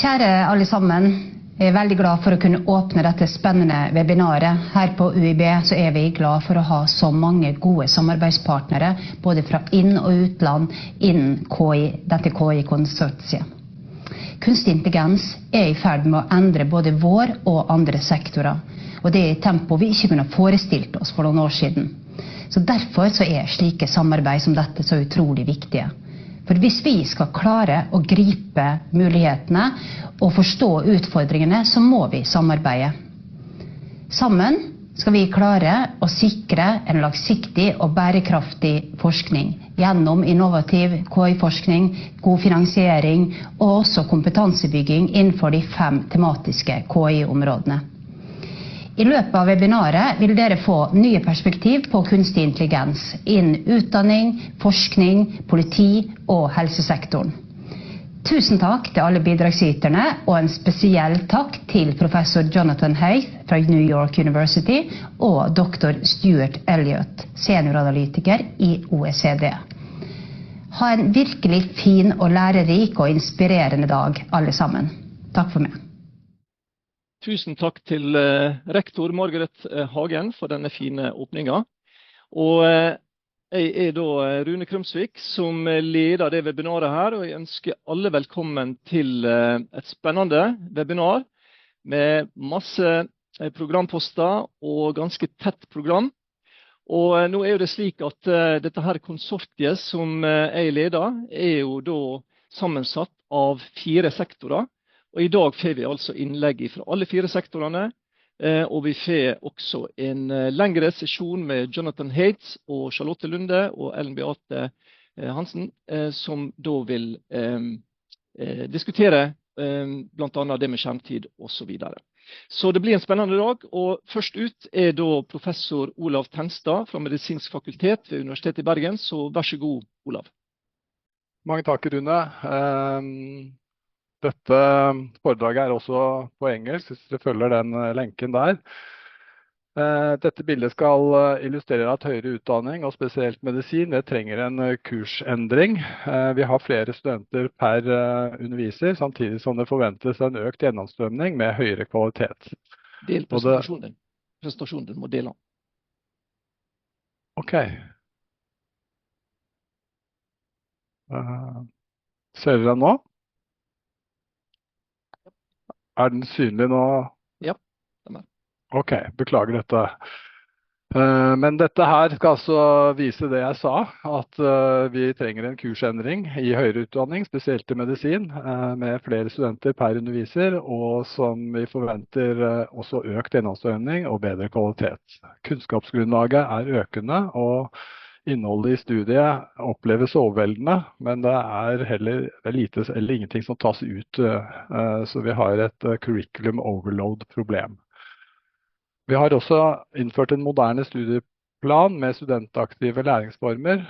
Kjære alle sammen, jeg er veldig glad for å kunne åpne dette spennende webinaret. Her på UiB så er vi glad for å ha så mange gode samarbeidspartnere, både fra inn- og utland, innen dette KI-konsortiet. Kunstig intelligens er i ferd med å endre både vår og andre sektorer, og det er i tempo vi ikke kunne forestilt oss for noen år siden. Så derfor så er slike samarbeid som dette så utrolig viktige. For hvis vi skal klare å gripe mulighetene og forstå utfordringene, så må vi samarbeide. Sammen skal vi klare å sikre en langsiktig og bærekraftig forskning gjennom innovativ KI-forskning, god finansiering og også kompetansebygging innenfor de 5 tematiske KI-områdene. I løpet av webinaret vil dere få nye perspektiv på kunstig intelligens innen utdanning, forskning, politi og helsesektoren. Tusen takk til alle bidragsyterne, og en spesiell takk til professor Jonathan Haidt fra New York University og dr. Stuart Elliot, senioranalytiker i OECD. Ha en virkelig fin og lærerik og inspirerende dag, alle sammen. Takk for meg. Tusen takk til rektor Margaret Hagen for denne fine åpningen. Og jeg er da Rune Krumsvik som leder det webinaret her, og jeg ønsker alle velkommen til et spennende webinar med masse programposter og ganske tett program. Og nå er jo det slik at dette her konsortiet som jeg leder er jo da sammensatt av 4 sektorer. Og i dag får vi altså innlegg fra alle 4 sektorene, og vi får også en lengre sesjon med Jonathan Haidt og Charlotte Lunde og Ellen Beate Hansen, som da vil diskutere blant annet det med skjermtid og så videre. Så det blir en spennende dag, og først ut er da professor Olav Tenstad fra Medisinsk fakultet ved Universitetet i Bergen, så vær så god, Olav. Mange takk, Rune. Dette foredraget er også på engelsk, hvis dere følger den lenken der. Dette bildet skal illustrere at høyere utdanning, og spesielt medisin, det trenger en kursendring. Vi har flere studenter per underviser, samtidig som det forventes en økt gjennomstrømning med høyere kvalitet. Del presentasjonen din. Presentasjonen din må dele. Ok. Ser dere den nå? Er den synlig nå? Ja, den er. Ok, beklager dette. Men dette her skal altså vise det jeg sa, at vi trenger en kursendring i høyere utdanning, spesielt i medisin, med flere studenter per underviser, og som vi forventer også økt gjennomstrømning og bedre kvalitet. Kunnskapsgrunnlaget er økende, og innholdet i studiet oppleves overveldende, men det er heller lite eller ingenting som tas ut, så vi har et curriculum overload-problem. Vi har også innført en moderne studieplan med studentaktive læringsformer,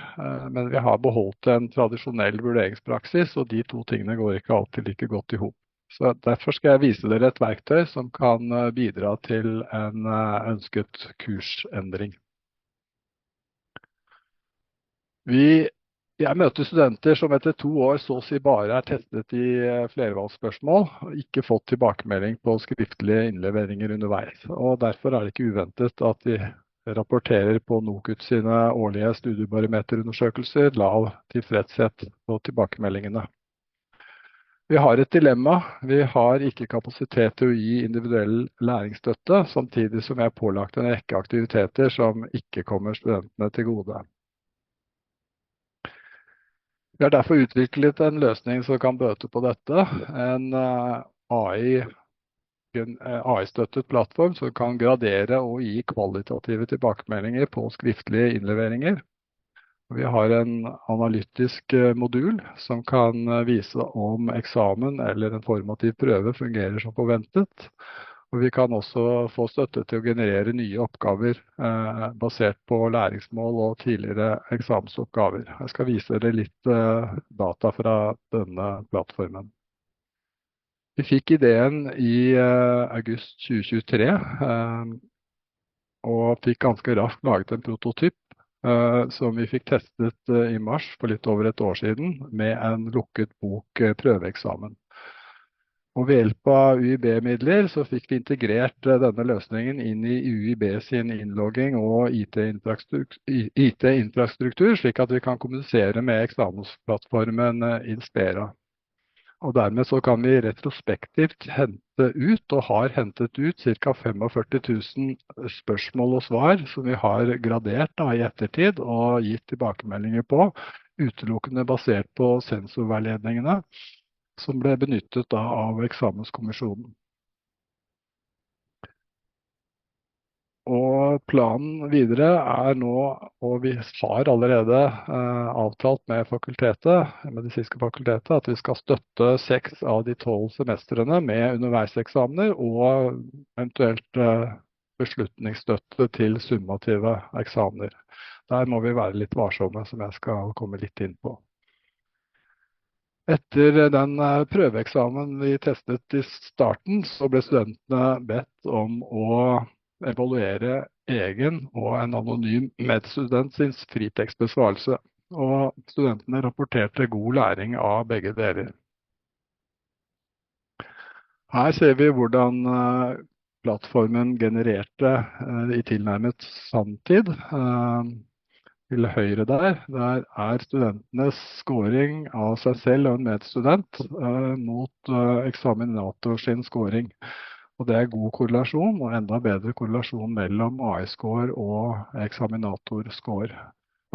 men vi har beholdt en tradisjonell vurderingspraksis, og de 2 tingene går ikke alltid like godt i hop. Så derfor skal jeg vise dere et verktøy som kan bidra til en ønsket kursendring. Jeg møter studenter som etter 2 år så å si bare er testet i flervalgsspørsmål, og ikke fått tilbakemelding på skriftlige innleveringer underveis. Og derfor er det ikke uventet at de rapporterer på NOKUT sine årlige studiebarometerundersøkelser lav tilfredshet på tilbakemeldingene. Vi har et dilemma. Vi har ikke kapasitet til å gi individuell læringsstøtte, samtidig som jeg har pålagt en rekke aktiviteter som ikke kommer studentene til gode. Vi har derfor utviklet en løsning som kan bøte på dette, en AI-støttet plattform som kan gradere og gi kvalitative tilbakemeldinger på skriftlige innleveringer. Vi har en analytisk modul som kan vise om eksamen eller en formativ prøve fungerer som forventet. Og vi kan også få støtte til å generere nye oppgaver basert på læringsmål og tidligere eksamensoppgaver. Jeg skal vise dere litt data fra denne plattformen. Vi fikk ideen i august 2023, og fikk ganske raskt laget en prototyp som vi fikk testet i mars for litt over et år siden med en lukket bok prøveeksamen. Og ved hjelp av UiB-midler så fikk vi integrert denne løsningen inn i UiB sin innlogging og IT-infrastruktur, slik at vi kan kommunisere med eksamensplattformen Inspera. Og dermed så kan vi retrospektivt hente ut, og har hentet ut, ca. 45 000 spørsmål og svar som vi har gradert i ettertid og gitt tilbakemeldinger på, utelukkende basert på sensorveiledningene som ble benyttet av eksamenskommisjonen. Og planen videre nå, og vi har allerede avtalt med medisinske fakultetet, at vi skal støtte 6 av de 12 semestrene med underveiseksamener og eventuelt beslutningsstøtte til summative eksamener. Der må vi være litt varsomme, som jeg skal komme litt inn på. Etter den prøveeksamen vi testet i starten, så ble studentene bedt om å evaluere egen og en anonym medstudent sin fritekstbesvarelse. Og studentene rapporterte god læring av begge deler. Her ser vi hvordan plattformen genererte i tilnærmet samtid. Til høyre der studentenes scoring av seg selv og en medstudent mot eksaminator sin scoring. Og det god korrelasjon, og enda bedre korrelasjon mellom AI-score og eksaminator-score.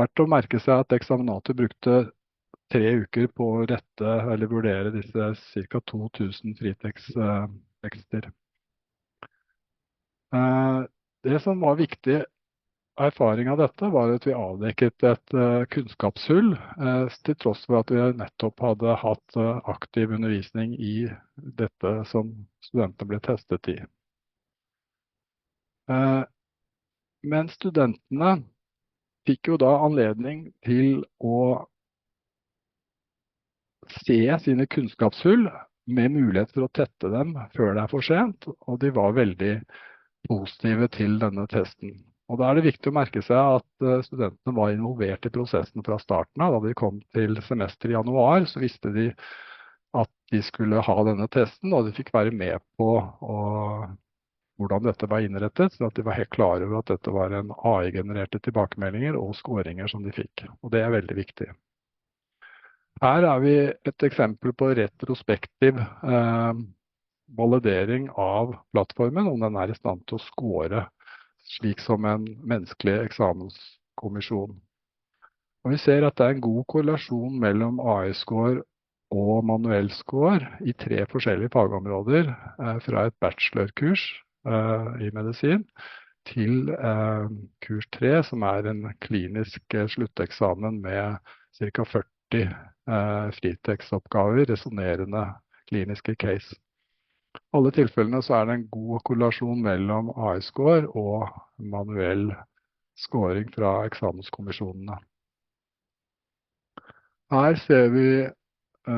Verdt å merke seg at eksaminator brukte 3 uker på å rette eller vurdere disse ca. 2000 fritekster. Det som var viktig erfaring av dette var at vi avdekket et kunnskapshull, til tross for at vi nettopp hadde hatt aktiv undervisning i dette som studentene ble testet i. Men studentene fikk jo da anledning til å se sine kunnskapshull med mulighet for å tette dem før det for sent, og de var veldig positive til denne testen. Og da det viktig å merke seg at studentene var involvert i prosessen fra starten av. Da de kom til semester i januar, så visste de at de skulle ha denne testen, og de fikk være med på hvordan dette var innrettet, så at de var helt klare over at dette var en AI-genererte tilbakemeldinger og scoringer som de fikk. Og det veldig viktig. Her vi et eksempel på retrospektiv validering av plattformen, om den i stand til å score slik som en menneskelig eksamenskommisjon. Og vi ser at det en god korrelasjon mellom AI-score og manuell score i 3 forskjellige fagområder, fra et bachelorkurs i medisin til kurs 3, som en klinisk slutteksamen med ca. 40 fritekstoppgaver, resonerende kliniske case. I alle tilfellene så det en god korrelasjon mellom AI-score og manuell scoring fra eksamenskommisjonene. Her ser vi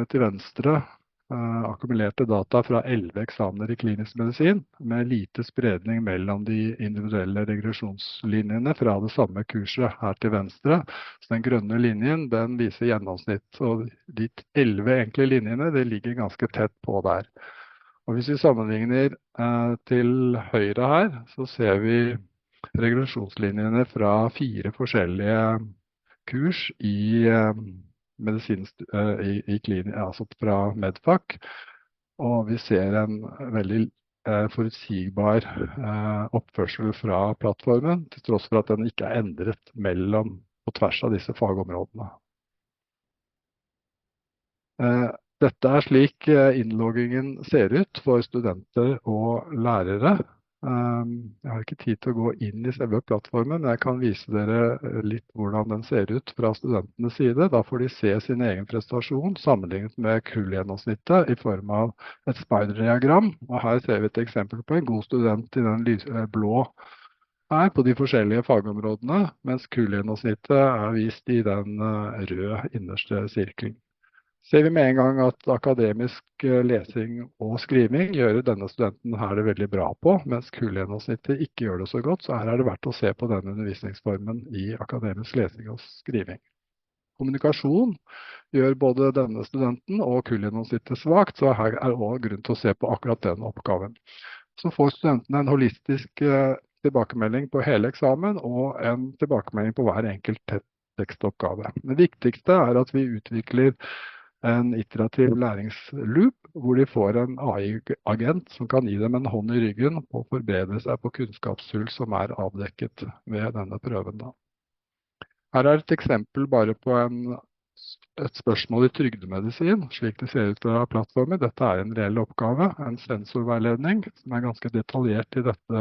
til venstre akkumulerte data fra 11 eksamener i klinisk medisin, med lite spredning mellom de individuelle regresjonslinjene fra det samme kurset her til venstre. Så den grønne linjen den viser gjennomsnitt, og de 11 enkle linjene det ligger ganske tett på der. Og hvis vi sammenligner til høyre her, så ser vi regresjonslinjene fra 4 forskjellige kurs i altså fra medfak. Og vi ser en veldig forutsigbar oppførsel fra plattformen, til tross for at den ikke endret på tvers av disse fagområdene. Dette slik innloggingen ser ut for studenter og lærere. Jeg har ikke tid til å gå inn i selve plattformen, men jeg kan vise dere litt hvordan den ser ut fra studentenes side. Da får de se sin egen prestasjon sammenlignet med kullgjennomsnittet i form av et spider-diagram. Og her ser vi et eksempel på en god student i den blå her på de forskjellige fagområdene, mens kullgjennomsnittet vist i den røde innerste sirkelen. Ser vi med en gang at akademisk lesing og skriving gjør denne studenten her det veldig bra på, mens kullgjennomsnittet ikke gjør det så godt, så her det verdt å se på denne undervisningsformen i akademisk lesing og skriving. kommunikasjon gjør både denne studenten og kullgjennomsnittet svakt, så her er også grunn til å se på akkurat den oppgaven. Så får studentene en holistisk tilbakemelding på hele eksamen og en tilbakemelding på hver enkelt tekstoppgave. Det viktigste er at vi utvikler en iterativ læringsloop, hvor de får en AI-agent som kan gi dem en hånd i ryggen og forbedre seg på kunnskapshull som er avdekket ved denne prøven. Her er et eksempel bare på et spørsmål i trygdemedisin, slik det ser ut av plattformen. Dette er en reell oppgave, en sensorveiledning som er ganske detaljert i dette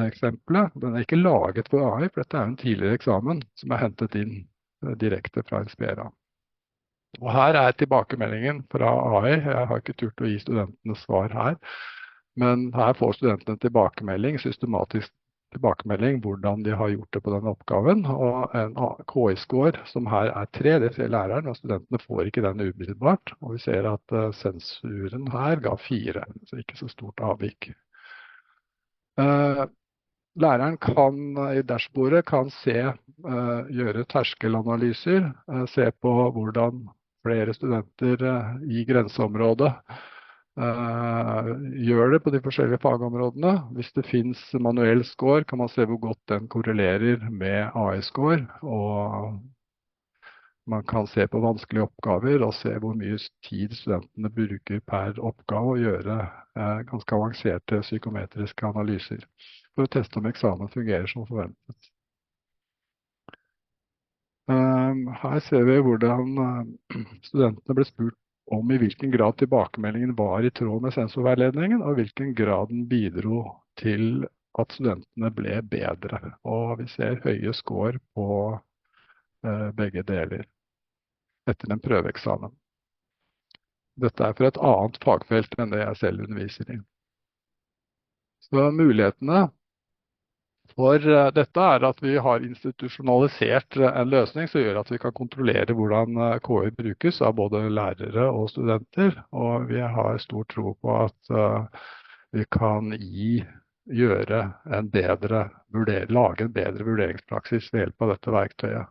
eksempelet. Den er ikke laget for AI, for dette er en tidligere eksamen som er hentet inn direkte fra Inspira. Og her er tilbakemeldingen fra AI. Jeg har ikke turt å gi studentene svar her, men her får studentene tilbakemelding, systematisk tilbakemelding, hvordan de har gjort det på denne oppgaven. Og en KI-score som her er 3, det ser læreren, og studentene får ikke den umiddelbart. Og vi ser at sensuren her ga 4, så ikke så stort avvik. Læreren kan i dashbordet gjøre terskelanalyser, se på hvordan flere studenter i grenseområdet gjør det på de forskjellige fagområdene. Hvis det finnes manuell score, kan man se hvor godt den korrelerer med AI-score, og man kan se på vanskelige oppgaver og se hvor mye tid studentene bruker per oppgave og gjøre ganske avanserte psykometriske analyser for å teste om eksamen fungerer som forventet. Her ser vi hvordan studentene ble spurt om i hvilken grad tilbakemeldingen var i tråd med sensorveiledningen, og i hvilken grad den bidro til at studentene ble bedre. Og vi ser høye score på begge deler etter en prøveeksamen. Dette er for et annet fagfelt enn det jeg selv underviser i. Så mulighetene for dette er at vi har institusjonalisert en løsning som gjør at vi kan kontrollere hvordan KI brukes av både lærere og studenter. Og vi har stor tro på at vi kan lage en bedre vurderingspraksis ved hjelp av dette verktøyet.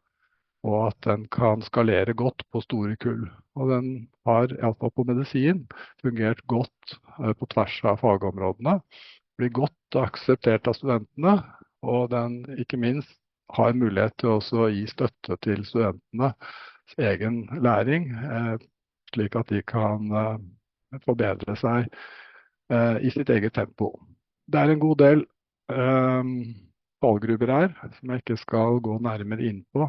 Og at den kan skalere godt på store kull. Og den har, i hvert fall på medisin, fungert godt på tvers av fagområdene. Blir godt akseptert av studentene. Og den ikke minst har mulighet til også å gi støtte til studentenes egen læring, slik at de kan forbedre seg i sitt eget tempo. Det er en god del fallgrupper her, som jeg ikke skal gå nærmere inn på.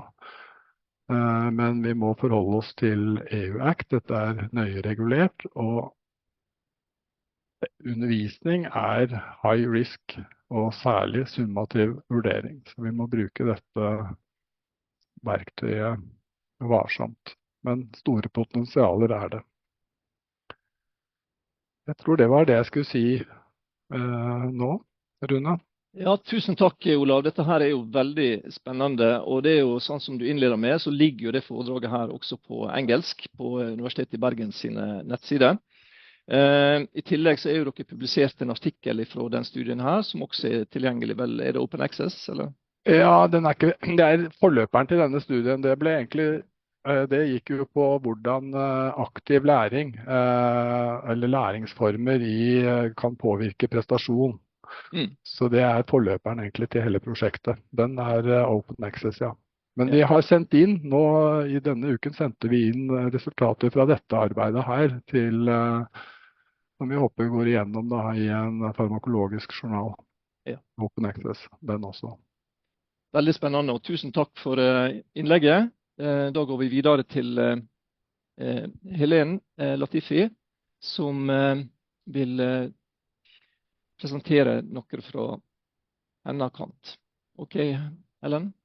Men vi må forholde oss til EU-ACT. Dette er nøye regulert, og undervisning er high risk og særlig summativ vurdering. Så vi må bruke dette verktøyet varsomt. Men store potensialer er det. Jeg tror det var det jeg skulle si nå, Rune. Ja, tusen takk, Olav. Dette her er jo veldig spennende, og det er jo sånn som du innleder med, så ligger jo det foredraget her også på engelsk på Universitetet i Bergen sine nettsider. I tillegg så er jo dere publisert en artikkel fra den studien her, som også er tilgjengelig. Vel, er det open access, eller? Ja, det er forløperen til denne studien. Det gikk jo på hvordan aktiv læring, eller læringsformer kan påvirke prestasjon. Så det er forløperen egentlig til hele prosjektet. Den er open access, ja. Men vi har sendt inn, nå i denne uken sendte vi inn resultater fra dette arbeidet her til som vi håper går igjennom i en farmakologisk journal. Ja. Open access, den også. Veldig spennende, og tusen takk for innlegget. Da går vi videre til Helen Latifi, som vil presentere noe fra hennes kant. Ok, Helen?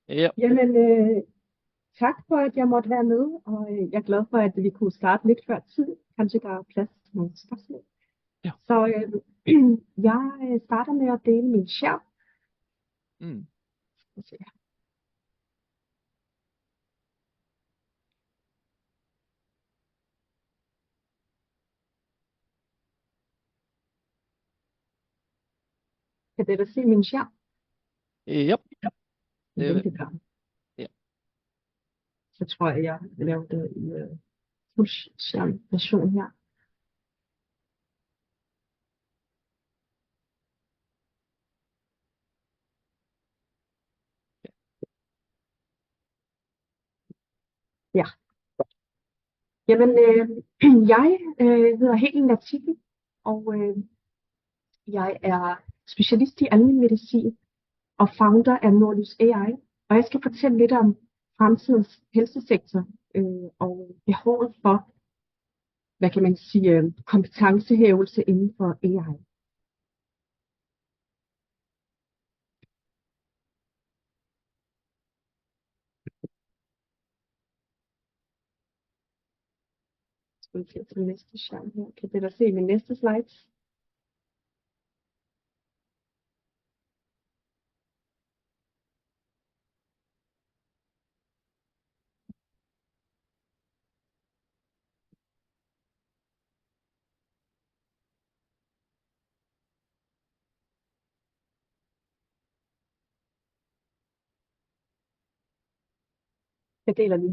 Ja. Jamen, tak for, at jeg måtte være med, og jeg er glad for, at vi kunne starte lidt før tid. Kanskje der er plads til nogle spørgsmål. Ja. Så jeg starter med at dele min skærm. Kan dere se min skærm? Ja. Ja. så tror jeg laver det i fuldskærm version her. Ja. Jamen, jeg hedder Helen Latifi, og jeg er specialist i almen medicin og founder af Nordlys AI. Og jeg skal fortælle lidt om fremtidens helsesektor og behovet for, hvad kan man sige, kompetencehævelse inden for AI. Skal vi til næste skærm her. Kan det da se min næste slides? Jeg deler lige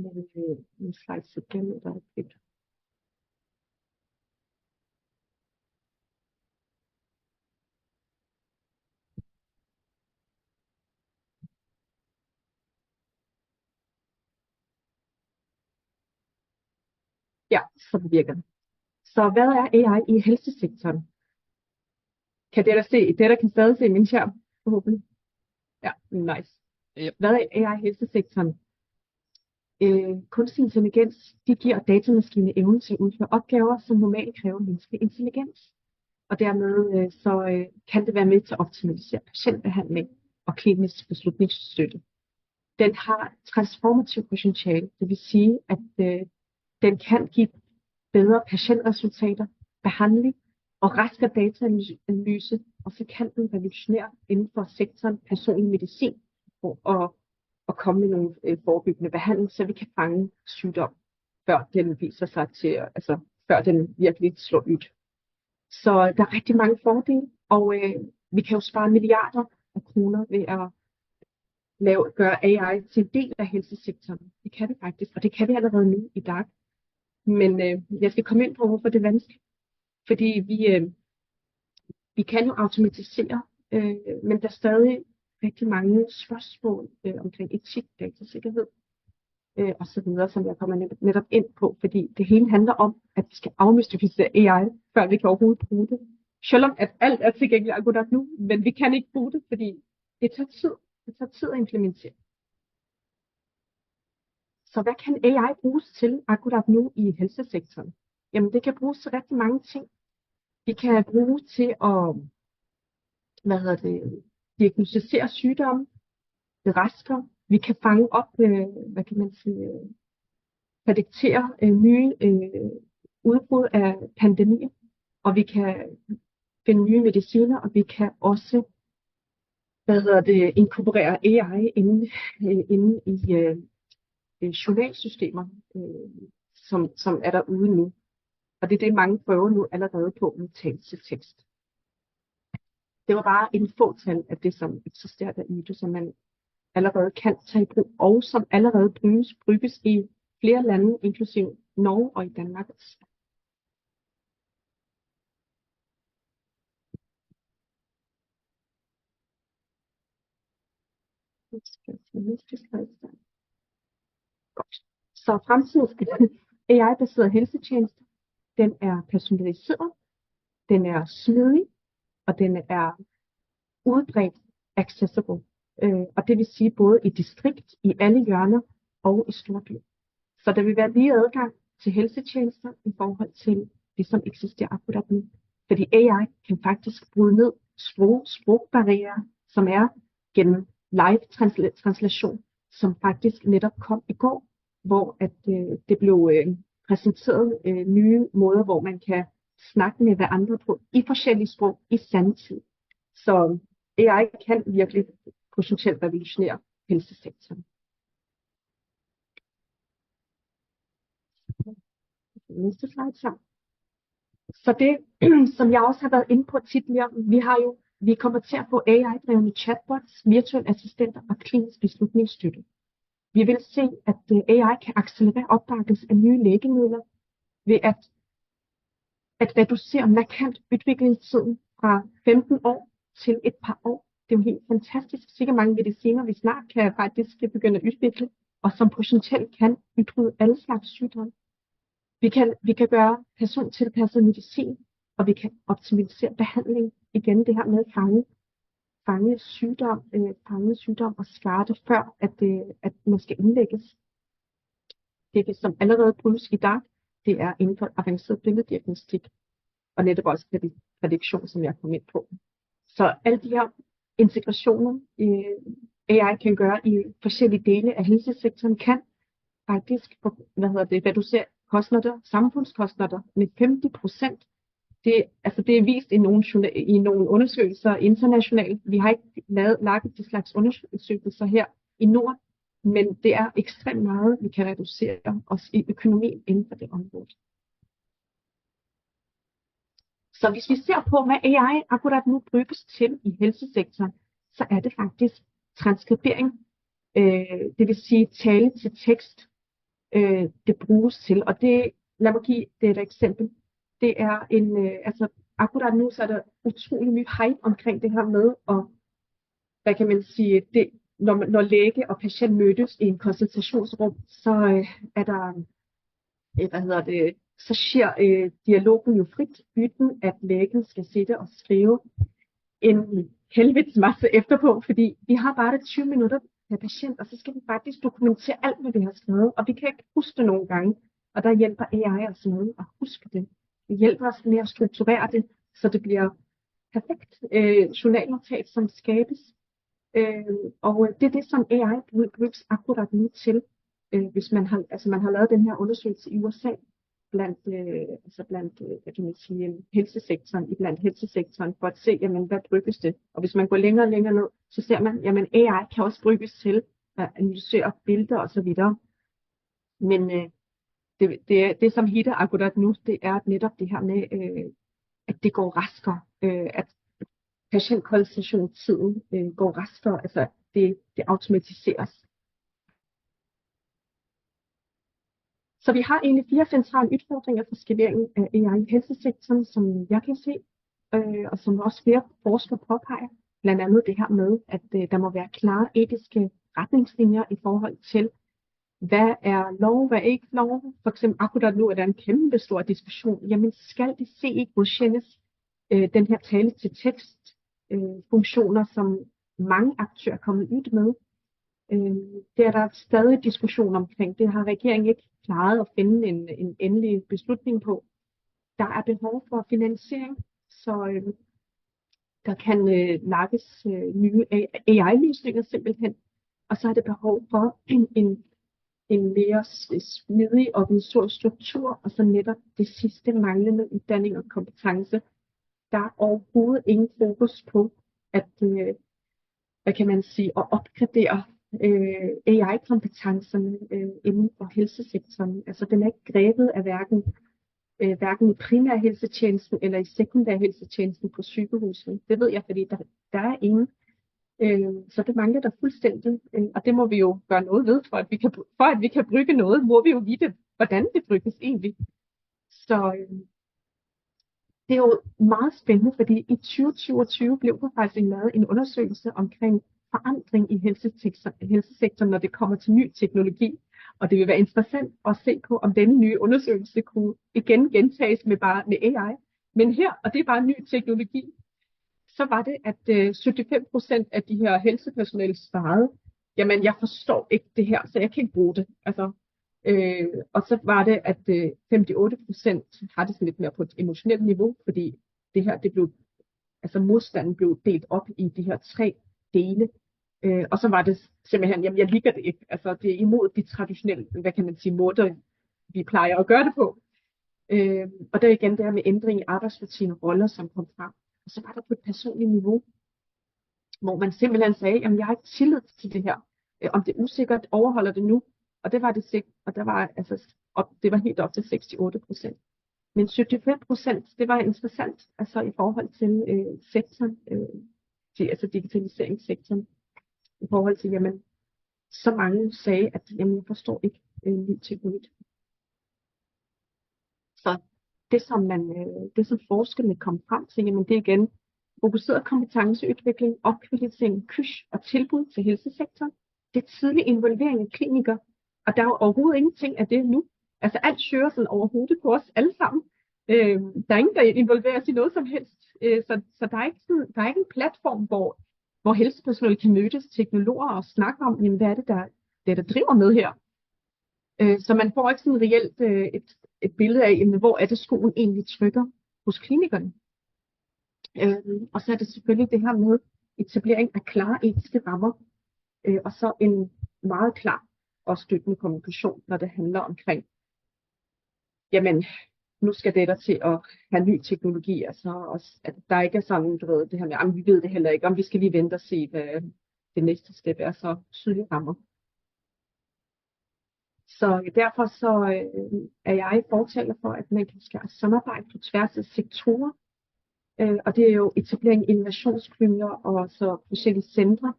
min slides igen, der er fedt. Ja, så virker det. Så hvad er AI i helsesektoren? Kan det der kan stadig se min skærm, forhåbentlig. Ja, nice. Yep. Hvad er AI i helsesektoren? Kunstig intelligens, de giver datamaskiner evnen til at udføre opgaver, som normalt kræver menneskelig intelligens. Og dermed kan det være med til at optimalisere patientbehandling og klinisk beslutningsstøtte. Den har transformativ potentiale, det vil sige, at den kan give bedre patientresultater, behandling og raskere dataanalyse, og så kan den revolutionere inden for sektoren personlig medicin og komme med nogle forebyggende behandling, så vi kan fange sygdom, før den viser sig til, altså før den virkelig slår ud. Så der er rigtig mange fordele, og vi kan jo spare milliarder af kroner ved at gøre AI til en del af helsesektoren. Det kan vi faktisk, og det kan vi allerede nu i dag. Men jeg skal komme ind på, hvorfor det er vanskeligt. Fordi vi kan jo automatisere, men der er stadig rigtig mange spørgsmål omkring etik, datasikkerhed og så videre, som jeg kommer netop ind på, fordi det hele handler om, at vi skal afmystificere AI, før vi kan overhovedet bruge det. Selvom at alt er tilgængeligt akkurat nu, men vi kan ikke bruge det, fordi det tager tid. Det tager tid at implementere. Så hvad kan AI bruges til akkurat nu i helsesektoren? Jamen det kan bruges til rigtig mange ting. Det kan bruges til at diagnostisere sygdomme raskere. Vi kan fange op, prædiktere nye udbrud af pandemier, og vi kan finde nye mediciner, og vi kan også inkorporere AI inde i journalsystemer, som er derude nu. Og det er det, mange prøver nu allerede på med tale-til-tekst. Det var bare en fåtal af det, som eksisterer derude, som man allerede kan tage i brug, og som allerede bruges i flere lande, inklusive Norge og i Danmark. Godt. Så fremtidens AI-baseret helsetjeneste, den er personaliseret, den er smidig, og den er udbredt accessible. Og det vil sige både i distrikt, i alle hjørner og i storby. Så der vil være lige adgang til helsetjenester i forhold til det, som eksisterer akkurat nu. Fordi AI kan faktisk bryde ned sprogbarrierer, som er gennem live translation, som faktisk netop kom i går, hvor det blev præsenteret nye måder, hvor man kan snakke med hverandre på i forskellige sprog i samtid. Så AI kan virkelig potentielt revolutionere helsesektoren. Næste slide så. Så det, som jeg også har været inde på tidligere, vi kommer til at få AI-drevne chatbots, virtuelle assistenter og klinisk beslutningsstøtte. Vi vil se, at AI kan accelerere opdagelsen af nye lægemidler ved at reducere markant udviklingstiden fra 15 år til et par år. Det er jo helt fantastisk. Sikkert mange mediciner, vi snart kan faktisk begynde at udvikle, og som potentielt kan udrydde alle slags sygdomme. Vi kan gøre persontilpasset medicin, og vi kan optimalisere behandling. Igen det her med at fange sygdom og skade før, at man skal indlægges. Det, som allerede bruges i dag, det er inden for avanceret billeddiagnostik, og netop også prædiktion, som jeg kom ind på. Så alle de her integrationer, AI kan gøre i forskellige dele af helsesektoren, kan faktisk reducere samfundskostnader med 50%. Det er vist i nogle undersøgelser internationalt. Vi har ikke lavet de slags undersøgelser her i Norden, men det er ekstremt meget, vi kan reducere os i økonomien inden for det område. Så hvis vi ser på, hvad AI akkurat nu bruges til i helsesektoren, så er det faktisk transkribering, det vil sige tale til tekst, det bruges til. Og det, lad mig give det et eksempel. Det er akkurat nu så er der utrolig mye hype omkring det her med, og hvad kan man sige, det, når læge og patient mødes i en konsultationsrum, så er der, så sker dialogen jo frit, uden at lægen skal sidde og skrive en helvedes masse efterpå, fordi vi har bare 20 minutter per patient, og så skal vi faktisk dokumentere alt, hvad vi har skrevet, og vi kan ikke huske det nogle gange, og der hjælper AI os med at huske det. Det hjælper os med at strukturere det, så det bliver perfekt journalnotat, som skabes. Og det er det, som AI bruges akkurat nu til, hvis man har lavet den her undersøgelse i USA, blandt helsesektoren, for at se, jamen, hvad bruges det. Og hvis man går længere og længere ned, så ser man, jamen AI kan også bruges til at analysere billeder osv. Men det som hitter akkurat nu, det er netop det her med, at det går raskere, at patientkonsultationstiden går raskere, altså det automatiseres. Så vi har egentlig 4 centrale udfordringer for skaleringen af AI i helsesektoren, som jeg kan se, og som også flere forskere påpeger. Blandt andet det her med, at der må være klare etiske retningslinjer i forhold til, hvad er lov, hvad er ikke lov. For eksempel akkurat nu er der en kæmpe stor diskussion. Jamen skal det godkendes den her tale til tekst funktioner, som mange aktører er kommet ud med. Det er der stadig diskussion omkring. Det har regeringen ikke klaret at finde en endelig beslutning på. Der er behov for finansiering, så der kan lages nye AI-løsninger simpelthen. Og så er det behov for en mere smidig organisatorisk struktur, og så netop det sidste manglende uddannelse og kompetence. Der er overhovedet ingen fokus på at, hvad kan man sige, at opgradere AI-kompetencerne inden for helsesektoren. Altså den er ikke grebet af hverken i primærhelsetjenesten eller i sekundærhelsetjenesten på sygehusene. Det ved jeg, fordi der er ingen. Så det mangler der fuldstændig, og det må vi jo gøre noget ved, for at vi kan bruge noget, må vi jo vide, hvordan det bruges egentlig. Så det er jo meget spændende, fordi i 2022 blev der faktisk lavet en undersøgelse omkring forandring i helsesektoren, når det kommer til ny teknologi. Og det vil være interessant at se på, om denne nye undersøgelse kunne igen gentages med AI. Men her, og det er bare ny teknologi, så var det, at 75% af de her helsepersonale svarede, jamen jeg forstår ikke det her, så jeg kan ikke bruge det. Altså, og så var det, at 58% har det sådan lidt mere på et emotionelt niveau, fordi det her, modstanden blev delt op i de her 3 dele. Og så var det simpelthen, jamen jeg liker det ikke. Altså det er imod de traditionelle, hvad kan man sige, måder, vi plejer at gøre det på. Og der igen det her med ændring i arbejdsrutiner og roller, som kom frem. Og så var der på et personligt niveau, hvor man simpelthen sagde, jamen jeg har ikke tillid til det her. Om det er usikkert, overholder det nu. Og det var det sikkert, og der var, det var helt op til 68%. Men 75%, det var interessant, altså i forhold til sektoren, altså digitaliseringssektoren. I forhold til, jamen, så mange sagde, at jamen, jeg forstår ikke ny teknologi. Så det som forskerne kom frem til, jamen det er igen fokuseret kompetenceudvikling, opkvalificering, KYSH og tilbud til helsesektoren. Det er tidlig involvering af klinikere, og der er jo overhovedet ingenting af det nu. Altså alt kører sådan overhovedet på os alle sammen. Der er ingen, der involveres i noget som helst. Så der er ikke en platform, hvor helsepersonale kan mødes teknologer og snakke om, jamen, hvad er det, der driver med her. Så man får ikke sådan reelt et billede af, jamen, hvor er det skoen egentlig trykker hos klinikerne. Og så er det selvfølgelig det her med etablering af klare etiske rammer, og så en meget klar og støttende kommunikation, når det handler omkring, jamen, nu skal det der til at have ny teknologi, altså også, at der ikke er sådan, du ved, det her med, jamen, vi ved det heller ikke, om vi skal lige vente og se, hvad det næste step er, så tydelige rammer. Så derfor så er jeg fortaler for, at man kan samarbejde på tværs af sektorer, og det er jo etablering af innovationsklynger og så forskellige centre,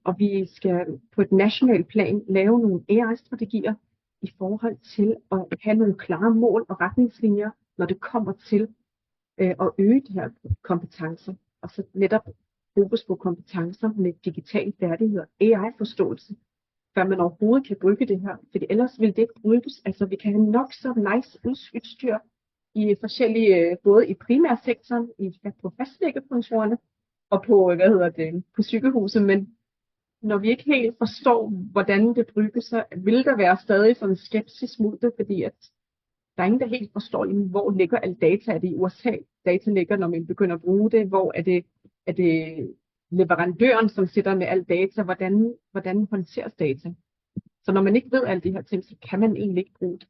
og vi skal på et nationalt plan lave nogle AI-strategier i forhold til at have nogle klare mål og retningslinjer, når det kommer til at øge de her kompetencer, og så netop fokus på kompetencer med digitale færdigheder, AI-forståelse, før man overhovedet kan bruge det her, for ellers vil det ikke bruges. Altså vi kan have nok så nice udstyr i forskellige, både i primærsektoren, på fastlæggekontorerne og på, på sygehuset, men når vi ikke helt forstår, hvordan det bruges, så vil der være stadig sådan en skepsis mod det, fordi at der er ingen, der helt forstår, jamen, hvor ligger alle data. Er det i USA, data ligger, når man begynder at bruge det? Hvor er det leverandøren, som sidder med al data? Hvordan håndteres data? Så når man ikke ved alle de her ting, så kan man egentlig ikke bruge det.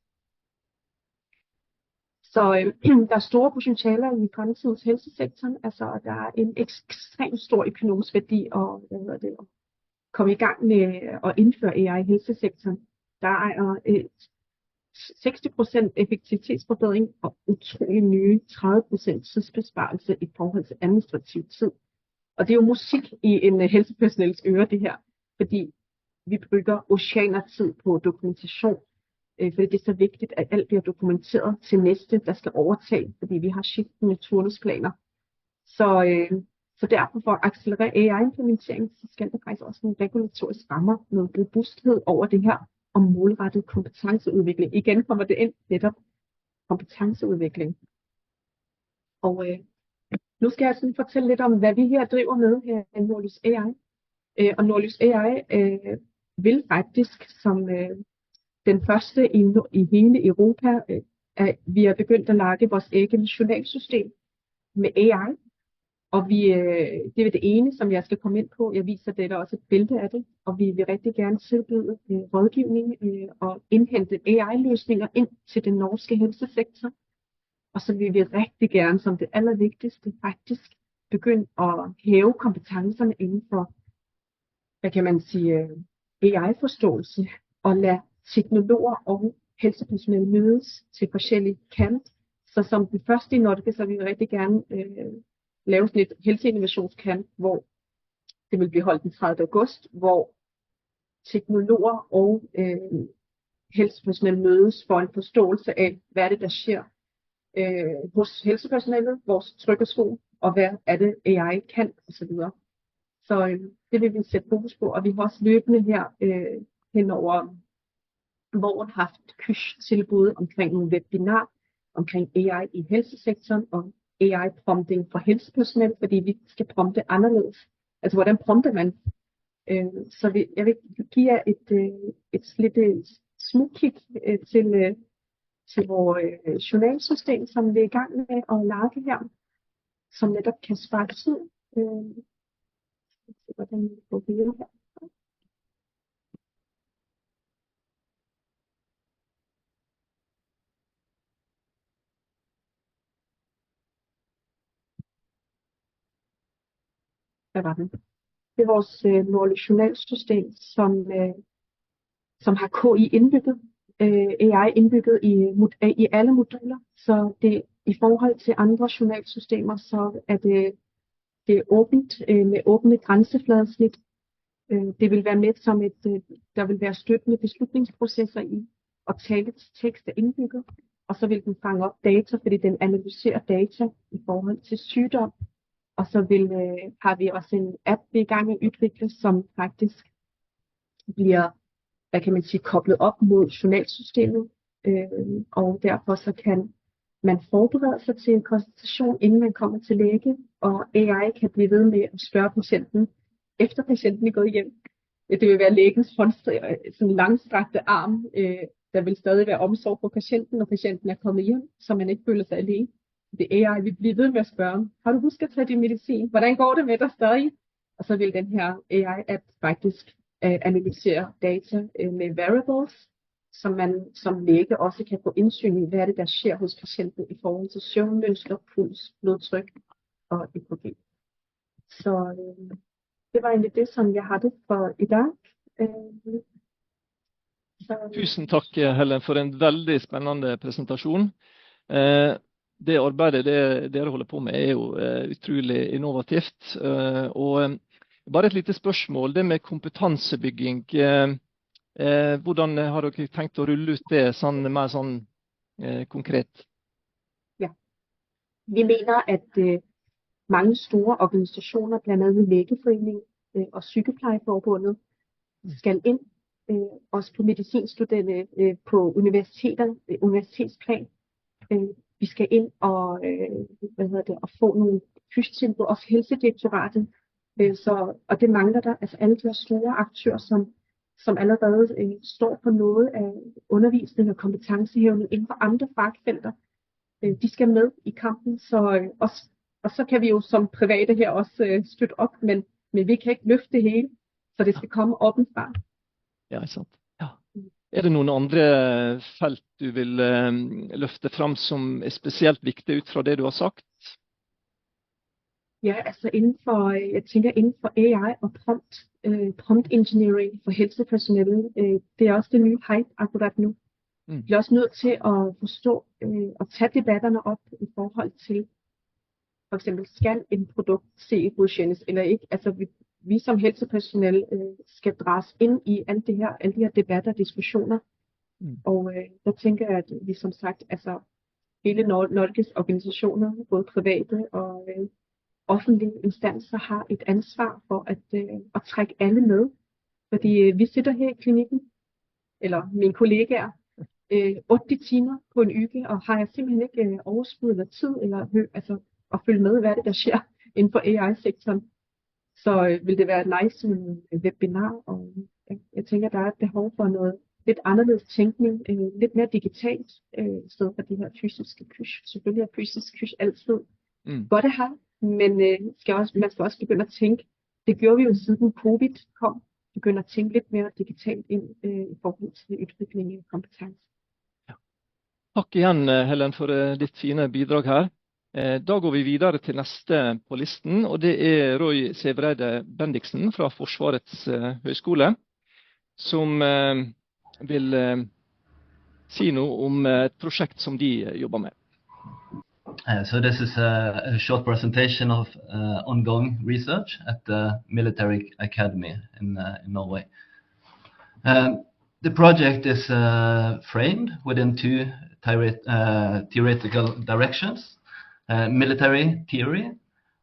Så der er store potentialer i fremtidens helsesektoren. Altså, der er en ekstremt stor økonomisk værdi at komme i gang med at indføre AI i helsesektoren. Der er 60% effektivitetsforbedring og utrolig nye 30% tidsbesparelse i forhold til administrativ tid. Og det er jo musik i en helsepersonels øre, det her, fordi vi bruger oceaner tid på dokumentation, fordi det er så vigtigt, at alt bliver dokumenteret til næste, der skal overtage, fordi vi har skiftende turnusplaner. Så derfor for at accelerere AI-implementering, så skal der faktisk også nogle regulatoriske rammer med robusthed over det her, og målrettet kompetenceudvikling. Igen kommer det ind netop kompetenceudvikling. Og nu skal jeg sådan fortælle lidt om, hvad vi her driver med her i Nordlys AI. Og Nordlys AI vil faktisk som den første i hele Europa, vi har begyndt at lage vores eget journalsystem med AI. Og det er det ene, som jeg skal komme ind på. Jeg viser det, der også et billede af det. Og vi vil rigtig gerne tilbyde rådgivning og indhente AI-løsninger ind til den norske helsesektor. Og så vil vi rigtig gerne, som det allervigtigste, faktisk begynde at hæve kompetencerne inden for, hvad kan man sige, AI-forståelse, og lade teknologer og helsepersonale mødes til forskellige camp. Så som den første i Norge, så vil vi rigtig gerne lave sådan et helseinnovationscamp, hvor det vil blive holdt den 30. august, hvor teknologer og helsepersonale mødes for en forståelse af, hvad er det, der sker hos helsepersonalet, vores trykkesko, og hvad er det, AI kan, osv. Så det vil vi sætte fokus på, og vi har også løbende her henover våren haft KYSH-tilbud omkring nogle webinar omkring AI i helsesektoren og AI-prompting for helsepersonale, fordi vi skal prompte anderledes. Altså, hvordan prompter man? Så jeg vil give jer et lille smugkig til vores journalsystem, som vi er i gang med at lage her, som netop kan spare tid. Hvordan vi får billeder her. Hvad var det? Det er vores journalsystem, som har KI indbygget, AI indbygget i alle moduler. Så det i forhold til andre journalsystemer, så er det åbent med åbne grænsefladesnit. Det vil være med som der vil være støttende beslutningsprocesser i, og taletekst er indbygget, og så vil den fange op data, fordi den analyserer data i forhold til sygdom, og så har vi også en app, vi er i gang med at udvikle, som faktisk bliver, hvad kan man sige, koblet op mod journalsystemet, og derfor så kan man forbereder sig til en konsultation, inden man kommer til læge, og AI kan blive ved med at spørge patienten, efter patienten er gået hjem. Det vil være lægens sådan langstrakte arm. Der vil stadig være omsorg for patienten, når patienten er kommet hjem, så man ikke føler sig alene. Det AI vil blive ved med at spørge, har du husket at tage din medicin? Hvordan går det med dig stadig? Og så vil den her AI-app faktisk analysere data med variables, som man som læge også kan få indsyn i, hvad er det, der sker hos patienten i forhold til søvnmønster, puls, blodtryk og EKG. Så det var egentlig det, som jeg havde for i dag. Tusen takk, Helen, for en veldig spennende presentasjon. Det arbeidet dere holder på med er jo utrolig innovativt. Og bare et lite spørsmål, det med kompetansebygging. Hvordan har dere tenkt å rulle ut det mer konkret? Ja, vi mener at mange store organisationer, blandt andet Lægeforeningen og Sygeplejeforbundet, skal ind, også på medicinstuderende på universitetsplan. Vi skal ind og, og få nogle kysttilbud, også Helsedirektoratet. Og det mangler der, altså alle de her store aktører, som allerede står på noget af undervisning og kompetencehævning inden for andre fagfelter. De skal med i kampen, og så kan vi jo som private her også støtte op, men vi kan ikke løfte det hele, så det skal komme ovenfra. Ja, sant. Ja. Det noen andre felt du vil løfte frem som spesielt viktig ut fra det du har sagt? Ja, altså jeg tænker inden for AI og prompt engineering for helsepersonale, det er også det nye Haidt akkurat nu. Vi er også nødt til at forstå og tage debatterne op i forhold til, for eksempel, skal en produkt CE-godkendes eller ikke? Altså vi som helsepersonale skal dras ind i alle de her debatter og diskussioner. Og der tænker jeg, at vi som sagt, altså hele Norges organisationer, både private og offentlige instanser, har et ansvar for at trække alle med. Fordi vi sitter her i klinikken, eller mine kollegaer, 80 timer på en uge, og har jeg simpelthen ikke overskud eller tid, eller at følge med, hvad det der sker inden for AI-sektoren. Så vil det være nice med en webinar, og jeg tænker, der er et behov for noget lidt anderledes tænkning, lidt mere digitalt, i stedet for de her fysiske kys. Selvfølgelig er fysisk kys altid godt at have, men man skal også begynde at tænke, det gjorde vi jo siden covid kom, begynde at tænke lidt mere digitalt ind i forhold til udvikling af kompetence. Ja. Takk igjen, Helen, for ditt fine bidrag her. Da går vi videre til neste på listen, og det er Severeide Bendiksen fra Forsvarets høgskole, som vil si noe om et prosjekt som de jobber med. So this is a short presentation of ongoing research at the Military Academy in Norway. The project is framed within two theoretical directions. Military theory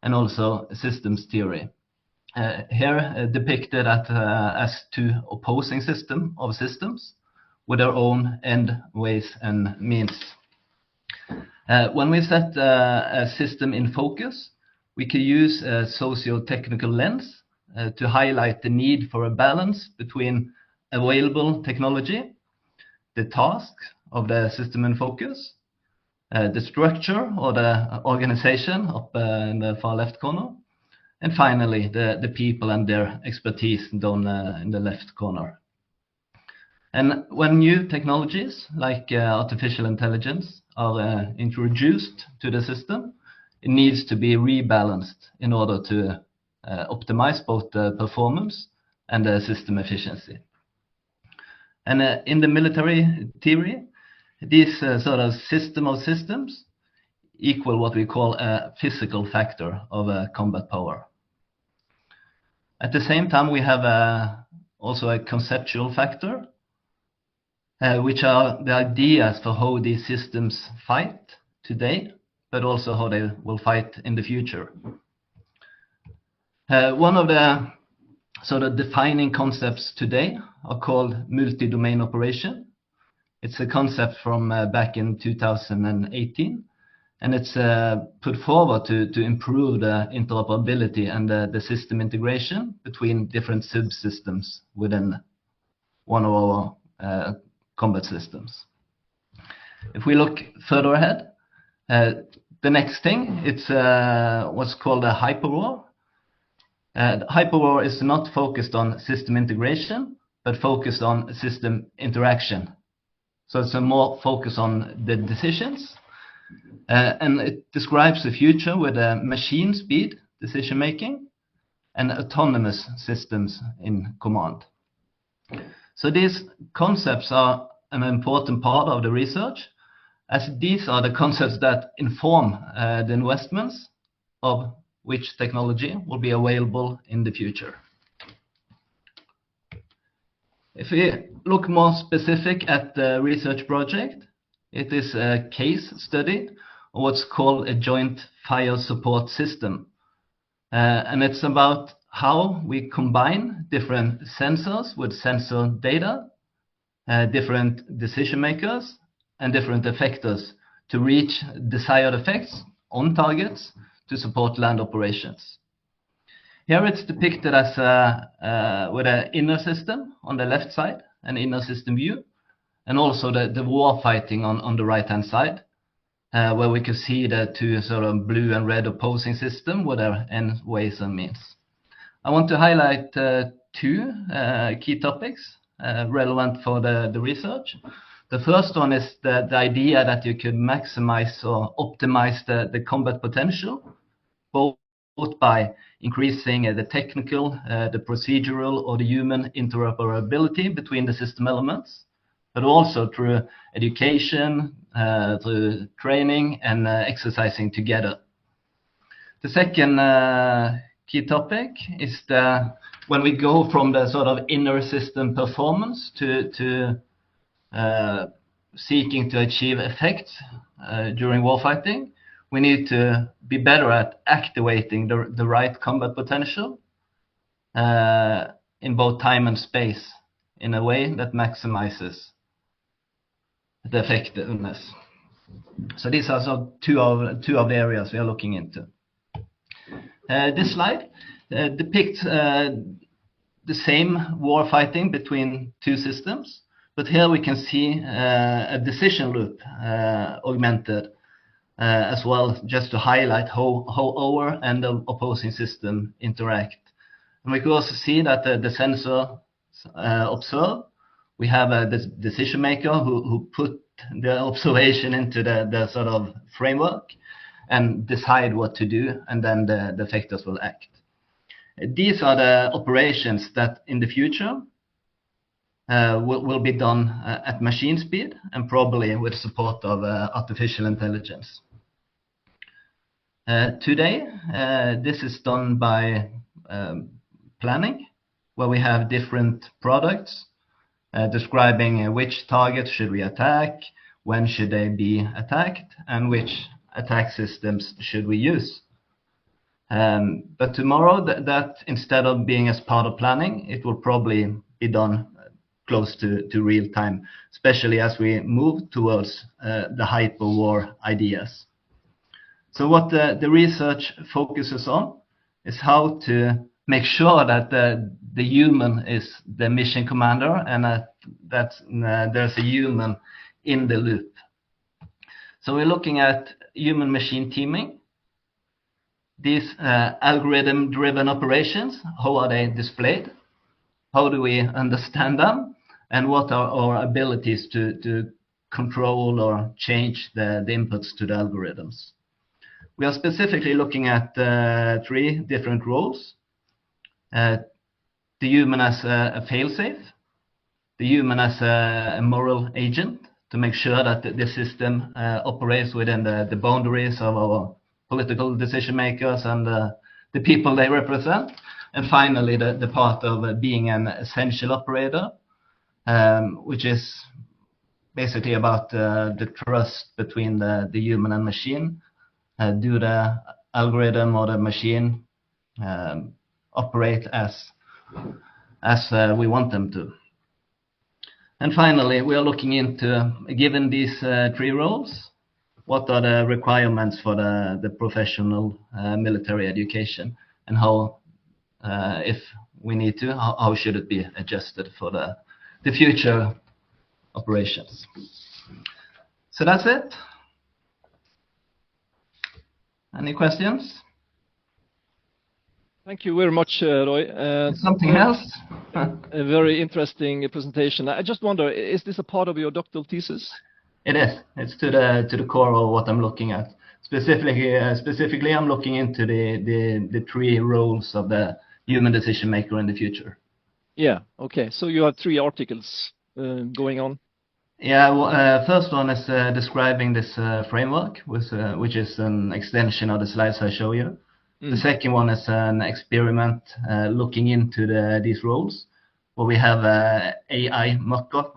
and also systems theory. Here depicted as two opposing systems with their own end, ways and means. When we set a system in focus, we can use a socio-technical lens to highlight the need for a balance between available technology, the task of the system in focus, the structure or the organization up in the far left corner, and finally the people and their expertise down in the left corner. And when new technologies like artificial intelligence are introduced to the system, it needs to be rebalanced in order to optimize both the performance and the system efficiency. And in the military theory, this sort of system of systems equal what we call a physical factor of combat power. At the same time, we have also a conceptual factor, which are the ideas for how these systems fight today, but also how they will fight in the future. One of the sort of defining concepts today are called multi-domain operation. It's a concept from back in 2018, and it's put forward to improve the interoperability and the system integration between different subsystems within one of our combat systems. If we look further ahead, the next thing, it's what's called a hyperwar. Hyperwar is not focused on system integration, but focused on system interaction. So it's a more focus on the decisions, and it describes the future with machine speed decision making and autonomous systems in command. So these concepts are an important part of the research, as these are the concepts that inform the investments of which technology will be available in the future. If we look more specific at the research project, it is a case study of what's called a joint fire support system. And it's about how we combine different sensors with sensor data, different decision makers, and different effectors to reach desired effects on targets to support land operations. Here it's depicted as with an inner system on the left side, an inner system view, and also the war fighting on the right hand side, where we can see the two sort of blue and red opposing system with their end ways and means. I want to highlight two key topics relevant for the research. The first one is the idea that you could maximize or optimize the combat potential, both by increasing the technical, the procedural, or the human interoperability between the system elements, but also through education, through training, and exercising together. The second key topic is when we go from the sort of inner system performance to seeking to achieve effects during warfighting, we need to be better at activating the right combat potential in both time and space in a way that maximizes the effectiveness. So these are sort of two of the areas we are looking into. This slide depicts the same war fighting between two systems, but here we can see a decision loop augmented as well, just to highlight how our and the opposing system interact. And we can also see that the sensor observe. We have a decision maker who put the observation into the sort of framework and decide what to do, and then the effectors will act. These are the operations that in the future will be done at machine speed and probably with support of artificial intelligence. Today, this is done by planning, where we have different products describing which targets should we attack, when should they be attacked, and which attack systems should we use. But tomorrow, that instead of being as part of planning, it will probably be done close to real time, especially as we move towards the hyperwar ideas. So what the research focuses on is how to make sure that the human is the mission commander and that there's a human in the loop. So we're looking at human-machine teaming. These algorithm-driven operations, how are they displayed? How do we understand them? And what are our abilities to control or change the inputs to the algorithms? We are specifically looking at three different roles. The human as a failsafe, the human as a moral agent to make sure that the system operates within the boundaries of our political decision makers and the people they represent, And finally, the part of being an essential operator, which is basically about the trust between the human and machine. Do the algorithm or the machine operate as we want them to? And finally, we are looking into, given these 3 roles, what are the requirements for the professional military education, and how, if we need to, how should it be adjusted for the future operations? So that's it. Any questions? Thank you very much, Roy. Something else? A very interesting presentation. I just wonder, is this a part of your doctoral thesis? It is. It's to the core of what I'm looking at. Specifically, I'm looking into the 3 roles of the human decision maker in the future. Yeah. Okay. So you have 3 articles going on. Yeah. First one is describing this framework, which is an extension of the slides I show you. The second one is an experiment looking into these roles, where we have AI mock-up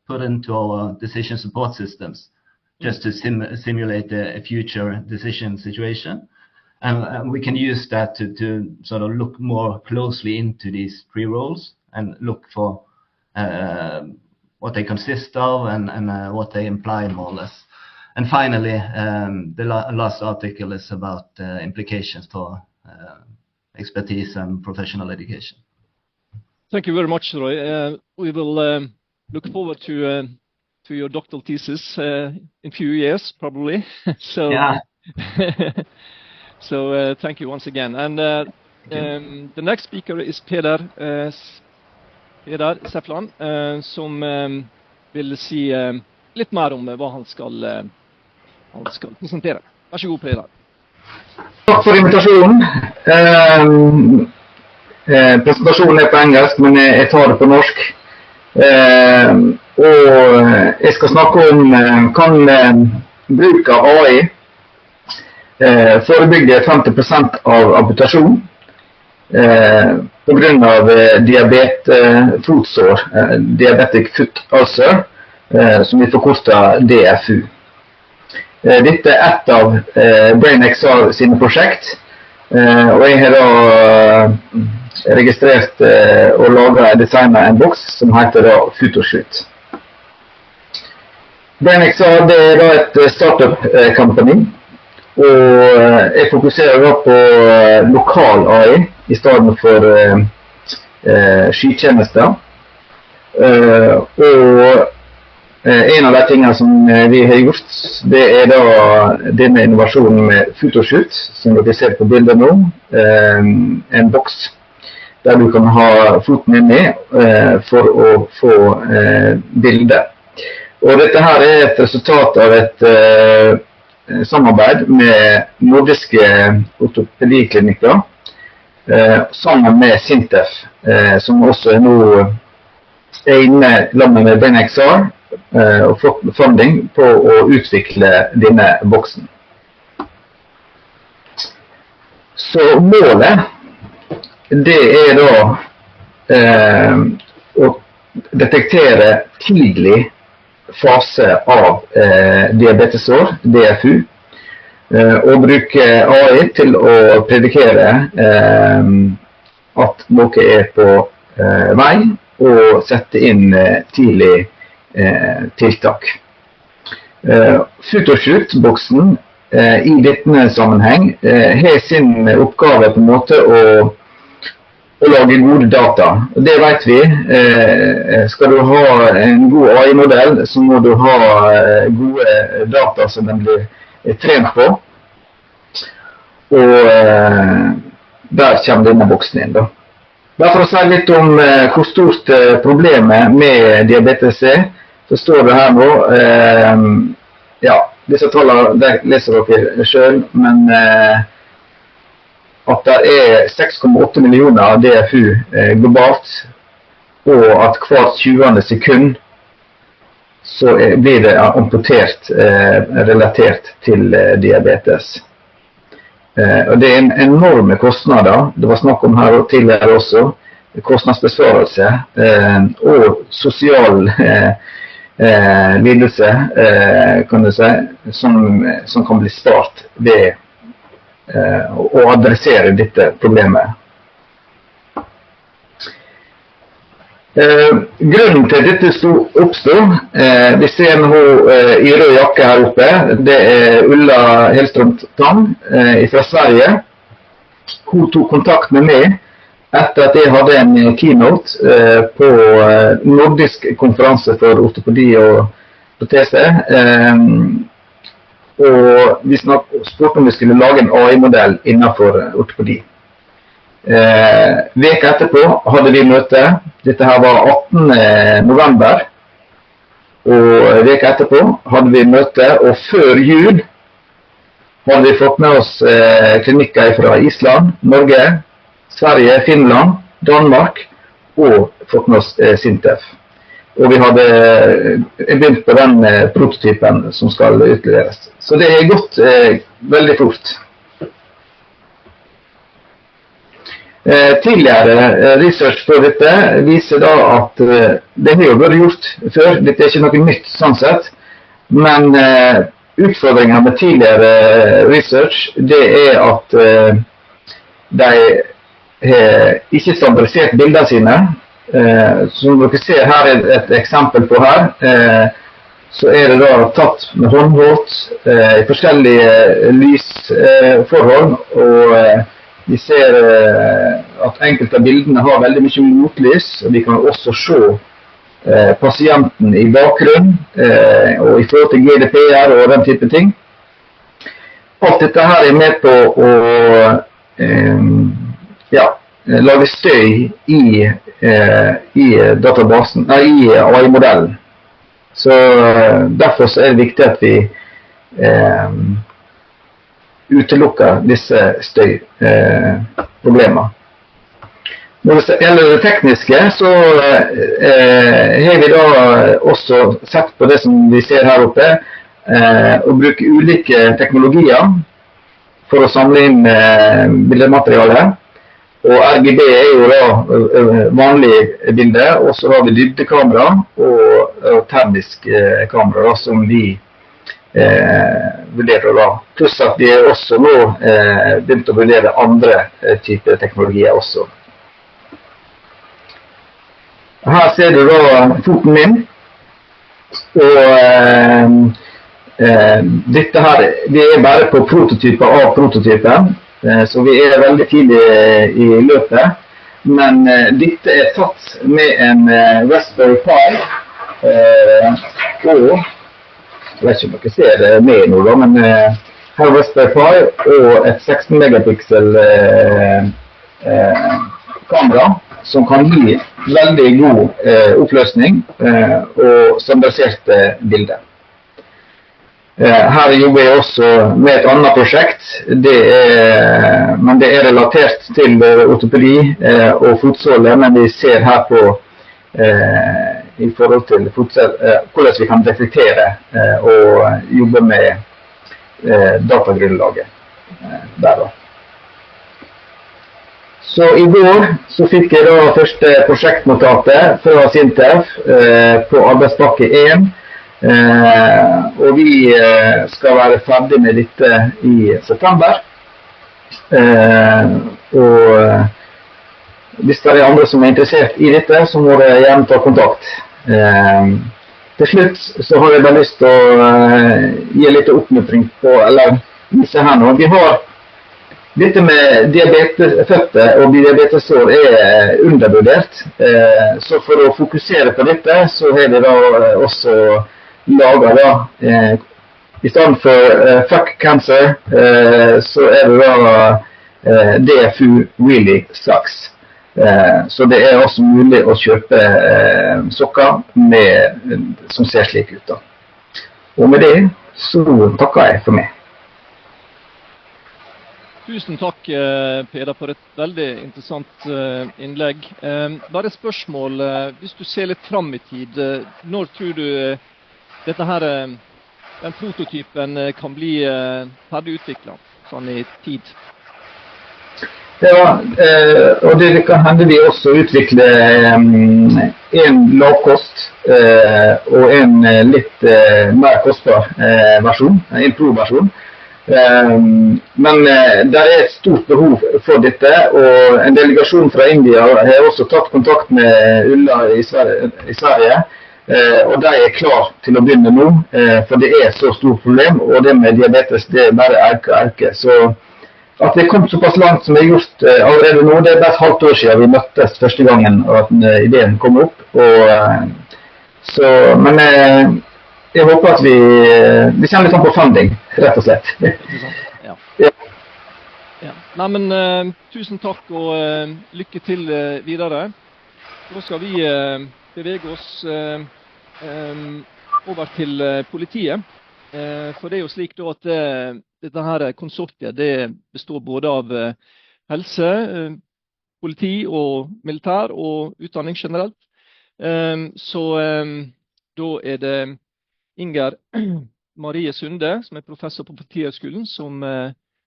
put into our decision support systems, just to simulate a future decision situation. And we can use that to sort of look more closely into these 3 roles and look for what they consist of and what they imply, more or less. And finally, the last article is about implications for expertise and professional education. Thank you very much, Roy. We will look forward to your doctoral thesis in a few years, probably. So, yeah. So thank you once again. And the next speaker is Peder Sefland, som vil si litt mer om hva han skal presentere. Vær så god, Peder. Takk for invitasjonen. Presentasjonen på engelsk, men jeg tar det på norsk. Og jeg skal snakke om kan bruk av AI forebygge 50% av amputasjon på grunn av fotsår, diabetic foot ulcer, som vi forkorter DFU. Dette et av BrainXR sine prosjekt, og jeg har da registrert og laget designet en boks som heter da Photoshoot. BrainXR det da et startup company, og jeg fokuserer da på lokal AI i stedet for skytjenester. Og en av de tingene som vi har gjort, det da denne innovasjonen med Photoshoot, som dere ser på bildet nå, en boks der du kan ha foten inni for å få bilder. Og dette her et resultat av et samarbeid med nordiske ortopediklinikker sammen med Sintef, som også nå inne sammen med BrainXR og fått funding på å utvikle denne boksen. Så målet, det da å detektere tidlig fase av diabetesår, DFU, og bruke AI til å predikere at noe på vei, og sette inn tidlig tiltak. Photoshoot-boksen i denne sammenheng har sin oppgave på en måte å lage gode data. Det vet vi. Skal du ha en god AI-modell, så må du ha gode data som den blir trent på. Og der kommer denne boksen inn da. Bare for å si litt om hvor stort problemet med diabetes så står det her nå. Ja, disse tallene leser dere selv, men at det 6,8 millioner DFU globalt, og at hvert 20. sekund så blir det amputert relatert til diabetes. Og det er enorme kostnader. Det var snakk om her tidligere også. Kostnadsbesvarelse og sosial lidelse, kan du si, som kan bli spart ved å adressere dette problemet. Grunnen til dette oppstod, vi ser nå i rød jakke her oppe, det er Ulla Hellström-Tam fra Sverige. Hun tok kontakt med meg etter at jeg hadde en keynote på nordisk konferanse for ortopedi og protese. Og vi spurte om vi skulle lage en AI-modell innenfor ortopedi. Veka etterpå hadde vi møte. Dette her var 18. november. Og veka etterpå hadde vi møte, og før jul hadde vi fått med oss klinikker fra Island, Norge, Sverige, Finland, Danmark og fått med oss Sintef. Og vi hadde begynt på den prototypen som skal utleveres. Så det er gått veldig fort. Tidligere research på dette viser da at det har jo vært gjort før. Dette er ikke noe nytt sånn sett, men utfordringen med tidligere research det er at de har ikke standardisert bildene sine. Som dere ser her er et eksempel på her, så er det da tatt med håndholdt i forskjellige lysforhold, og vi ser at enkelte av bildene har veldig mye motlys, og vi kan også se pasienten i bakgrunn, og i forhold til GDPR og den type ting. Alt dette her er med på å lage støy i databasen, i AI-modellen. Så derfor så er det viktig at vi utelukker disse støyproblemene. Når det gjelder det tekniske, så har vi da også sett på det som vi ser her oppe, å bruke ulike teknologier for å samle inn bildemateriale. Og RGB er jo da vanlig bilde, og så har vi dybdekamera og termisk kamera da, som vi vurderer da. Pluss at vi også nå begynt å vurdere andre typer teknologier også. Her ser du da foten min, og dette her, vi er bare på prototyper av prototypen, så vi er veldig tidlig i løpet, men dette er tatt med en Raspberry Pi, og jeg vet ikke om dere ser det med nå da, men her er Raspberry Pi og et 16 megapiksel kamera som kan gi veldig god oppløsning og standardiserte bilder. Her jobber jeg også med et annet prosjekt, men det er relatert til ortopedi og fotsåle, men vi ser her på i forhold til hvordan vi kan detektere og jobbe med datagrunnlaget der da. Så i går så fikk jeg da første prosjektnotatet fra Sintef på arbeidspakke 1, og vi skal være ferdig med dette i september. Og hvis det er andre som er interessert i dette, så må dere gjerne ta kontakt. Til slutt så har jeg bare lyst til å gi litt oppmuntring på, eller vise her nå. Vi har dette med diabetesfødte og diabetesår er undervurdert, så for å fokusere på dette så har vi da også laget da, i stedet for fuck cancer, så er det da DFU really sucks. Så det er også mulig å kjøpe sokker som ser slik ut da. Og med det så takker jeg for meg. Tusen takk, Peder, for et veldig interessant innlegg. Bare et spørsmål, hvis du ser litt frem i tid, når tror du dette her, den prototypen kan bli ferdig utviklet? sånn i tid? Ja, og det kan hende vi også utvikler en lavkost og en litt mer kostbar versjon, en pro-versjon. Men det er et stort behov for dette, og en delegasjon fra India har også tatt kontakt med Ulla i Sverige, og de er klar til å begynne nå, for det er så stort problem, og det med diabetes, det bare øker. Så at det kom såpass langt som det er gjort allerede nå, det er bare et halvt år siden vi møttes første gangen, og at ideen kom opp. Men jeg håper at vi kommer litt an på funding, rett og slett. Ja. Ja. Nei, men tusen takk, og lykke til videre. Nå skal vi bevege oss over til politiet. For det er jo slik da at dette her konsortiet, det består både av helse, politi og militær og utdanning generelt. Så da er det Ingrid Marie Sunde, som er professor på Politihøgskolen, som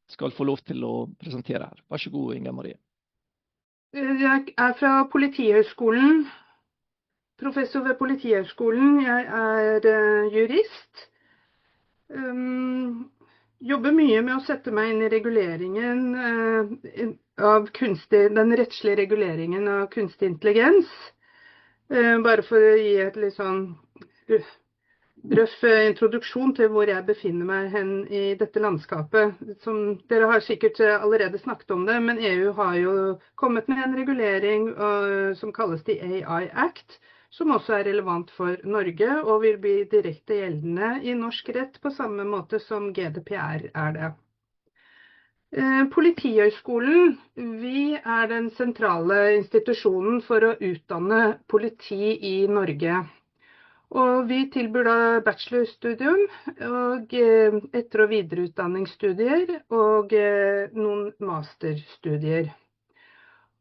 skal få lov til å presentere her. Vær så god, Ingrid Marie. Jeg er fra Politihøgskolen, professor ved Politihøgskolen. Jeg er jurist. Jobber mye med å sette meg inn i reguleringen av den rettslige reguleringen av kunstig intelligens. Bare for å gi et litt sånn røff introduksjon til hvor jeg befinner meg hen i dette landskapet. Som dere har sikkert allerede snakket om det, men EU har jo kommet med en regulering som kalles The AI Act, som også er relevant for Norge, og vil bli direkte gjeldende i norsk rett på samme måte som GDPR er det. Politihøgskolen, vi er den sentrale institusjonen for å utdanne politi i Norge. Og vi tilbyr da bachelorstudium, og etter- og videreutdanningsstudier, og noen masterstudier.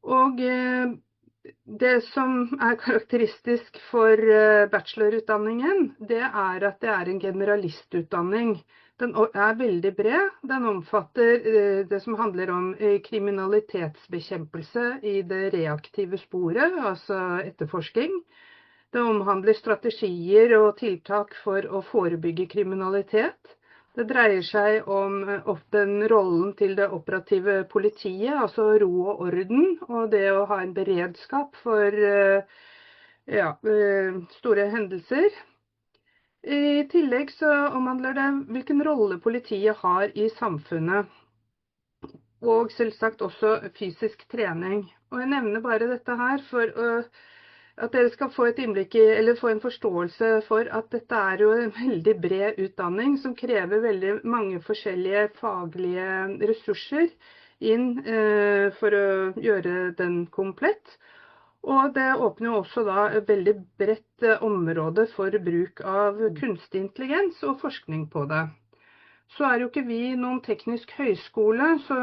Og det som er karakteristisk for bachelorutdanningen, det er at det er en generalistutdanning. Den er veldig bred. Den omfatter det som handler om kriminalitetsbekjempelse i det reaktive sporet, altså etterforsking. Det omhandler strategier og tiltak for å forebygge kriminalitet. Det dreier seg om den rollen til det operative politiet, altså ro og orden, og det å ha en beredskap for store hendelser. I tillegg så omhandler det hvilken rolle politiet har i samfunnet, og selvsagt også fysisk trening. Og jeg nevner bare dette her for at dere skal få et innblikk i, eller få en forståelse for at dette er jo en veldig bred utdanning som krever veldig mange forskjellige faglige ressurser inn for å gjøre den komplett. Og det åpner jo også da et veldig bredt område for bruk av kunstig intelligens og forskning på det. Så er jo ikke vi noen teknisk høyskole, så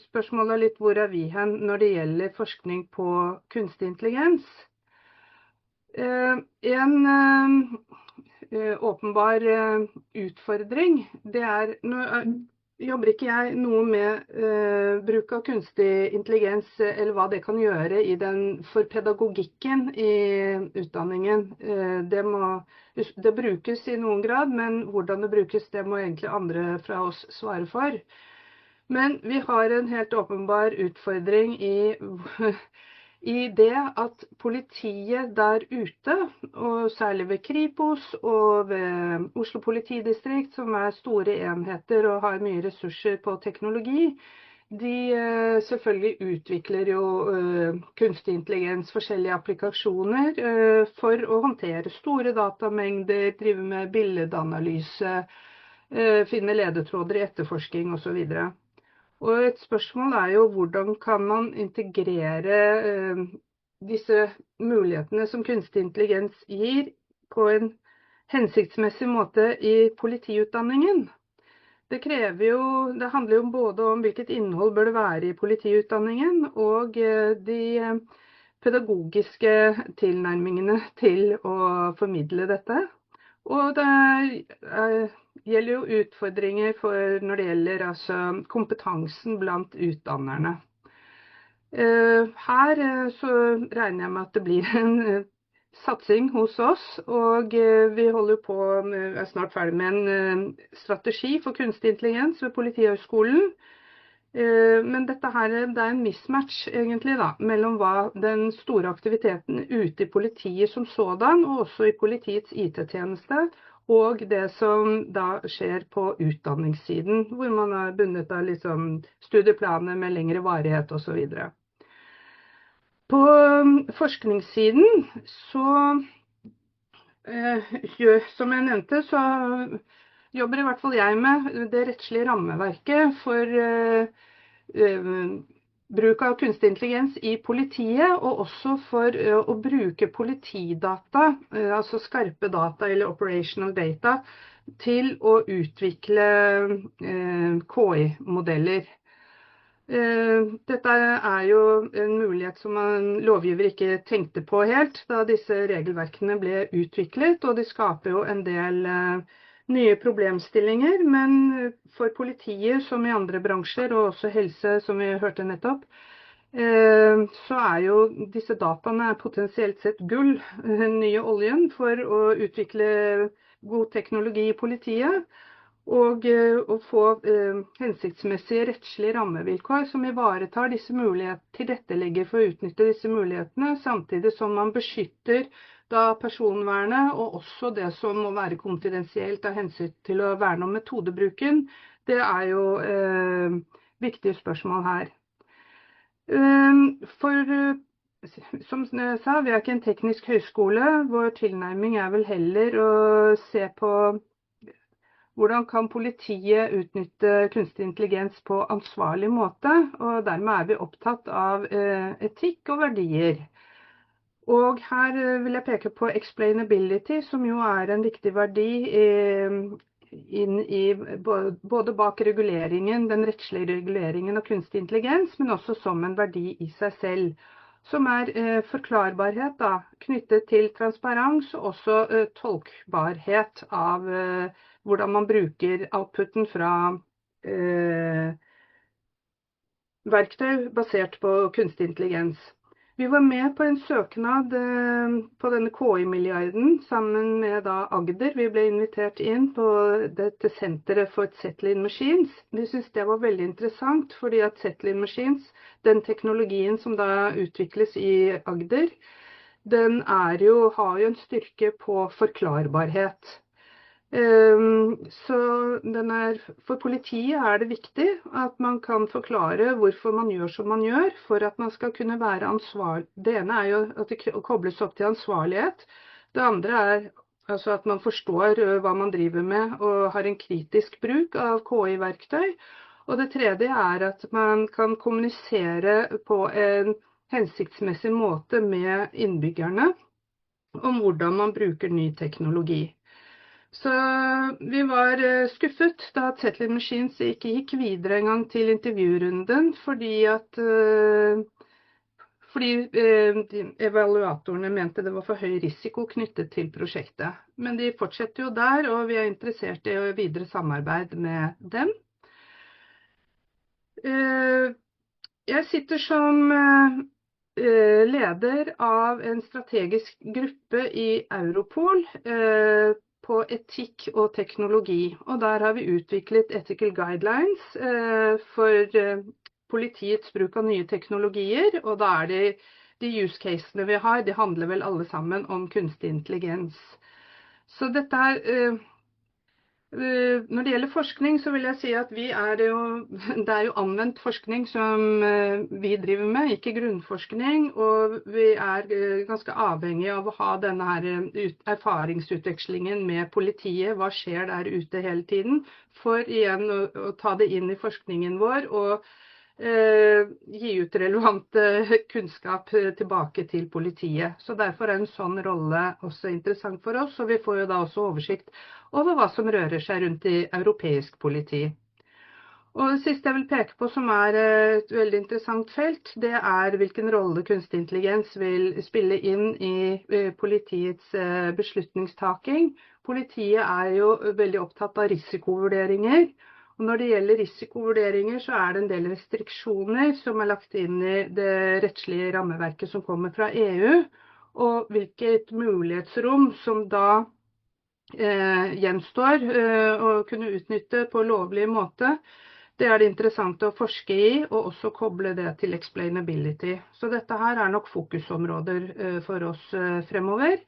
spørsmålet er litt hvor er vi hen når det gjelder forskning på kunstig intelligens. En åpenbar utfordring, det er, nå jobber ikke jeg noe med bruk av kunstig intelligens, eller hva det kan gjøre for pedagogikken i utdanningen. Det brukes i noen grad, men hvordan det brukes, det må egentlig andre fra oss svare for. Men vi har en helt åpenbar utfordring i det at politiet der ute, og særlig ved Kripos og ved Oslo politidistrikt, som er store enheter og har mye ressurser på teknologi, de selvfølgelig utvikler jo kunstig intelligens, forskjellige applikasjoner for å håndtere store datamengder, drive med billedanalyse, finne ledetråder i etterforsking og så videre. Og et spørsmål er jo hvordan kan man integrere disse mulighetene som kunstig intelligens gir på en hensiktsmessig måte i politiutdanningen. Det handler jo både om hvilket innhold bør det være i politiutdanningen, og de pedagogiske tilnærmingene til å formidle dette. Og det gjelder jo utfordringer når det gjelder kompetansen blant utdannerne. Her så regner jeg med at det blir en satsing hos oss, og vi holder på, snart ferdig med en strategi for kunstig intelligens ved Politihøgskolen. Men dette her, det en mismatch egentlig da, mellom den store aktiviteten ute i politiet som sådan, og også i politiets IT-tjeneste, og det som da skjer på utdanningssiden, hvor man bundet av studieplaner med lengre varighet og så videre. På forskningssiden så, som jeg nevnte, så jobber i hvert fall jeg med det rettslige rammeverket for bruk av kunstig intelligens i politiet, og også for å bruke politidata, altså skarpe data eller operational data, til å utvikle KI-modeller. Dette jo en mulighet som lovgiver ikke tenkte på helt da disse regelverkene ble utviklet, og de skaper jo en del nye problemstillinger, men for politiet som i andre bransjer, og også helse som vi hørte nettopp, så jo disse dataene potensielt sett gull, den nye oljen, for å utvikle god teknologi i politiet, og å få hensiktsmessige rettslige rammevilkår som ivaretar disse mulighetene, tilrettelegger for å utnytte disse mulighetene, samtidig som man beskytter da personvernet, og også det som må være konfidensielt av hensyn til å verne om metodebruken. Det jo viktige spørsmål her. Som jeg sa, vi ikke en teknisk høyskole. Vår tilnærming vel heller å se på hvordan kan politiet utnytte kunstig intelligens på ansvarlig måte, og dermed vi opptatt av etikk og verdier. Og her vil jeg peke på explainability, som jo en viktig verdi både bak reguleringen, den rettslige reguleringen av kunstig intelligens, men også som en verdi i seg selv, som forklarbarhet da, knyttet til transparens, og også tolkbarhet av hvordan man bruker outputen fra verktøy basert på kunstig intelligens. Vi var med på en søknad på denne KI-milliarden sammen med da Agder. Vi ble invitert inn på dette senteret for Settling Machines. Vi synes det var veldig interessant, fordi at Settling Machines, den teknologien som da utvikles i Agder, den har jo en styrke på forklarbarhet. Så for politiet det viktig at man kan forklare hvorfor man gjør som man gjør, for at man skal kunne være ansvarlig. Det ene jo at det kobles opp til ansvarlighet. Det andre altså at man forstår hva man driver med og har en kritisk bruk av KI-verktøy. Og det tredje at man kan kommunisere på en hensiktsmessig måte med innbyggerne om hvordan man bruker ny teknologi. Så vi var skuffet da Settling Machines ikke gikk videre en gang til intervjurunden, fordi evaluatorene mente det var for høy risiko knyttet til prosjektet. Men de fortsetter jo der, og vi interessert i videre samarbeid med dem. Jeg sitter som leder av en strategisk gruppe i Europol på etikk og teknologi, og der har vi utviklet ethical guidelines for politiets bruk av nye teknologier, og da de use casene vi har, de handler vel alle sammen om kunstig intelligens. Så dette når det gjelder forskning, så vil jeg si at det jo anvendt forskning som vi driver med, ikke grunnforskning, og vi ganske avhengige av å ha denne her erfaringsutvekslingen med politiet, hva skjer der ute hele tiden, for igjen å ta det inn i forskningen vår, og gi ut relevant kunnskap tilbake til politiet. Så derfor en sånn rolle også interessant for oss, og vi får jo da også oversikt over hva som rører seg rundt i europeisk politi. Og det siste jeg vil peke på som et veldig interessant felt, det hvilken rolle kunstig intelligens vil spille inn i politiets beslutningstaking. Politiet jo veldig opptatt av risikovurderinger, og når det gjelder risikovurderinger så det en del restriksjoner som lagt inn i det rettslige rammeverket som kommer fra EU, og hvilket mulighetsrom som da gjenstår å kunne utnytte på lovlig måte. Det det interessant å forske i, og også koble det til explainability. Så dette her nok fokusområder for oss fremover.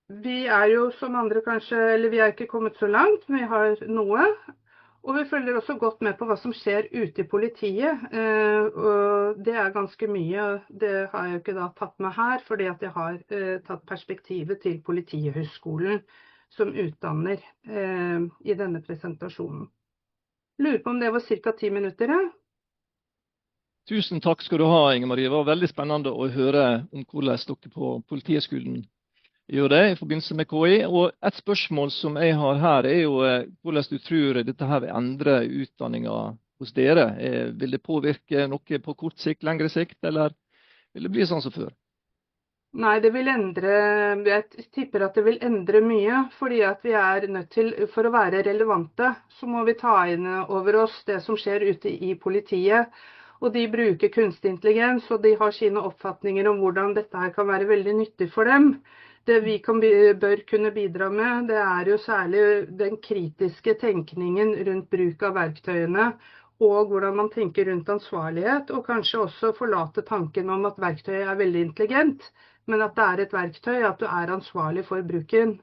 Vi jo som andre kanskje, eller vi ikke kommet så langt, men vi har noe. Og vi følger også godt med på hva som skjer ute i politiet. Og det ganske mye, det har jeg ikke da tatt med her, fordi at jeg har tatt perspektivet til Politihøgskolen som utdanner i denne presentasjonen. Lurer på om det var cirka 10 minutter. Tusen takk skal du ha, Inger Marie. Det var veldig spennende å høre om hvordan dere på Politihøgskolen gjør det i forbindelse med KI. Og et spørsmål som jeg har her jo hvordan du tror dette her vil endre utdanningen hos dere. Vil det påvirke noe på kort sikt, lengre sikt, eller vil det bli sånn som før? Nei, det vil endre, jeg tipper at det vil endre mye, fordi at vi nødt til, for å være relevante, så må vi ta inn over oss det som skjer ute i politiet. Og de bruker kunstig intelligens, og de har sine oppfatninger om hvordan dette her kan være veldig nyttig for dem. Det vi bør kunne bidra med, det jo særlig den kritiske tenkningen rundt bruk av verktøyene, og hvordan man tenker rundt ansvarlighet, og kanskje også forlate tanken om at verktøyet veldig intelligent, men at det et verktøy, at du ansvarlig for bruken.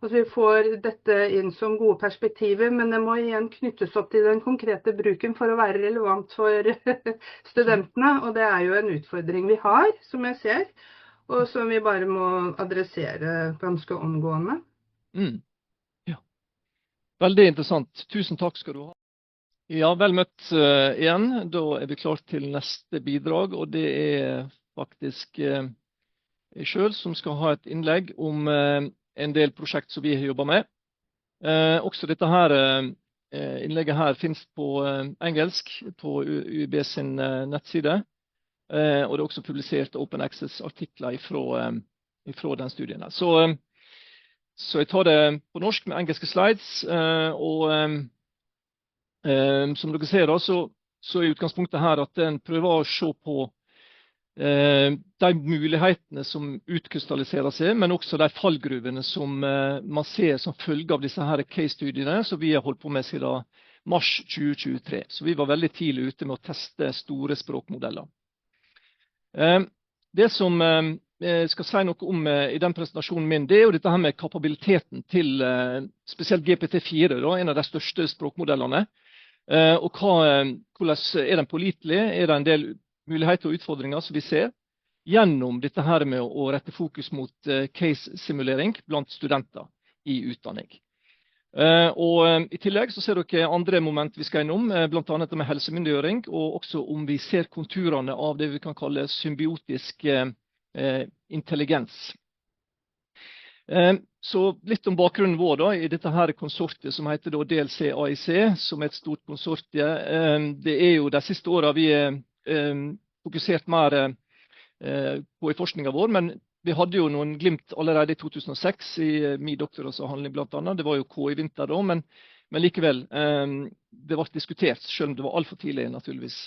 Altså vi får dette inn som gode perspektiver, men det må igjen knyttes opp til den konkrete bruken for å være relevant for studentene, og det jo en utfordring vi har, som jeg ser, og som vi bare må adressere ganske omgående. Ja. Veldig interessant. Tusen takk skal du ha. Ja, vel møtt igjen. Da vi klart til neste bidrag, og det faktisk jeg selv som skal ha et innlegg om en del prosjekt som vi har jobbet med. Også dette her innlegget her finnes på engelsk på UiB sin nettside, og det også publisert Open Access-artikler fra den studien her. Så jeg tar det på norsk med engelske slides, og som dere ser da, så utgangspunktet her at en prøver å se på de mulighetene som utkrystalliserer seg, men også de fallgruvene som man ser som følge av disse her case-studiene som vi har holdt på med siden mars 2023. Så vi var veldig tidlig ute med å teste store språkmodeller. Det som jeg skal si noe om i den presentasjonen min, det jo dette her med kapabiliteten til spesielt GPT-4, en av de største språkmodellene. Og hvordan den pålitelig? Det en del muligheter og utfordringer som vi ser gjennom dette her med å rette fokus mot case-simulering blant studenter i utdanning. Og i tillegg så ser dere andre moment vi skal innom, blant annet med helsemyndiggjøring, og også om vi ser konturene av det vi kan kalle symbiotisk intelligens. Så litt om bakgrunnen vår da, i dette her konsortiet som heter da DLCAIC, som et stort konsortie. Det jo de siste årene vi fokusert mer på i forskningen vår, men vi hadde jo noen glimt allerede i 2006 i min doktoravhandling blant annet. Det var jo KI-vinter da, men likevel, det ble diskutert, selv om det var alt for tidlig naturligvis.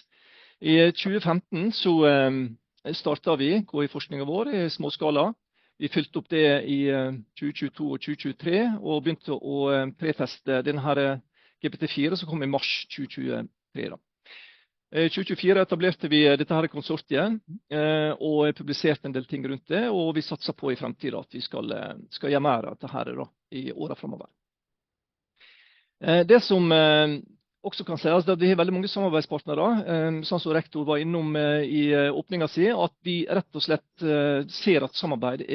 I 2015 så startet vi KI-forskningen vår i småskala. Vi fylte opp det i 2022 og 2023, og begynte å preteste denne her GPT-4 som kom i mars 2023 da. I 2024 etablerte vi dette her konsortiet, og publiserte en del ting rundt det, og vi satser på i fremtiden at vi skal gjøre mer av dette her da, i årene fremover. Det som også kan sies, at vi har veldig mange samarbeidspartnere, sånn som rektor var innom i åpningen sin, at vi rett og slett ser at samarbeid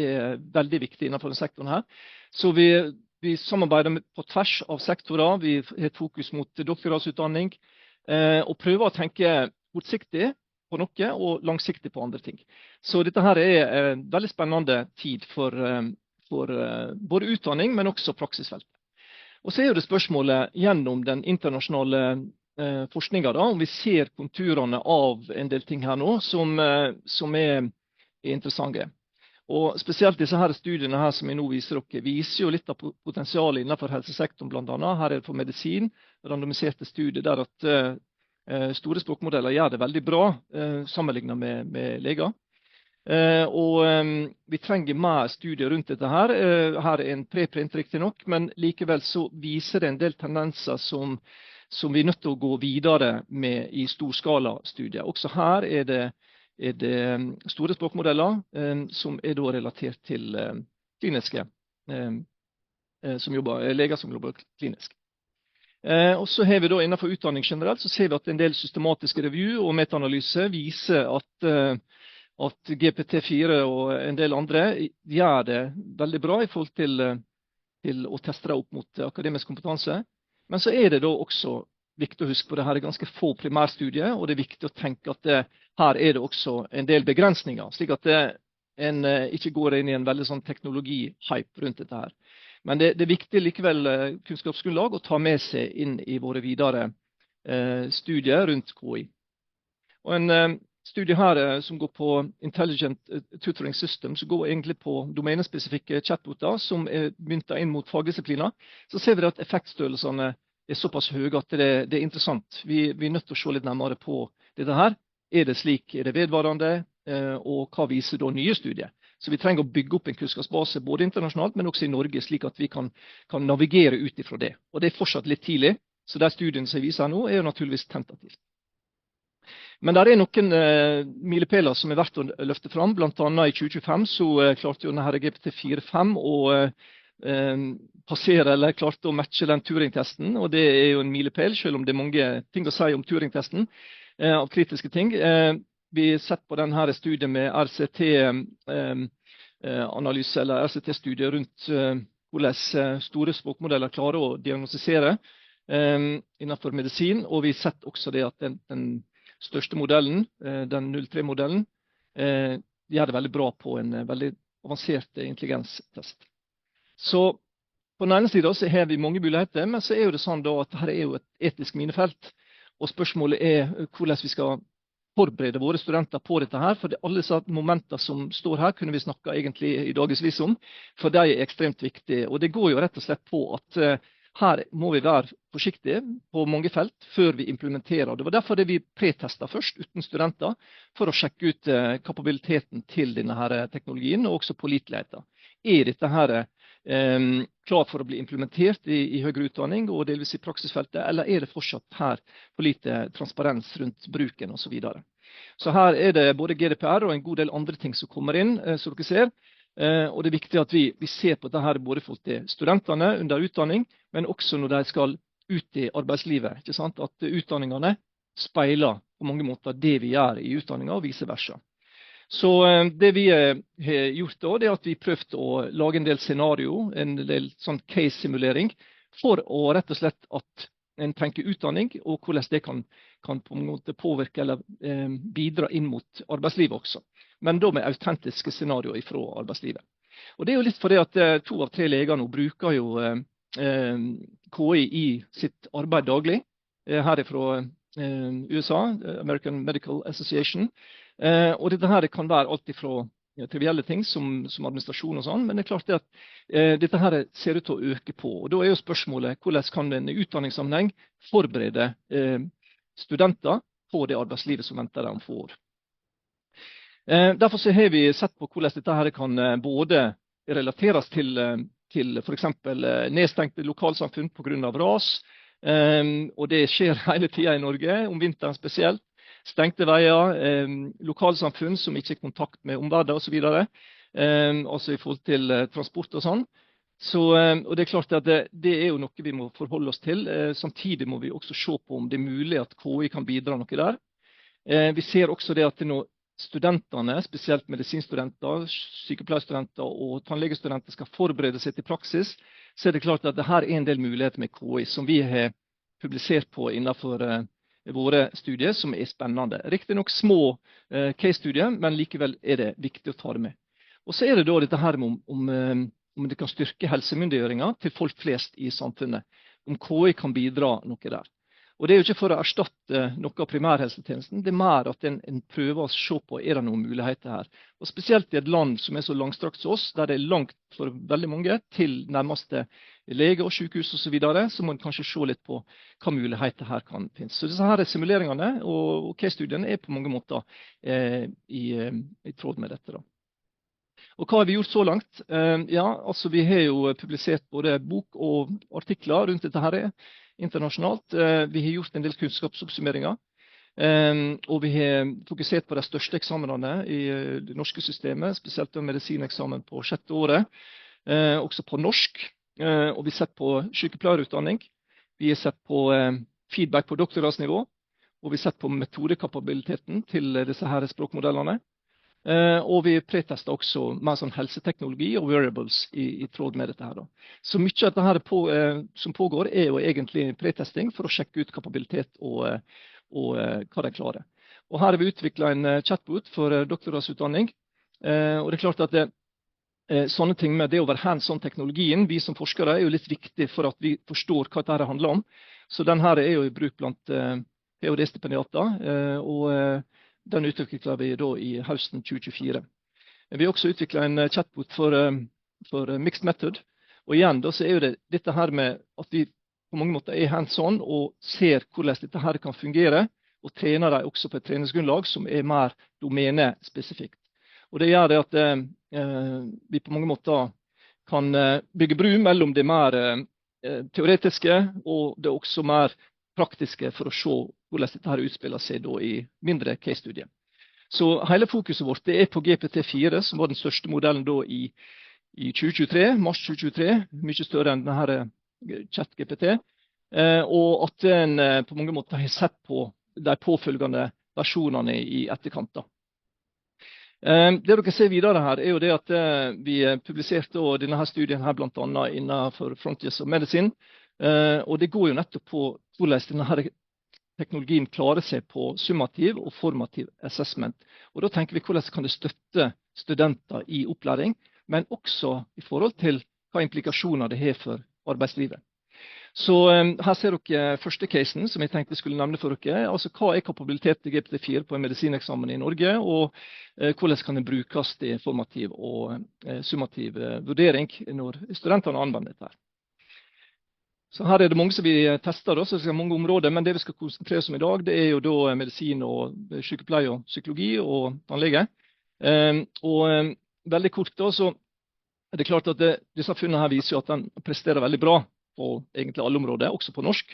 veldig viktig innenfor den sektoren her. Så vi samarbeider på tvers av sektorer, vi har et fokus mot doktorgradsutdanning, og prøver å tenke kortsiktig på noe og langsiktig på andre ting. Så dette her en veldig spennende tid for både utdanning, men også praksisfelt. Og så jo det spørsmålet gjennom den internasjonale forskningen da, om vi ser konturene av en del ting her nå som interessante. Og spesielt disse her studiene her som jeg nå viser dere, viser jo litt av potensialet innenfor helsesektoren blant annet. Her det for medisin, randomiserte studier der at store språkmodeller gjør det veldig bra sammenlignet med leger. Og vi trenger mer studier rundt dette her. Her en preprint riktig nok, men likevel så viser det en del tendenser som vi nødt til å gå videre med i storskala studier. Også her det store språkmodeller som da relatert til kliniske, leger som jobber klinisk. Og så har vi da innenfor utdanning generelt, så ser vi at en del systematiske review og metaanalyse viser at GPT-4 og en del andre gjør det veldig bra i forhold til å teste det opp mot akademisk kompetanse. Men så det da også viktig å huske på det her ganske få primærstudier, og det viktig å tenke at her det også en del begrensninger, slik at en ikke går inn i en veldig sånn teknologi-hype rundt dette her. Men det viktig likevel kunnskapsgrunnlag å ta med seg inn i våre videre studier rundt KI. Og en studie her som går på Intelligent Tutoring System, som går egentlig på domenespesifikke chatboter som myntet inn mot fagdisipliner, så ser vi at effektstørrelsene såpass høye at det interessant. Vi nødt til å se litt nærmere på dette her. Det slik? Det vedvarende? Og hva viser da nye studier? Så vi trenger å bygge opp en kunnskapsbase både internasjonalt, men også i Norge, slik at vi kan navigere ut ifra det. Og det fortsatt litt tidlig, så de studiene som jeg viser nå jo naturligvis tentativt. Men det noen milepæler som verdt å løfte fram. Blant annet i 2025 så klarte jo denne GPT-4.5 å passere, eller klarte å matche den Turing-testen, og det jo en milepæl, selv om det mange ting å si om Turing-testen, av kritiske ting. Vi sett på denne studien med RCT-analyse, eller RCT-studie rundt hvordan store språkmodeller klarer å diagnostisere innenfor medisin, og vi sett også det at den største modellen, den 03-modellen, gjør det veldig bra på en veldig avansert intelligenstest. Så på den ene siden så har vi mange muligheter, men så jo det sånn da at her jo et etisk minefelt, og spørsmålet hvordan vi skal forberede våre studenter på dette her, for alle disse momenter som står her kunne vi snakke egentlig i dagesvis om, for de ekstremt viktige, og det går jo rett og slett på at her må vi være forsiktige på mange felt før vi implementerer. Det var derfor vi pretestet først uten studenter, for å sjekke ut kapabiliteten til denne her teknologien, og også påliteligheten. Dette her klar for å bli implementert i høyere utdanning, og delvis i praksisfeltet, eller det fortsatt her for lite transparens rundt bruken og så videre. Så her det både GDPR og en god del andre ting som kommer inn, som dere ser. Og det viktig at vi ser på dette både for studentene under utdanning, men også når de skal ut i arbeidslivet. Ikke sant? At utdanningene speiler på mange måter det vi gjør i utdanningen, og vice versa. Så det vi har gjort da, det at vi prøvde å lage en del scenario, en del sånn case-simulering, for å rett og slett at en tenker utdanning, og hvordan det kan på en måte påvirke eller bidra inn mot arbeidslivet også. Men da med autentiske scenarioer fra arbeidslivet. Og det jo litt fordi at 2 av 3 leger nå bruker jo KI i sitt arbeid daglig. Her fra USA, American Medical Association. Og dette her kan være alt fra trivielle ting som administrasjon og sånn, men det klart det at dette her ser ut til å øke på. Og da jo spørsmålet, hvordan kan en i utdanningssammenheng forberede studenter på det arbeidslivet som venter dem for år. Derfor så har vi sett på hvordan dette her kan både relateres til for eksempel nedstengte lokalsamfunn på grunn av ras, og det skjer hele tiden i Norge, om vinteren spesielt. Stengte veier, lokalsamfunn som ikke har kontakt med omverdenen og så videre, altså i forhold til transport og sånn. Og det klart at det jo noe vi må forholde oss til. Samtidig må vi også se på om det mulig at KI kan bidra noe der. Vi ser også det at når studentene, spesielt medisinstudenter, sykepleierstudenter og tannlegestudenter skal forberede seg til praksis, så det klart at det her en del muligheter med KI som vi har publisert på innenfor våre studier, som spennende. Riktig nok små case-studier, men likevel det viktig å ta det med. Og så det da dette her om om det kan styrke helsemyndiggjøringen til folk flest i samfunnet, om KI kan bidra noe der. Og det jo ikke for å erstatte noe av primærhelsetjenesten, det mer at en prøver å se på, det noen muligheter her. Og spesielt i et land som så langstrakt som oss, der det langt for veldig mange til nærmeste lege og sykehus og så videre, så må en kanskje se litt på hva muligheter her kan finnes. Så disse her simuleringene og case-studiene på mange måter i tråd med dette da. Og hva har vi gjort så langt? Ja, altså vi har jo publisert både bok og artikler rundt dette her internasjonalt. Vi har gjort en del kunnskapsoppsummeringer, og vi har fokusert på de største eksamenene i det norske systemet, spesielt medisineksamen på 6. året, også på norsk, og vi har sett på sykepleierutdanning, vi har sett på feedback på doktoratsnivå, og vi har sett på metodekapabiliteten til disse her språkmodellene. Og vi pretester også med sånn helseteknologi og wearables i tråd med dette her da. Så mye av dette her som pågår jo egentlig pretesting for å sjekke ut kapabilitet og hva de klarer. Og her har vi utviklet en chatbot for doktoratsutdanning, og det klart at sånne ting med det over hands-on teknologien, vi som forskere jo litt viktig for at vi forstår hva dette handler om. Så den her jo i bruk blant PhD-stipendiater, og den utviklet vi da i høsten 2024. Vi har også utviklet en chatbot for mixed method, og igjen da så jo dette her med at vi på mange måter hands-on og ser hvordan dette her kan fungere, og trener dem også på et treningsgrunnlag som mer domenespesifikt. Og det gjør det at vi på mange måter kan bygge bru mellom det mer teoretiske og det også mer praktiske for å se hvordan dette her utspiller seg da i mindre case-studier. Så hele fokuset vårt det på GPT-4, som var den største modellen da i 2023, mars 2023, mye større enn denne chat-GPT, og at en på mange måter har sett på de påfølgende versjonene i etterkant da. Det dere ser videre her jo det at vi publiserte denne her studien her blant annet innenfor Framtidens og medisin, og det går jo nettopp på hvordan denne her teknologien klarer seg på summativ og formativ assessment. Og da tenker vi hvordan kan det støtte studenter i opplæring, men også i forhold til hva implikasjoner det har for arbeidslivet. Så her ser dere første casen som jeg tenkte jeg skulle nevne for dere. Altså hva kapabilitet til GPT-4 på en medisineksamen i Norge, og hvordan kan det brukes til formativ og summativ vurdering når studentene anvender dette her. Så her det mange som vi tester, så det er mange områder, men det vi skal konsentrere oss om i dag, det jo da medisin og sykepleie og psykologi og tannlege. Og veldig kort da, så det klart at disse funnene her viser jo at den presterer veldig bra på egentlig alle områder, også på norsk.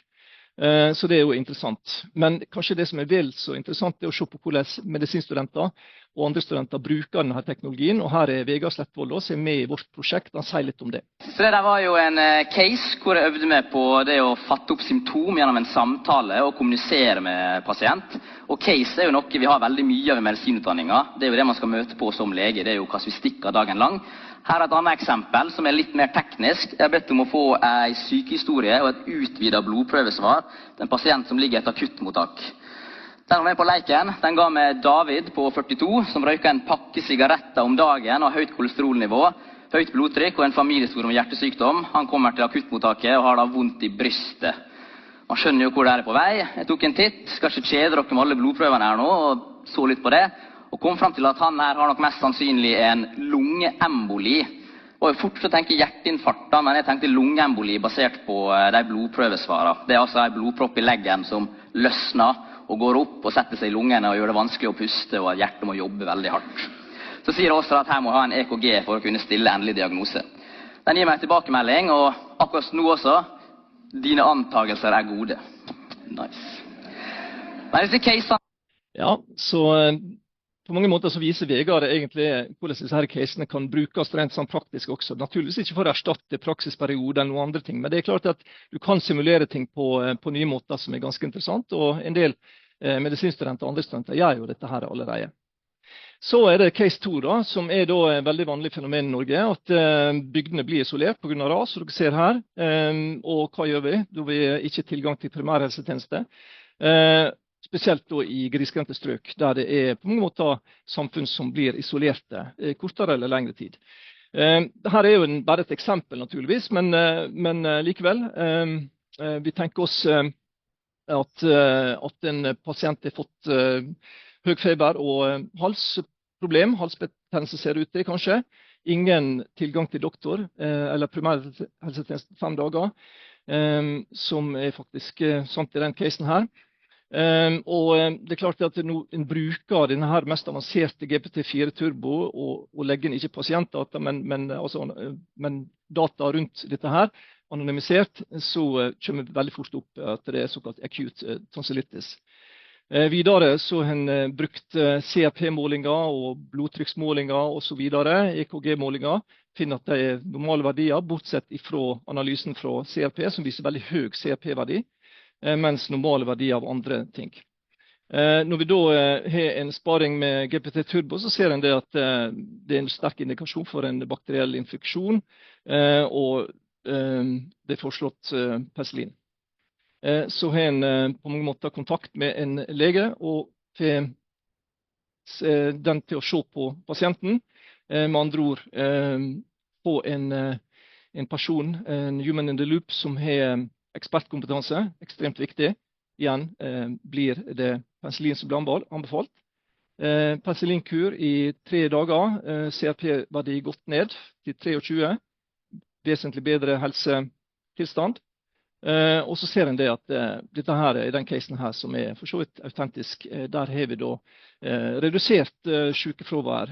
Så det jo interessant. Men kanskje det som vel så interessant det å se på hvordan medisinstudenter og andre studenter bruker denne teknologien, og her Vegard Slettvoll som med i vårt prosjekt, han sier litt om det. Så det der var jo en case hvor jeg øvde meg på det å fatte opp symptom gjennom en samtale og kommunisere med pasient. Og case jo noe vi har veldig mye av i medisinutdanningen. Det jo det man skal møte på som lege, det jo kasuistikker dagen lang. Her et annet eksempel som litt mer teknisk. Jeg har bedt om å få en sykehistorie og et utvidet blodprøvesvar til en pasient som ligger i et akuttmottak. Den var med på leiken. Den ga med David på 42, som røyker en pakke sigaretter om dagen og høyt kolesterolnivå, høyt blodtrykk og en familiehistorie om hjertesykdom. Han kommer til akuttmottaket og har da vondt i brystet. Man skjønner jo hvor det på vei. Jeg tok en titt, skal ikke kjede dere med alle blodprøvene her nå, og så litt på det. Og kom frem til at han her har nok mest sannsynlig en lungeemboli. Og jeg fortsatt å tenke hjerteinfarkt, men jeg tenkte lungeemboli basert på de blodprøvesvarene. Det altså en blodpropp i leggen som løsner og går opp og setter seg i lungene og gjør det vanskelig å puste, og at hjertet må jobbe veldig hardt. Så sier også at her må ha en EKG for å kunne stille endelig diagnose. Den gir meg tilbakemelding, og akkurat nå også, dine antagelser gode. Nice. Men disse casene... Ja, så... På mange måter så viser Vegard egentlig hvordan disse her casene kan brukes rent sånn praktisk også. Naturligvis ikke for å erstatte praksisperiode eller noen andre ting, men det klart at du kan simulere ting på nye måter som ganske interessant, og en del medisinstudenter og andre studenter gjør jo dette her allerede. Så det case 2 da, som da et veldig vanlig fenomen i Norge, at bygdene blir isolert på grunn av ras, som dere ser her. Og hva gjør vi? Da vi ikke tilgang til primærhelsetjeneste. Spesielt da i grisgrendte strøk, der det på mange måter samfunn som blir isolerte, kortere eller lengre tid. Her jo bare et eksempel naturligvis, men likevel. Vi tenker oss at en pasient har fått høy feber og halsproblem, halsbetennelse ser ut til kanskje, ingen tilgang til doktor eller primærhelsetjeneste 5 dager, som faktisk sant i den casen her. Og det klart at en bruker denne her mest avanserte GPT-4 Turbo og legger inn ikke pasientdata, men data rundt dette her, anonymisert, så kommer det veldig fort opp at det såkalt acute tonsillitis. Videre så har en brukt CRP-målinger og blodtrykksmålinger og så videre, EKG-målinger, finner at det normale verdier, bortsett fra analysen fra CRP, som viser veldig høy CRP-verdi, mens normale verdier av andre ting. Når vi da har en sparing med GPT Turbo, så ser en det at det en sterk indikasjon for en bakteriell infeksjon, og det foreslått penicillin. Så har en på mange måter kontakt med en lege, og får den til å se på pasienten, med andre ord på en person, en human in the loop, som har ekspertkompetanse, ekstremt viktig. Igjen blir det penicillin som blir anbefalt. Penicillinkur i 3 dager, CRP-verdi gått ned til 23, vesentlig bedre helsetilstand. Og så ser en det at dette her i den casen her som for så vidt autentisk, der har vi da redusert sykefravær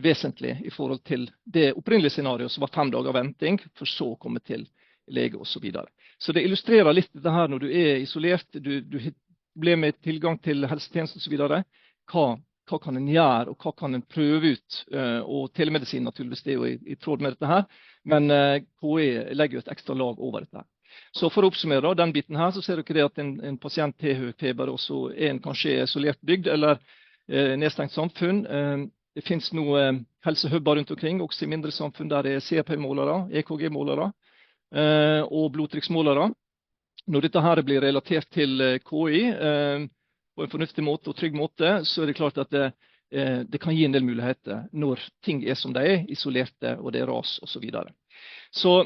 vesentlig i forhold til det opprinnelige scenariet som var 5 dager venting, for så å komme til lege og så videre. Så det illustrerer litt dette her når du isolert, du har problemer med tilgang til helsetjeneste og så videre. Hva kan en gjøre, og hva kan en prøve ut? Og telemedisin naturligvis, det jo i tråd med dette her, men KI legger jo et ekstra lag over dette her. Så for å oppsummere da, den biten her, så ser dere det at en pasient har høy feber, og så en kanskje isolert bygd eller nedstengt samfunn. Det finnes noen helsehubber rundt omkring, også i mindre samfunn der det CRP-målere, EKG-målere og blodtrykksmålere. Når dette her blir relatert til KI på en fornuftig måte og trygg måte, så det klart at det kan gi en del muligheter når ting som de isolerte, og det ras og så videre. Så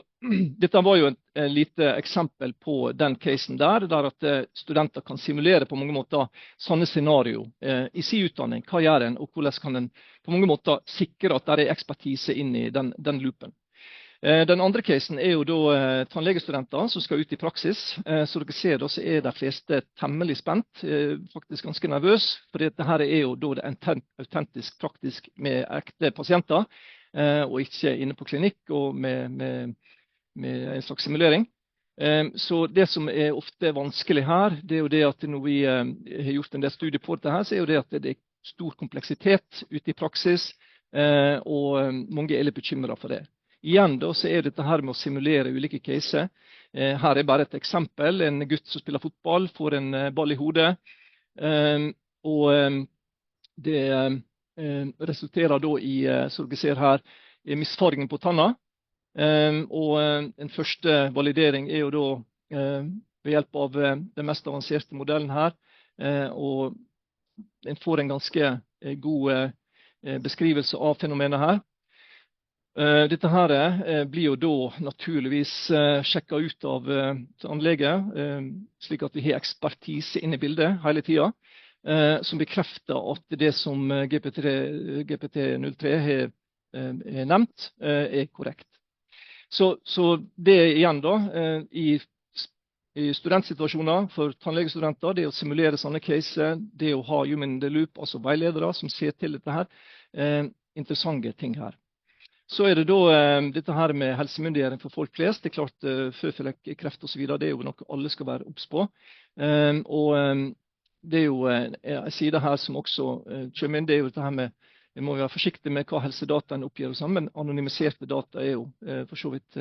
dette var jo et lite eksempel på den casen der at studenter kan simulere på mange måter sånne scenario i sin utdanning. Hva gjør en, og hvordan kan en på mange måter sikre at det ekspertise inn i den loopen. Den andre casen jo da tannlegestudenter som skal ut i praksis. Så dere ser da, så de fleste temmelig spent, faktisk ganske nervøs, for dette her jo da det autentisk praktisk med ekte pasienter, og ikke inne på klinikk og med en slags simulering. Så det som ofte vanskelig her, det jo det at når vi har gjort en del studier på dette her, så jo det at det stor kompleksitet ute i praksis, og mange litt bekymret for det. Igjen da, så dette her med å simulere ulike caser. Her bare et eksempel. En gutt som spiller fotball, får en ball i hodet, og det resulterer da i, som dere ser her, misfarging på tanna. Og en første validering jo da ved hjelp av den mest avanserte modellen her, og en får en ganske god beskrivelse av fenomenet her. Dette her blir jo da naturligvis sjekket ut av tannlege, slik at vi har ekspertise inne i bildet hele tiden, som bekrefter at det som GPT-03 har nevnt korrekt. Så det igjen da, i studentsituasjoner for tannlegestudenter, det å simulere sånne caser, det å ha human in the loop, altså veiledere som ser til dette her, interessante ting her. Så det da dette her med helsemyndiggjøring for folk flest. Det klart føflekk, kreft og så videre, det jo noe alle skal være obs på. Og det jo en side her som også kommer inn, det jo dette her med, vi må være forsiktige med hva helsedataen oppgir og sånn, men anonymiserte data jo for så vidt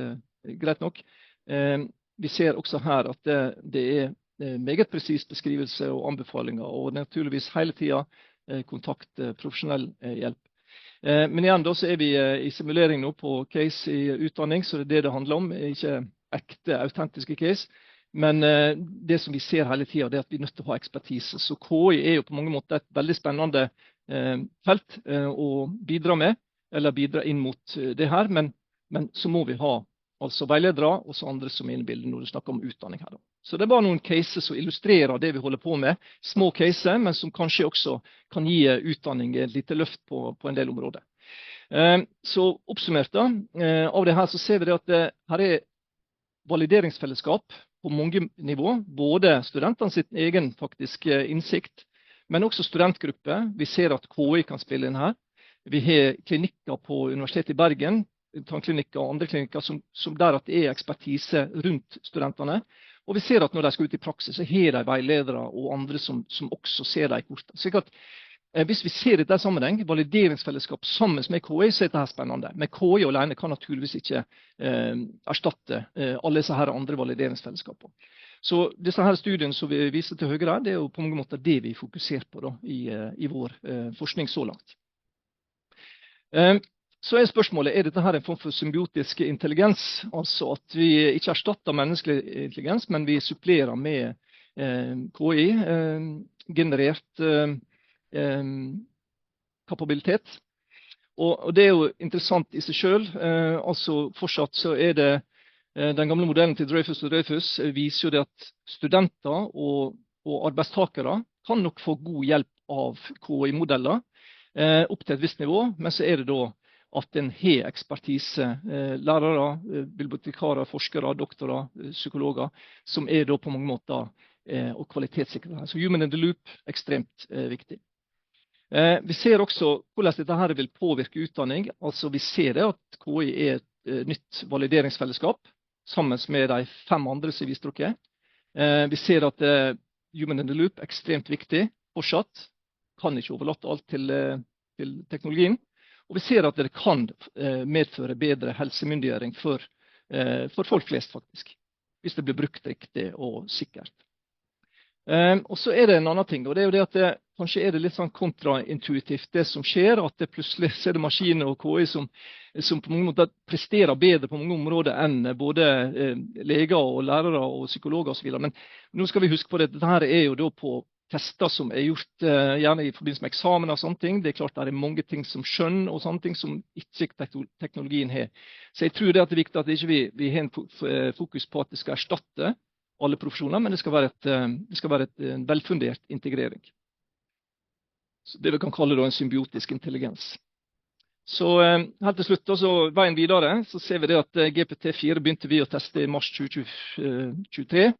greit nok. Vi ser også her at det meget presis beskrivelse og anbefalinger, og naturligvis hele tiden kontakt profesjonell hjelp. Men igjen da så vi i simulering nå på case i utdanning, så det det handler om, ikke ekte, autentiske case, men det som vi ser hele tiden, det at vi nødt til å ha ekspertise. Så KI jo på mange måter et veldig spennende felt å bidra med, eller bidra inn mot det her, men så må vi ha altså veiledere og så andre som er inne i bildet når du snakker om utdanning her. Så det er bare noen cases som illustrerer det vi holder på med. Små cases, men som kanskje også kan gi utdanning et lite løft på en del områder. Så oppsummert da, av det her så ser vi det at her er valideringsfellesskap på mange nivå, både studentene sitt egen faktisk innsikt, men også studentgrupper. Vi ser at KI kan spille inn her. Vi har klinikker på Universitetet i Bergen, tannklinikker og andre klinikker som der at det er ekspertise rundt studentene. Og vi ser at når de skal ut i praksis, så har de veiledere og andre som også ser de kortene. Så hvis vi ser dette i sammenheng, valideringsfellesskap sammen med KI, så er dette spennende. Men KI alene kan naturligvis ikke erstatte alle disse her andre valideringsfellesskapene. Så disse her studiene som vi viser til høyre, det er jo på mange måter det vi fokuserer på da, i vår forskning så langt. Så er spørsmålet, er dette her en form for symbiotisk intelligens? Altså at vi ikke erstatter menneskelig intelligens, men vi supplerer med KI, generert kapabilitet. Og det er jo interessant i seg selv. Altså fortsatt så er det den gamle modellen til Dreyfus viser jo det at studenter og arbeidstakere kan nok få god hjelp av KI-modeller opp til et visst nivå, men så er det da at en har ekspertise, lærere, bibliotekarer, forskere, doktorer, psykologer, som er da på mange måter og kvalitetssikre. Så human in the loop er ekstremt viktig. Vi ser også hvordan dette her vil påvirke utdanning. Altså vi ser det at KI er et nytt valideringsfellesskap, sammen med de 5 andre som vi viste dere. Vi ser at human in the loop er ekstremt viktig, fortsatt. Kan ikke overlate alt til teknologien. Og vi ser at det kan medføre bedre helsemyndiggjøring for folk flest faktisk, hvis det blir brukt riktig og sikkert. Og så er det en annen ting, og det er jo det at kanskje er det litt sånn kontraintuitivt det som skjer, at det plutselig er det maskiner og KI som på mange måter presterer bedre på mange områder enn både leger og lærere og psykologer og så videre. Men nå skal vi huske på det, dette her er jo da på tester som er gjort gjerne i forbindelse med eksamen og sånne ting. Det er klart det er mange ting som skjønn og sånne ting som ikke teknologien har. Så jeg tror det er viktig at vi har en fokus på at det skal erstatte alle profesjoner, men det skal være en velfundert integrering. Så det vi kan kalle da en symbiotisk intelligens. Så helt til slutt, så veien videre, så ser vi det at GPT-4 begynte vi å teste i mars 2023.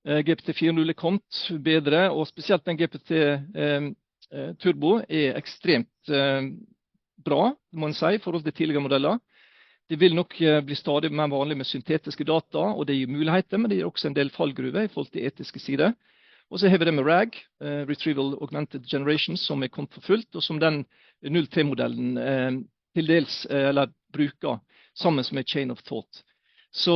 GPT-4.0 er kommet bedre, og spesielt den GPT-turbo er ekstremt bra, må man si, i forhold til tidligere modeller. Det vil nok bli stadig mer vanlig med syntetiske data, og det gir muligheter, men det gir også en del fallgruver i forhold til etiske sider. Og så har vi det med RAG, Retrieval Augmented Generation, som er kommet for fullt, og som den 0.3-modellen til dels bruker sammen med Chain of Thought. Så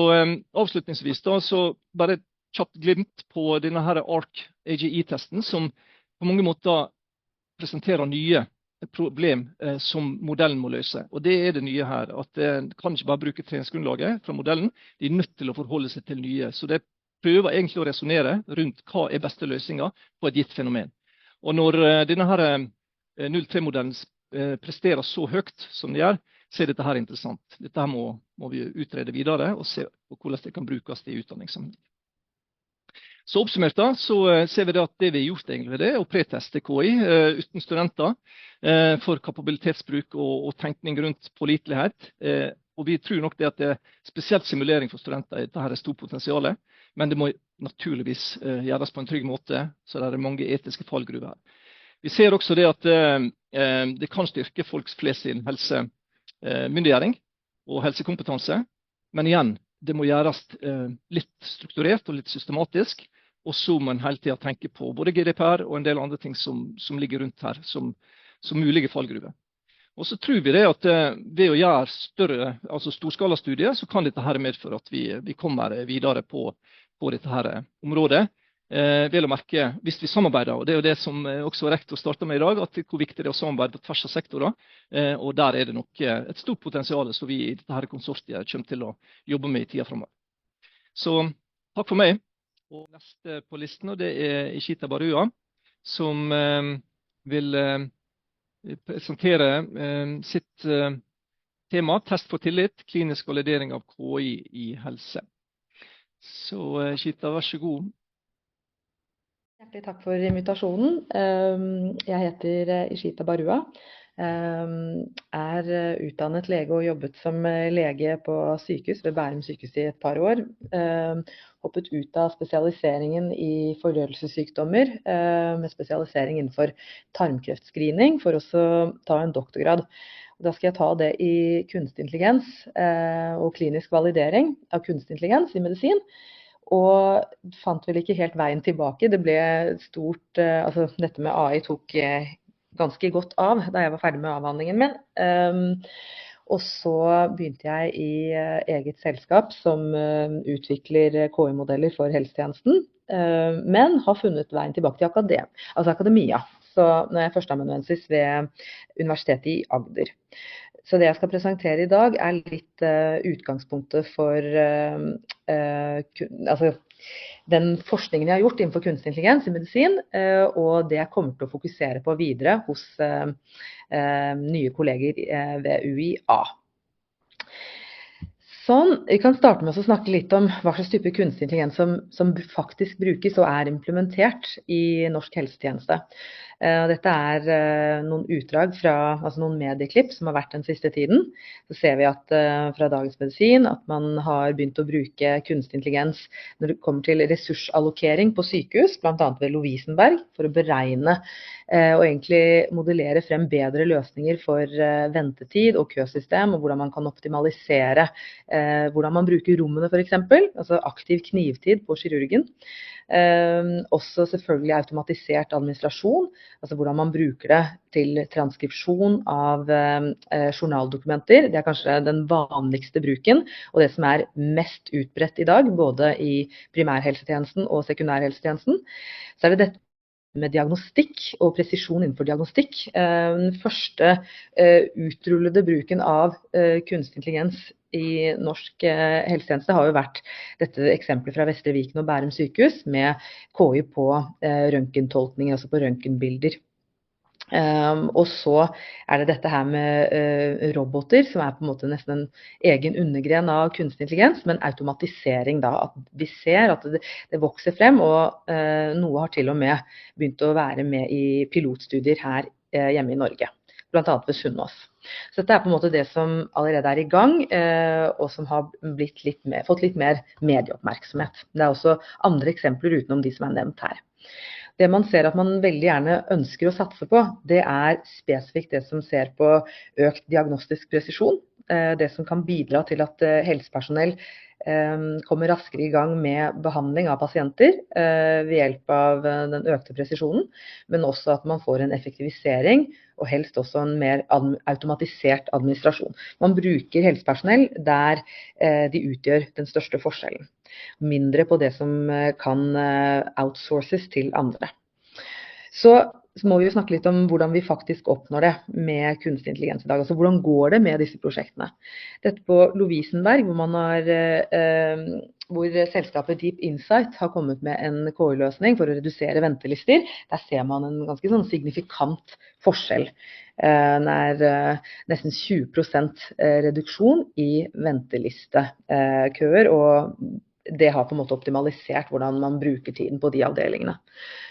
avslutningsvis da, så bare kjapt glimt på denne her ARC-AGI-testen, som på mange måter presenterer nye problem som modellen må løse. Og det er det nye her, at det kan ikke bare bruke treningsgrunnlaget fra modellen, de er nødt til å forholde seg til nye. Så det prøver egentlig å resonere rundt hva er beste løsninger på et gitt fenomen. Og når denne her 0.3-modellen presterer så høyt som det gjør, så er dette her interessant. Dette her må vi utrede videre og se på hvordan det kan brukes i utdanningssammenheng. Så oppsummert da, så ser vi at det vi har gjort egentlig det, er å preteste KI uten studenter for kapabilitetsbruk og tenkning rundt pålitelighet. Og vi tror nok det at det er spesielt simulering for studenter, dette her er stort potensiale, men det må naturligvis gjøres på en trygg måte, så det er mange etiske fallgruver her. Vi ser også det at det kan styrke folks flest sin helsemyndiggjøring og helsekompetanse, men igjen, det må gjøres litt strukturert og litt systematisk, og så må man hele tiden tenke på både GDPR og en del andre ting som ligger rundt her, som mulige fallgruver. Og så tror vi det at ved å gjøre større, altså storskalastudier, så kan dette her medføre at vi kommer videre på dette her området. Vel å merke, hvis vi samarbeider, og det er jo det som også rektor startet med i dag, at hvor viktig det er å samarbeide på tvers av sektorer, og der er det nok et stort potensial som vi i dette her konsortiet kommer til å jobbe med i tiden fremover. Så takk for meg. Og neste på listen, og det er Ishita Barua, som vil presentere sitt tema, test for tillit, klinisk validering av KI i helse. Så Ishita, vær så god. Hjertelig takk for invitasjonen. Jeg heter Ishita Barua, utdannet lege og jobbet som lege på sykehus ved Bergen sykehus i et par år. Hoppet ut av spesialiseringen i forrørelsessykdommer, med spesialisering innenfor tarmkreftscreening, for også ta en doktorgrad. Da skal jeg ta det i kunstig intelligens og klinisk validering av kunstig intelligens i medisin. Og fant vel ikke helt veien tilbake. Det ble stort, altså dette med AI tok ganske godt av da jeg var ferdig med avhandlingen min. Og så begynte jeg i eget selskap som utvikler KI-modeller for helsetjenesten, men har funnet veien tilbake til akademia. Så når jeg er førsteamanuensis ved Universitetet i Agder. Så det jeg skal presentere i dag litt utgangspunktet for den forskningen jeg har gjort innenfor kunstig intelligens i medisin, og det jeg kommer til å fokusere på videre hos nye kolleger ved UiA. Sånn, vi kan starte med å snakke litt om hva slags type kunstig intelligens som faktisk brukes og implementert i norsk helsetjeneste. Dette noen utdrag fra noen medieklipp som har vært den siste tiden. Så ser vi at fra Dagens Medisin at man har begynt å bruke kunstig intelligens når det kommer til ressursallokering på sykehus, blant annet ved Lovisenberg, for å beregne og egentlig modellere frem bedre løsninger for ventetid og køsystem, og hvordan man kan optimalisere hvordan man bruker rommene for eksempel, altså aktiv knivtid på kirurgen. Også selvfølgelig automatisert administrasjon, altså hvordan man bruker det til transkripsjon av journaldokumenter. Det kanskje den vanligste bruken, og det som mest utbredt i dag, både i primærhelsetjenesten og sekundærhelsetjenesten. Så det dette med diagnostikk og presisjon innenfor diagnostikk. Den første utrullede bruken av kunstig intelligens i norsk helsetjeneste har jo vært dette eksempelet fra Vestre Viken og Bærum sykehus med KI på røntgentolkninger, altså på røntgenbilder. Og så det dette her med roboter, som på en måte nesten en egen undergren av kunstig intelligens, men automatisering da, at vi ser at det vokser frem, og noe har til og med begynt å være med i pilotstudier her hjemme i Norge, blant annet ved Sunde. Så dette på en måte det som allerede i gang, og som har fått litt mer medieoppmerksomhet. Det også andre eksempler utenom de som nevnt her. Det man ser at man veldig gjerne ønsker å satse på, det spesifikt det som ser på økt diagnostisk presisjon, det som kan bidra til at helsepersonell kommer raskere i gang med behandling av pasienter ved hjelp av den økte presisjonen, men også at man får en effektivisering og helst også en mer automatisert administrasjon. Man bruker helsepersonell der de utgjør den største forskjellen. Mindre på det som kan outsources til andre. Så må vi jo snakke litt om hvordan vi faktisk oppnår det med kunstig intelligens i dag. Altså hvordan går det med disse prosjektene? Dette på Lovisenberg, hvor selskapet Deep Insight har kommet med en KI-løsning for å redusere ventelister. Der ser man en ganske signifikant forskjell. Det nesten 20% reduksjon i ventelistekøer, og det har på en måte optimalisert hvordan man bruker tiden på de avdelingene.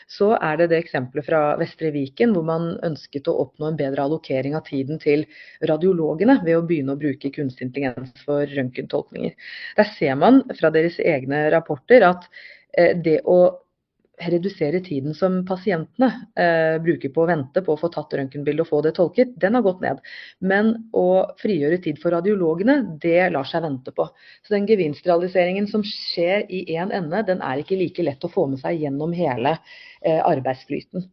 Så det eksempelet fra Vestre Viken, hvor man ønsket å oppnå en bedre allokering av tiden til radiologene ved å begynne å bruke kunstig intelligens for røntgentolkninger. Der ser man fra deres egne rapporter at det å redusere tiden som pasientene bruker på å vente på å få tatt røntgenbilde og få det tolket, den har gått ned. Men å frigjøre tid for radiologene, det lar seg vente på. Så den gevinstrealiseringen som skjer i en ende, den ikke like lett å få med seg gjennom hele arbeidsflyten.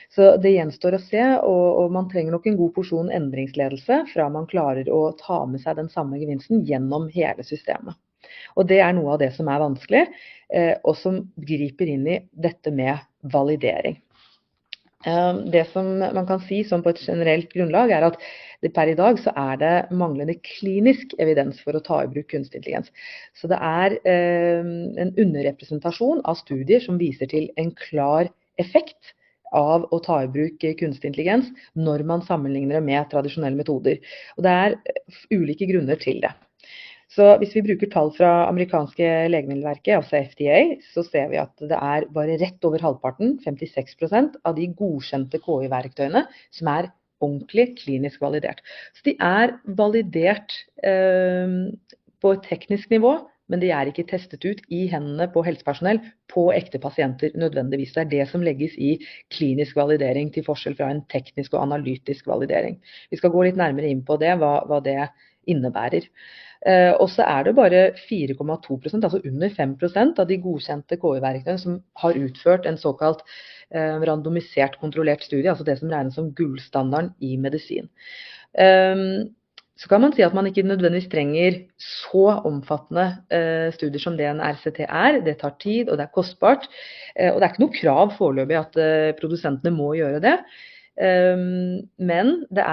Så det gjenstår å se, og man trenger nok en god porsjon endringsledelse fra man klarer å ta med seg den samme gevinsten gjennom hele systemet. Og det noe av det som vanskelig, og som griper inn i dette med validering. Det som man kan si som på et generelt grunnlag at det per i dag så det manglende klinisk evidens for å ta i bruk kunstig intelligens. Så det en underrepresentasjon av studier som viser til en klar effekt av å ta i bruk kunstig intelligens når man sammenligner det med tradisjonelle metoder. Og det ulike grunner til det. Så hvis vi bruker tall fra amerikanske legemiddelverket, altså FDA, så ser vi at det bare rett over halvparten, 56% av de godkjente KI-verktøyene som ordentlig klinisk validert. Så de validert på et teknisk nivå, men de ikke testet ut i hendene på helsepersonell på ekte pasienter nødvendigvis. Det det som legges i klinisk validering til forskjell fra en teknisk og analytisk validering. Vi skal gå litt nærmere inn på det, hva det innebærer. Og så det bare 4,2%, altså under 5% av de godkjente KI-verktøyene som har utført en såkalt randomisert kontrollert studie, altså det som regnes som gullstandarden i medisin. Så kan man si at man ikke nødvendigvis trenger så omfattende studier som det en RCT det tar tid og det kostbart, og det ikke noe krav foreløpig at produsentene må gjøre det, men det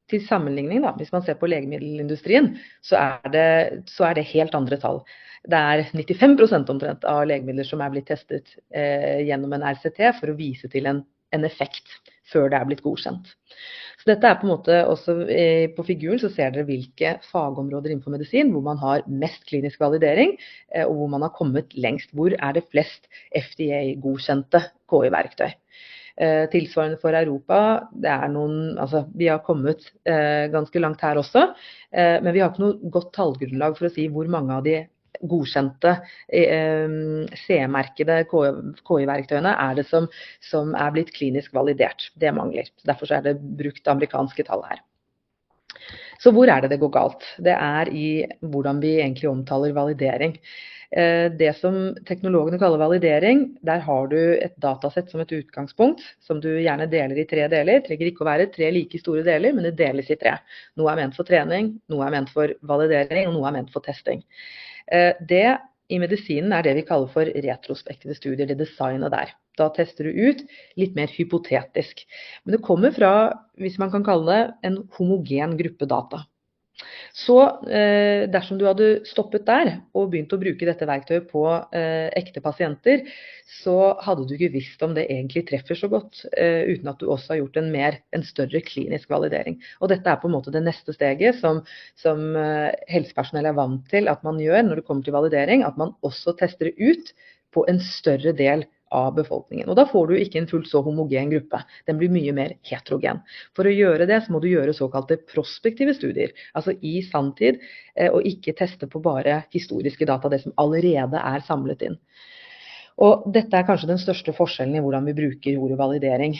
til sammenligning da, hvis man ser på legemiddelindustrien, så det helt andre tall. Det 95% omtrent av legemidler som blitt testet gjennom en RCT for å vise til en effekt før det blitt godkjent. Så dette på en måte også på figuren så ser dere hvilke fagområder innenfor medisin hvor man har mest klinisk validering og hvor man har kommet lengst. Hvor det flest FDA-godkjente KI-verktøy. Tilsvarende for Europa, vi har kommet ganske langt her også, men vi har ikke noe godt tallgrunnlag for å si hvor mange av de godkjente CE-merkede KI-verktøyene det som blitt klinisk validert. Det mangler. Derfor det brukt amerikanske tall her. Så hvor det går galt? Det i hvordan vi egentlig omtaler validering. Det som teknologene kaller validering, der har du et datasett som et utgangspunkt, som du gjerne deler i 3 deler. Det trenger ikke å være 3 like store deler, men det deles i 3. Noe ment for trening, noe ment for validering, og noe ment for testing. Det i medisinen det vi kaller for retrospektive studier, det designet der. Da tester du ut litt mer hypotetisk. Men det kommer fra, hvis man kan kalle det, en homogen gruppe data. Så dersom du hadde stoppet der og begynt å bruke dette verktøyet på ekte pasienter, så hadde du ikke visst om det egentlig treffer så godt, uten at du også har gjort en større klinisk validering. Og dette på en måte det neste steget som helsepersonell vant til at man gjør når det kommer til validering, at man også tester det ut på en større del av befolkningen. Og da får du ikke en fullt så homogen gruppe. Den blir mye mer heterogen. For å gjøre det så må du gjøre såkalte prospektive studier, altså i sanntid, og ikke teste på bare historiske data, det som allerede samlet inn. Og dette kanskje den største forskjellen i hvordan vi bruker ordet validering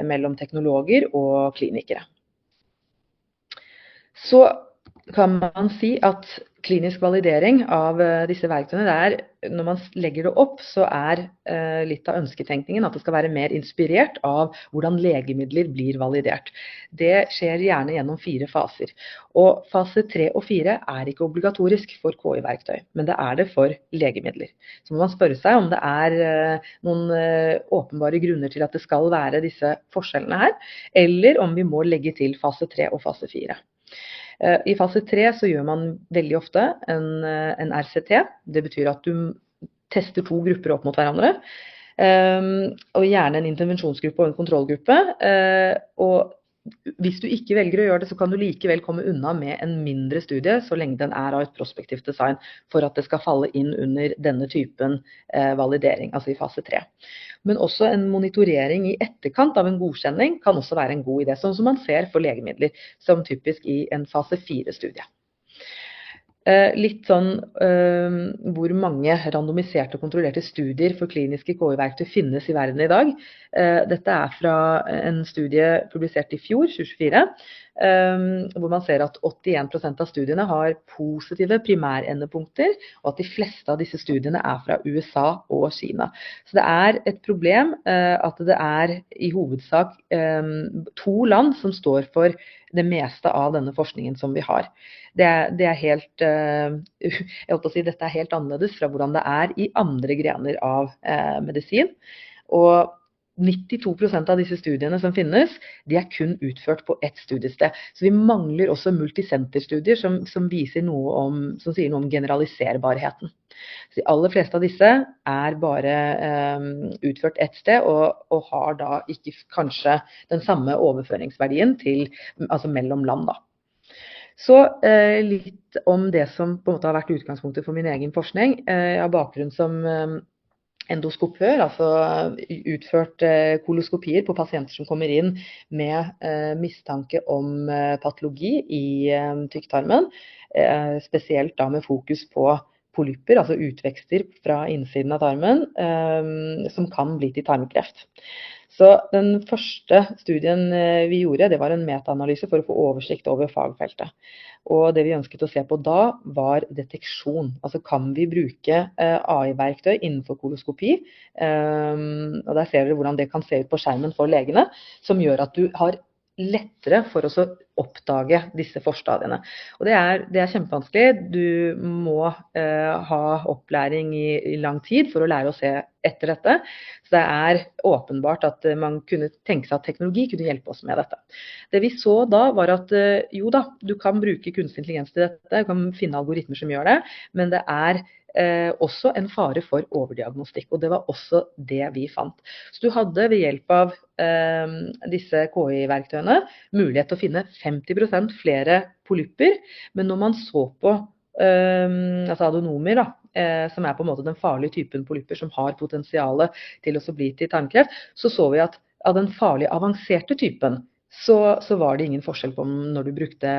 mellom teknologer og klinikere. Så kan man si at klinisk validering av disse verktøyene, når man legger det opp, så litt av ønsketenkningen at det skal være mer inspirert av hvordan legemidler blir validert. Det skjer gjerne gjennom 4 faser. Og fase 3 og 4 ikke obligatorisk for KI-verktøy, men det for legemidler. Så må man spørre seg om det noen åpenbare grunner til at det skal være disse forskjellene her, eller om vi må legge til fase 3 og fase 4. I fase 3 så gjør man veldig ofte en RCT. Det betyr at du tester 2 grupper opp mot hverandre, og gjerne en intervensjonsgruppe og en kontrollgruppe. Og hvis du ikke velger å gjøre det, så kan du likevel komme unna med en mindre studie, så lenge den av et prospektivt design, for at det skal falle inn under denne typen validering, altså i fase 3. Men også en monitorering i etterkant av en godkjenning kan også være en god idé, sånn som man ser for legemidler, som typisk i en fase 4-studie. Litt sånn hvor mange randomiserte og kontrollerte studier for kliniske KI-verktøy finnes i verden i dag. Dette fra en studie publisert i fjor, 2024, hvor man ser at 81% av studiene har positive primærendepunkter, og at de fleste av disse studiene fra USA og Kina. Så det et problem at det i hovedsak 2 land som står for det meste av denne forskningen som vi har. Det helt, jeg holdt på å si, dette helt annerledes fra hvordan det i andre grener av medisin. Og 92% av disse studiene som finnes, de kun utført på ett studiested. Så vi mangler også multisenterstudier som sier noe om generaliserbarheten. Så de aller fleste av disse bare utført ett sted, og har da ikke kanskje den samme overføringsverdien altså mellom land da. Så litt om det som på en måte har vært utgangspunktet for min egen forskning. Jeg har bakgrunn som endoskopør, altså utført koloskopier på pasienter som kommer inn med mistanke om patologi i tykktarmen, spesielt da med fokus på polypper, altså utvekster fra innsiden av tarmen, som kan bli til tarmkreft. Så den første studien vi gjorde, det var en metaanalyse for å få oversikt over fagfeltet. Og det vi ønsket å se på da var deteksjon. Altså kan vi bruke AI-verktøy innenfor koloskopi, og der ser dere hvordan det kan se ut på skjermen for legene, som gjør at du har lettere for å oppdage disse forstadiene. Og det er kjempevanskelig. Du må ha opplæring i lang tid for å lære å se etter dette. Så det åpenbart at man kunne tenke seg at teknologi kunne hjelpe oss med dette. Det vi så da var at jo da, du kan bruke kunstig intelligens til dette, du kan finne algoritmer som gjør det, men det også en fare for overdiagnostikk, og det var også det vi fant. Så du hadde ved hjelp av disse KI-verktøyene mulighet til å finne 50% flere polypper, men når man så på altså adenomer da, som på en måte den farlige typen polypper som har potensiale til å bli til tarmkreft, så vi at av den farlige avanserte typen så var det ingen forskjell på når du brukte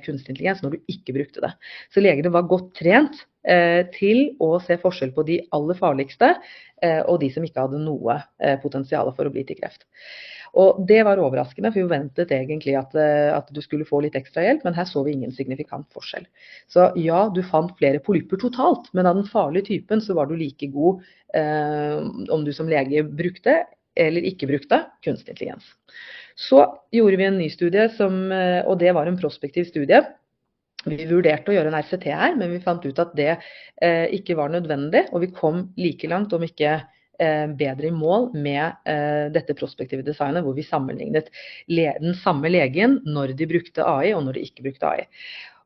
kunstig intelligens, når du ikke brukte det. Så legene var godt trent til å se forskjell på de aller farligste og de som ikke hadde noe potensial for å bli til kreft. Og det var overraskende, for vi ventet egentlig at du skulle få litt ekstra hjelp, men her så vi ingen signifikant forskjell. Så ja, du fant flere polypper totalt, men av den farlige typen så var du like god om du som lege brukte eller ikke brukte kunstig intelligens. Så gjorde vi en ny studie, og det var en prospektiv studie. Vi vurderte å gjøre en RCT her, men vi fant ut at det ikke var nødvendig, og vi kom like langt, om ikke bedre i mål med dette prospektive designet, hvor vi sammenlignet den samme legen når de brukte AI og når de ikke brukte AI.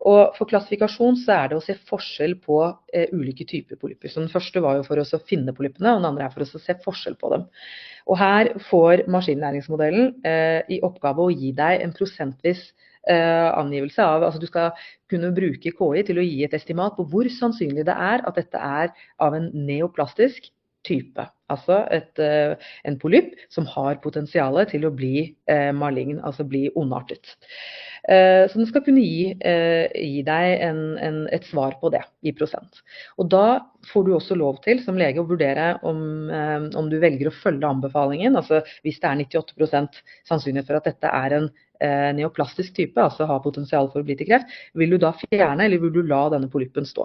Og for klassifikasjon så det å se forskjell på ulike typer polypper. Så den første var jo for å finne polyppene, og den andre for å se forskjell på dem. Og her får maskinlæringsmodellen i oppgave å gi deg en prosentvis angivelse av, altså du skal kunne bruke KI til å gi et estimat på hvor sannsynlig det at dette av en neoplastisk type, altså en polypp som har potensiale til å bli malign, altså bli ondartet. Så den skal kunne gi deg et svar på det i prosent. Og da får du også lov til som lege å vurdere om du velger å følge anbefalingen, altså hvis det 98% sannsynlighet for at dette en neoplastisk type, altså har potensial for å bli til kreft, vil du da fjerne eller vil du la denne polyppen stå?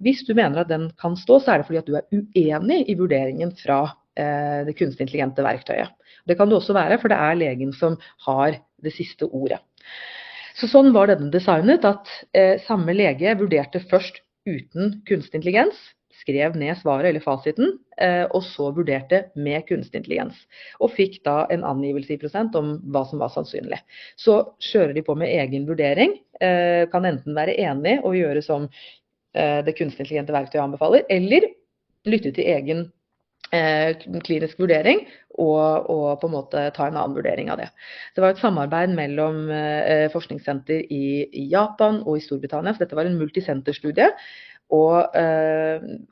Hvis du mener at den kan stå, så det fordi at du uenig i vurderingen fra det kunstig intelligente verktøyet. Det kan det også være, for det legen som har det siste ordet. Så sånn var denne designet, at samme lege vurderte først uten kunstig intelligens, skrev ned svaret eller fasiten, og så vurderte med kunstig intelligens. Og fikk da en angivelse i prosent om hva som var sannsynlig. Så kjører de på med egen vurdering, kan enten være enig og gjøre som det kunstig intelligente verktøyet anbefaler, eller lytte til egen klinisk vurdering og på en måte ta en annen vurdering av det. Det var et samarbeid mellom forskningssenter i Japan og i Storbritannia, så dette var en multisenterstudie, og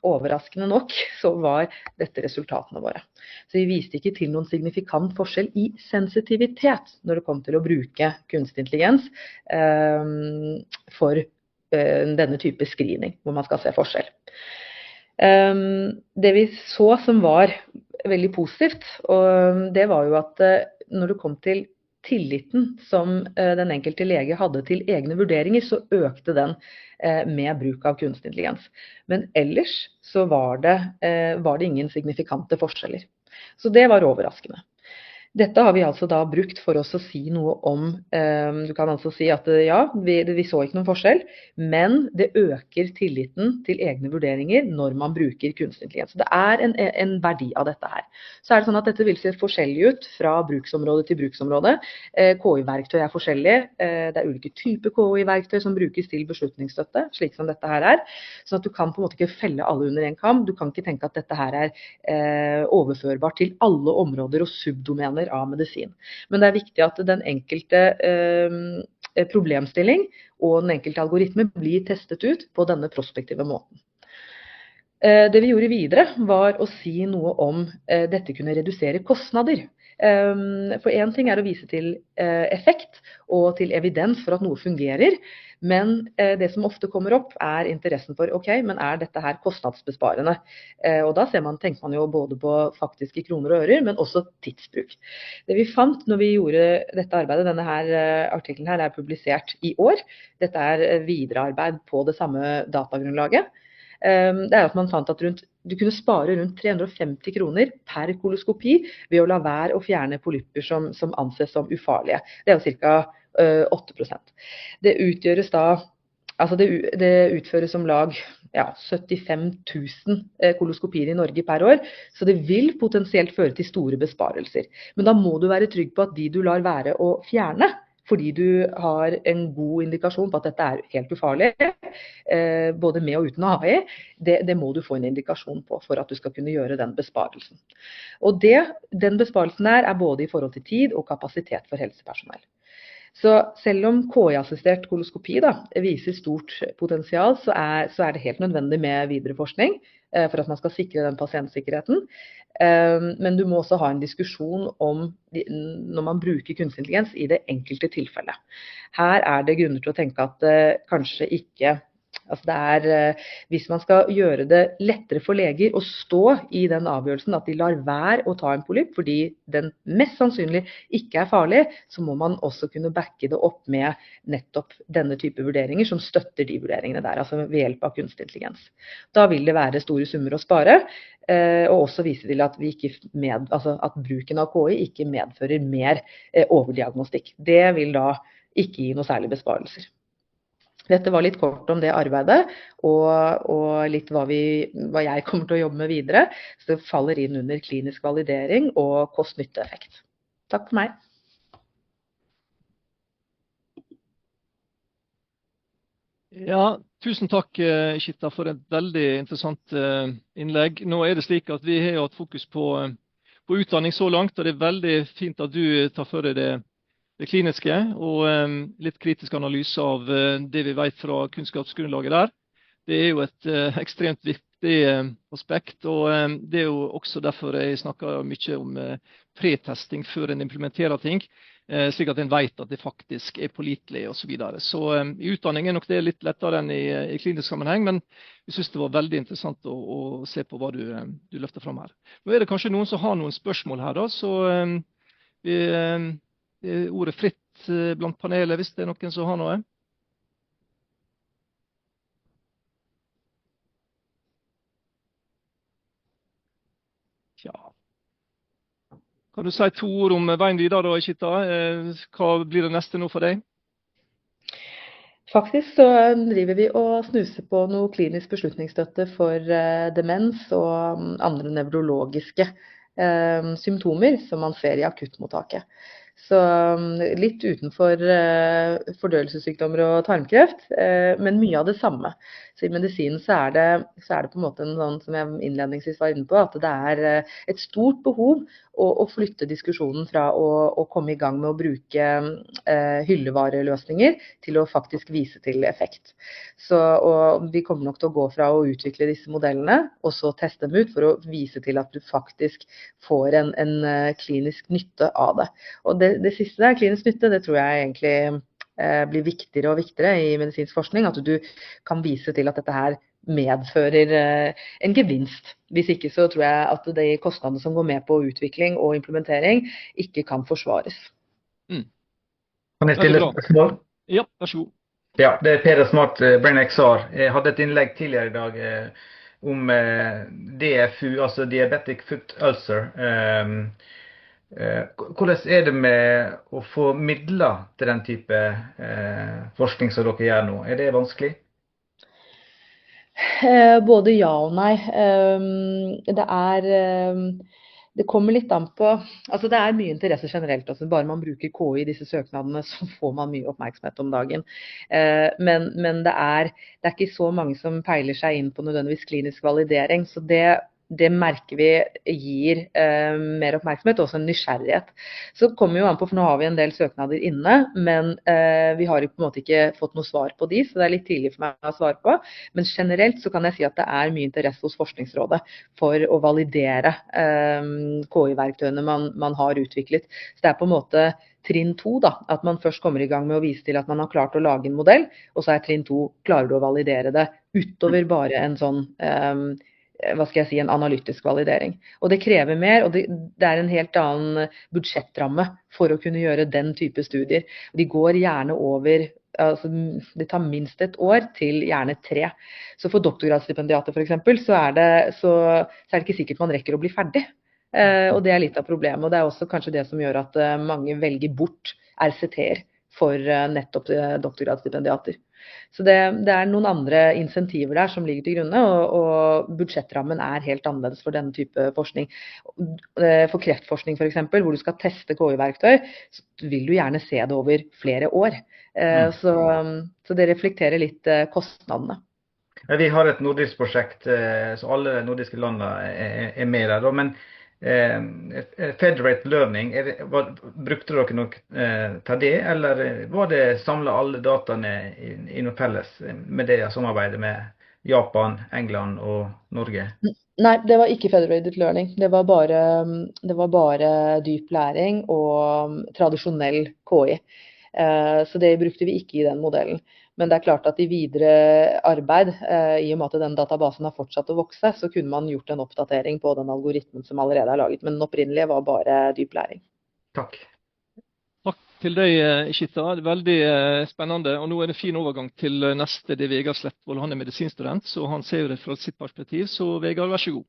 overraskende nok så var dette resultatene våre. Så vi viste ikke til noen signifikant forskjell i sensitivitet når det kom til å bruke kunstig intelligens for denne type screening, hvor man skal se forskjell. Det vi så som var veldig positivt, og det var jo at når det kom til tilliten som den enkelte lege hadde til egne vurderinger, så økte den med bruk av kunstig intelligens. Men ellers så var det ingen signifikante forskjeller. Så det var overraskende. Dette har vi altså da brukt for oss å si noe om, du kan altså si at ja, vi så ikke noen forskjell, men det øker tilliten til egne vurderinger når man bruker kunstig intelligens. Så det er en verdi av dette her. Så det sånn at dette vil se forskjellig ut fra bruksområde til bruksområde. KI-verktøy er forskjellig. Det er ulike typer KI-verktøy som brukes til beslutningsstøtte, slik som dette her er. Sånn at du kan på en måte ikke felle alle under en kam. Du kan ikke tenke at dette her er overførbart til alle områder og subdomener av medisin. Men det er viktig at den enkelte problemstilling og den enkelte algoritme blir testet ut på denne prospektive måten. Det vi gjorde videre var å si noe om dette kunne redusere kostnader. For en ting er å vise til effekt og til evidens for at noe fungerer, men det som ofte kommer opp er interessen for, ok, men er dette her kostnadsbesparende? Og da tenker man jo både på faktiske kroner og ører, men også tidsbruk. Det vi fant når vi gjorde dette arbeidet, denne her artikkelen her er publisert i år. Dette er viderearbeid på det samme datagrunnlaget. Det er at man fant at du kunne spare rundt 350 kroner per koloskopi ved å la være å fjerne polypper som anses som ufarlige. Det er jo ca. 8%. Det utgjøres da, altså det utføres om lag 75 000 koloskopier i Norge per år, så det vil potensielt føre til store besparelser. Men da må du være trygg på at de du lar være å fjerne, fordi du har en god indikasjon på at dette er helt ufarlig, både med og uten AI, det må du få en indikasjon på for at du skal kunne gjøre den besparelsen. Og den besparelsen er både i forhold til tid og kapasitet for helsepersonell. Så selv om KI-assistert koloskopi viser stort potensial, så er det helt nødvendig med videre forskning for at man skal sikre den pasientsikkerheten. Men du må også ha en diskusjon om når man bruker kunstig intelligens i det enkelte tilfellet. Her er det grunner til å tenke at kanskje ikke, altså det er, hvis man skal gjøre det lettere for leger å stå i den avgjørelsen at de lar være å ta en polypp fordi den mest sannsynlig ikke er farlig, så må man også kunne backe det opp med nettopp denne type vurderinger som støtter de vurderingene der, altså ved hjelp av kunstig intelligens. Da vil det være store summer å spare, og også vise til at, at bruken av KI ikke medfører mer overdiagnostikk. Det vil da ikke gi noe særlig besparelser. Dette var litt kort om det arbeidet, og litt hva jeg kommer til å jobbe med videre. Så det faller inn under klinisk validering og kost-nytte-effekt. Takk for meg. Ja, tusen takk, Ishita, for et veldig interessant innlegg. Nå er det slik at vi har hatt fokus på utdanning så langt, og det er veldig fint at du tar for deg det kliniske og litt kritisk analyse av det vi vet fra kunnskapsgrunnlaget der. Det er jo et ekstremt viktig aspekt, og det er jo også derfor jeg snakker mye om pretesting før en implementerer ting, slik at en vet at det faktisk er pålitelig og så videre. Så i utdanning er nok det litt lettere enn i klinisk sammenheng, men jeg synes det var veldig interessant å se på hva du løfter fram her. Nå er det kanskje noen som har noen spørsmål her da, så vi ordet fritt blant panelet, hvis det er noen som har noe. Ja. Kan du si 2 ord om veien videre da, Ishita? Hva blir det neste nå for deg? Faktisk så driver vi og snuser på noe klinisk beslutningsstøtte for demens og andre nevrologiske symptomer som man ser i akuttmottaket. Så litt utenfor fordøyelsessykdommer og tarmkreft, men mye av det samme. Så i medisinen så er det på en måte sånn som jeg innledningsvis var inne på, at det er et stort behov å flytte diskusjonen fra å komme i gang med å bruke hyllevareløsninger til å faktisk vise til effekt. Og vi kommer nok til å gå fra å utvikle disse modellene, og så teste dem ut for å vise til at du faktisk får en klinisk nytte av det. Og det siste der, klinisk nytte, det tror jeg egentlig blir viktigere og viktigere i medisinsk forskning, at du kan vise til at dette her medfører en gevinst. Hvis ikke så tror jeg at de kostnadene som går med på utvikling og implementering ikke kan forsvares. Kan jeg stille et spørsmål? Ja, vær så god. Ja, det er Peder Smart, Brain XR. Jeg hadde et innlegg tidligere i dag om DFU, altså Diabetic Foot Ulcer. Hvordan det med å få midler til den type forskning som dere gjør nå? Det vanskelig? Både ja og nei. Det kommer litt an på, altså det mye interesse generelt, altså bare man bruker KI i disse søknadene, så får man mye oppmerksomhet om dagen. Men det ikke så mange som peiler seg inn på nødvendigvis klinisk validering, så det merker vi gir mer oppmerksomhet, også en nysgjerrighet. Så kommer jo an på, for nå har vi en del søknader inne, men vi har jo på en måte ikke fått noe svar på de, så det litt tidlig for meg å svare på. Men generelt så kan jeg si at det mye interesse hos Forskningsrådet for å validere KI-verktøyene man har utviklet. Så det på en måte trinn 2 da, at man først kommer i gang med å vise til at man har klart å lage en modell, og så trinn 2, klarer du å validere det utover bare en sånn en analytisk validering. Og det krever mer, og det en helt annen budsjettramme for å kunne gjøre den type studier. De går gjerne over, altså det tar minst et år til gjerne 3. Så for doktorgradsstipendiater for eksempel, så det ikke sikkert man rekker å bli ferdig. Og det litt av problemet, og det også kanskje det som gjør at mange velger bort RCT-er for nettopp doktorgradsstipendiater. Så det noen andre insentiver der som ligger til grunne, og budsjettrammen helt annerledes for denne type forskning. For kreftforskning for eksempel, hvor du skal teste KI-verktøy, så vil du gjerne se det over flere år. Så det reflekterer litt kostnadene. Vi har et nordisk prosjekt, så alle nordiske landene med der, men Federated Learning, brukte dere nok til det, eller var det samlet alle dataene i noe felles med det samarbeidet med Japan, England og Norge? Nei, det var ikke Federated Learning. Det var bare dyp læring og tradisjonell KI. Så det brukte vi ikke i den modellen. Men det klart at i videre arbeid, i og med at den databasen har fortsatt å vokse, så kunne man gjort en oppdatering på den algoritmen som allerede laget. Men den opprinnelige var bare dyp læring. Takk. Takk til deg, Ishita. Veldig spennende. Og nå det fin overgang til neste, det Vegard Slettvoll. Han medisinstudent, så han ser det fra sitt perspektiv. Så Vegard, vær så god.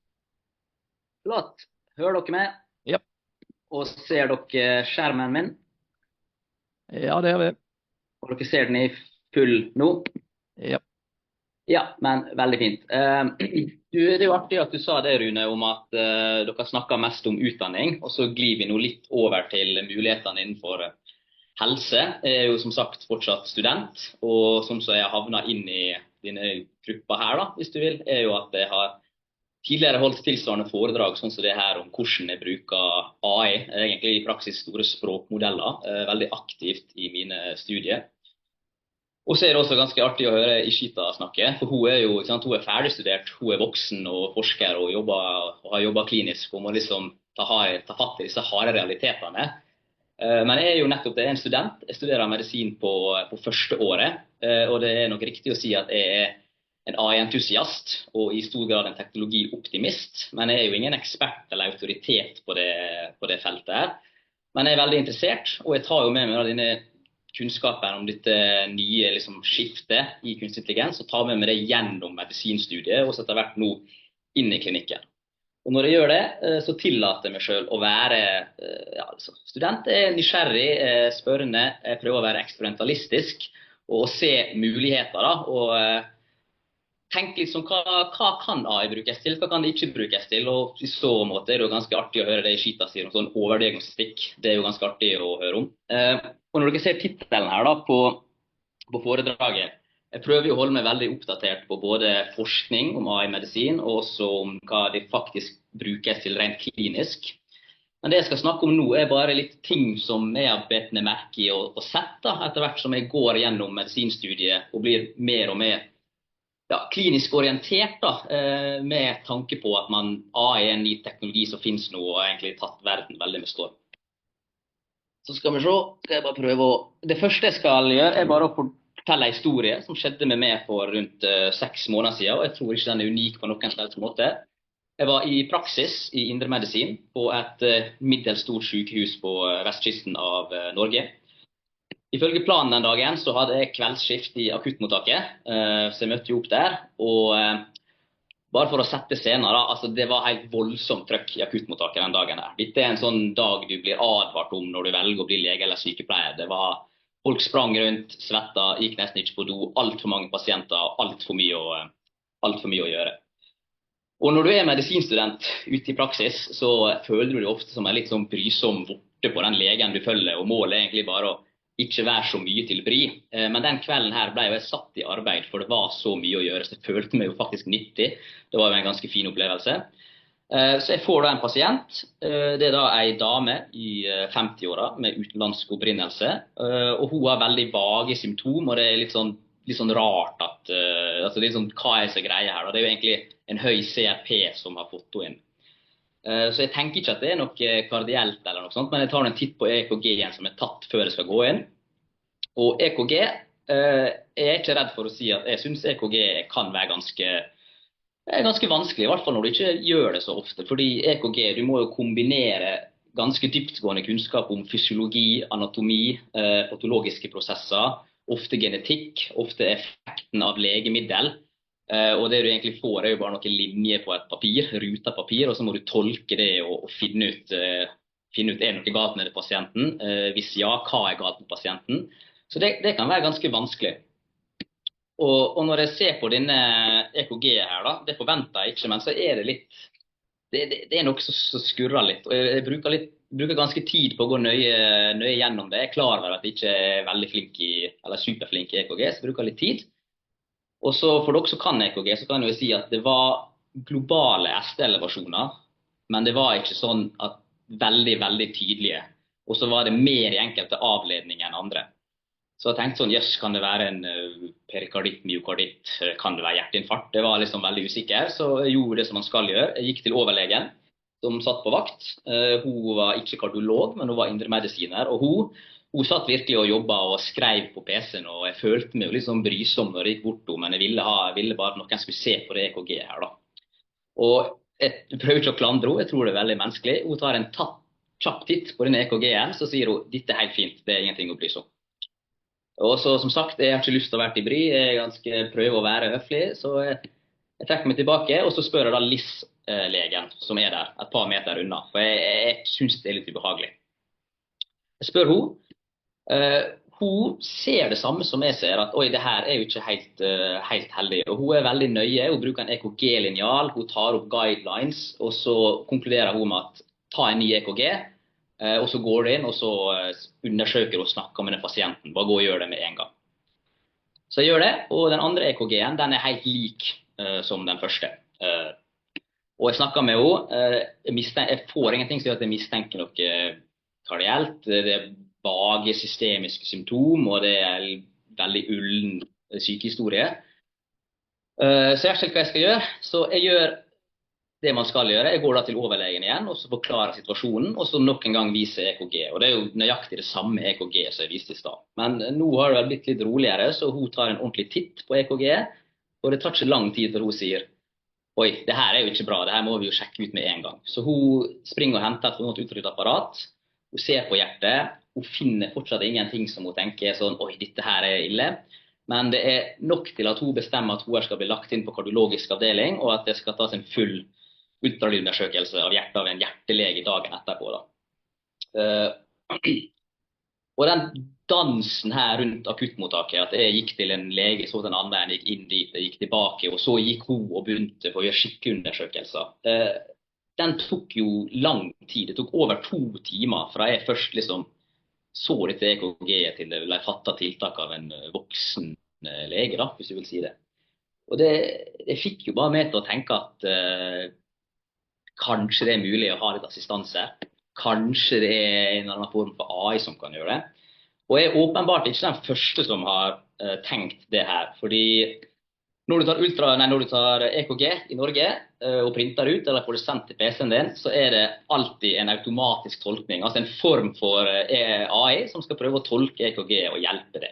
Flott. Hører dere meg? Ja. Og ser dere skjermen min? Ja, det vi. Og dere ser den i full nå? Ja. Ja, men veldig fint. Det jo artig at du sa det, Rune, om at dere snakker mest om utdanning, og så glir vi nå litt over til mulighetene innenfor helse. Jeg jo som sagt fortsatt student, og som så jeg havnet inn i denne gruppa her, da, hvis du vil, jo at jeg har tidligere holdt tilsvarende foredrag, sånn som det her om hvordan jeg bruker AI, egentlig i praksis store språkmodeller, veldig aktivt i mine studier. Og så det også ganske artig å høre Ishita snakke, for hun jo, ikke sant, hun ferdigstudert, hun voksen og forsker og har jobbet klinisk, og må liksom ta fatt i disse harde realitetene. Men jeg jo nettopp en student, jeg studerer medisin på første året, og det nok riktig å si at jeg en AI-entusiast, og i stor grad en teknologioptimist, men jeg jo ingen ekspert eller autoritet på det feltet her. Men jeg veldig interessert, og jeg tar jo med meg denne kunnskapen om dette nye skiftet i kunstig intelligens, og tar med meg det gjennom medisinstudiet, og så etter hvert nå inn i klinikken. Og når jeg gjør det, så tillater jeg meg selv å være student, nysgjerrig, spørrende, jeg prøver å være eksperimentalistisk, og se muligheter da, og tenk litt hva kan AI brukes til, hva kan det ikke brukes til, og i så måte det jo ganske artig å høre det Ishita sier om sånn overdiagnostikk, det jo ganske artig å høre om. Og når dere ser titelen her da, på foredraget, jeg prøver jo å holde meg veldig oppdatert på både forskning om AI-medisin, og også om hva det faktisk brukes til rent klinisk. Men det jeg skal snakke om nå bare litt ting som jeg har bedt meg merke i og sett da, etter hvert som jeg går gjennom medisinstudiet og blir mer og mer klinisk orientert da, med tanke på at AI en ny teknologi som finnes nå og har egentlig tatt verden veldig med storm. Så skal vi se, skal jeg bare prøve å... Det første jeg skal gjøre bare å fortelle en historie som skjedde med meg for rundt 6 måneder siden, og jeg tror ikke den unik på noen slags måte. Jeg var i praksis i indremedisin på et middelstort sykehus på vestkysten av Norge. Ifølge planen den dagen så hadde jeg kveldsskift i akuttmottaket, så jeg møtte jo opp der, og Bare for å sette scenen da, altså det var helt voldsomt trøkk i akuttmottaket den dagen her. Dette en sånn dag du blir advart om når du velger å bli lege eller sykepleier. Det var, folk sprang rundt, svetta, gikk nesten ikke på do, alt for mange pasienter, alt for mye å gjøre. Og når du medisinstudent ute i praksis, så føler du det ofte som en litt sånn brysom vorte på den legen du følger, og målet egentlig bare å ikke være så mye til bry. Men den kvelden her ble jeg satt i arbeid, for det var så mye å gjøre, så jeg følte meg jo faktisk nyttig. Det var jo en ganske fin opplevelse. Så jeg får da en pasient. Det da en dame i 50-åra med utenlandsk opprinnelse, og hun har veldig vage symptom, og det litt sånn rart at, altså litt sånn, hva så greie her? Det jo egentlig en høy CRP som har fått henne inn. Så jeg tenker ikke at det noe kardielt eller noe sånt, men jeg tar en titt på EKG-en som tatt før jeg skal gå inn. Og EKG, jeg ikke redd for å si at jeg synes EKG kan være ganske vanskelig, i hvert fall når du ikke gjør det så ofte. Fordi EKG, du må jo kombinere ganske dyptgående kunnskap om fysiologi, anatomi, patologiske prosesser, ofte genetikk, ofte effekten av legemiddel. Og det du egentlig får jo bare noen linjer på et papir, ruta papir, og så må du tolke det og finne ut noe galt med pasienten. Hvis ja, hva galt med pasienten? Så det kan være ganske vanskelig. Og når jeg ser på denne EKG her da, det forventer jeg ikke, men så det litt, det noe som skurrer litt. Og jeg bruker ganske tid på å gå nøye gjennom det. Jeg klarer at jeg ikke veldig flink eller superflink i EKG, så jeg bruker litt tid. Og så for dere som kan EKG, så kan jeg si at det var globale ST-elevasjoner, men det var ikke sånn at veldig tydelige. Og så var det mer i enkelte avledninger enn andre. Så jeg tenkte sånn, jøss, kan det være en perikarditt, myokarditt, kan det være hjerteinfarkt? Det var liksom veldig usikker, så jeg gjorde det som man skal gjøre. Jeg gikk til overlegen, som satt på vakt. Hun var ikke kardiolog, men hun var indremedisiner, og hun satt virkelig og jobbet og skrev på PC-en, og jeg følte meg litt sånn brysom når jeg gikk bort henne, men jeg ville bare at noen skulle se på det EKG her da. Og jeg prøver ikke å klandre henne, jeg tror det veldig menneskelig. Hun tar en kjapp titt på denne EKG-en, så sier hun, dette helt fint, det ingenting å bry seg om. Og så som sagt, jeg har ikke lyst til å være til bry, jeg prøver å være høflig, så jeg trekker meg tilbake, og så spør jeg da LIS-legen som der, et par meter unna, for jeg synes det litt ubehagelig. Jeg spør henne, hun ser det samme som jeg ser, at oi, det her jo ikke helt heldig, og hun veldig nøye, hun bruker en EKG-linjal, hun tar opp guidelines, og så konkluderer hun med at ta en ny EKG, og så går det inn, og så undersøker og snakker med den pasienten, bare gå og gjør det med en gang. Så jeg gjør det, og den andre EKG-en, den helt lik som den første. Og jeg snakker med henne, jeg får ingenting som gjør at jeg mistenker noe kardielt, det vage systemiske symptom, og det veldig ullen sykehistorie. Så jeg vet ikke hva jeg skal gjøre, så jeg gjør det man skal gjøre. Jeg går da til overlegen igjen, og så forklarer situasjonen, og så nok en gang viser EKG. Og det jo nøyaktig det samme EKG som jeg viste i stad. Men nå har det blitt litt roligere, så hun tar en ordentlig titt på EKG, og det tar ikke lang tid før hun sier, oi, det her jo ikke bra, det her må vi jo sjekke ut med en gang. Så hun springer og henter et ultralydapparat, hun ser på hjertet, hun finner fortsatt ingenting som hun tenker sånn, oi, dette her ille. Men det nok til at hun bestemmer at hun skal bli lagt inn på kardiologisk avdeling, og at det skal tas en full ultralydundersøkelse av hjertet av en hjertelege dagen etterpå. Og den dansen her rundt akuttmottaket, at jeg gikk til en lege, så til en annen, jeg gikk inn dit, jeg gikk tilbake, og så gikk hun og begynte på å gjøre skikkelig undersøkelser. Den tok jo lang tid, det tok over 2 timer fra jeg først liksom så dette EKG til det ble fattet tiltak av en voksen lege, da, hvis du vil si det. Og det fikk jo bare meg til å tenke at kanskje det mulig å ha litt assistanse, kanskje det en eller annen form for AI som kan gjøre det. Og jeg åpenbart ikke den første som har tenkt det her, fordi når du tar EKG i Norge og printer ut, eller får det sendt til PC-en din, så det alltid en automatisk tolkning, altså en form for AI som skal prøve å tolke EKG og hjelpe det.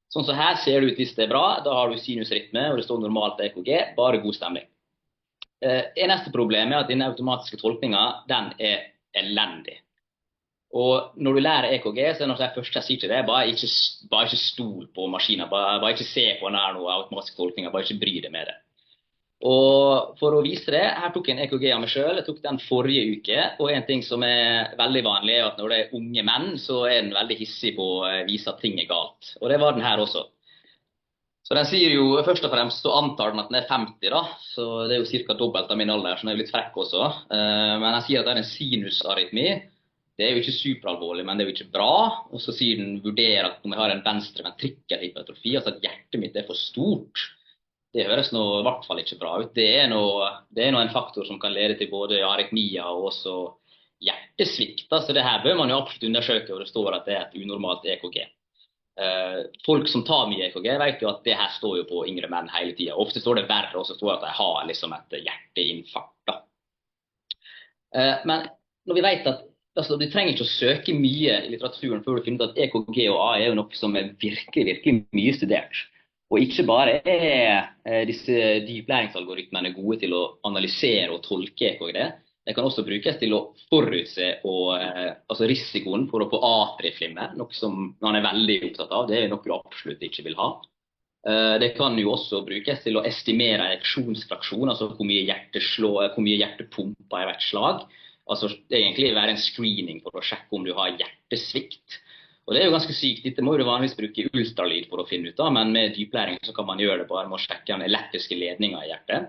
Sånn så her ser det ut hvis det bra, da har du sinusrytme, og det står normalt EKG, bare god stemning. Eneste problem at denne automatiske tolkningen, den elendig. Og når du lærer EKG, så det noe jeg først sier til det, bare ikke stol på maskinen, bare ikke se på den her noe automatisk tolkning, bare ikke bry deg med det. Og for å vise det, her tok jeg en EKG av meg selv, jeg tok den forrige uke, og en ting som veldig vanlig at når det unge menn, så den veldig hissig på å vise at ting galt. Og det var den her også. Så den sier jo først og fremst, så antar den at den 50 da, så det jo cirka dobbelt av min alder, så den litt frekk også. Men den sier at det en sinusarytmi, det jo ikke superalvorlig, men det jo ikke bra. Og så sier den vurderer at om jeg har en venstre ventrikkelhypertrofi, altså at hjertet mitt for stort. Det høres nå I hvert fall ikke bra ut. Det nå en faktor som kan lede til både arytmia og også hjertesvikt. Så det her bør man jo absolutt undersøke, og det står at det et unormalt EKG. Folk som tar mye EKG vet jo at det her står jo på yngre menn hele tiden. Ofte står det verre, og så står det at de har liksom et hjerteinfarkt. Men når vi vet at du trenger ikke å søke mye I litteraturen før du finner ut at EKG og AI jo noe som virkelig mye studert. Og ikke bare disse dyplæringsalgoritmene gode til å analysere og tolke EKG. Det kan også brukes til å forutse altså risikoen for å få atrieflimmer, noe som man veldig opptatt av. Det noe du absolutt ikke vil ha. Det kan jo også brukes til å estimere ereksjonsfraksjon, altså hvor mye hjertet pumper I hvert slag. Altså det egentlig være en screening for å sjekke om du har hjertesvikt. Og det jo ganske sykt, dette må du vanligvis bruke ultralyd for å finne ut av, men med dyplæring så kan man gjøre det bare med å sjekke den elektriske ledningen I hjertet.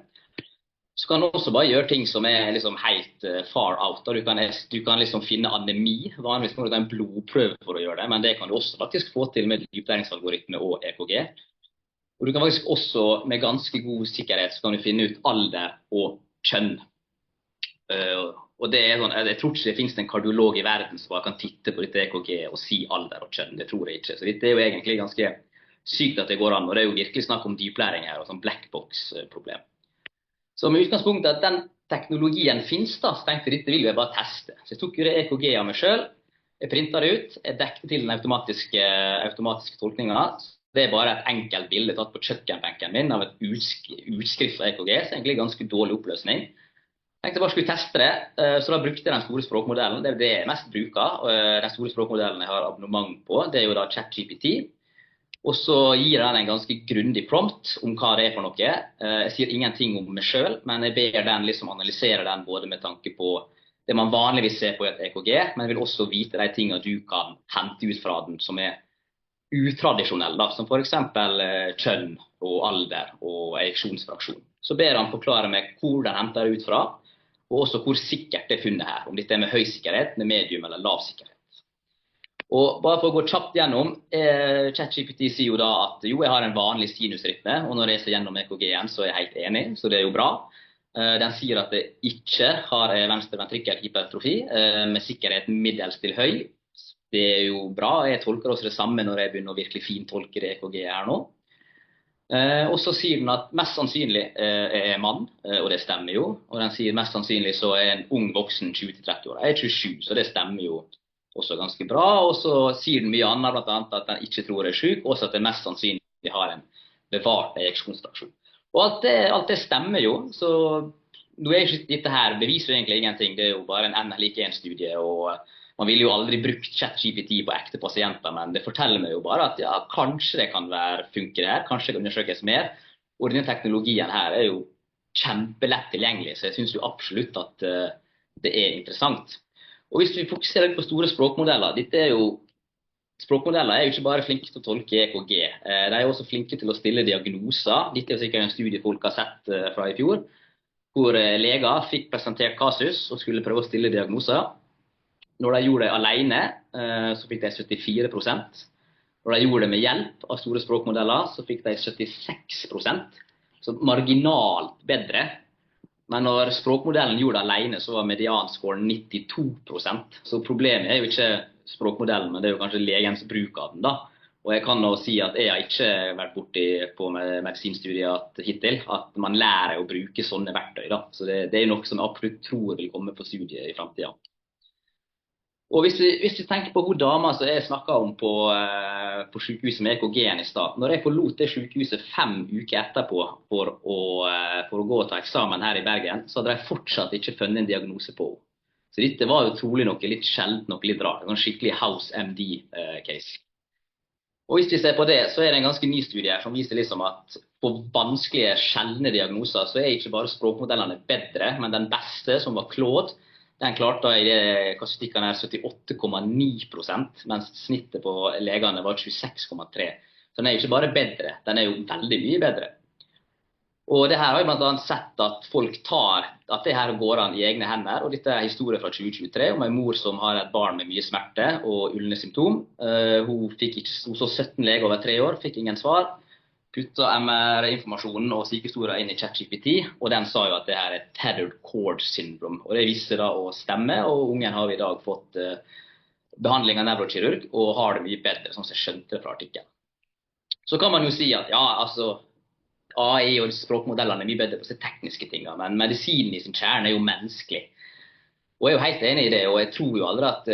Så kan du også bare gjøre ting som liksom helt far out. Du kan liksom finne anemi, vanligvis må du ta en blodprøve for å gjøre det, men det kan du også faktisk få til med dyplæringsalgoritme og EKG. Og du kan faktisk også med ganske god sikkerhet så kan du finne ut alder og kjønn. Og det sånn, jeg tror ikke det finnes en kardiolog I verden som bare kan titte på dette EKG og si alder og kjønn, det tror jeg ikke. Så dette jo egentlig ganske sykt at det går an, og det jo virkelig snakk om dyplæring her, og sånn blackbox-problem. Så med utgangspunktet at den teknologien finnes da, så tenkte jeg dette vil jeg bare teste. Så jeg tok jo det EKG av meg selv, jeg printet det ut, jeg dekte til den automatiske tolkningen. Det bare et enkelt bilde tatt på kjøkkenbenken min av et utskrift av EKG, så egentlig ganske dårlig oppløsning. Jeg tenkte jeg bare skulle teste det, så da brukte jeg den store språkmodellen, det det jeg mest bruker, og den store språkmodellen jeg har abonnement på, det jo da ChatGPT, og så gir den en ganske grundig prompt om hva det for noe. Jeg sier ingenting om meg selv, men jeg ber den liksom analysere den både med tanke på det man vanligvis ser på et EKG, men jeg vil også vite de tingene du kan hente ut fra den som utradisjonelle, da, som for eksempel kjønn og alder og ereksjonsfraksjon. Så ber han forklare meg hvor den henter ut fra, og også hvor sikkert det funnet her, om dette med høy sikkerhet, med medium eller lav sikkerhet. Og bare for å gå kjapt gjennom, ChatGPT sier jo da at jo, jeg har en vanlig sinusrytme, og når jeg ser gjennom EKG-en så jeg helt enig, så det jo bra. Den sier at jeg ikke har venstre ventrikkelhypertrofi, med sikkerhet middels til høy. Det jo bra, jeg tolker også det samme når jeg begynner å virkelig fintolke det EKG her nå. Og så sier den at mest sannsynlig jeg mann, og det stemmer jo. Og den sier mest sannsynlig så en ung voksen 20-30 år. Jeg 27, så det stemmer jo også ganske bra. Og så sier den mye annet, blant annet at den ikke tror jeg syk, også at det mest sannsynlig har en bevart ereksjonsfraksjon. Og alt det stemmer jo, så nå ikke dette her beviser egentlig ingenting. Det jo bare en N=1-studie, og man ville jo aldri brukt ChatGPT på ekte pasienter, men det forteller meg jo bare at ja, kanskje det kan funke det her, kanskje det kan undersøkes mer. Og denne teknologien her jo kjempelett tilgjengelig, så jeg synes jo absolutt at det interessant. Og hvis vi fokuserer litt på store språkmodeller, språkmodeller jo ikke bare flinke til å tolke EKG, de også flinke til å stille diagnoser. Dette jo sikkert en studie folk har sett fra I fjor, hvor leger fikk presentert kasus og skulle prøve å stille diagnoser. Når de gjorde det alene, så fikk de 74%. Når de gjorde det med hjelp av store språkmodeller, så fikk de 76%. Så marginalt bedre. Men når språkmodellen gjorde det alene, så var medianscoren 92%. Så problemet jo ikke språkmodellen, men det jo kanskje legens bruk av den da. Og jeg kan nå si at jeg har ikke vært borti på medisinstudiet hittil, at man lærer å bruke sånne verktøy da. Så det noe som jeg absolutt tror vil komme på studiet I fremtiden. Og hvis vi tenker på hvor damer som jeg snakket om på sykehuset med EKG-en I stad, når jeg forlot det sykehuset 5 uker etterpå for å gå og ta eksamen her I Bergen, så hadde de fortsatt ikke funnet en diagnose på henne. Så dette var jo trolig noe litt sjeldent, noe litt rart, en skikkelig House MD-case. Og hvis vi ser på det, så det en ganske ny studie her som viser liksom at på vanskelige, sjeldne diagnoser, så ikke bare språkmodellene bedre, men den beste, som var Claude, den klarte i kassetikkene 78,9%, mens snittet på legene var 26,3%. Så den ikke bare bedre, den jo veldig mye bedre. Og det her har jeg blant annet sett at folk tar, at det her går an i egne hender, og dette historie fra 2023 om en mor som har et barn med mye smerte og ulne symptom. Hun så 17 leger over 3 år, fikk ingen svar, puttet MR-informasjonen og sykehistorien inn i ChatGPT, og den sa jo at det her tethered cord syndrome, og det viste da å stemme, og ungen har i dag fått behandling av nevrokirurg, og har det mye bedre, som jeg skjønte fra artikkelen. Så kan man jo si at ja, altså, AI og språkmodellene mye bedre på seg tekniske ting, men medisinen i sin kjerne jo menneskelig. Og jeg jo helt enig i det, og jeg tror jo aldri at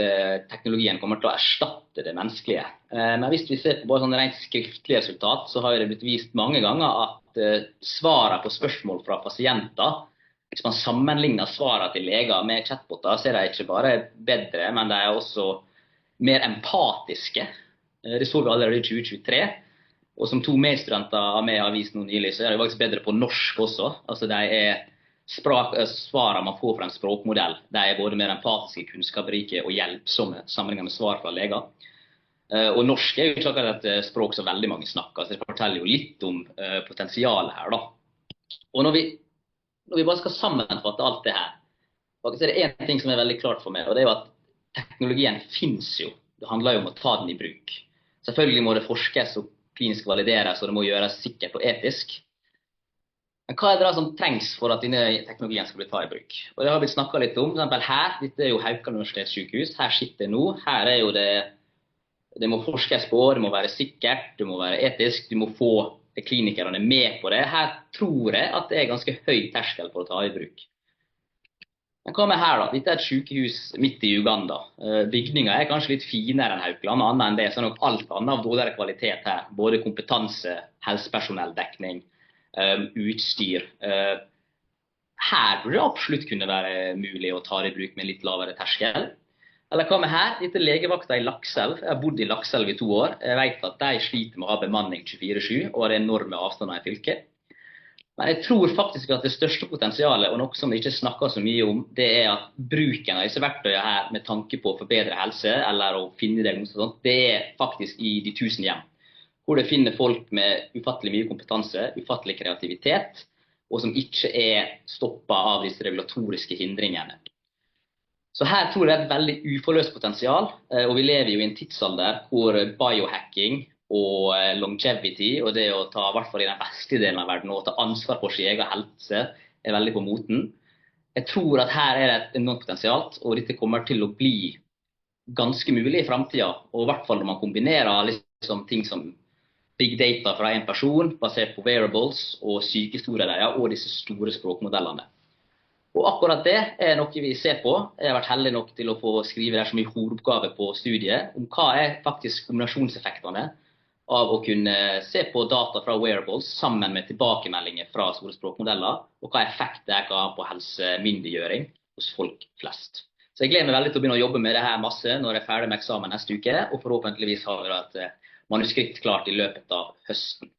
teknologien kommer til å erstatte det menneskelige. Men hvis vi ser på bare sånne rent skriftlige resultat, så har det blitt vist mange ganger at svarene på spørsmål fra pasienter, hvis man sammenligner svarene til leger med chatboter, så det ikke bare bedre, men det også mer empatiske. Det så vi allerede i 2023. Og som 2 medstudenter av meg har vist noe nylig, så det faktisk bedre på norsk også. Altså det svarene man får fra en språkmodell. De både mer empatiske, kunnskapsrike og hjelpsomme sammenlignet med svar fra leger. Og norsk jo ikke akkurat et språk som veldig mange snakker, så det forteller jo litt om potensialet her da. Og når vi bare skal sammenfatte alt det her, faktisk det en ting som veldig klart for meg, og det jo at teknologien finnes jo. Det handler jo om å ta den i bruk. Selvfølgelig må det forskes og klinisk valideres, og det må gjøres sikkert og etisk. Men hva det da som trengs for at denne teknologien skal bli tatt i bruk? Og det har vi snakket litt om, for eksempel her, dette jo Haukan universitetssykehus, her sitter jeg nå, her jo det må forskes på, det må være sikkert, det må være etisk, du må få klinikerne med på det. Her tror jeg at det ganske høy terskel for å ta i bruk. Men hva med her da? Dette et sykehus midt i Uganda. Bygninger kanskje litt finere enn Haukeland, annet enn det, så nok alt annet av dårligere kvalitet her. Både kompetanse, helsepersonelldekning, utstyr. Her burde det absolutt kunne være mulig å ta det i bruk med litt lavere terskel. Eller hva med her? Dette legevakta i Lakselv. Jeg har bodd i Lakselv i 2 år. Jeg vet at de sliter med å ha bemanning 24/7, og det enorme avstander i fylket. Men jeg tror faktisk at det største potensialet, og noe som vi ikke snakker så mye om, det at bruken av disse verktøyene her med tanke på å forbedre helse, eller å finne diagnoser og sånt, det faktisk i de 1000 hjem. Hvor det finner folk med ufattelig mye kompetanse, ufattelig kreativitet, og som ikke stoppet av disse regulatoriske hindringene. Så her tror jeg et veldig uforløst potensial, og vi lever jo i en tidsalder hvor biohacking og longevity, og det å ta, i hvert fall i den vestlige delen av verden, og ta ansvar for sin egen helse, veldig på moten. Jeg tror at her det et enormt potensial, og dette kommer til å bli ganske mulig i fremtiden, og i hvert fall når man kombinerer liksom ting som big data fra en person, basert på wearables og sykehistorier og disse store språkmodellene. Og akkurat det noe vi ser på. Jeg har vært heldig nok til å få skrive der som en hovedoppgave på studiet, om hva faktisk kombinasjonseffektene av å kunne se på data fra wearables sammen med tilbakemeldinger fra store språkmodeller, og hva effekt det kan ha på helsemyndiggjøring hos folk flest. Så jeg gleder meg veldig til å begynne å jobbe med det her masse når jeg ferdig med eksamen neste uke, og forhåpentligvis har vi et manuskript klart i løpet av høsten.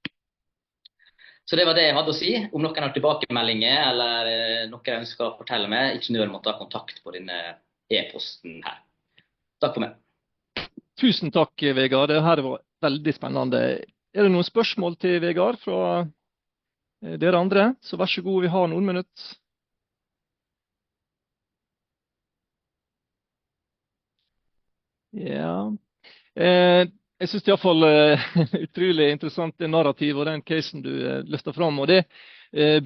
Så det var det jeg hadde å si. Om noen har tilbakemeldinger, eller noe jeg ønsker å fortelle meg, ikke nødvendig å ta kontakt på denne e-posten her. Takk for meg. Tusen takk, Vegard. Det her var veldig spennende. Det noen spørsmål til Vegard fra dere andre? Så vær så god, vi har noen minutter. Ja. Jeg synes i hvert fall utrolig interessant det narrativ og den casen du løfter fram, og det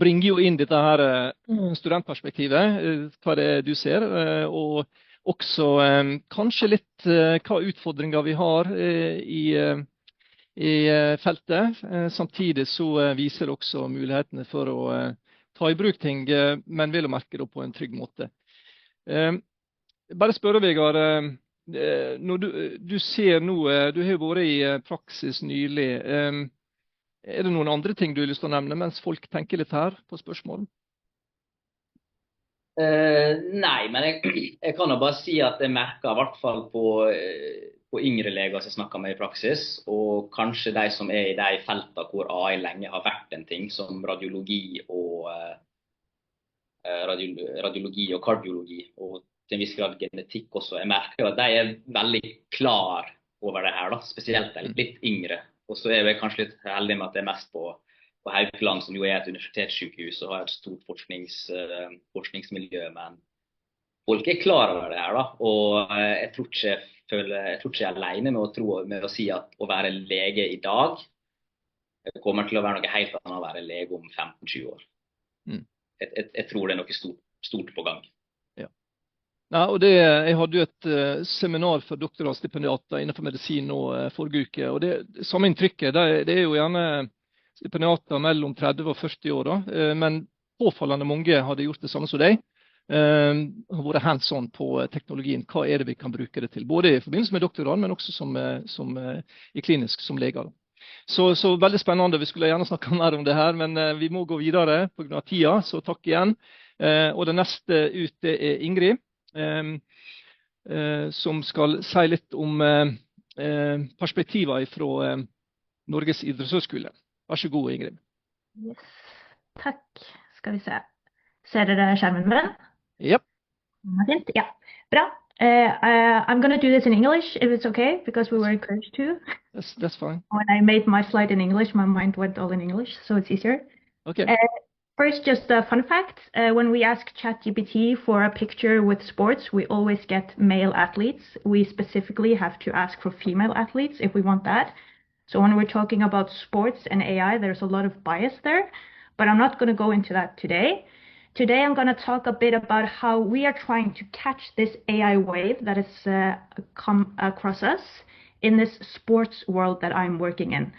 bringer jo inn dette her studentperspektivet, hva det du ser, og også kanskje litt hva utfordringer vi har i feltet. Samtidig så viser det også mulighetene for å ta i bruk ting, men vil å merke det på en trygg måte. Bare spørre, Vegard, når du ser nå, du har jo vært i praksis nylig, det noen andre ting du har lyst til å nevne mens folk tenker litt her på spørsmål? Nei, men jeg kan jo bare si at jeg merker i hvert fall på og yngre leger som snakker med i praksis, og kanskje de som i de feltene hvor AI lenge har vært en ting, som radiologi og kardiologi, og til en viss grad genetikk også. Jeg merker at de veldig klar over det her, da, spesielt litt yngre. Og så vi kanskje litt heldige med at det mest på Haukeland, som jo et universitetssykehus og har et stort forskningsmiljø, men folk klar over det her, da. Og jeg tror ikke jeg alene med å si at å være lege i dag kommer til å være noe helt annet å være lege om 15-20 år. Jeg tror det noe stort på gang. Ja. Ja, og jeg hadde jo et seminar for doktorgradsstipendiater innenfor medisin nå forrige uke, og det samme inntrykket, det jo gjerne stipendiater mellom 30 og 40 år, da, men påfallende mange hadde gjort det samme som deg. Har vært hands-on på teknologien. Hva det vi kan bruke det til? Både i forbindelse med doktorgrad, men også som i klinisk som leger. Så veldig spennende. Vi skulle gjerne snakke mer om det her, men vi må gå videre på grunn av tida, så takk igjen. Og det neste ut det Ingrid, som skal si litt om perspektiver fra Norges idrettshøgskole. Vær så god, Ingrid. Yes. Takk. Skal vi se. Ser dere skjermen min? Yep. Yeah. Bra. I'm going to do this in English, if it's okay, because we were encouraged to. That's fine. When I made my slide in English, my mind went all in English, so it's easier. Okay. First, just a fun fact. When we ask ChatGPT for a picture with sports, we always get male athletes. We specifically have to ask for female athletes if we want that. So when we're talking about sports and AI, there's a lot of bias there, but I'm not going to go into that today. Today, I'm going to talk a bit about how we are trying to catch this AI wave that has come across us in this sports world that I'm working in.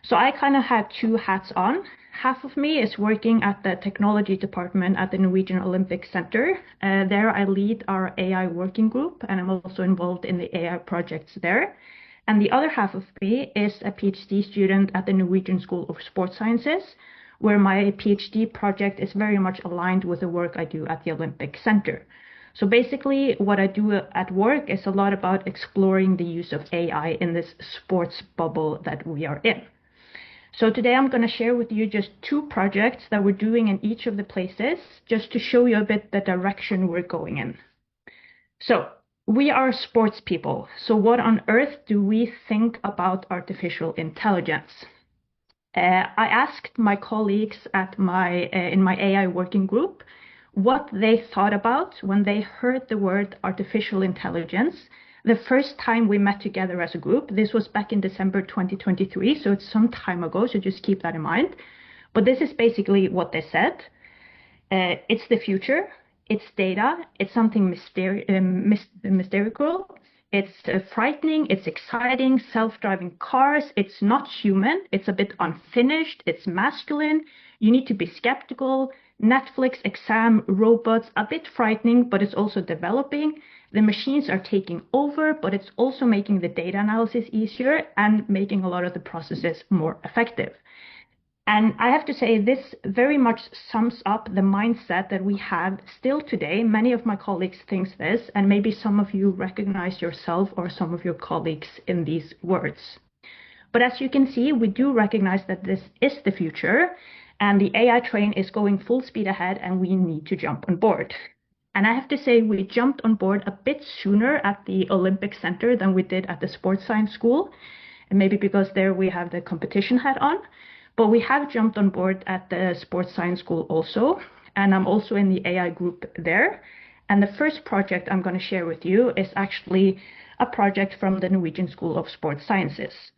So I kind of have two hats on. Half of me is working at the technology department at the Norwegian Olympic Center. There I lead our AI working group, and I'm also involved in the AI projects there. And the other half of me is a PhD student at the Norwegian School of Sports Sciences, where my PhD project is very much aligned with the work I do at the Olympic Center. So basically, what I do at work is a lot about exploring the use of AI in this sports bubble that we are in. So today I'm going to share with you just two projects that we're doing in each of the places, just to show you a bit the direction we're going in. So we are sports people. So what on earth do we think about artificial intelligence? I asked my colleagues at in my AI working group what they thought about when they heard the word artificial intelligence the first time we met together as a group. This was back in December 2023, so it's some time ago, so just keep that in mind. But this is basically what they said. It's the future, it's data, it's something mystical, it's frightening, it's exciting, self-driving cars, it's not human, it's a bit unfinished, it's masculine, you need to be skeptical, Netflix, exam, robots, a bit frightening, but it's also developing. The machines are taking over, but it's also making the data analysis easier and making a lot of the processes more effective. And I have to say, this very much sums up the mindset that we have still today. Many of my colleagues think this, and maybe some of you recognize yourself or some of your colleagues in these words. But as you can see, we do recognize that this is the future, and the AI train is going full speed ahead, and we need to jump on board. And I have to say, we jumped on board a bit sooner at the Olympic Center than we did at the Sports Science School, and maybe because there we have the competition hat on. But we have jumped on board at the Sports Science School also, and I'm also in the AI group there. And the first project I'm going to share with you is actually a project from the Norwegian School of Sports Sciences.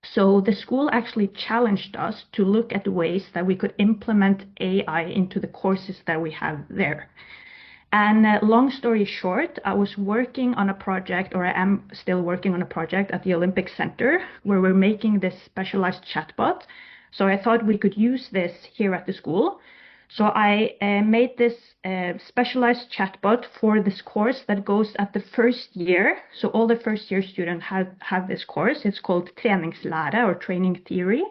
So the school actually challenged us to look at ways that we could implement AI into the courses that we have there. And long story short, I was working on a project, or I am still working on a project at the Olympic Center, where we're making this specialized chatbot. So I thought we could use this here at the school. So I made this specialized chatbot for this course that goes at the first year. So all the first year students have this course. It's called treningslære, or training theory.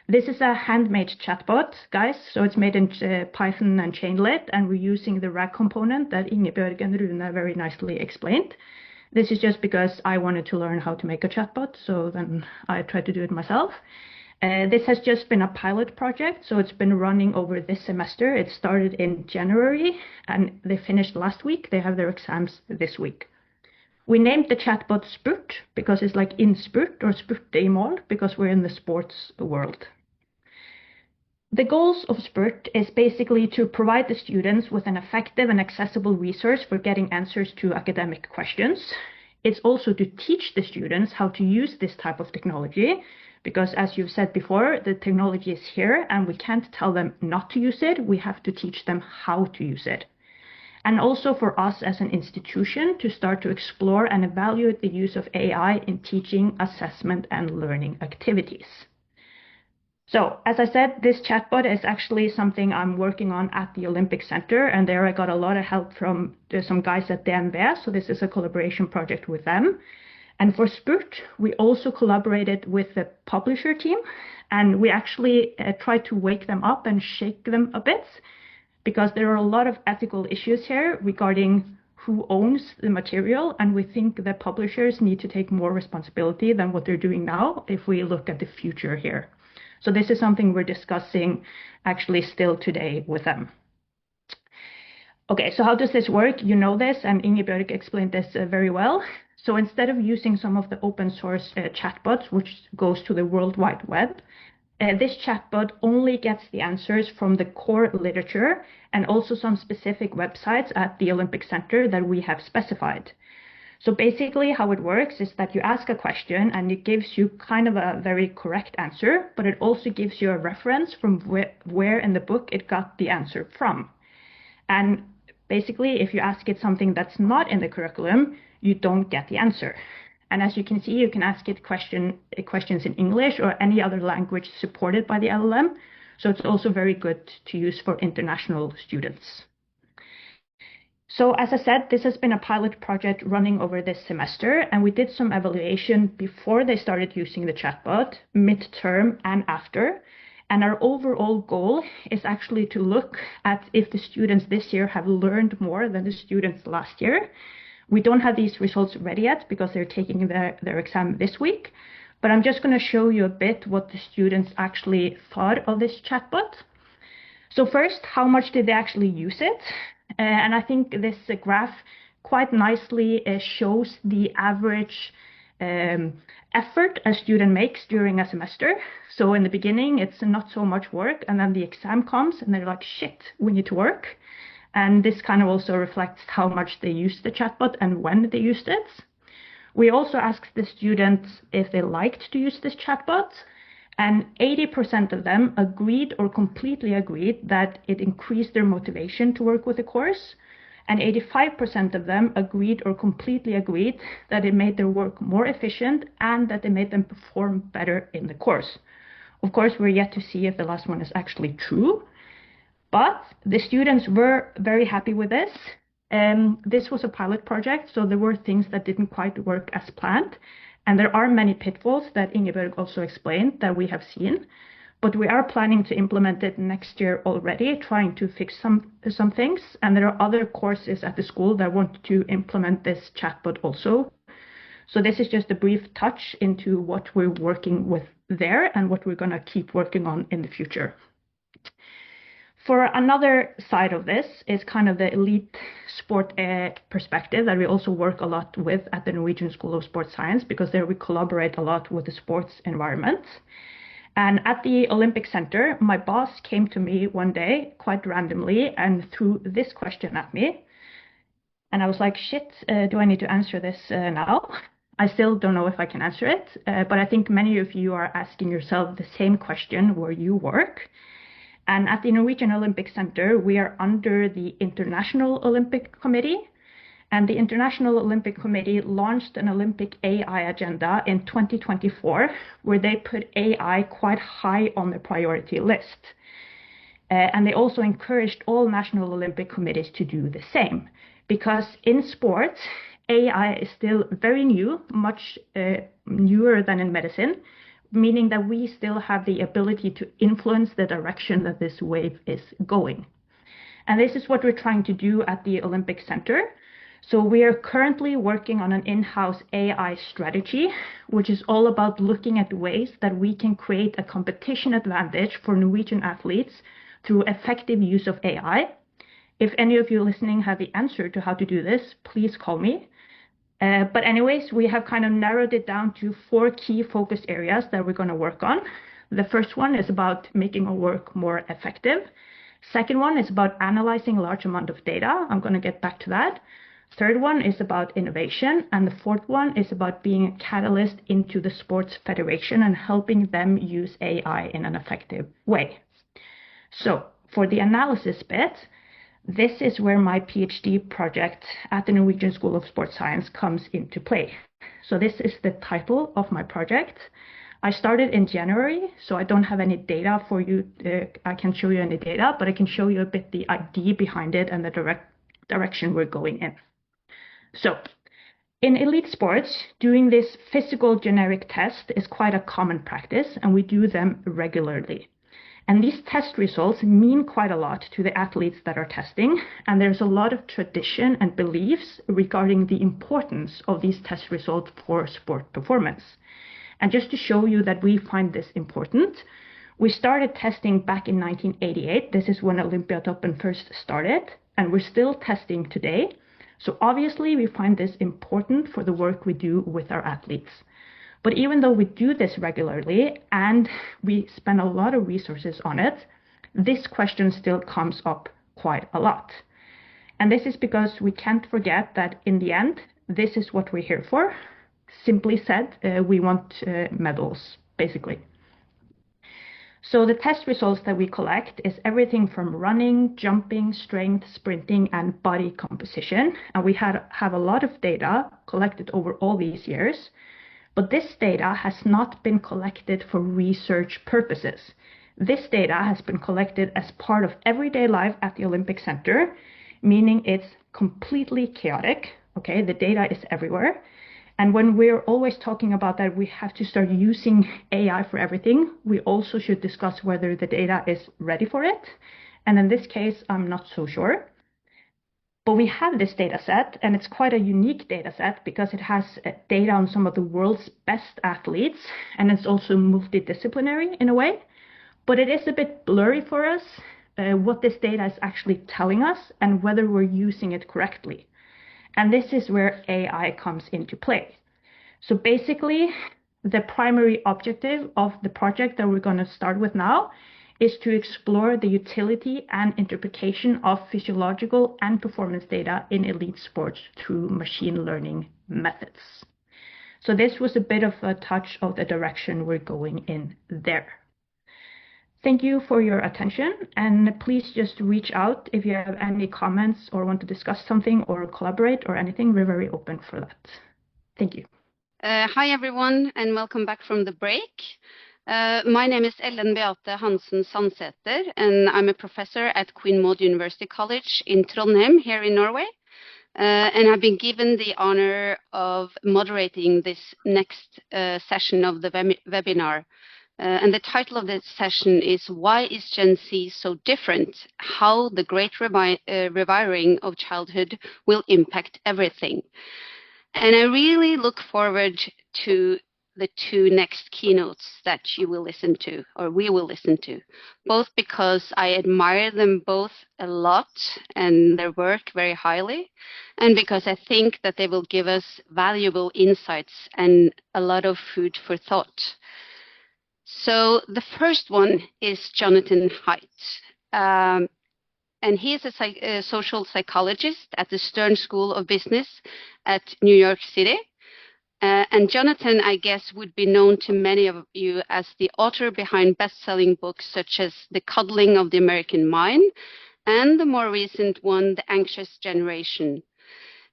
This is a handmade chatbot, guys. So it's made in Python and Chainlit, and we're using the RAG component that Bergen and Rune very nicely explained. This is just because I wanted to learn how to make a chatbot, so then I tried to do it myself. This has just been a pilot project, so it's been running over this semester. It started in January, and they finished last week. They have their exams this week. We named the chatbot Spurt, because it's like in Spurt, or Spurte i mål, because we're in the sports world. The goals of Spurt is basically to provide the students with an effective and accessible resource for getting answers to academic questions. It's also to teach the students how to use this type of technology, because as you've said before, the technology is here and we can't tell them not to use it. We have to teach them how to use it. And also for us as an institution to start to explore and evaluate the use of AI in teaching, assessment, and learning activities. So, as I said, this chatbot is actually something I'm working on at the Olympic Center, and there I got a lot of help from some guys at DNB, so this is a collaboration project with them. And for Spurt, we also collaborated with the publisher team, and we actually tried to wake them up and shake them a bit, because there are a lot of ethical issues here regarding who owns the material, and we think that publishers need to take more responsibility than what they're doing now if we look at the future here. So this is something we're discussing actually still today with them. Okay, so how does this work? You know this, and Ingebjørg explained this very well. So instead of using some of the open source chatbots, which goes to the World Wide Web, this chatbot only gets the answers from the core literature and also some specific websites at the Olympic Center that we have specified. So basically how it works is that you ask a question and it gives you kind of a very correct answer, but it also gives you a reference from where in the book it got the answer from. And basically, if you ask it something that's not in the curriculum, you don't get the answer. And as you can see, you can ask it questions in English or any other language supported by the LLM. So it's also very good to use for international students. So as I said, this has been a pilot project running over this semester, and we did some evaluation before they started using the chatbot, midterm and after. And our overall goal is actually to look at if the students this year have learned more than the students last year. We don't have these results ready yet because they're taking their exam this week, but I'm just going to show you a bit what the students actually thought of this chatbot. So first, how much did they actually use it? And I think this graph quite nicely shows the average effort a student makes during a semester. So in the beginning, it's not so much work, and then the exam comes and they're like, shit, we need to work. And this kind of also reflects how much they used the chatbot and when they used it. We also asked the students if they liked to use this chatbot, and 80% of them agreed or completely agreed that it increased their motivation to work with the course. And 85% of them agreed or completely agreed that it made their work more efficient and that it made them perform better in the course. Of course, we're yet to see if the last one is actually true, but the students were very happy with this. This was a pilot project, so there were things that didn't quite work as planned. And there are many pitfalls that Ingebjørg also explained that we have seen. But we are planning to implement it next year already, trying to fix some things. And there are other courses at the school that want to implement this chatbot also. So this is just a brief touch into what we're working with there and what we're going to keep working on in the future. For another side of this is kind of the elite sport perspective that we also work a lot with at the Norwegian School of Sports Science, because there we collaborate a lot with the sports environment. And at the Olympic Center, my boss came to me one day quite randomly and threw this question at me. And I was like, shit, do I need to answer this now? I still don't know if I can answer it, but I think many of you are asking yourself the same question where you work. And at the Norwegian Olympic Center, we are under the International Olympic Committee. And the International Olympic Committee launched an Olympic AI agenda in 2024, where they put AI quite high on the priority list. And they also encouraged all national Olympic committees to do the same. Because in sports, AI is still very new, much newer than in medicine, meaning that we still have the ability to influence the direction that this wave is going. And this is what we're trying to do at the Olympic Center. So we are currently working on an in-house AI strategy, which is all about looking at ways that we can create a competition advantage for Norwegian athletes through effective use of AI. If any of you listening have the answer to how to do this, please call me. But anyways, we have kind of narrowed it down to 4 key focus areas that we're going to work on. The first one is about making our work more effective. Second one is about analyzing a large amount of data. I'm going to get back to that. Third one is about innovation. And the fourth one is about being a catalyst into the sports federation and helping them use AI in an effective way. So for the analysis bit, this is where my PhD project at the Norwegian School of Sports Science comes into play. So this is the title of my project. I started in January, so I don't have any data for you. I can show you any data, but I can show you a bit the idea behind it and the direction we're going in. So in elite sports, doing this physical generic test is quite a common practice, and we do them regularly. And these test results mean quite a lot to the athletes that are testing, and there's a lot of tradition and beliefs regarding the importance of these test results for sport performance. And just to show you that we find this important, we started testing back in 1988. This is when Olympiatoppen first started, and we're still testing today. So obviously we find this important for the work we do with our athletes. But even though we do this regularly and we spend a lot of resources on it, this question still comes up quite a lot. And this is because we can't forget that in the end, this is what we're here for. Simply said, we want medals, basically. So the test results that we collect is everything from running, jumping, strength, sprinting, and body composition. And we have a lot of data collected over all these years. But this data has not been collected for research purposes. This data has been collected as part of everyday life at the Olympic Center, meaning it's completely chaotic. Okay, the data is everywhere. And when we're always talking about that we have to start using AI for everything, we also should discuss whether the data is ready for it. And in this case, I'm not so sure. But we have this data set, and it's quite a unique data set because it has data on some of the world's best athletes, and it's also multidisciplinary in a way. But it is a bit blurry for us what this data is actually telling us and whether we're using it correctly. And this is where AI comes into play. So basically, the primary objective of the project that we're going to start with now is to explore the utility and interpretation of physiological and performance data in elite sports through machine learning methods. So this was a bit of a touch of the direction we're going in there. Thank you for your attention, and please just reach out if you have any comments or want to discuss something or collaborate or anything. We're very open for that. Thank you. Hi everyone, and welcome back from the break. My name is Ellen Beate Hansen Sandseter, and I'm a professor at Queen Maud University College in Trondheim here in Norway. And I've been given the honor of moderating this next session of the webinar. And the title of this session is Why is Gen Z so different? How the Great Rewiring of Childhood Will Impact Everything. And I really look forward to the 2 next keynotes that you will listen to, or we will listen to, both because I admire them both a lot and their work very highly, and because I think that they will give us valuable insights and a lot of food for thought. So the first one is Jonathan Haidt. And he is a social psychologist at the Stern School of Business at New York City. And Jonathan, I guess, would be known to many of you as the author behind best-selling books such as The Coddling of the American Mind and the more recent one, The Anxious Generation.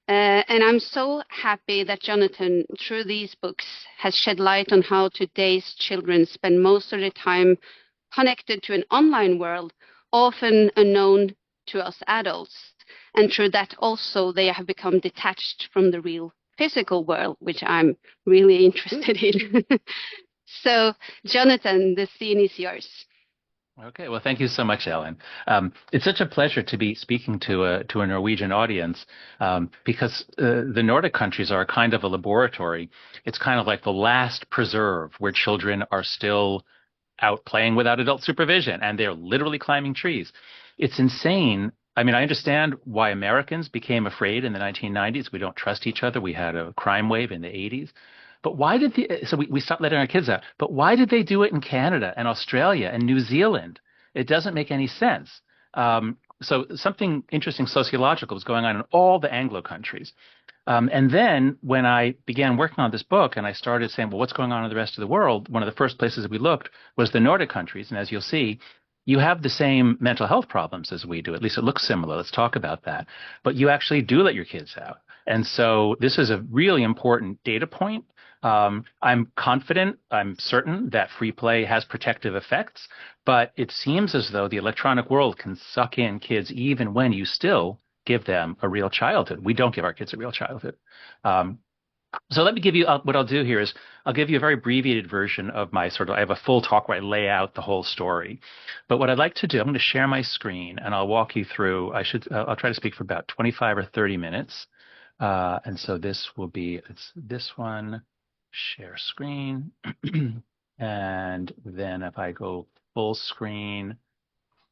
And I'm so happy that Jonathan, through these books, has shed light on how today's children spend most of their time connected to an online world, often unknown to us adults. And through that also, they have become detached from the real physical world, which I'm really interested in. So, Jonathan, the scene is yours. Okay, well, thank you so much, Ellen. It's such a pleasure to be speaking to a Norwegian audience because the Nordic countries are kind of a laboratory. It's kind of like the last preserve where children are still out playing without adult supervision, and they're literally climbing trees. It's insane. I mean, I understand why Americans became afraid in the 1990s. We don't trust each other. We had a crime wave in the 80s. But why did we stopped letting our kids out? But why did they do it in Canada and Australia and New Zealand? It doesn't make any sense. So something interesting sociological was going on in all the Anglo countries. And then when I began working on this book and I started saying, well, what's going on in the rest of the world? One of the first places we looked was the Nordic countries. And as you'll see, you have the same mental health problems as we do. At least it looks similar. Let's talk about that. But you actually do let your kids out. And so this is a really important data point. I'm confident, I'm certain that free play has protective effects, but it seems as though the electronic world can suck in kids even when you still give them a real childhood. We don't give our kids a real childhood. So let me give you, what I'll do here is I'll give you a very abbreviated version of my I have a full talk where I lay out the whole story. But what I'd like to do, I'm going to share my screen and I'll walk you through, I'll try to speak for about 25 or 30 minutes. And so this will be, it's this one. Share screen. And then if I go full screen,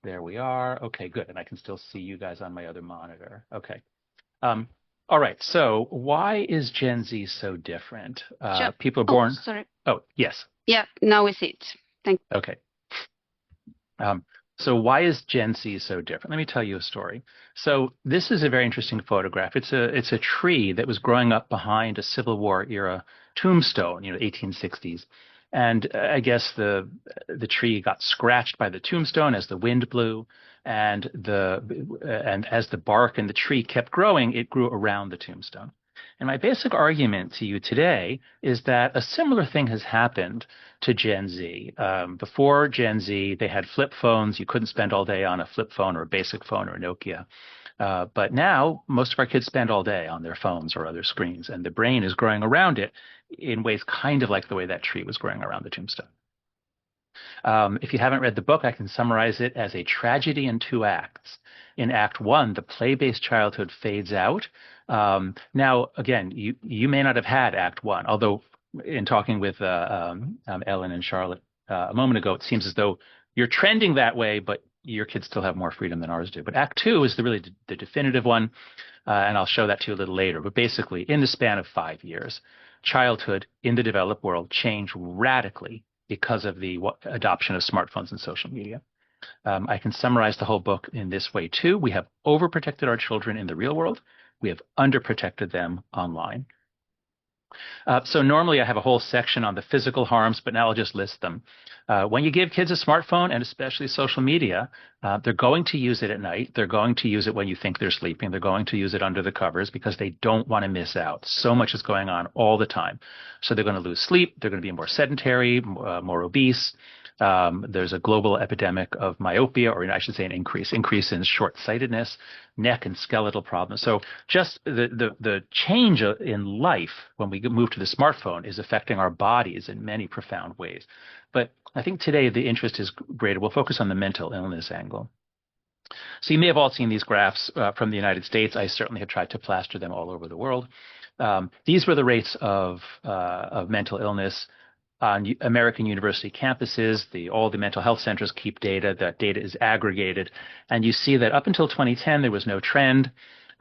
there we are. Okay, good. And I can still see you guys on my other monitor. Okay. All right. So why is Gen Z so different? Sure. People are born. Sorry. Oh, yes. Yeah, now we see it. Thank you. Okay. So why is Gen Z so different? Let me tell you a story. So this is a very interesting photograph. It's a tree that was growing up behind a Civil War era tombstone, 1860s. And I guess the tree got scratched by the tombstone as the wind blew, and as the bark in the tree kept growing, it grew around the tombstone. And my basic argument to you today is that a similar thing has happened to Gen Z. Before Gen Z, they had flip phones. You couldn't spend all day on a flip phone or a basic phone or a Nokia. But now most of our kids spend all day on their phones or other screens, and the brain is growing around it in ways kind of like the way that tree was growing around the tombstone. If you haven't read the book, I can summarize it as a tragedy in 2 acts. In Act 1, the play-based childhood fades out. Now, again, you may not have had Act 1, although in talking with Ellen and Charlotte a moment ago, it seems as though you're trending that way, but your kids still have more freedom than ours do. But Act 2 is really the definitive one, and I'll show that to you a little later. But basically, in the span of 5 years, childhood in the developed world changed radically because of the adoption of smartphones and social media. I can summarize the whole book in this way, too. We have overprotected our children in the real world. We have underprotected them online. So normally I have a whole section on the physical harms, but now I'll just list them. When you give kids a smartphone, and especially social media, they're going to use it at night. They're going to use it when you think they're sleeping. They're going to use it under the covers because they don't want to miss out. So much is going on all the time. So they're going to lose sleep. They're going to be more sedentary, more obese. There's a global epidemic of myopia, or I should say an increase in short-sightedness, neck and skeletal problems. So just the change in life when we move to the smartphone is affecting our bodies in many profound ways. But I think today the interest is greater. We'll focus on the mental illness angle. So you may have all seen these graphs from the United States. I certainly have tried to plaster them all over the world. These were the rates of mental illness on American university campuses. All the mental health centers keep data. That data is aggregated. And you see that up until 2010, there was no trend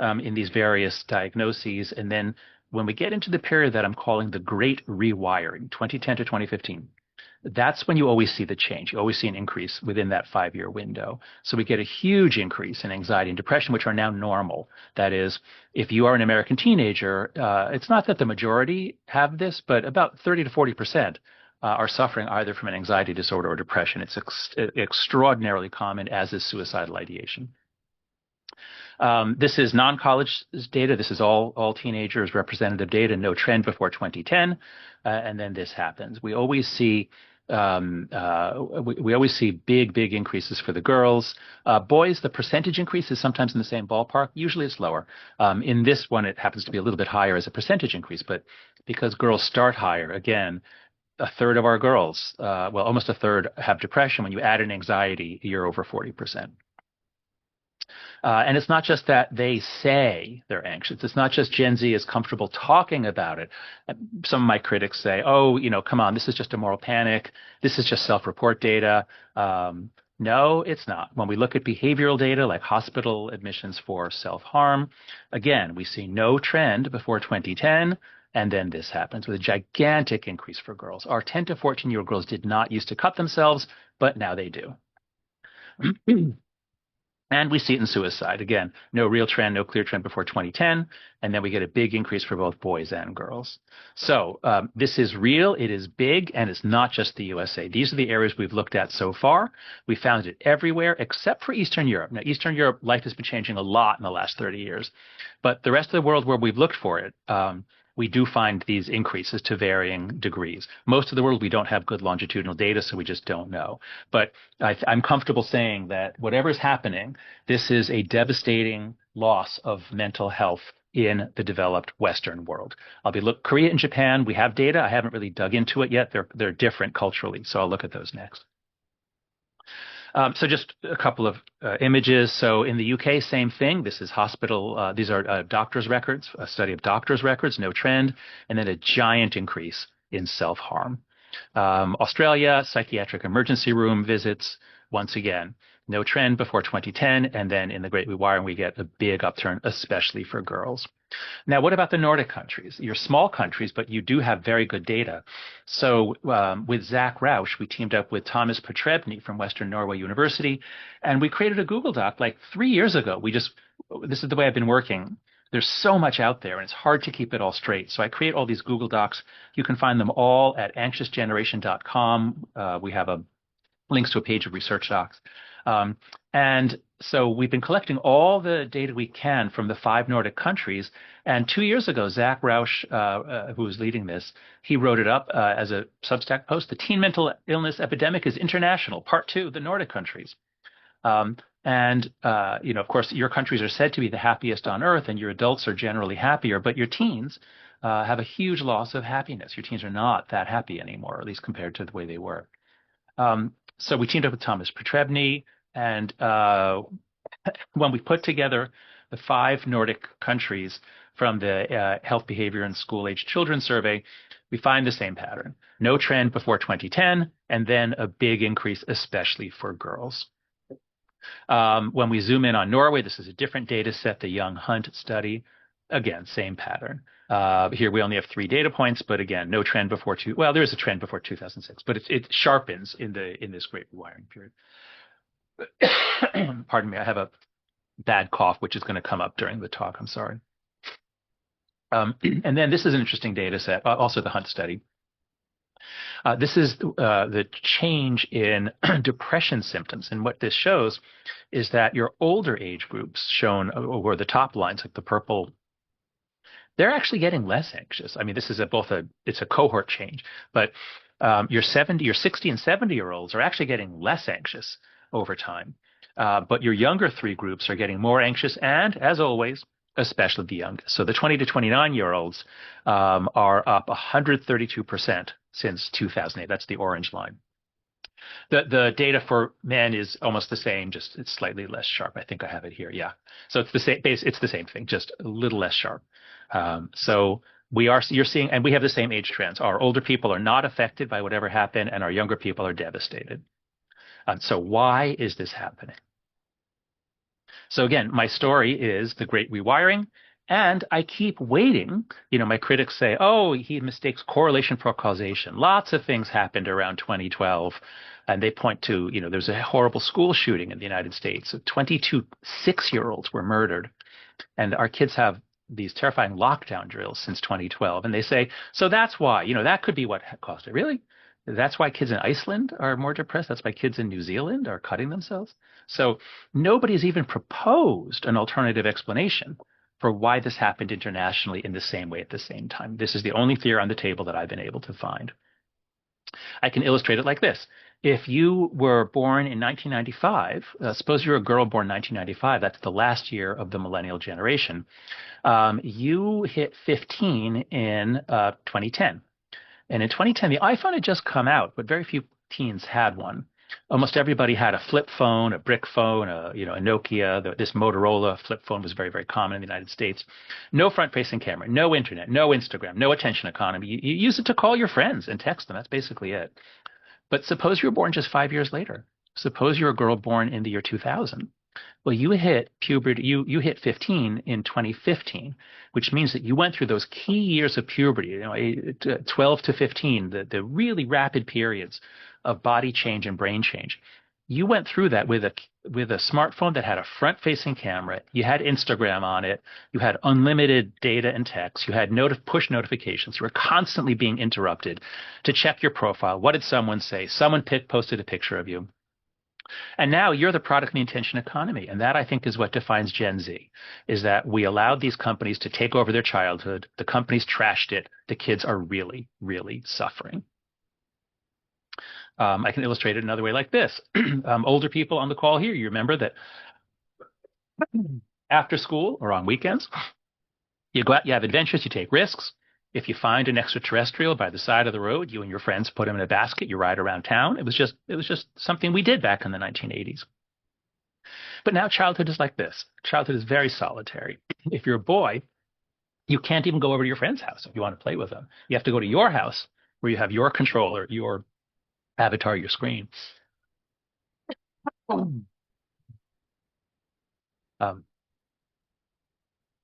in these various diagnoses. And then when we get into the period that I'm calling the Great Rewiring, 2010 to 2015, that's when you always see the change. You always see an increase within that 5-year window. So we get a huge increase in anxiety and depression, which are now normal. That is, if you are an American teenager, it's not that the majority have this, but about 30 to 40% are suffering either from an anxiety disorder or depression. It's extraordinarily common, as is suicidal ideation. This is non-college data. This is all teenagers, representative data, no trend before 2010. And then this happens. We always see we always see big increases for the girls. Boys, the percentage increase is sometimes in the same ballpark. Usually it's lower. In this one, it happens to be a little bit higher as a percentage increase, but because girls start higher, again, a third of our girls, well, almost a third have depression. When you add in anxiety, you're over 40%. And it's not just that they say they're anxious. It's not just Gen Z is comfortable talking about it. Some of my critics say, oh, come on, this is just a moral panic. This is just self-report data. No, it's not. When we look at behavioral data like hospital admissions for self-harm, again, we see no trend before 2010. And then this happens with a gigantic increase for girls. Our 10 to 14-year-old girls did not used to cut themselves, but now they do. And we see it in suicide. Again, no real trend, no clear trend before 2010. And then we get a big increase for both boys and girls. So this is real. It is big. And it's not just the USA. These are the areas we've looked at so far. We found it everywhere except for Eastern Europe. Now, Eastern Europe, life has been changing a lot in the last 30 years. But the rest of the world where we've looked for it, we do find these increases to varying degrees. Most of the world, we don't have good longitudinal data, so we just don't know. But I'm comfortable saying that whatever's happening, this is a devastating loss of mental health in the developed Western world. Korea and Japan, we have data. I haven't really dug into it yet. They're different culturally, so I'll look at those next. So just a couple of images. So in the UK, same thing. This is hospital. These are doctors' records, a study of doctors' records, no trend, and then a giant increase in self-harm. Australia, psychiatric emergency room visits, once again, no trend before 2010. And then in the Great Rewiring, we get a big upturn, especially for girls. Now, what about the Nordic countries? You're small countries, but you do have very good data. So with Zach Rausch, we teamed up with Thomas Petrebny from Western Norway University, and we created a Google Doc like 3 years ago. This is the way I've been working. There's so much out there, and it's hard to keep it all straight. So I create all these Google Docs. You can find them all at anxiousgeneration.com. We have links to a page of research docs. And so we've been collecting all the data we can from the 5 Nordic countries. And 2 years ago, Zach Rausch, who was leading this, he wrote it up as a Substack post. The teen mental illness epidemic is international, part 2, the Nordic countries. Of course, your countries are said to be the happiest on earth, and your adults are generally happier, but your teens have a huge loss of happiness. Your teens are not that happy anymore, at least compared to the way they were. So we teamed up with Thomas Petrebny, and when we put together the 5 Nordic countries from the Health, Behavior, and School-Aged Children Survey, we find the same pattern. No trend before 2010, and then a big increase, especially for girls. When we zoom in on Norway, this is a different data set, the Young Hunt study. Again, same pattern. Here we only have 3 data points, but again, no trend before there is a trend before 2006, but it sharpens in this Great Rewiring period. Pardon me, I have a bad cough, which is going to come up during the talk. I'm sorry. And then this is an interesting data set, also the Hunt study. This is the change in depression symptoms. And what this shows is that your older age groups shown over the top lines, like the purple, they're actually getting less anxious. I mean, this is it's a cohort change, but your 60 and 70-year-olds are actually getting less anxious over time. But your younger 3 groups are getting more anxious, and as always, especially the youngest. So the 20 to 29-year-olds are up 132% since 2008. That's the orange line. The data for men is almost the same, just it's slightly less sharp. I think I have it here. Yeah. So it's the same. It's the same thing, just a little less sharp. So you're seeing, and we have the same age trends. Our older people are not affected by whatever happened, and our younger people are devastated. So why is this happening? So again, my story is the Great Rewiring, and I keep waiting. My critics say, oh, he mistakes correlation for causation. Lots of things happened around 2012, and they point to, there's a horrible school shooting in the United States. 22 6-year-olds were murdered, and our kids have these terrifying lockdown drills since 2012, and they say, so that's why, that could be what caused it. Really? That's why kids in Iceland are more depressed. That's why kids in New Zealand are cutting themselves. So nobody's even proposed an alternative explanation for why this happened internationally in the same way at the same time. This is the only theory on the table that I've been able to find. I can illustrate it like this. If you were born in 1995, suppose you're a girl born in 1995, that's the last year of the millennial generation, you hit 15 in 2010. And in 2010, the iPhone had just come out, but very few teens had one. Almost everybody had a flip phone, a brick phone, a Nokia. This Motorola flip phone was very, very common in the United States. No front-facing camera, no internet, no Instagram, no attention economy. You use it to call your friends and text them. That's basically it. But suppose you were born just 5 years later. Suppose you're a girl born in the year 2000. Well, you hit puberty. You hit 15 in 2015, which means that you went through those key years of puberty, 12 to 15, the really rapid periods of body change and brain change. You went through that with a smartphone that had a front-facing camera. You had Instagram on it. You had unlimited data and text. You had push notifications. You were constantly being interrupted to check your profile. What did someone say? Someone posted a picture of you. And now you're the product of the attention economy. And that, I think, is what defines Gen Z, is that we allowed these companies to take over their childhood. The companies trashed it. The kids are really, really suffering. I can illustrate it another way like this. Older people on the call here, you remember that after school or on weekends, you go out, you have adventures, you take risks. If you find an extraterrestrial by the side of the road, you and your friends put him in a basket, you ride around town. It was just something we did back in the 1980s. But now childhood is like this. Childhood is very solitary. If you're a boy, you can't even go over to your friend's house if you want to play with them. You have to go to your house where you have your controller, your avatar, your screen.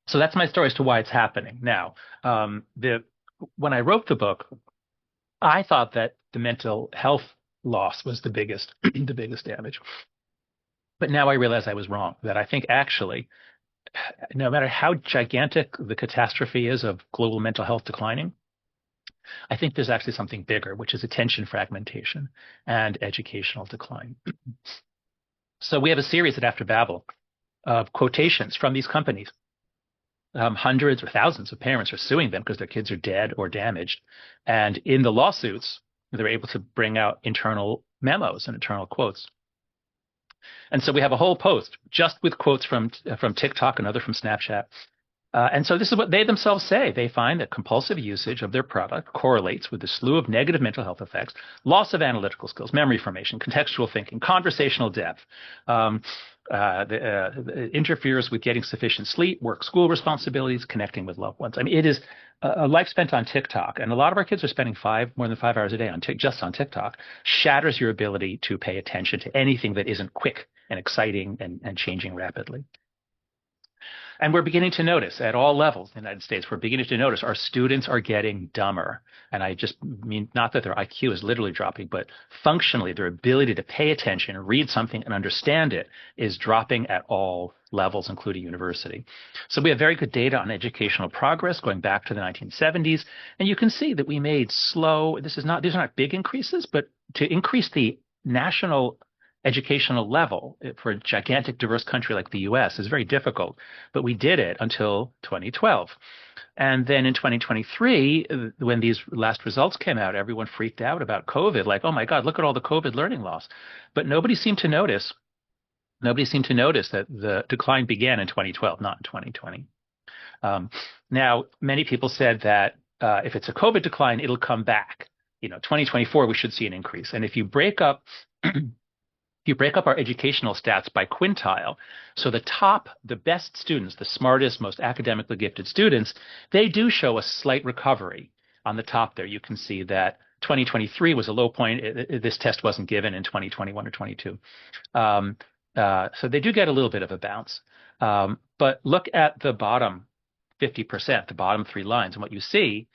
So that's my story as to why it's happening. Now, when I wrote the book, I thought that the mental health loss was the biggest damage. But now I realize I was wrong, that I think actually, no matter how gigantic the catastrophe is of global mental health declining, I think there's actually something bigger, which is attention fragmentation and educational decline. So we have a series at After Babel of quotations from these companies. Hundreds or thousands of parents are suing them because their kids are dead or damaged. And in the lawsuits, they're able to bring out internal memos and internal quotes. And so we have a whole post just with quotes from TikTok and other from Snapchat. And so this is what they themselves say. They find that compulsive usage of their product correlates with a slew of negative mental health effects, loss of analytical skills, memory formation, contextual thinking, conversational depth, interferes with getting sufficient sleep, work, school responsibilities, connecting with loved ones. I mean, it is a life spent on TikTok, and a lot of our kids are spending more than 5 hours a day just on TikTok, shatters your ability to pay attention to anything that isn't quick and exciting and changing rapidly. And we're beginning to notice at all levels in the United States, we're beginning to notice our students are getting dumber. And I just mean not that their IQ is literally dropping, but functionally their ability to pay attention, read something, and understand it is dropping at all levels, including university. So we have very good data on educational progress going back to the 1970s. And you can see that we made slow, these are not big increases, but to increase the national educational level for a gigantic, diverse country like the U.S. is very difficult, but we did it until 2012. And then in 2023, when these last results came out, everyone freaked out about COVID, like, oh my God, look at all the COVID learning loss. But nobody seemed to notice that the decline began in 2012, not in 2020. Now, many people said that if it's a COVID decline, it'll come back. 2024, we should see an increase. And if you break up our educational stats by quintile, so the best students, the smartest, most academically gifted students, they do show a slight recovery. On the top there, you can see that 2023 was a low point. This test wasn't given in 2021 or 22. So they do get a little bit of a bounce. But look at the bottom 50%, the bottom 3 lines, and what you see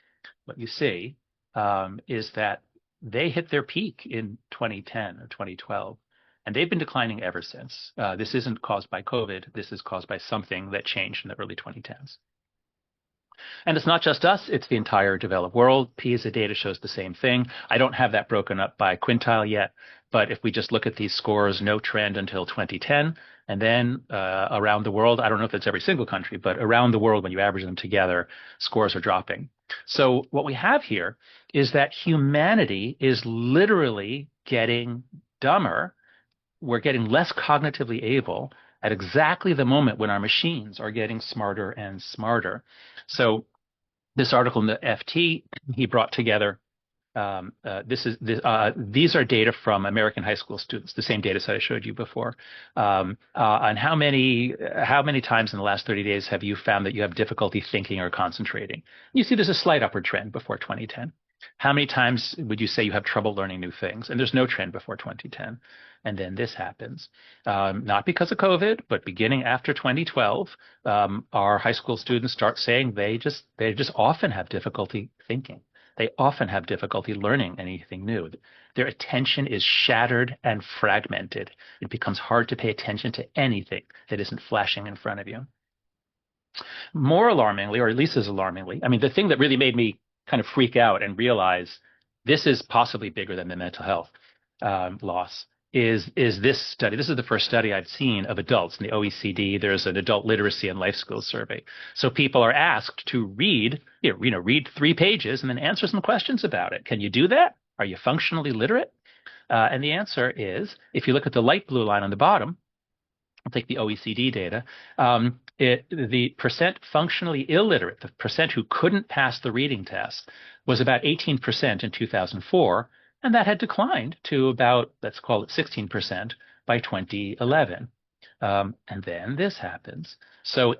is that they hit their peak in 2010 or 2012. And they've been declining ever since. This isn't caused by COVID. This is caused by something that changed in the early 2010s. And it's not just us. It's the entire developed world. PISA data shows the same thing. I don't have that broken up by quintile yet. But if we just look at these scores, no trend until 2010. And then around the world, I don't know if it's every single country, but around the world, when you average them together, scores are dropping. So what we have here is that humanity is literally getting dumber. We're getting less cognitively able at exactly the moment when our machines are getting smarter and smarter. So this article in the FT, he brought together These are data from American high school students, the same data set I showed you before. On how many times in the last 30 days have you found that you have difficulty thinking or concentrating? You see there's a slight upward trend before 2010. How many times would you say you have trouble learning new things? And there's no trend before 2010. And then this happens, not because of COVID, but beginning after 2012, our high school students start saying they just often have difficulty thinking. They often have difficulty learning anything new. Their attention is shattered and fragmented. It becomes hard to pay attention to anything that isn't flashing in front of you. More alarmingly, or at least as alarmingly, I mean, the thing that really made me kind of freak out and realize this is possibly bigger than the mental health loss is this study. This is the first study I've seen of adults in the OECD. There's an adult literacy and life skills survey. So people are asked to read 3 pages and then answer some questions about it. Can you do that? Are you functionally literate? And the answer is, if you look at the light blue line on the bottom, I'll take the OECD data, the percent functionally illiterate, the percent who couldn't pass the reading test, was about 18% in 2004. And that had declined to about, let's call it 16% by 2011. And then this happens. So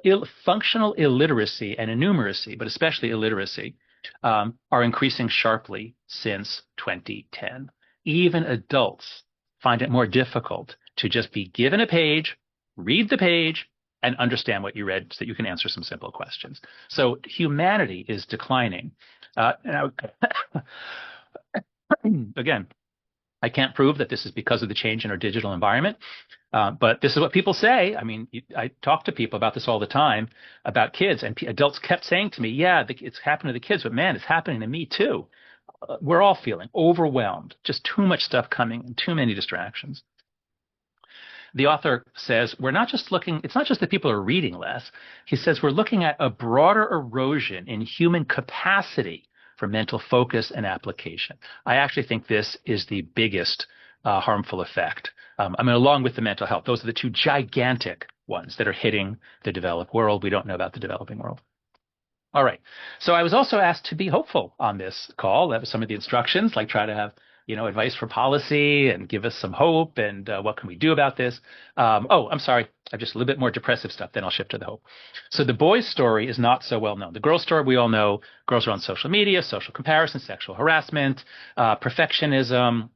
functional illiteracy and innumeracy, but especially illiteracy, are increasing sharply since 2010. Even adults find it more difficult to just be given a page, read the page, and understand what you read so that you can answer some simple questions. So humanity is declining. Again, I can't prove that this is because of the change in our digital environment, but this is what people say. I mean, I talk to people about this all the time, about kids, and adults kept saying to me, yeah, it's happening to the kids, but man, it's happening to me too. We're all feeling overwhelmed, just too much stuff coming and too many distractions. The author says we're not just looking, it's not just that people are reading less. He says we're looking at a broader erosion in human capacity for mental focus and application. I actually think this is the biggest harmful effect. I mean, along with the mental health, those are the two gigantic ones that are hitting the developed world. We don't know about the developing world. All right. So I was also asked to be hopeful on this call. That was some of the instructions, like try to have advice for policy and give us some hope and what can we do about this. I'm sorry. I have just a little bit more depressive stuff, then I'll shift to the hope. So the boys' story is not so well known. The girls' story, we all know. Girls are on social media, social comparison, sexual harassment, perfectionism,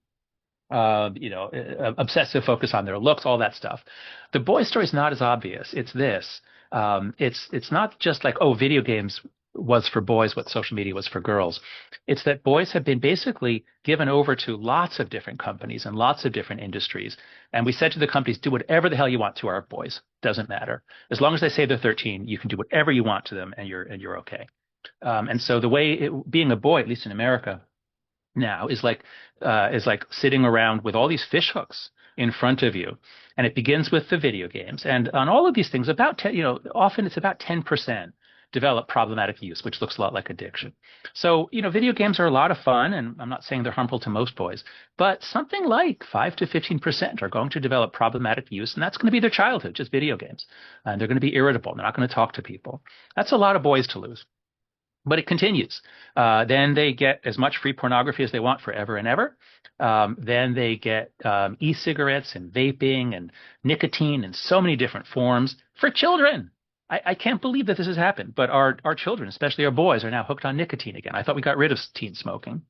obsessive focus on their looks, all that stuff. The boys' story is not as obvious. It's this. It's not just like, video games was for boys what social media was for girls. It's that boys have been basically given over to lots of different companies and lots of different industries. And we said to the companies, do whatever the hell you want to our boys. Doesn't matter. As long as they say they're 13, you can do whatever you want to them and you're okay. And so the way being a boy, at least in America now, is like sitting around with all these fish hooks in front of you. And it begins with the video games. And on all of these things, often it's about 10% develop problematic use, which looks a lot like addiction. So, video games are a lot of fun, and I'm not saying they're harmful to most boys, but something like 5 to 15% are going to develop problematic use, and that's going to be their childhood, just video games. And they're going to be irritable. They're not going to talk to people. That's a lot of boys to lose. But it continues. Then they get as much free pornography as they want forever and ever. Then they get e-cigarettes and vaping and nicotine in so many different forms for children. I can't believe that this has happened, but our children, especially our boys, are now hooked on nicotine again. I thought we got rid of teen smoking.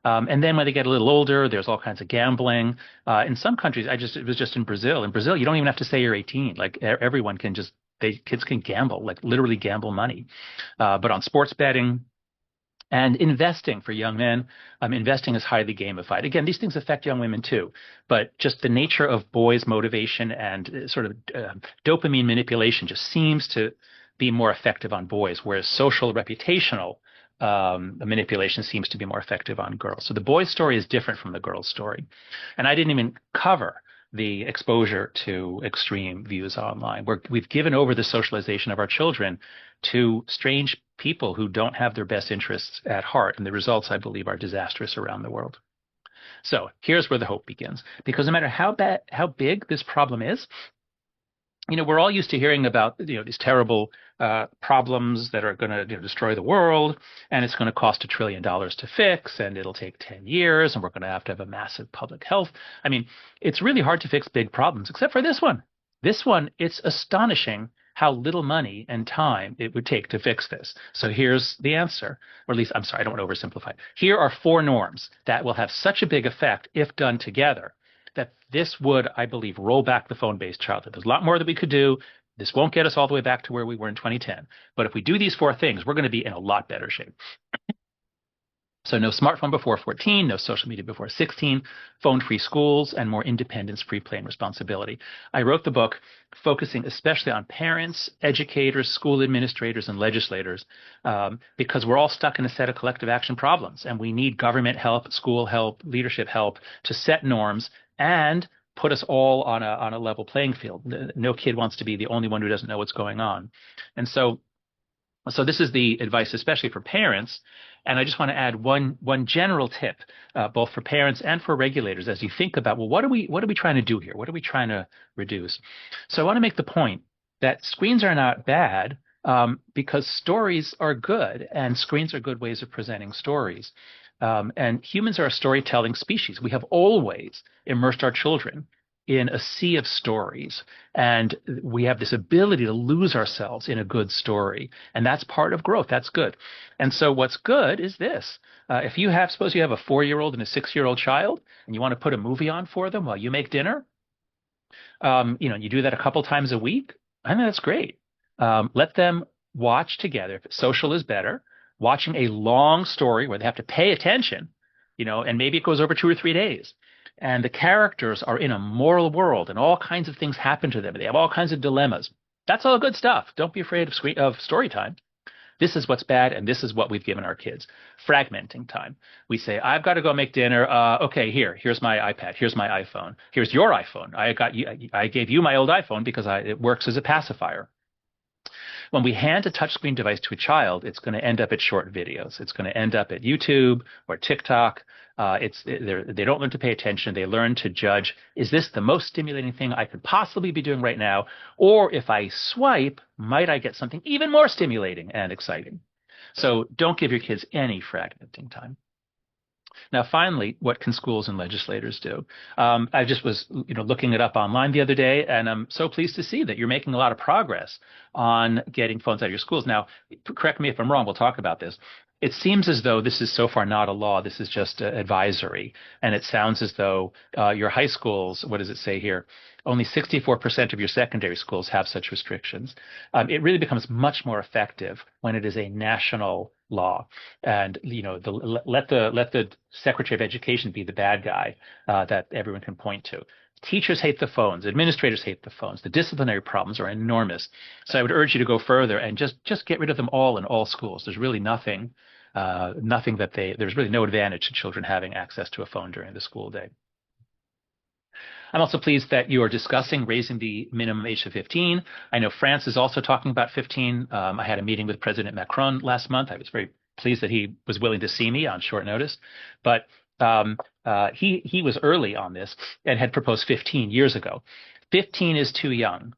And then when they get a little older, there's all kinds of gambling. In some countries, it was just in Brazil. In Brazil, you don't even have to say you're 18. Like everyone can kids can gamble, like literally gamble money. But on sports betting and investing for young men, investing is highly gamified. Again, these things affect young women too, but just the nature of boys' motivation and sort of dopamine manipulation just seems to be more effective on boys, whereas social reputational manipulation seems to be more effective on girls. So the boys' story is different from the girls' story. And I didn't even cover the exposure to extreme views online, where we've given over the socialization of our children to strange people who don't have their best interests at heart. And the results, I believe, are disastrous around the world. So here's where the hope begins. Because no matter how big this problem is, we're all used to hearing about these terrible problems that are going to destroy the world, and it's going to cost $1 trillion to fix, and it'll take 10 years, and we're going to have a massive public health. I mean, it's really hard to fix big problems, except for this one. This one, it's astonishing how little money and time it would take to fix this. So here's the answer, or at least, I'm sorry, I don't want to oversimplify. Here are 4 norms that will have such a big effect if done together that this would, I believe, roll back the phone-based childhood. There's a lot more that we could do. This won't get us all the way back to where we were in 2010. But if we do these 4 things, we're going to be in a lot better shape. So no smartphone before 14, no social media before 16, phone-free schools, and more independence, free play, and responsibility. I wrote the book focusing especially on parents, educators, school administrators, and legislators because we're all stuck in a set of collective action problems, and we need government help, school help, leadership help to set norms and put us all on a level playing field. No kid wants to be the only one who doesn't know what's going on. And so this is the advice, especially for parents. And I just want to add one general tip, both for parents and for regulators, as you think about, well, what are we trying to do here? What are we trying to reduce? So I want to make the point that screens are not bad because stories are good, and screens are good ways of presenting stories. And humans are a storytelling species. We have always immersed our children in a sea of stories, and we have this ability to lose ourselves in a good story, and that's part of growth. That's good. And so what's good is this. If you suppose you have a 4-year-old and a 6-year-old child, and you want to put a movie on for them while you make dinner, you do that a couple times a week, I think that's great. Let them watch together. If social is better, watching a long story where they have to pay attention, and maybe it goes over 2 or 3 days. And the characters are in a moral world, and all kinds of things happen to them. They have all kinds of dilemmas. That's all good stuff. Don't be afraid of story time. This is what's bad, and this is what we've given our kids. Fragmenting time. We say, I've got to go make dinner. Okay, here's my iPad. Here's my iPhone. Here's your iPhone. I gave you my old iPhone because it works as a pacifier. When we hand a touchscreen device to a child, it's going to end up at short videos. It's going to end up at YouTube or TikTok. They don't learn to pay attention. They learn to judge, is this the most stimulating thing I could possibly be doing right now? Or if I swipe, might I get something even more stimulating and exciting? So don't give your kids any fragmenting time. Now, finally, what can schools and legislators do? I just was looking it up online the other day, and I'm so pleased to see that you're making a lot of progress on getting phones out of your schools. Now, correct me if I'm wrong. We'll talk about this. It seems as though this is so far not a law. This is just advisory. And it sounds as though your high schools, what does it say here? Only 64% of your secondary schools have such restrictions. It really becomes much more effective when it is a national law. And let the Secretary of Education be the bad guy that everyone can point to. Teachers hate the phones. Administrators hate the phones. The disciplinary problems are enormous. So I would urge you to go further and just get rid of them all in all schools. There's really there's really no advantage to children having access to a phone during the school day. I'm also pleased that you are discussing raising the minimum age to 15. I know France is also talking about 15. I had a meeting with President Macron last month. I was very pleased that he was willing to see me on short notice. But he was early on this and had proposed 15 years ago. 15 is too young.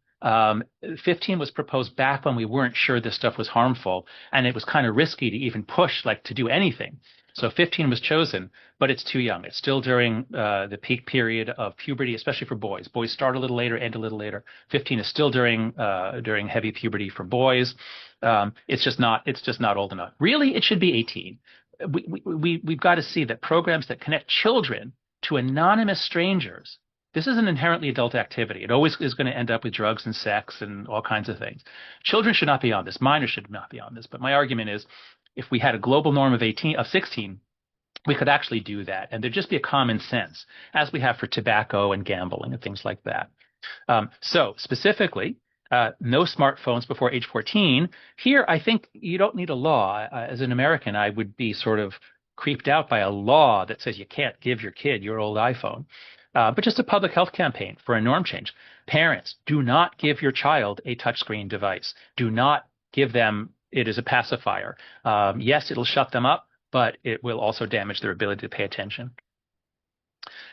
15 was proposed back when we weren't sure this stuff was harmful, and it was kind of risky to even push to do anything. So 15 was chosen, but it's too young. It's still during the peak period of puberty, especially for boys. Boys start a little later, end a little later. 15 is still during heavy puberty for boys. It's just not old enough. Really, it should be 18. We've got to see that programs that connect children to anonymous strangers, this is an inherently adult activity. It always is going to end up with drugs and sex and all kinds of things. Children should not be on this. Minors should not be on this. But my argument is, if we had a global norm of 16, we could actually do that. And there'd just be a common sense, as we have for tobacco and gambling and things like that. So specifically, no smartphones before age 14. Here, I think you don't need a law. As an American, I would be sort of creeped out by a law that says you can't give your kid your old iPhone. But just a public health campaign for a norm change. Parents, do not give your child a touchscreen device. Do not give them it as a pacifier. Yes, it'll shut them up, but it will also damage their ability to pay attention.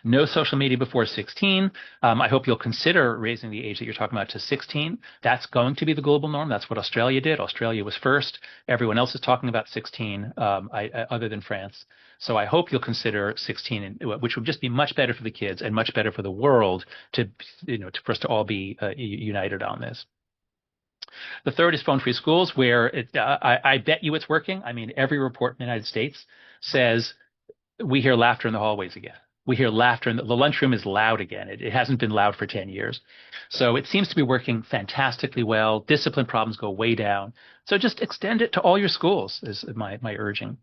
No social media before 16. I hope you'll consider raising the age that you're talking about to 16. That's going to be the global norm. That's what Australia did. Australia was first. Everyone else is talking about 16, other than France. So I hope you'll consider 16, which would just be much better for the kids and much better for the world for us to all be united on this. The third is phone-free schools, where I bet you it's working. I mean, every report in the United States says we hear laughter in the hallways again. We hear laughter, and the lunchroom is loud again. It hasn't been loud for 10 years. So it seems to be working fantastically well. Discipline problems go way down. So just extend it to all your schools is my urging.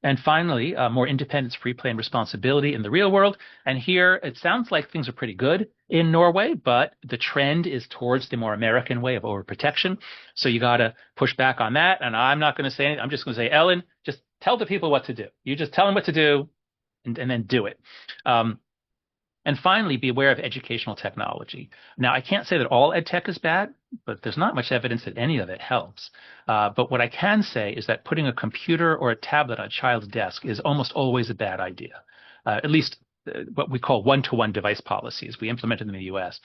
And finally, more independence, free play, and responsibility in the real world. And here, it sounds like things are pretty good in Norway, but the trend is towards the more American way of overprotection. So you got to push back on that. And I'm not going to say anything. I'm just going to say, Ellen, just tell the people what to do. You just tell them what to do and then do it. And finally, be aware of educational technology. Now, I can't say that all ed tech is bad, but there's not much evidence that any of it helps. But what I can say is that putting a computer or a tablet on a child's desk is almost always a bad idea, at least what we call one-to-one device policies. We implemented them in the US.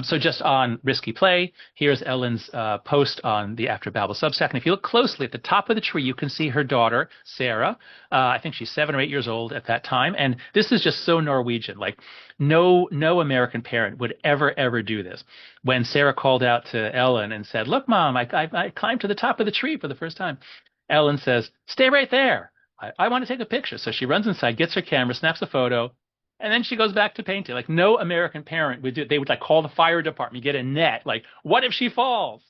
So just on risky play, here's Ellen's post on the After Babel Substack. And if you look closely at the top of the tree, you can see her daughter, Sarah. I think she's 7 or 8 years old at that time. And this is just so Norwegian. Like no American parent would ever do this. When Sarah called out to Ellen and said, look, Mom, I climbed to the top of the tree for the first time. Ellen says, stay right there. I want to take a picture. So she runs inside, gets her camera, snaps a photo, and then she goes back to painting. Like no American parent would do it. They would like call the fire department, get a net. Like, what if she falls?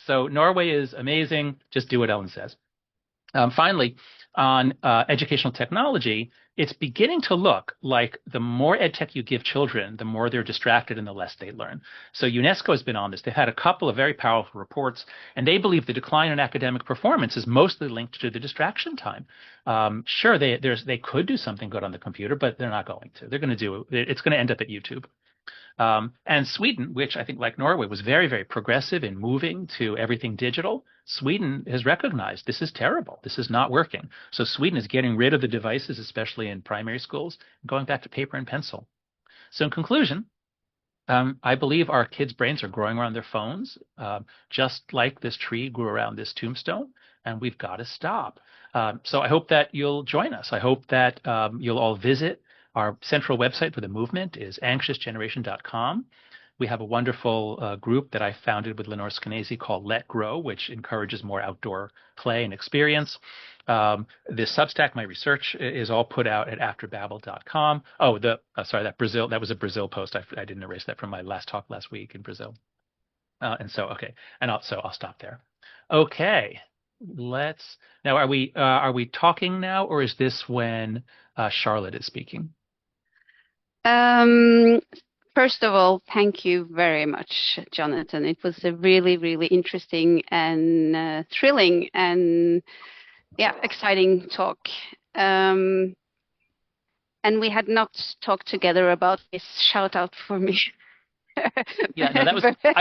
So Norway is amazing. Just do what Ellen says. Finally, on educational technology, it's beginning to look like the more ed tech you give children, the more they're distracted and the less they learn. So UNESCO has been on this. They've had a couple of very powerful reports, and they believe the decline in academic performance is mostly linked to the distraction time. Sure, they could do something good on the computer, but they're not going to. They're going to do it. It's going to end up at YouTube. And Sweden, which I think like Norway was very, very progressive in moving to everything digital, Sweden has recognized this is terrible. This is not working. So Sweden is getting rid of the devices, especially in primary schools, and going back to paper and pencil. So in conclusion, I believe our kids' brains are growing around their phones, just like this tree grew around this tombstone, and we've got to stop. So I hope that you'll join us. I hope that you'll all visit. Our central website for the movement is anxiousgeneration.com. We have a wonderful group that I founded with Lenore Skenazy called Let Grow, which encourages more outdoor play and experience. This Substack, my research, is all put out at afterbabel.com. Oh, that was a Brazil post. I didn't erase that from my last talk last week in Brazil. I'll stop there. Okay, now are we talking now, or is this when Charlotte is speaking? First of all, thank you very much, Jonathan. It was a really, really interesting and thrilling and exciting talk. And we had not talked together about this. Shout out for me. I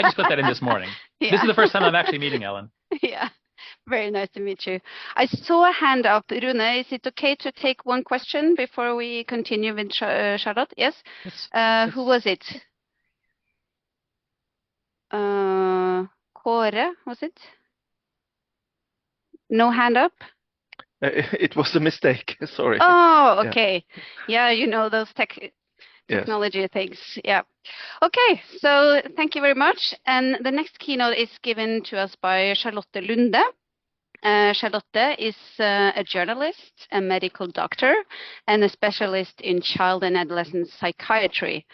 just put that in this morning. Yeah. This is the first time I'm actually meeting Ellen. Yeah. Very nice to meet you. I saw a hand up. Rune, is it okay to take one question before we continue with Charlotte? Yes? Yes. Who was it? Kåre, was it? No hand up? It was a mistake. Sorry. Oh, okay. Yeah, you know those technology things. Yeah. Okay, so thank you very much. And the next keynote is given to us by Charlotte Lunde. Charlotte is a journalist, a medical doctor, and a specialist in child and adolescent psychiatry.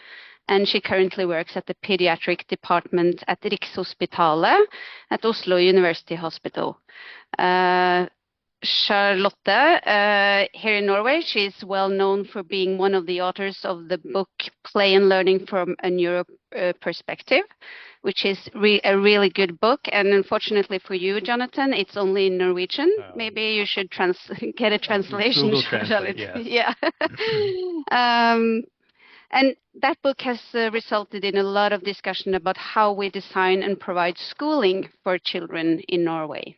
And she currently works at the pediatric department at Rikshospitalet at Oslo University Hospital. Charlotte, here in Norway, she's well known for being one of the authors of the book Play and Learning from a Neuro Perspective, which is a really good book. And unfortunately for you, Jonathan, it's only in Norwegian. Maybe you should get a translation. Google Translate, yeah. And that book has resulted in a lot of discussion about how we design and provide schooling for children in Norway.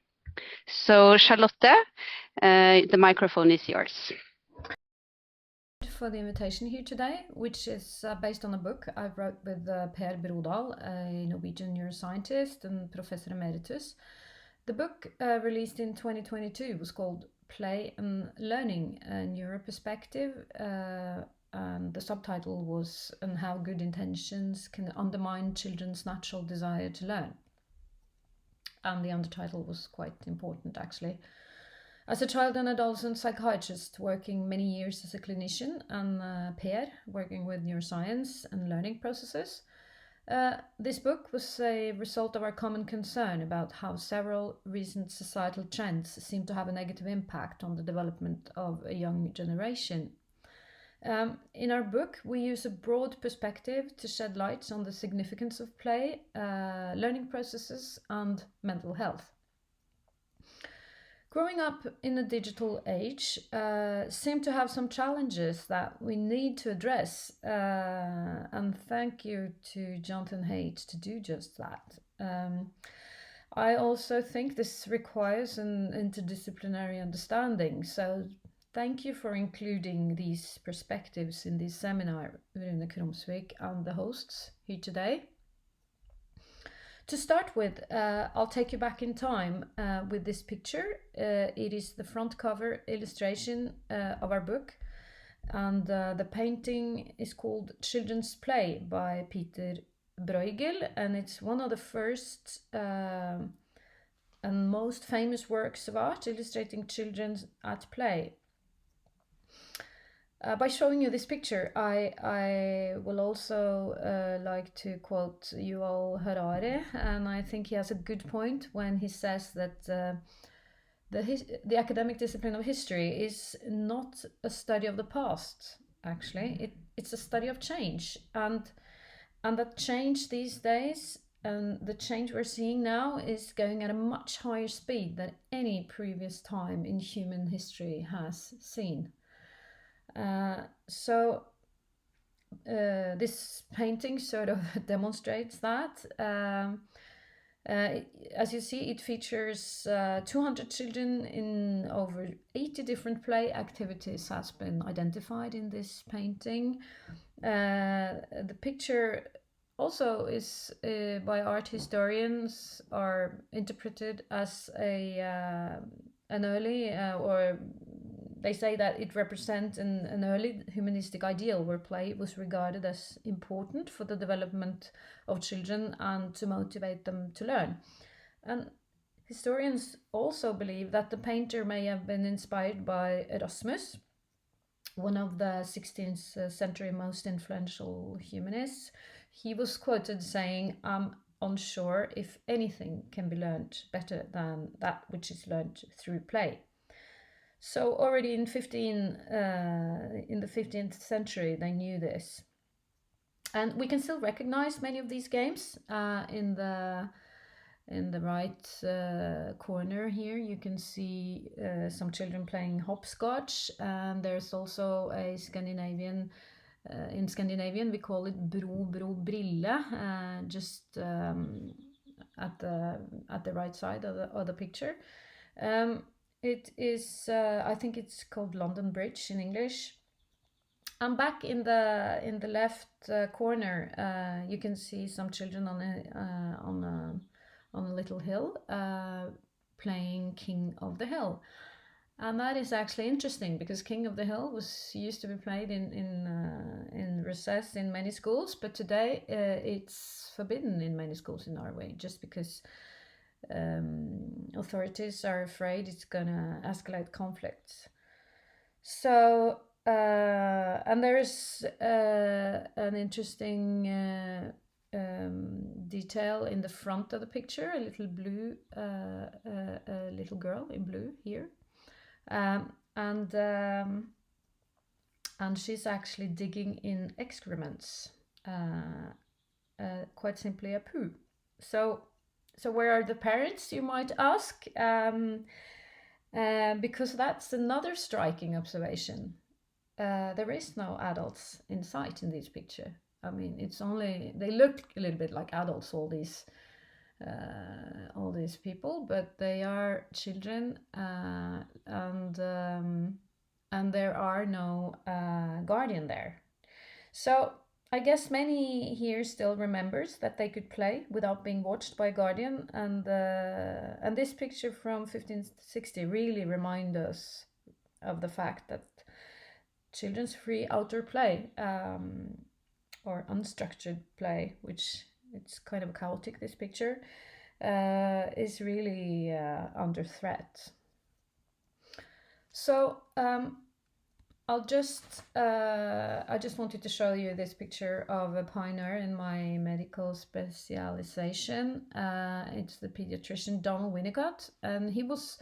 So Charlotte, the microphone is yours. for the invitation here today, which is based on a book I wrote with Per Brodal, a Norwegian neuroscientist and Professor Emeritus. The book released in 2022 was called Play and Learning, a Neuroperspective, and the subtitle was "And How Good Intentions Can Undermine Children's Natural Desire to Learn." And the undertitle was quite important, actually. As a child and adolescent psychiatrist working many years as a clinician, and Per working with neuroscience and learning processes, this book was a result of our common concern about how several recent societal trends seem to have a negative impact on the development of a young generation. In our book, we use a broad perspective to shed light on the significance of play, learning processes, and mental health. Growing up in a digital age seemed to have some challenges that we need to address, and thank you to Jonathan Haidt to do just that. I also think this requires an interdisciplinary understanding, so thank you for including these perspectives in this seminar, Rune Krumsvik and the hosts here today. To start with, I'll take you back in time with this picture. It is the front cover illustration of our book, and the painting is called Children's Play by Peter Bruegel, and it's one of the first and most famous works of art illustrating children at play. By showing you this picture, I will also like to quote Yuval Harari, and I think he has a good point when he says that the academic discipline of history is not a study of the past, actually. It's a study of change, and that change these days, and the change we're seeing now, is going at a much higher speed than any previous time in human history has seen. This painting sort of demonstrates that. As you see, it features 200 children in over 80 different play activities has been identified in this painting. The picture also is by art historians are interpreted as an early or they say that it represents an early humanistic ideal where play was regarded as important for the development of children and to motivate them to learn. And historians also believe that the painter may have been inspired by Erasmus, one of the 16th century most influential humanists. He was quoted saying, "I'm unsure if anything can be learned better than that which is learned through play." So already in the 15th century, they knew this. And we can still recognize many of these games. In the right corner here, you can see some children playing hopscotch. And there's also a Scandinavian, in Scandinavian we call it bro, bro, brille, just at the right side of the picture. It is, I think it's called London Bridge in English. And back in the left corner, you can see some children on a little hill playing King of the Hill. And that is actually interesting because King of the Hill used to be played in recess in many schools, but today it's forbidden in many schools in Norway just because authorities are afraid it's gonna escalate conflicts. So and there is an interesting detail in the front of the picture, a little blue, a little girl in blue here, and she's actually digging in excrements, quite simply a poo. So where are the parents, you might ask? Because that's another striking observation. There is no adults in sight in this picture. I mean, it's only, they look a little bit like adults, all these people, but they are children, and and there are no guardian there. So I guess many here still remembers that they could play without being watched by a guardian, and this picture from 1560 really reminds us of the fact that children's free outdoor play, or unstructured play, which it's kind of chaotic, this picture, is really under threat. So I just wanted to show you this picture of a pioneer in my medical specialization. It's the pediatrician Donald Winnicott, and he was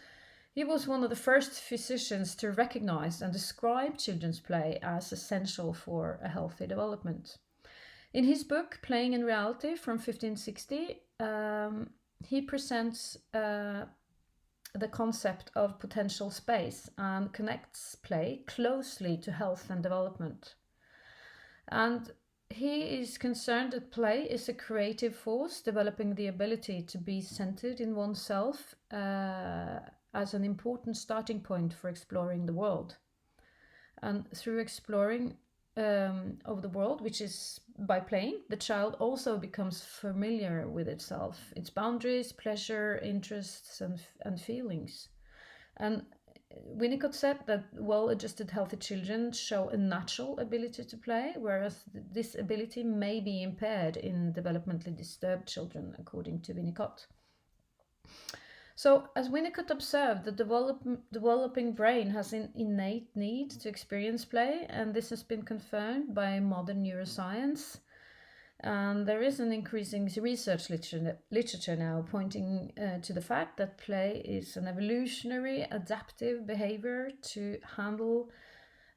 one of the first physicians to recognize and describe children's play as essential for a healthy development. In his book, Playing in Reality from 1560, he presents the concept of potential space and connects play closely to health and development. And he is concerned that play is a creative force developing the ability to be centered in oneself as an important starting point for exploring the world. And through exploring of the world, which is by playing, the child also becomes familiar with itself, its boundaries, pleasure, interests, and feelings. And Winnicott said that well-adjusted healthy children show a natural ability to play, whereas this ability may be impaired in developmentally disturbed children, according to Winnicott. So, as Winnicott observed, the developing brain has an innate need to experience play, and this has been confirmed by modern neuroscience. And there is an increasing research literature now pointing to the fact that play is an evolutionary adaptive behavior to handle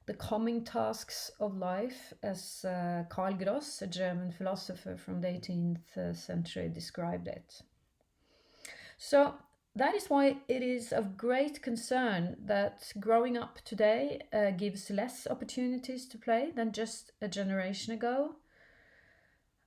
the coming tasks of life, as Karl Gross, a German philosopher from the 18th century, described it. So, that is why it is of great concern that growing up today gives less opportunities to play than just a generation ago.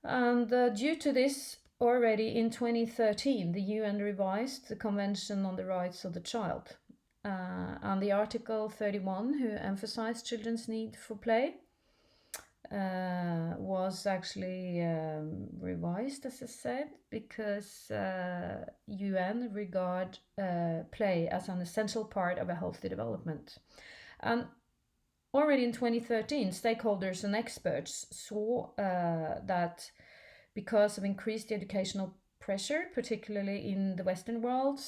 And due to this, already in 2013, the UN revised the Convention on the Rights of the Child. And the Article 31, who emphasized children's need for play, was actually revised, as I said, because UN regard play as an essential part of a healthy development. And already in 2013, stakeholders and experts saw that because of increased educational pressure, particularly in the Western world,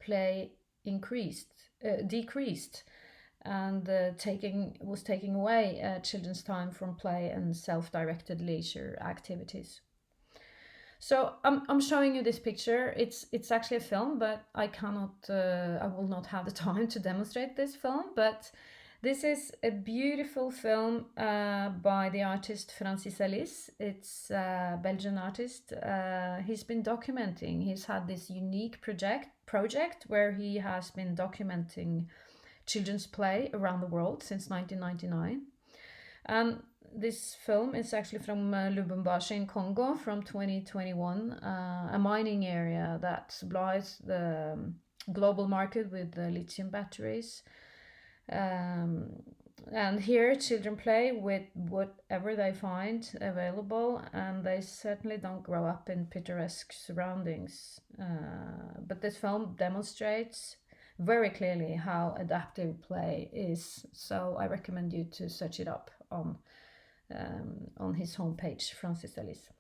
play decreased, and was taking away children's time from play and self-directed leisure activities. So I'm showing you this picture. It's actually a film, but I will not have the time to demonstrate this film. But this is a beautiful film by the artist Francis Ellis. It's a Belgian artist. He's been documenting. He's had this unique project where he has been documenting children's play around the world since 1999. And this film is actually from Lubumbashi in Congo from 2021, a mining area that supplies the global market with lithium batteries. And here children play with whatever they find available, and they certainly don't grow up in picturesque surroundings. But this film demonstrates very clearly how adaptive play is. So I recommend you to search it up on his homepage, Francis Ellis.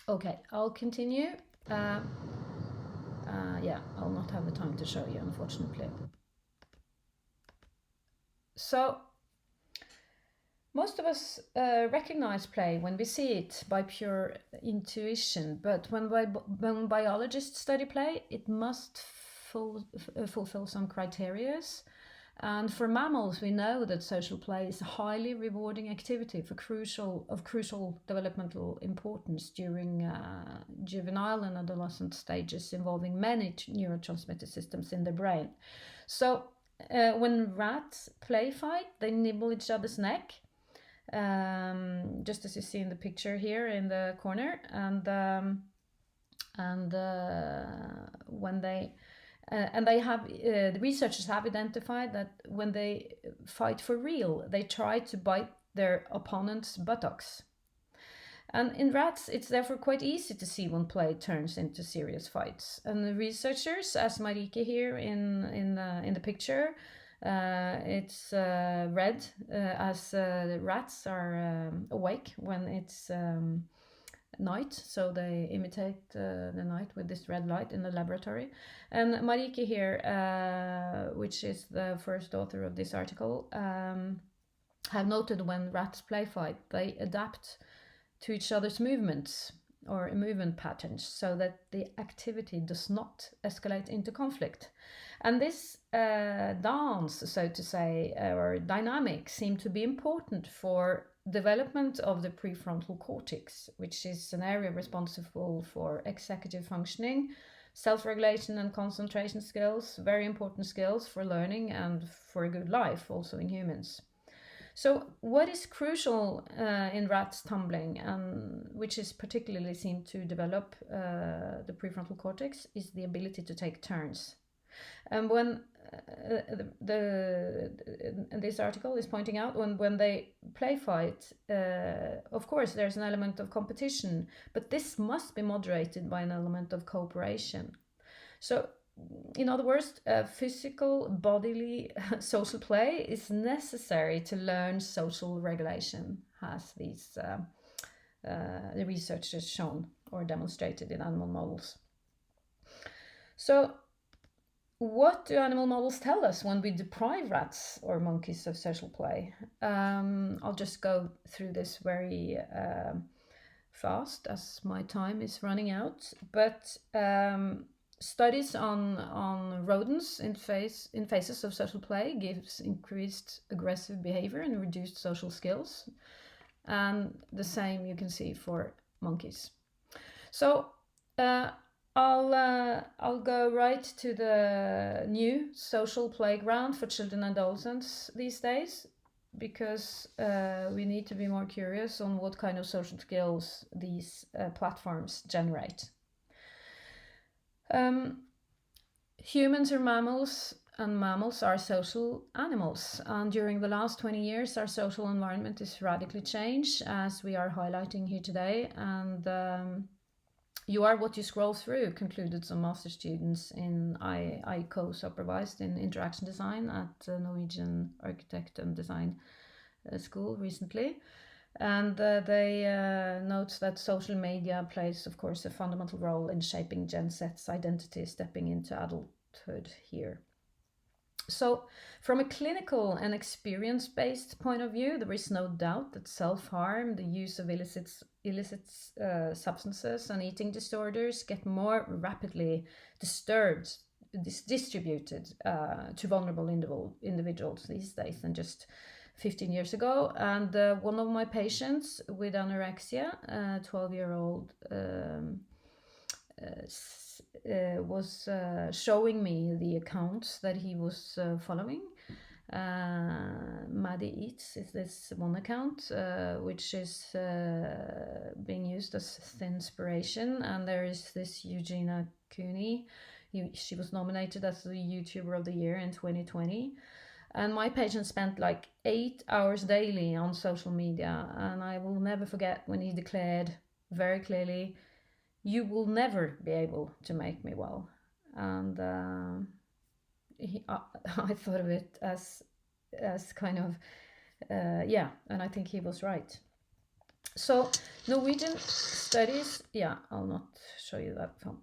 Okay, I'll continue. Yeah, I'll not have the time to show you, unfortunately. So most of us recognize play when we see it by pure intuition, but when biologists study play, it must fulfill some criteria. And for mammals, we know that social play is a highly rewarding activity of crucial developmental importance during juvenile and adolescent stages, involving many neurotransmitter systems in the brain. So when rats play fight, they nibble each other's neck, just as you see in the picture here in the corner, and when they And they have the researchers have identified that when they fight for real, they try to bite their opponent's buttocks. And in rats, it's therefore quite easy to see when play turns into serious fights. And the researchers, as Marike here in the picture, it's red as the rats are awake when it's night, so they imitate the night with this red light in the laboratory. And Marike here, which is the first author of this article, have noted when rats play fight, they adapt to each other's movements or movement patterns so that the activity does not escalate into conflict. And this dance, so to say, or dynamic seem to be important for development of the prefrontal cortex, which is an area responsible for executive functioning, self-regulation and concentration skills, very important skills for learning and for a good life also in humans. So what is crucial in rats tumbling, which is particularly seen to develop the prefrontal cortex, is the ability to take turns. And when this article is pointing out when they play fight, of course there's an element of competition, but this must be moderated by an element of cooperation. So in other words, physical, bodily, social play is necessary to learn social regulation, has these the researchers shown or demonstrated in animal models. So what do animal models tell us when we deprive rats or monkeys of social play? I'll just go through this very fast as my time is running out, but studies on rodents in phases of social play gives increased aggressive behavior and reduced social skills, and the same you can see for monkeys. So I'll go right to the new social playground for children and adolescents these days, because we need to be more curious on what kind of social skills these platforms generate. Humans are mammals, and mammals are social animals. And during the last 20 years, our social environment is radically changed, as we are highlighting here today. And you are what you scroll through, concluded some master students in ICO supervised in interaction design at Norwegian Architect and Design School recently. And they note that social media plays, of course, a fundamental role in shaping Gen Z's identity stepping into adulthood here. So from a clinical and experience-based point of view, there is no doubt that self-harm, the use of illicit substances and eating disorders get more rapidly distributed to vulnerable individuals these days than just 15 years ago. And one of my patients with anorexia, 12-year-old, was showing me the accounts that he was following. Maddie Eats is this one account, which is being used as inspiration. And there is this Eugenia Cooney. She was nominated as the YouTuber of the Year in 2020. And my patient spent like 8 hours daily on social media. And I will never forget when he declared very clearly, "You will never be able to make me well." And I thought of it as kind of, yeah, and I think he was right. So Norwegian studies, I'll not show you that film.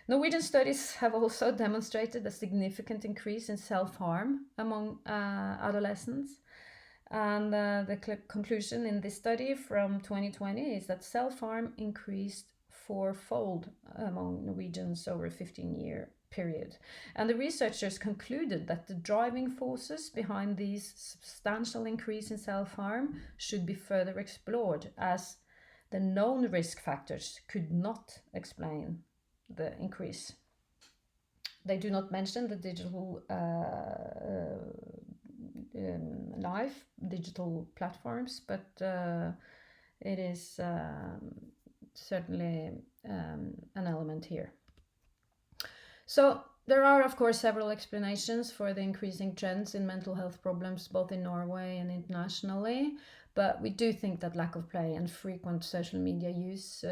Norwegian studies have also demonstrated a significant increase in self-harm among adolescents. And the conclusion in this study from 2020 is that self-harm increased fourfold among Norwegians over a 15-year period. And the researchers concluded that the driving forces behind these substantial increase in self-harm should be further explored, as the known risk factors could not explain the increase. They do not mention the digital life, digital platforms, but it is certainly an element here. So there are, of course, several explanations for the increasing trends in mental health problems, both in Norway and internationally. But we do think that lack of play and frequent social media use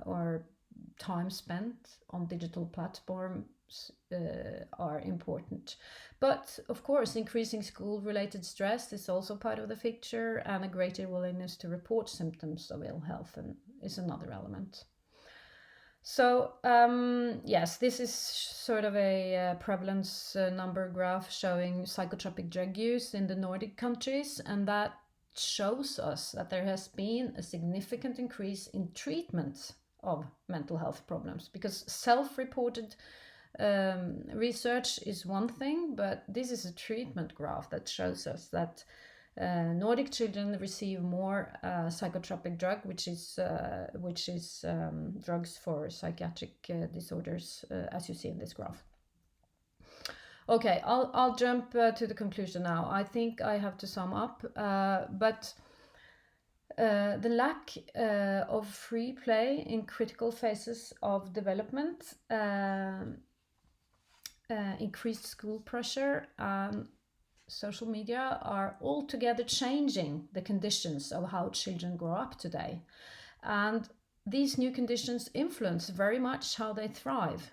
or time spent on digital platforms are important. But of course, increasing school-related stress is also part of the picture, and a greater willingness to report symptoms of ill health is another element. So yes, this is sort of a prevalence number graph showing psychotropic drug use in the Nordic countries, and that shows us that there has been a significant increase in treatment of mental health problems, because self-reported research is one thing, but this is a treatment graph that shows us that Nordic children receive more psychotropic drug, which is drugs for psychiatric disorders, as you see in this graph. Okay, I'll jump to the conclusion now. I think I have to sum up, but the lack of free play in critical phases of development, increased school pressure, social media are altogether changing the conditions of how children grow up today. And these new conditions influence very much how they thrive.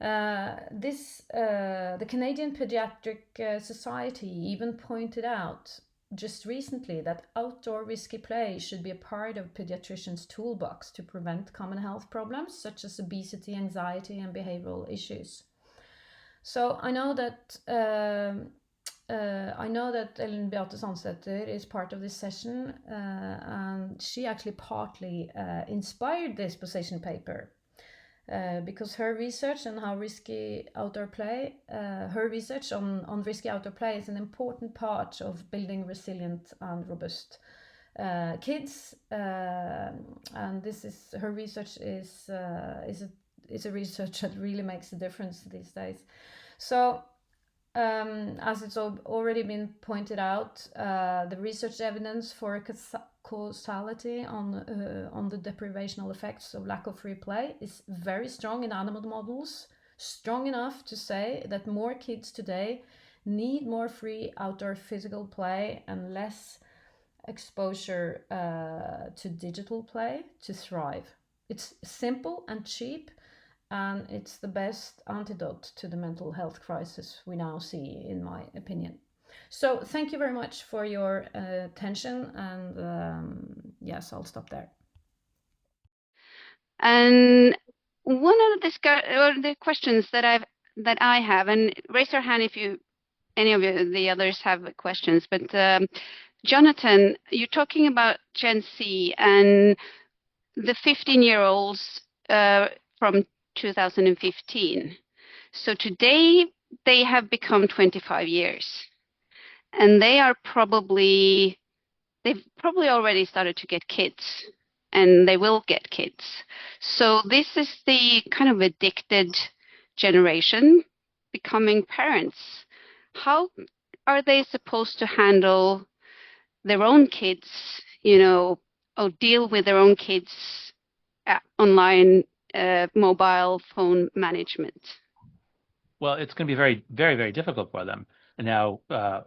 The Canadian Pediatric Society even pointed out just recently that outdoor risky play should be a part of pediatricians' toolbox to prevent common health problems such as obesity, anxiety, and behavioral issues. So I know that Ellen Beate Sandseter is part of this session, and she actually partly inspired this position paper because her research on how risky outdoor play, her research on risky outdoor play is an important part of building resilient and robust kids, and this is her research is a research that really makes a difference these days. So as it's already been pointed out, the research evidence for causality on the deprivational effects of lack of free play is very strong in animal models, strong enough to say that more kids today need more free outdoor physical play and less exposure to digital play to thrive. It's simple and cheap, and it's the best antidote to the mental health crisis we now see, in my opinion. So thank you very much for your attention, and yes, I'll stop there. And one of the questions that I have, and raise your hand if any of the others have questions, but Jonathan, you're talking about Gen Z and the 15-year-olds from 2015. So today they have become 25 years, and they've probably already started to get kids, and they will get kids. So this is the kind of addicted generation becoming parents. How are they supposed to handle their own kids, or deal with their own kids online mobile phone management? Well, it's going to be very, very, very difficult for them. And now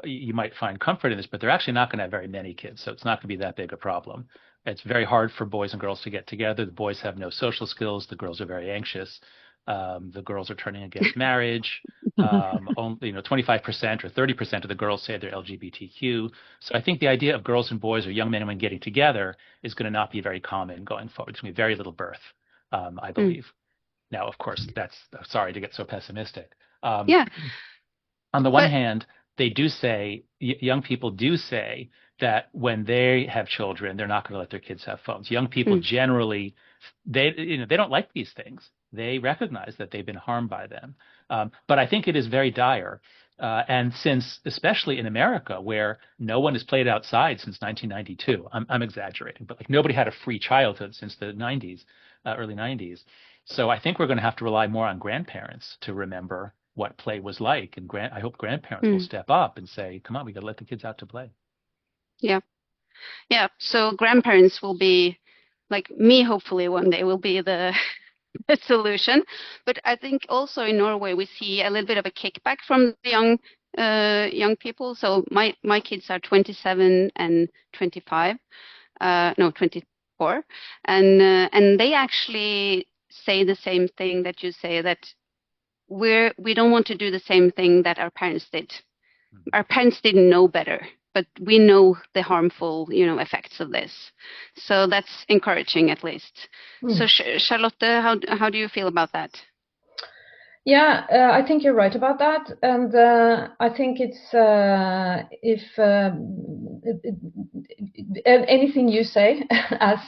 you might find comfort in this, but they're actually not going to have very many kids, so it's not going to be that big a problem. It's very hard for boys and girls to get together. The boys have no social skills. The girls are very anxious. The girls are turning against marriage. Only, 25% or 30% of the girls say they're LGBTQ. So I think the idea of girls and boys or young men and women getting together is going to not be very common going forward. It's going to be very little birth, I believe. Now, of course, that's sorry to get so pessimistic. Yeah. On the one hand, they do say, young people do say that when they have children, they're not going to let their kids have phones. Young people generally, they don't like these things. They recognize that they've been harmed by them. But I think it is very dire. And since, especially in America, where no one has played outside since 1992, I'm exaggerating, but like nobody had a free childhood since the 90s, early 90s. So I think we're going to have to rely more on grandparents to remember what play was like. And I hope grandparents will step up and say, come on, we got to let the kids out to play. Yeah. Yeah. So grandparents will be, like me, hopefully one day will be the solution. But I think also in Norway we see a little bit of a kickback from the young people. So my kids are 27 and 25, no 24, and they actually say the same thing that you say, that we don't want to do the same thing that our parents did. Our parents didn't know better, but we know the harmful, effects of this. So that's encouraging, at least. So Charlotte, how do you feel about that? Yeah, I think you're right about that, and I think it's anything you say, as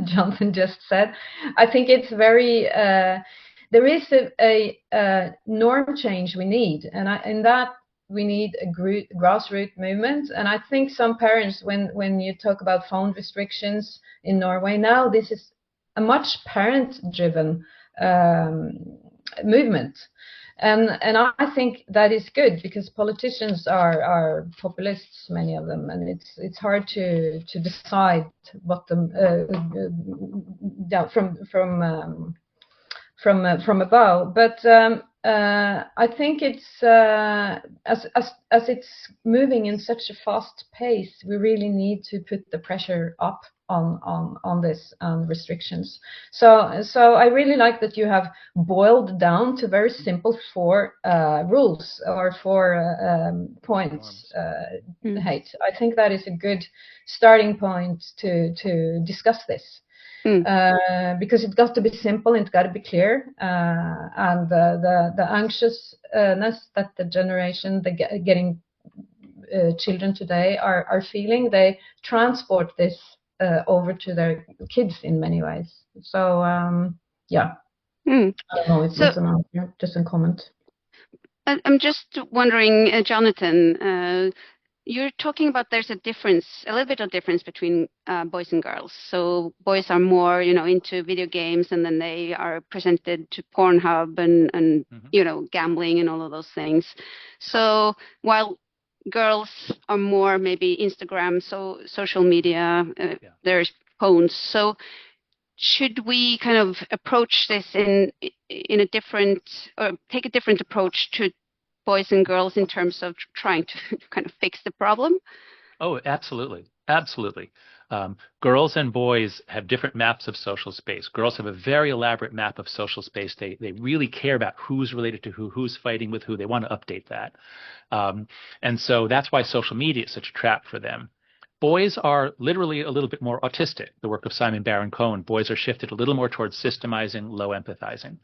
Jonathan just said, I think it's very. There is a norm change we need, and in that we need a grassroots movement. And I think some parents, when you talk about phone restrictions in Norway now, this is a much parent-driven movement, and I think that is good, because politicians are populists, many of them, and it's hard to decide what them from above. But I think it's as it's moving in such a fast pace, we really need to put the pressure up on this restrictions. So I really like that you have boiled down to very simple 4 rules or 4 points. Haidt. I think that is a good starting point to discuss this. Because it's got to be simple, it's got to be clear, and the anxiousness that the generation getting children today are feeling, they transport this over to their kids in many ways. So yeah, I don't know, it's just an answer, just a comment. I'm just wondering, Jonathan, you're talking about there's a little bit of difference between boys and girls. So boys are more, into video games, and then they are presented to Pornhub and gambling and all of those things. So while girls are more maybe Instagram, so social media, there's phones. So should we kind of approach this in a different, or take a different approach to boys and girls in terms of trying to kind of fix the problem? Oh, absolutely. Absolutely. Girls and boys have different maps of social space. Girls have a very elaborate map of social space. They really care about who's related to who's fighting with who. They want to update that. And so that's why social media is such a trap for them. Boys are literally a little bit more autistic. The work of Simon Baron-Cohen, boys are shifted a little more towards systemizing, low empathizing.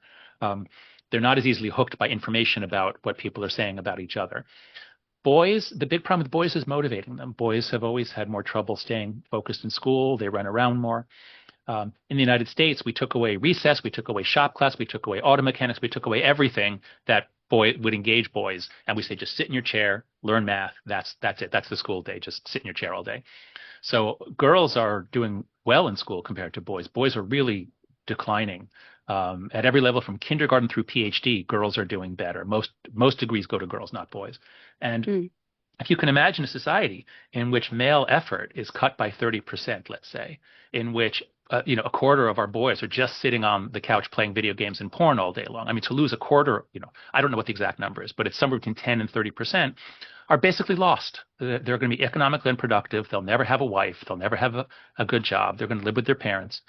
They're not as easily hooked by information about what people are saying about each other. Boys, the big problem with boys is motivating them. Boys have always had more trouble staying focused in school. They run around more. In the United States, we took away recess, we took away shop class, we took away auto mechanics, we took away everything that would engage boys. And we say, just sit in your chair, learn math. That's it. That's the school day. Just sit in your chair all day. So girls are doing well in school compared to boys. Boys are really declining. At every level, from kindergarten through PhD, girls are doing better. Most degrees go to girls, not boys. And if you can imagine a society in which male effort is cut by 30%, let's say, in which a quarter of our boys are just sitting on the couch playing video games and porn all day long. I mean, to lose a quarter, I don't know what the exact number is, but it's somewhere between 10 and 30%, are basically lost. They're going to be economically unproductive. They'll never have a wife. They'll never have a good job. They're going to live with their parents.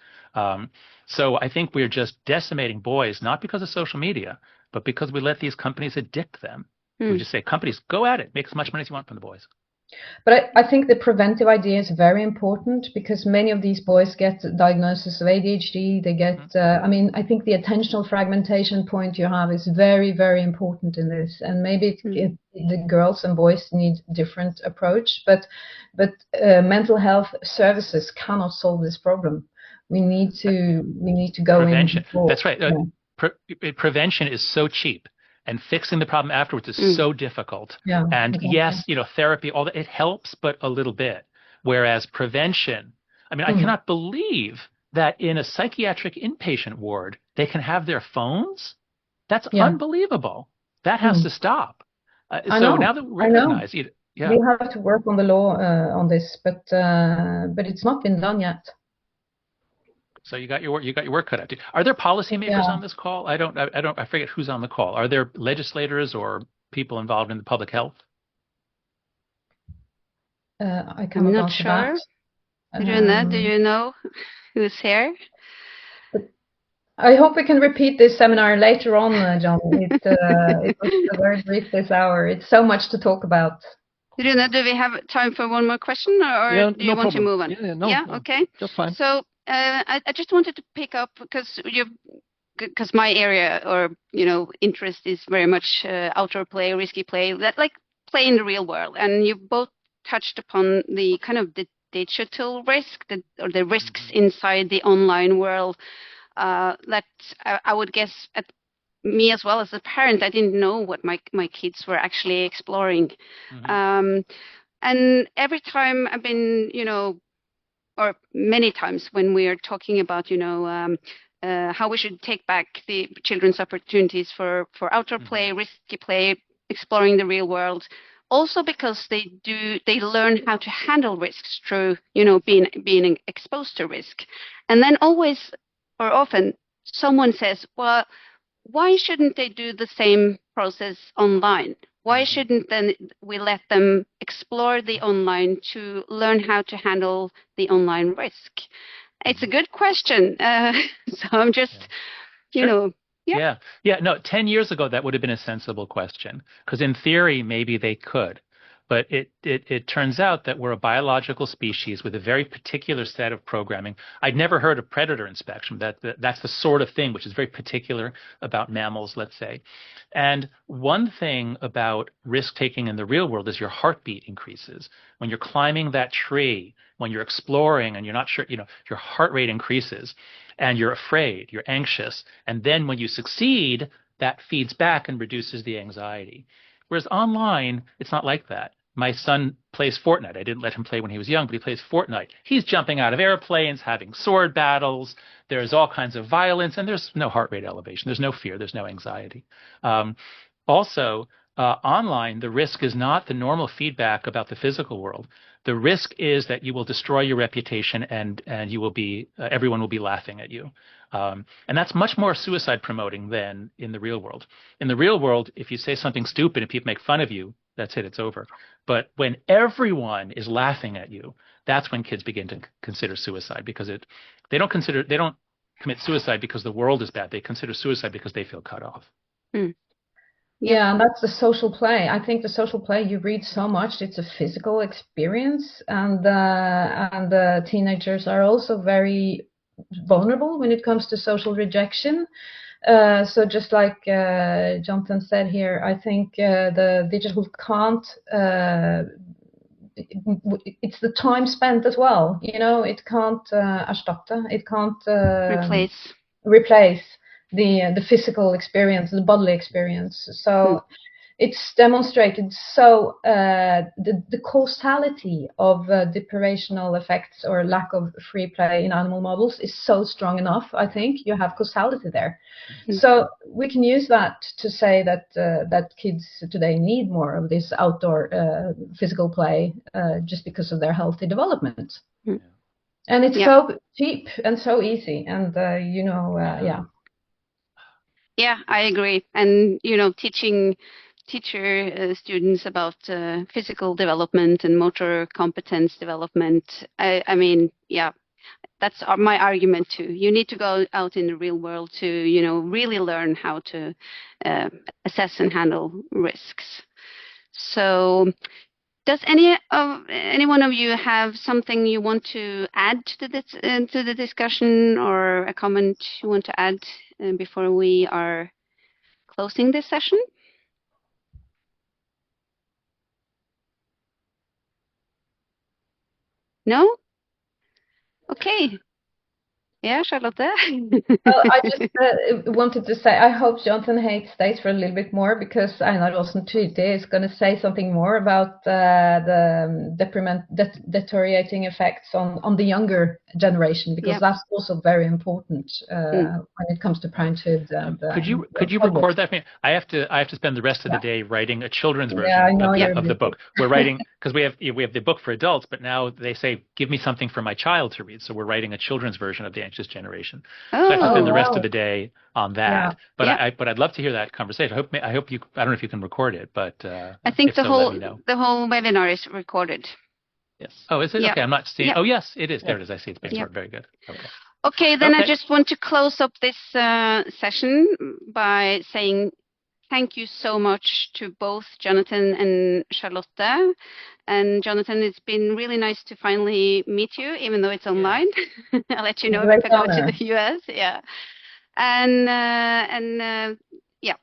So I think we're just decimating boys, not because of social media, but because we let these companies addict them. We just say, companies, go at it. Make as much money as you want from the boys. But I think the preventive idea is very important, because many of these boys get diagnosis of ADHD. They get, I think the attentional fragmentation point you have is very, very important in this. And maybe the girls and boys need different approach, but mental health services cannot solve this problem. We need to go prevention. in. That's right. Prevention is so cheap. And fixing the problem afterwards is so difficult. Yeah, and exactly. Yes, therapy, all that, it helps, but a little bit. Whereas prevention, I cannot believe that in a psychiatric inpatient ward, they can have their phones. That's unbelievable. That has to stop. So now that we recognize it, we have to work on the law on this, but it's not been done yet. So you got your work cut out. Are there policymakers on this call? I forget who's on the call. Are there legislators or people involved in the public health? I'm not sure. Rune, do you know who's here? I hope we can repeat this seminar later on, John. It was very brief this hour. It's so much to talk about. Rune, do we have time for one more question, or do you want to move on? No, okay. Just fine. So I just wanted to pick up because my area or interest is very much outdoor play, risky play, like play in the real world, and you both touched upon the kind of the digital risk or the risks inside the online world. That I would guess at me as well as a parent, I didn't know what my kids were actually exploring. And every time I've been, or many times when we are talking about, how we should take back the children's opportunities for outdoor play, risky play, exploring the real world, also because they learn how to handle risks through, being exposed to risk. And then always or often someone says, well, why shouldn't they do the same process online? Why shouldn't then we let them explore the online to learn how to handle the online risk? It's a good question. So I'm just, No, 10 years ago, that would have been a sensible question, because in theory, maybe they could. But it turns out that we're a biological species with a very particular set of programming. I'd never heard of predator inspection. That's the sort of thing which is very particular about mammals, let's say. And one thing about risk-taking in the real world is your heartbeat increases. When you're climbing that tree, when you're exploring and you're not sure, your heart rate increases and you're afraid, you're anxious. And then when you succeed, that feeds back and reduces the anxiety. Whereas online, it's not like that. My son plays Fortnite. I didn't let him play when he was young, but he plays Fortnite. He's jumping out of airplanes, having sword battles. There's all kinds of violence, and there's no heart rate elevation. There's no fear. There's no anxiety. Also, online, the risk is not the normal feedback about the physical world. The risk is that you will destroy your reputation, and you will be everyone will be laughing at you. And that's much more suicide promoting than in the real world. In the real world, if you say something stupid and people make fun of you, that's it, it's over. But when everyone is laughing at you, that's when kids begin to consider suicide, because they don't commit suicide because the world is bad. They consider suicide because they feel cut off. Yeah, and that's the social play. I think the social play, you read so much, it's a physical experience, and teenagers are also very vulnerable when it comes to social rejection. So just like Jonathan said here, I think the digital can't, it's the time spent as well. It can't erstatte, it can't replace the physical experience, the bodily experience. So it's demonstrated. So the causality of deprivational effects or lack of free play in animal models is so strong enough. I think you have causality there. So we can use that to say that that kids today need more of this outdoor physical play just because of their healthy development. And it's so cheap and so easy, and Yeah, I agree. And teaching students about physical development and motor competence development. I mean, that's my argument too. You need to go out in the real world to, really learn how to assess and handle risks. So, does any one of you have something you want to add to the discussion, or a comment you want to add before we are closing this session? No? Okay. Yeah, Charlotte? Well, I just wanted to say, I hope Jonathan Haidt stays for a little bit more, because Einar Olsen-Tveite is going to say something more about the deteriorating effects on the younger generation, because that's also very important when it comes to parenthood. Could you record that for me? I have to spend the rest of the day writing a children's version of the book. We're writing because we have the book for adults, but now they say, give me something for my child to read. So we're writing a children's version of The Anxious Generation. So I have to spend the rest of the day on that. Yeah. But I'd love to hear that conversation. I hope you. I don't know if you can record it, but I think the whole webinar is recorded. Yes. Oh, is it? Yeah. Okay, I'm not seeing. Yeah. Oh, yes, it is. There it is. I see it's being recorded. Very good. Okay, then I just want to close up this session by saying thank you so much to both Jonathan and Charlotte. And Jonathan, it's been really nice to finally meet you, even though it's online. I'll let you know if I go to the US. Yeah. And yeah,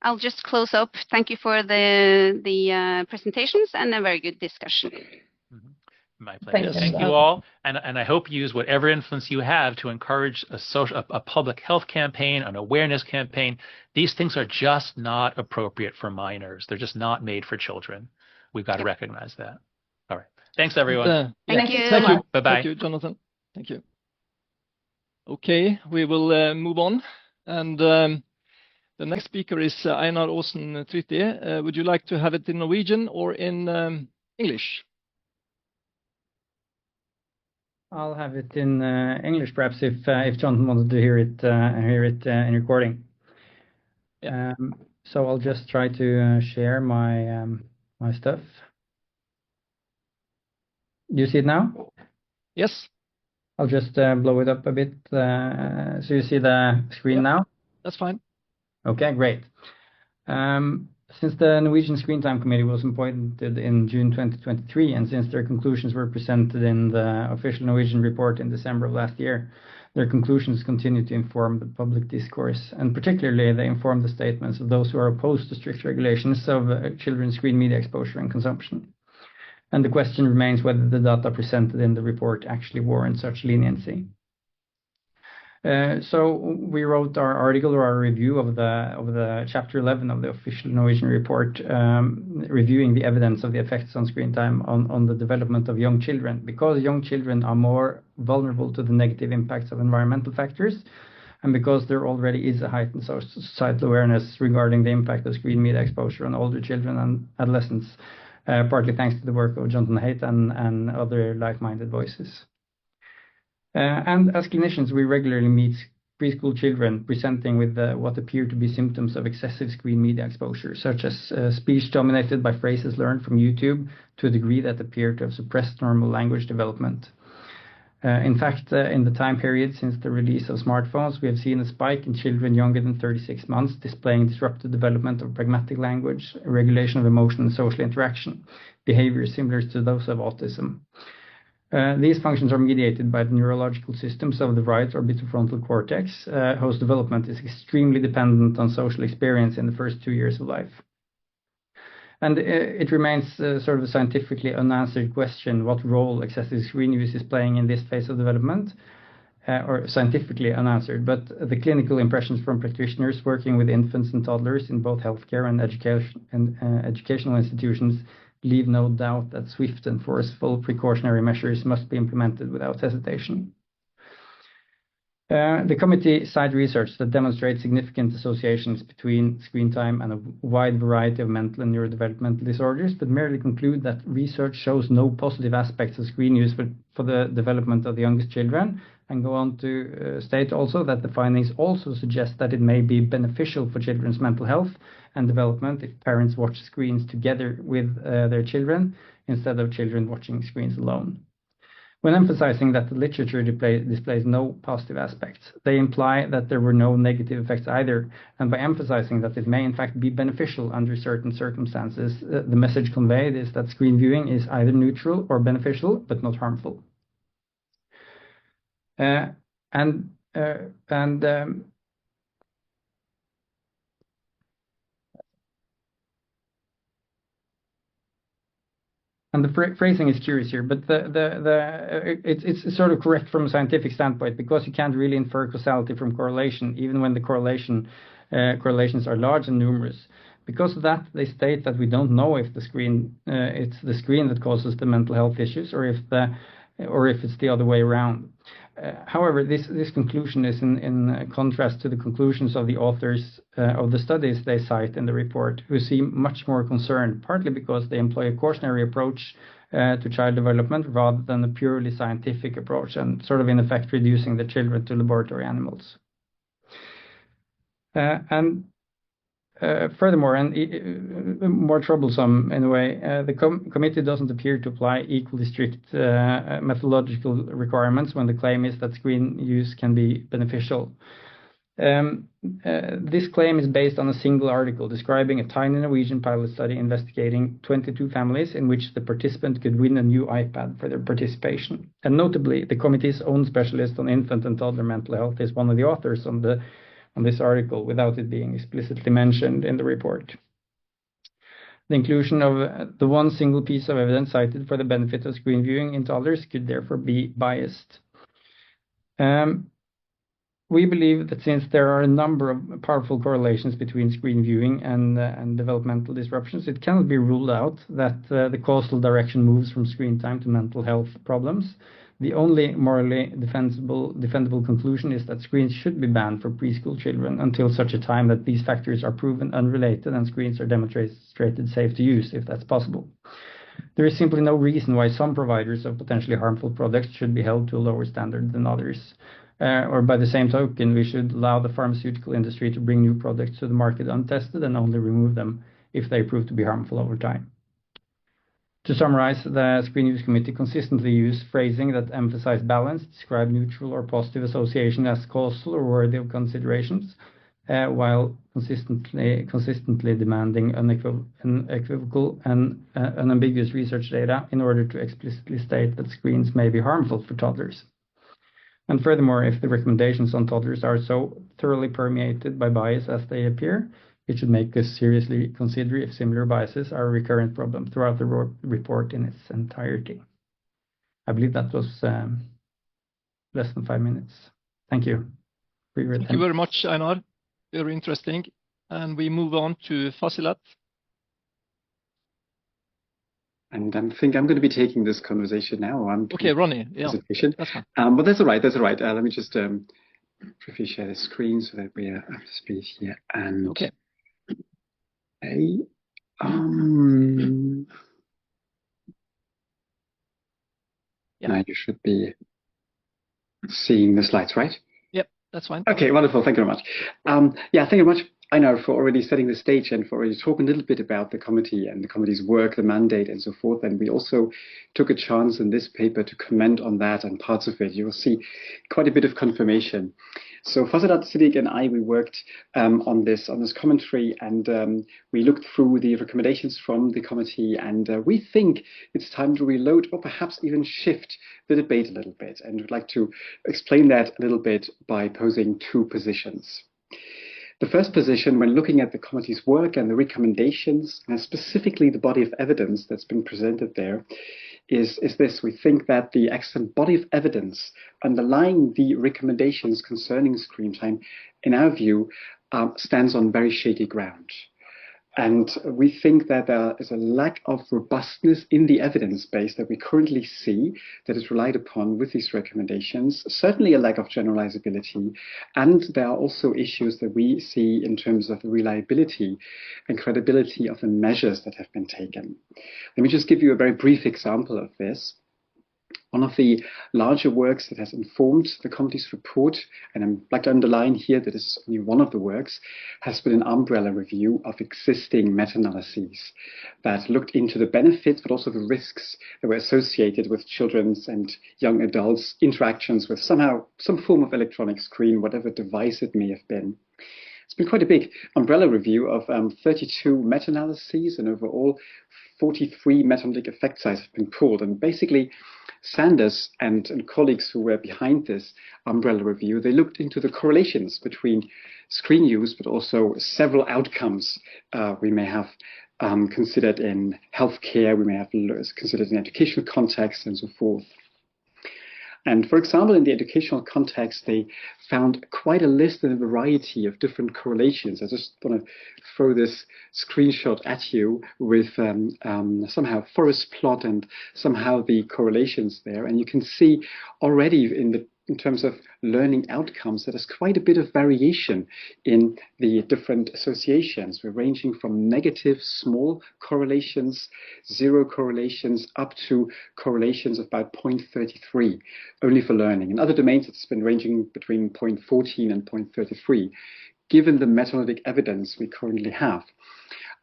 I'll just close up. Thank you for the presentations and a very good discussion. My pleasure. Thank you all, and I hope you use whatever influence you have to encourage a public health campaign, an awareness campaign. These things are just not appropriate for minors. They're just not made for children. We've got to recognize that. All right. Thanks, everyone. Thank you. Thank you. Bye-bye. Thank you, Jonathan. Thank you. Okay, we will move on. And the next speaker is Einar Aasen Trytti. Would you like to have it in Norwegian or in English? I'll have it in English, perhaps, if Jonathan wanted to hear it in recording. Yeah. So I'll just try to share my my stuff. Do you see it now? Yes. I'll just blow it up a bit. So you see the screen now? That's fine. Okay, great. Since the Norwegian Screen Time Committee was appointed in June 2023, and since their conclusions were presented in the official Norwegian report in December of last year, their conclusions continue to inform the public discourse, and particularly they inform the statements of those who are opposed to strict regulations of children's screen media exposure and consumption. And the question remains whether the data presented in the report actually warrant such leniency. So we wrote our article or our review of the chapter 11 of the official Norwegian report, reviewing the evidence of the effects on screen time on the development of young children, because young children are more vulnerable to the negative impacts of environmental factors, and because there already is a heightened societal awareness regarding the impact of screen media exposure on older children and adolescents, partly thanks to the work of Jonathan Haidt and other like-minded voices. And as clinicians, we regularly meet preschool children presenting with what appear to be symptoms of excessive screen media exposure, such as speech dominated by phrases learned from YouTube to a degree that appear to have suppressed normal language development. In fact, in the time period since the release of smartphones, we have seen a spike in children younger than 36 months displaying disrupted development of pragmatic language, regulation of emotion and social interaction, behaviors similar to those of autism. These functions are mediated by the neurological systems of the right orbitofrontal cortex, whose development is extremely dependent on social experience in the first 2 years of life. And it remains sort of a scientifically unanswered question what role excessive screen use is playing in this phase of development, or scientifically unanswered, but the clinical impressions from practitioners working with infants and toddlers in both healthcare and educational institutions leave no doubt that swift and forceful precautionary measures must be implemented without hesitation. The committee cited research that demonstrates significant associations between screen time and a wide variety of mental and neurodevelopmental disorders, but merely conclude that research shows no positive aspects of screen use for the development of the youngest children, and go on to state also that the findings also suggest that it may be beneficial for children's mental health and development if parents watch screens together with their children instead of children watching screens alone. When emphasizing that the literature displays no positive aspects, they imply that there were no negative effects either, and by emphasizing that it may in fact be beneficial under certain circumstances, the message conveyed is that screen viewing is either neutral or beneficial, but not harmful. And the phrasing is curious here, but it's sort of correct from a scientific standpoint, because you can't really infer causality from correlation, even when the correlations are large and numerous. Because of that, they state that we don't know if it's the screen that causes the mental health issues, or if it's the other way around. However, this conclusion is in contrast to the conclusions of the authors of the studies they cite in the report, who seem much more concerned, partly because they employ a cautionary approach to child development rather than a purely scientific approach, and sort of in effect reducing the children to laboratory animals. Furthermore, and more troublesome in a way, the committee doesn't appear to apply equally strict methodological requirements when the claim is that screen use can be beneficial. This claim is based on a single article describing a tiny Norwegian pilot study investigating 22 families in which the participant could win a new iPad for their participation. And notably, the committee's own specialist on infant and toddler mental health is one of the authors on this article, without it being explicitly mentioned in the report. The inclusion of the one single piece of evidence cited for the benefit of screen viewing in toddlers could therefore be biased. We believe that since there are a number of powerful correlations between screen viewing and developmental disruptions, it cannot be ruled out that the causal direction moves from screen time to mental health problems. The only morally defendable conclusion is that screens should be banned for preschool children until such a time that these factors are proven unrelated and screens are demonstrated safe to use, if that's possible. There is simply no reason why some providers of potentially harmful products should be held to a lower standard than others. Or by the same token, we should allow the pharmaceutical industry to bring new products to the market untested and only remove them if they prove to be harmful over time. To summarize, the Screen Use Committee consistently used phrasing that emphasized balance, describe neutral or positive association as causal or worthy of considerations, while consistently demanding unequivocal and unambiguous research data in order to explicitly state that screens may be harmful for toddlers. And furthermore, if the recommendations on toddlers are so thoroughly permeated by bias as they appear, it should make us seriously consider if similar biases are a recurrent problem throughout the report in its entirety. I believe that was less than 5 minutes. Thank you for your attention. Thank you very much, Einar. Very interesting. And we move on to Fasilat. And I think I'm going to be taking this conversation now. Okay, Ronnie. Yeah, that's fine. But that's all right. That's all right. Let me just briefly share the screen so that we are up to speed here. And okay. Now you should be seeing the slides, right? Yep, that's fine. Okay, wonderful. Thank you very much. Thank you very much, Einar, for already setting the stage and for already talking a little bit about the committee and the committee's work, the mandate, and so forth. And we also took a chance in this paper to comment on that and parts of it. You will see quite a bit of confirmation. So Fasilat, Siddiq, and I, we worked on this commentary, and we looked through the recommendations from the committee, and we think it's time to reload or perhaps even shift the debate a little bit. And we'd like to explain that a little bit by posing two positions. The first position, when looking at the committee's work and the recommendations, and specifically the body of evidence that's been presented there, is this. We think that the excellent body of evidence underlying the recommendations concerning screen time, in our view, stands on very shaky ground. And we think that there is a lack of robustness in the evidence base that we currently see that is relied upon with these recommendations, certainly a lack of generalizability. And there are also issues that we see in terms of the reliability and credibility of the measures that have been taken. Let me just give you a very brief example of this. One of the larger works that has informed the committee's report, and I'd like to underline here that it's only one of the works, has been an umbrella review of existing meta-analyses that looked into the benefits but also the risks that were associated with children's and young adults' interactions with some form of electronic screen, whatever device it may have been. It's been quite a big umbrella review of 32 meta-analyses, and overall 43 meta-analytic effect sizes have been pulled. And basically, Sanders and colleagues who were behind this umbrella review, they looked into the correlations between screen use, but also several outcomes we may have considered in healthcare, we may have considered in educational context, and so forth. And for example, in the educational context, they found quite a list and a variety of different correlations. I just want to throw this screenshot at you with somehow forest plot and somehow the correlations there. And you can see already in the in terms of learning outcomes, that there's quite a bit of variation in the different associations. We're ranging from negative small correlations, 0 correlations, up to correlations of about 0.33, only for learning. In other domains, it's been ranging between 0.14 and 0.33, given the meta-analytic evidence we currently have.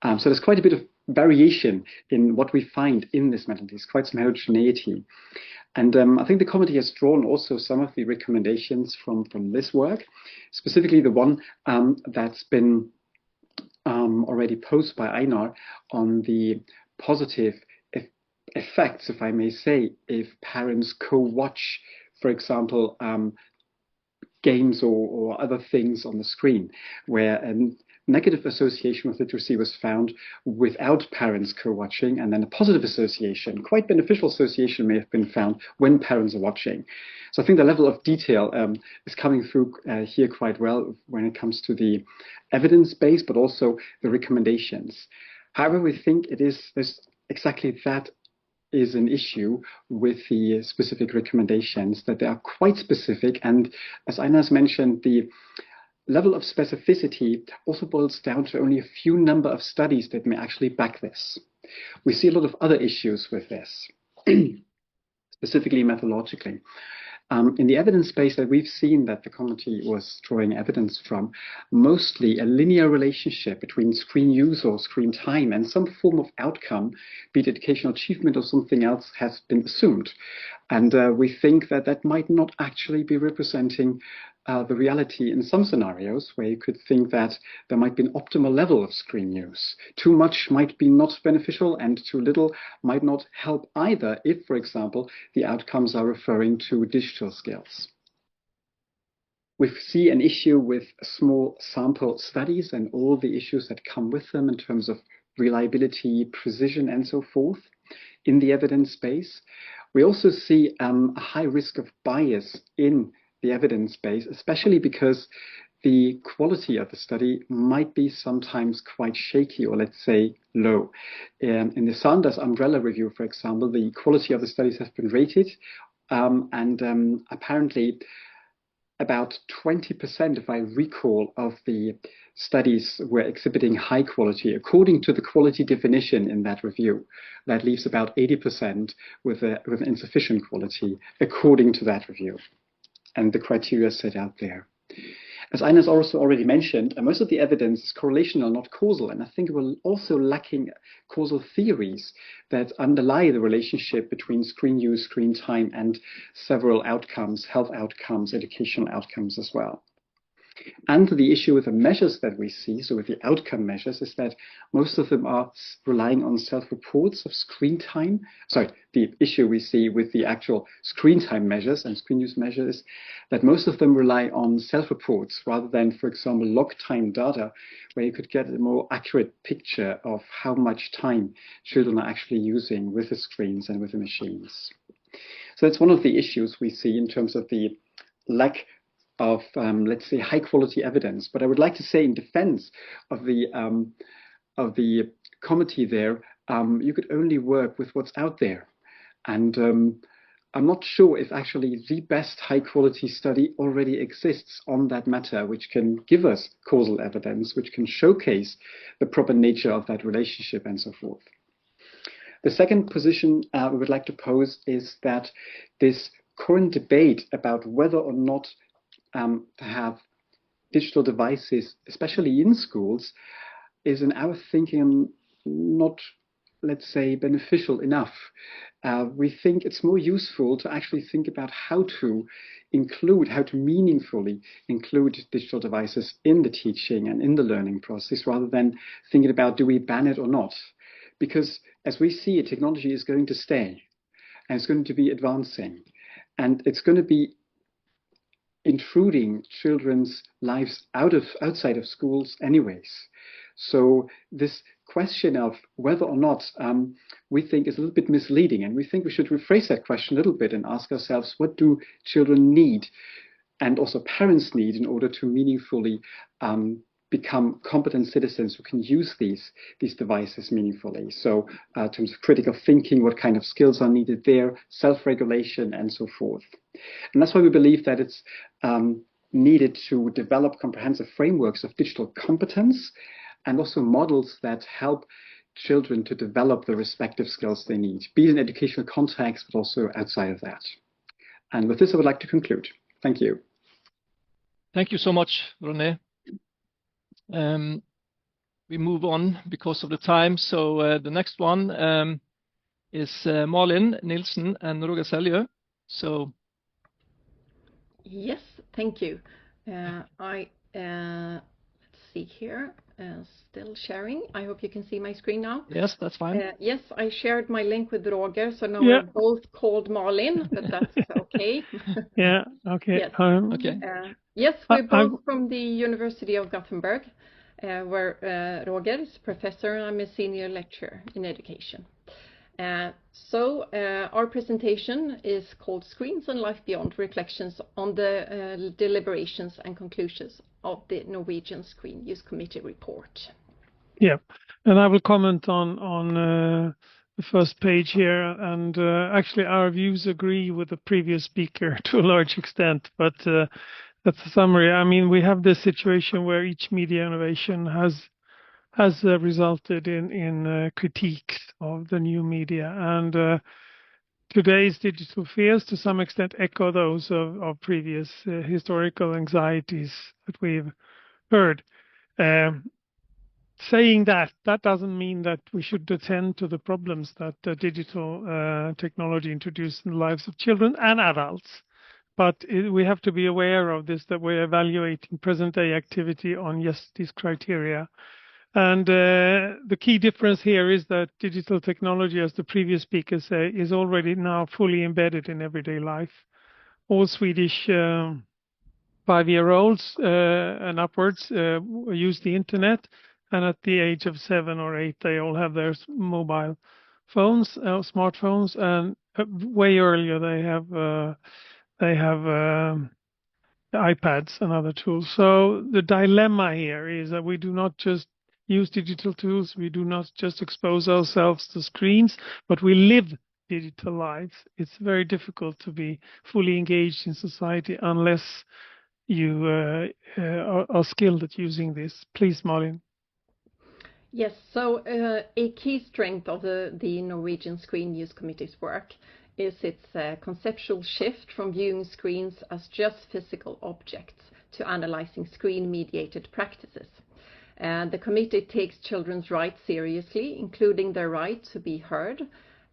So there's quite a bit of variation in what we find in this meta-analysis, quite some heterogeneity. And I think the committee has drawn also some of the recommendations from this work, specifically the one that's been already posed by Einar on the positive effects, if I may say, if parents co-watch, for example, games or other things on the screen, where a negative association with literacy was found without parents co-watching, and then a positive association, quite beneficial association, may have been found when parents are watching. So I think the level of detail is coming through here quite well when it comes to the evidence base, but also the recommendations. However, we think there's exactly that is an issue with the specific recommendations, that they are quite specific, and as Einar has mentioned, the level of specificity also boils down to only a few number of studies that may actually back this. We see a lot of other issues with this, specifically methodologically. In the evidence base that we've seen that the committee was drawing evidence from, mostly a linear relationship between screen use or screen time and some form of outcome, be it educational achievement or something else, has been assumed. And we think that that might not actually be representing the reality in some scenarios, where you could think that there might be an optimal level of screen use. Too much might be not beneficial, and too little might not help either if, for example, the outcomes are referring to digital skills. We see an issue with small sample studies and all the issues that come with them in terms of reliability, precision, and so forth in the evidence base. We also see a high risk of bias in the evidence base, especially because the quality of the study might be sometimes quite shaky, or let's say low. In the Sanders umbrella review, for example, the quality of the studies has been rated, and apparently about 20%, if I recall, of the studies were exhibiting high quality according to the quality definition in that review. That leaves about 80% with insufficient quality according to that review and the criteria set out there. As Einar has also already mentioned, most of the evidence is correlational, not causal, and I think we're also lacking causal theories that underlie the relationship between screen use, screen time, and several outcomes, health outcomes, educational outcomes as well. And the issue with the measures that we see, so with the outcome measures, is that most of them are relying on self-reports of screen time. Sorry, the issue we see with the actual screen time measures and screen use measures is that most of them rely on self-reports rather than, for example, log time data, where you could get a more accurate picture of how much time children are actually using with the screens and with the machines. So that's one of the issues we see in terms of the lack of, let's say, high quality evidence. But I would like to say in defense of the committee there, you could only work with what's out there. And I'm not sure if actually the best high quality study already exists on that matter, which can give us causal evidence, which can showcase the proper nature of that relationship and so forth. The second position we would like to pose is that this current debate about whether or not to have digital devices, especially in schools, is in our thinking not, let's say, beneficial enough. We think it's more useful to actually think about how to meaningfully include digital devices in the teaching and in the learning process, rather than thinking about, do we ban it or not? Because as we see it, technology is going to stay, and it's going to be advancing, and it's going to be intruding children's lives outside of schools anyways. So this question of whether or not we think is a little bit misleading, and we think we should rephrase that question a little bit and ask ourselves, what do children need and also parents need in order to meaningfully be become competent citizens who can use these devices meaningfully. So in terms of critical thinking, what kind of skills are needed there, self-regulation, and so forth. And that's why we believe that it's needed to develop comprehensive frameworks of digital competence and also models that help children to develop the respective skills they need, be it in educational context, but also outside of that. And with this, I would like to conclude. Thank you. Thank you so much, Rune. We move on because of the time. So the next one is Malin Nilsen and Roger Selje. So. Yes, thank you. Let's see here. Still sharing. I hope you can see my screen now. Yes, that's fine. Yes, I shared my link with Roger, so now we're both called Malin, but that's okay. Yeah, okay. Yes, okay. Yes, we're both from the University of Gothenburg, where Roger is a professor and I'm a senior lecturer in education. So our presentation is called Screens and Life Beyond, Reflections on the Deliberations and Conclusions of the Norwegian Screen Use Committee report. Yeah, and I will comment on the first page here, and actually our views agree with the previous speaker to a large extent, but that's a summary. I mean, we have this situation where each media innovation has resulted in critiques of the new media, and today's digital fears to some extent echo those of previous historical anxieties that we've heard. Saying that doesn't mean that we should attend to the problems that digital technology introduces in the lives of children and adults. But we have to be aware of this, that we're evaluating present-day activity on these criteria. And the key difference here is that digital technology, as the previous speakers say, is already now fully embedded in everyday life. All Swedish 5-year-olds and upwards use the internet, and at the age of 7 or 8, they all have their mobile phones, smartphones, and way earlier they have iPads and other tools. So the dilemma here is that we do not just use digital tools, we do not just expose ourselves to screens, but we live digital lives. It's very difficult to be fully engaged in society unless you are skilled at using this. Please, Malin. Yes, so a key strength of the Norwegian Screen Use Committee's work is its conceptual shift from viewing screens as just physical objects to analyzing screen-mediated practices. The committee takes children's rights seriously, including their right to be heard,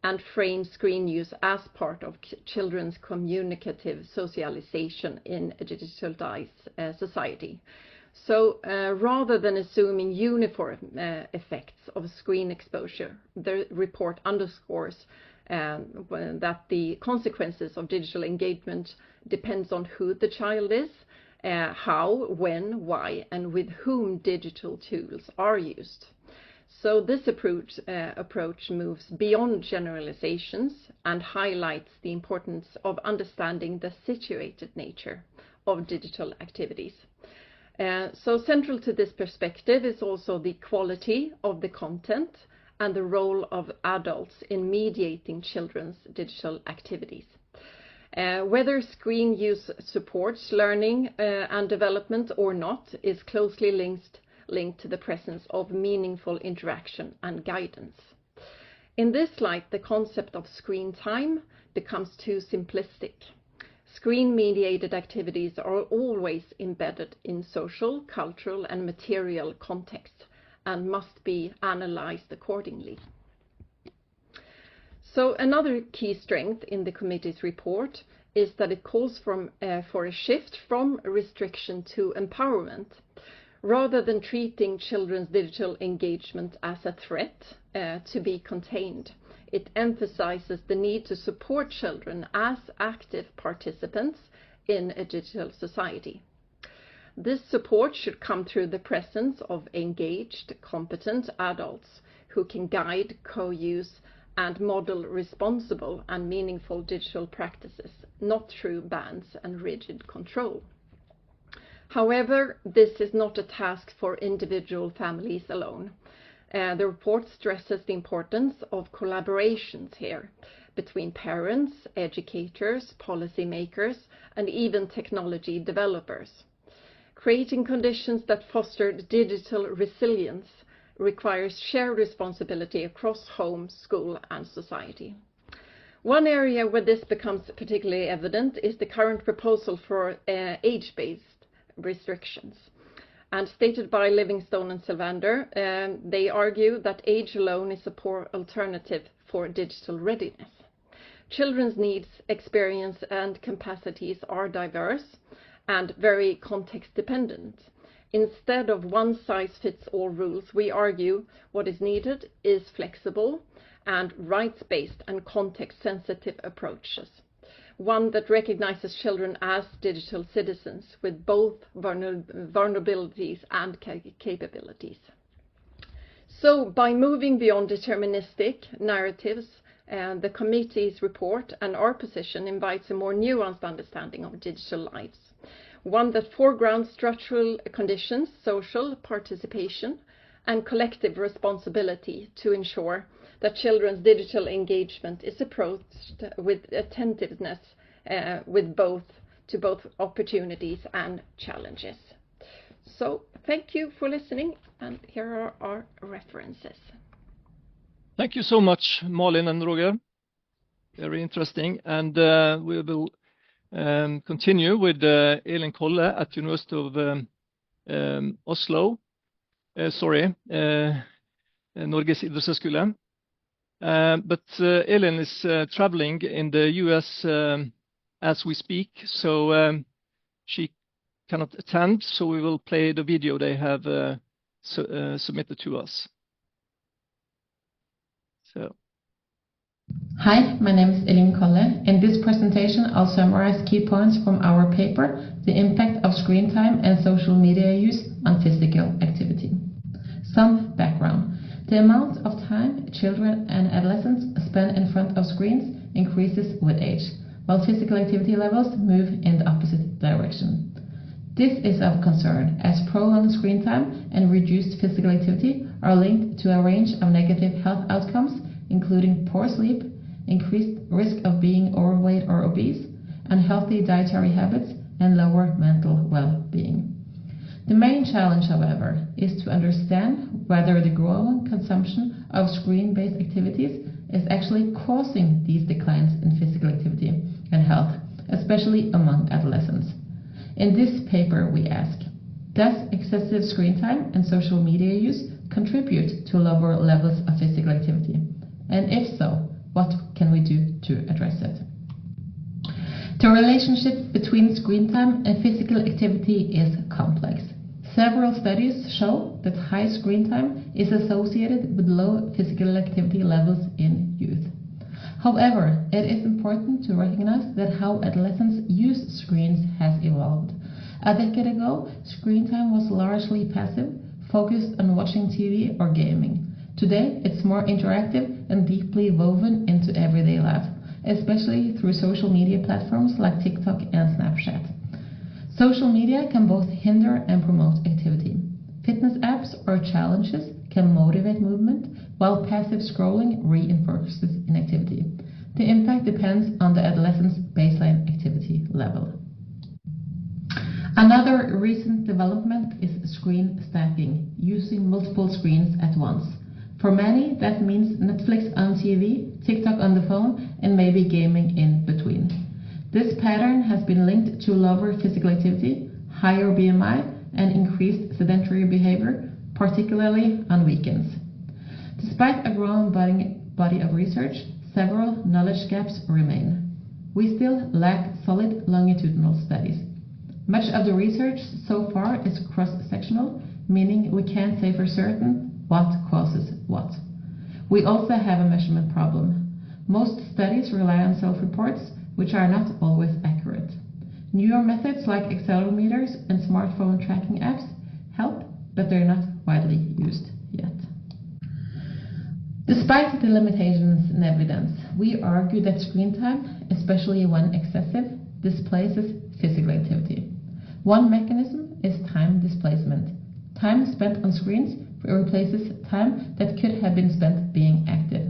and frames screen use as part of children's communicative socialization in a digitalized society. So rather than assuming uniform effects of screen exposure, the report underscores that the consequences of digital engagement depends on who the child is, how, when, why, and with whom digital tools are used. So this approach moves beyond generalizations and highlights the importance of understanding the situated nature of digital activities. So central to this perspective is also the quality of the content and the role of adults in mediating children's digital activities. Whether screen use supports learning and development or not is closely linked to the presence of meaningful interaction and guidance. In this light, the concept of screen time becomes too simplistic. Screen-mediated activities are always embedded in social, cultural, and material context and must be analyzed accordingly. So another key strength in the committee's report is that it calls for a shift from restriction to empowerment. Rather than treating children's digital engagement as a threat to be contained, it emphasizes the need to support children as active participants in a digital society. This support should come through the presence of engaged, competent adults who can guide, co-use, and model responsible and meaningful digital practices, not through bans and rigid control. However, this is not a task for individual families alone. The report stresses the importance of collaborations here between parents, educators, policymakers, and even technology developers. Creating conditions that foster digital resilience requires shared responsibility across home, school, and society. One area where this becomes particularly evident is the current proposal for age-based restrictions. And stated by Livingstone and Sylvander, they argue that age alone is a poor alternative for digital readiness. Children's needs, experience, and capacities are diverse and very context-dependent. Instead of one-size-fits-all rules, we argue what is needed is flexible and rights-based and context-sensitive approaches. One that recognizes children as digital citizens with both vulnerabilities and capabilities. So by moving beyond deterministic narratives, the committee's report and our position invites a more nuanced understanding of digital lives. One that foregrounds structural conditions, social participation, and collective responsibility to ensure that children's digital engagement is approached with attentiveness to both opportunities and challenges. So thank you for listening, and here are our references. Thank you so much, Malin and Roger. Very interesting. And we will continue with Elin Kolle at University of Oslo. Norges idrettshøgskole. But Elin is traveling in the US as we speak, so she cannot attend, so we will play the video they have submitted to us. So. Hi, my name is Elin Kolle. In this presentation, I'll summarize key points from our paper, the impact of screen time and social media use on physical activity. Some background. The amount of time children and adolescents spend in front of screens increases with age, while physical activity levels move in the opposite direction. This is of concern, as prolonged screen time and reduced physical activity are linked to a range of negative health outcomes, including poor sleep, increased risk of being overweight or obese, unhealthy dietary habits, and lower mental well-being. The main challenge, however, is to understand whether the growing consumption of screen-based activities is actually causing these declines in physical activity and health, especially among adolescents. In this paper, we ask, does excessive screen time and social media use contribute to lower levels of physical activity? And if so, what can we do to address it? The relationship between screen time and physical activity is complex. Several studies show that high screen time is associated with low physical activity levels in youth. However, it is important to recognize that how adolescents use screens has evolved. A decade ago, screen time was largely passive, focused on watching TV or gaming. Today, it's more interactive and deeply woven into everyday life, especially through social media platforms like TikTok and Snapchat. Social media can both hinder and promote activity. Fitness apps or challenges can motivate movement, while passive scrolling reinforces inactivity. The impact depends on the adolescent's baseline activity level. Another recent development is screen stacking, using multiple screens at once. For many, that means Netflix on TV, TikTok on the phone, and maybe gaming in between. This pattern has been linked to lower physical activity, higher BMI, and increased sedentary behavior, particularly on weekends. Despite a growing body of research, several knowledge gaps remain. We still lack solid longitudinal studies. Much of the research so far is cross-sectional, meaning we can't say for certain what causes what. We also have a measurement problem. Most studies rely on self-reports, which are not always accurate. Newer methods like accelerometers and smartphone tracking apps help, but they're not widely used yet. Despite the limitations in evidence, we argue that screen time, especially when excessive, displaces physical activity. One mechanism is time displacement. Time spent on screens replaces time that could have been spent being active.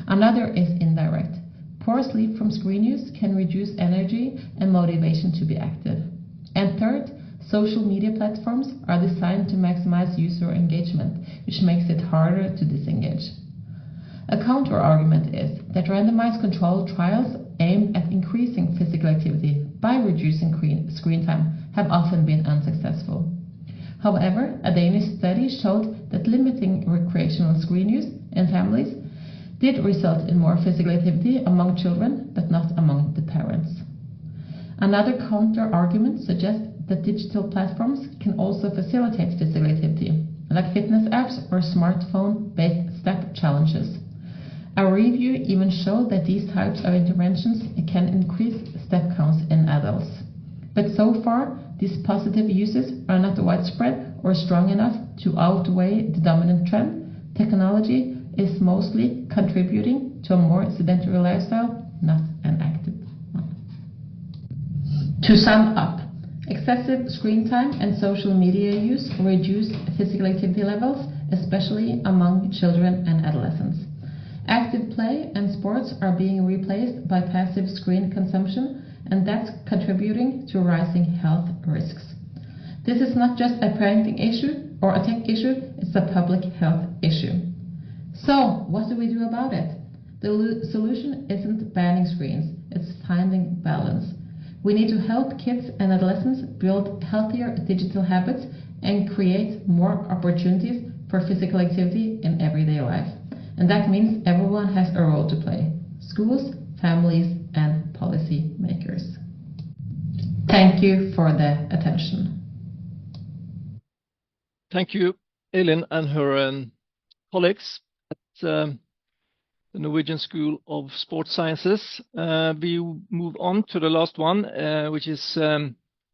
Another is indirect. Poor sleep from screen use can reduce energy and motivation to be active. And third, social media platforms are designed to maximize user engagement, which makes it harder to disengage. A counter-argument is that randomized controlled trials aimed at increasing physical activity by reducing screen time have often been unsuccessful. However, a Danish study showed that limiting recreational screen use in families did result in more physical activity among children, but not among the parents. Another counter-argument suggests that digital platforms can also facilitate physical activity, like fitness apps or smartphone-based step challenges. A review even showed that these types of interventions can increase step counts in adults. But so far, these positive uses are not widespread or strong enough to outweigh the dominant trend. Technology is mostly contributing to a more sedentary lifestyle, not an active one. To sum up, excessive screen time and social media use reduce physical activity levels, especially among children and adolescents. Active play and sports are being replaced by passive screen consumption, and that's contributing to rising health risks. This is not just a parenting issue or a tech issue, it's a public health issue. So, what do we do about it? The solution isn't banning screens, it's finding balance. We need to help kids and adolescents build healthier digital habits and create more opportunities for physical activity in everyday life. And that means everyone has a role to play. Schools, families, and policy makers. Thank you for the attention. Thank you, Elin and her colleagues at the Norwegian School of Sports Sciences. We move on to the last one, which is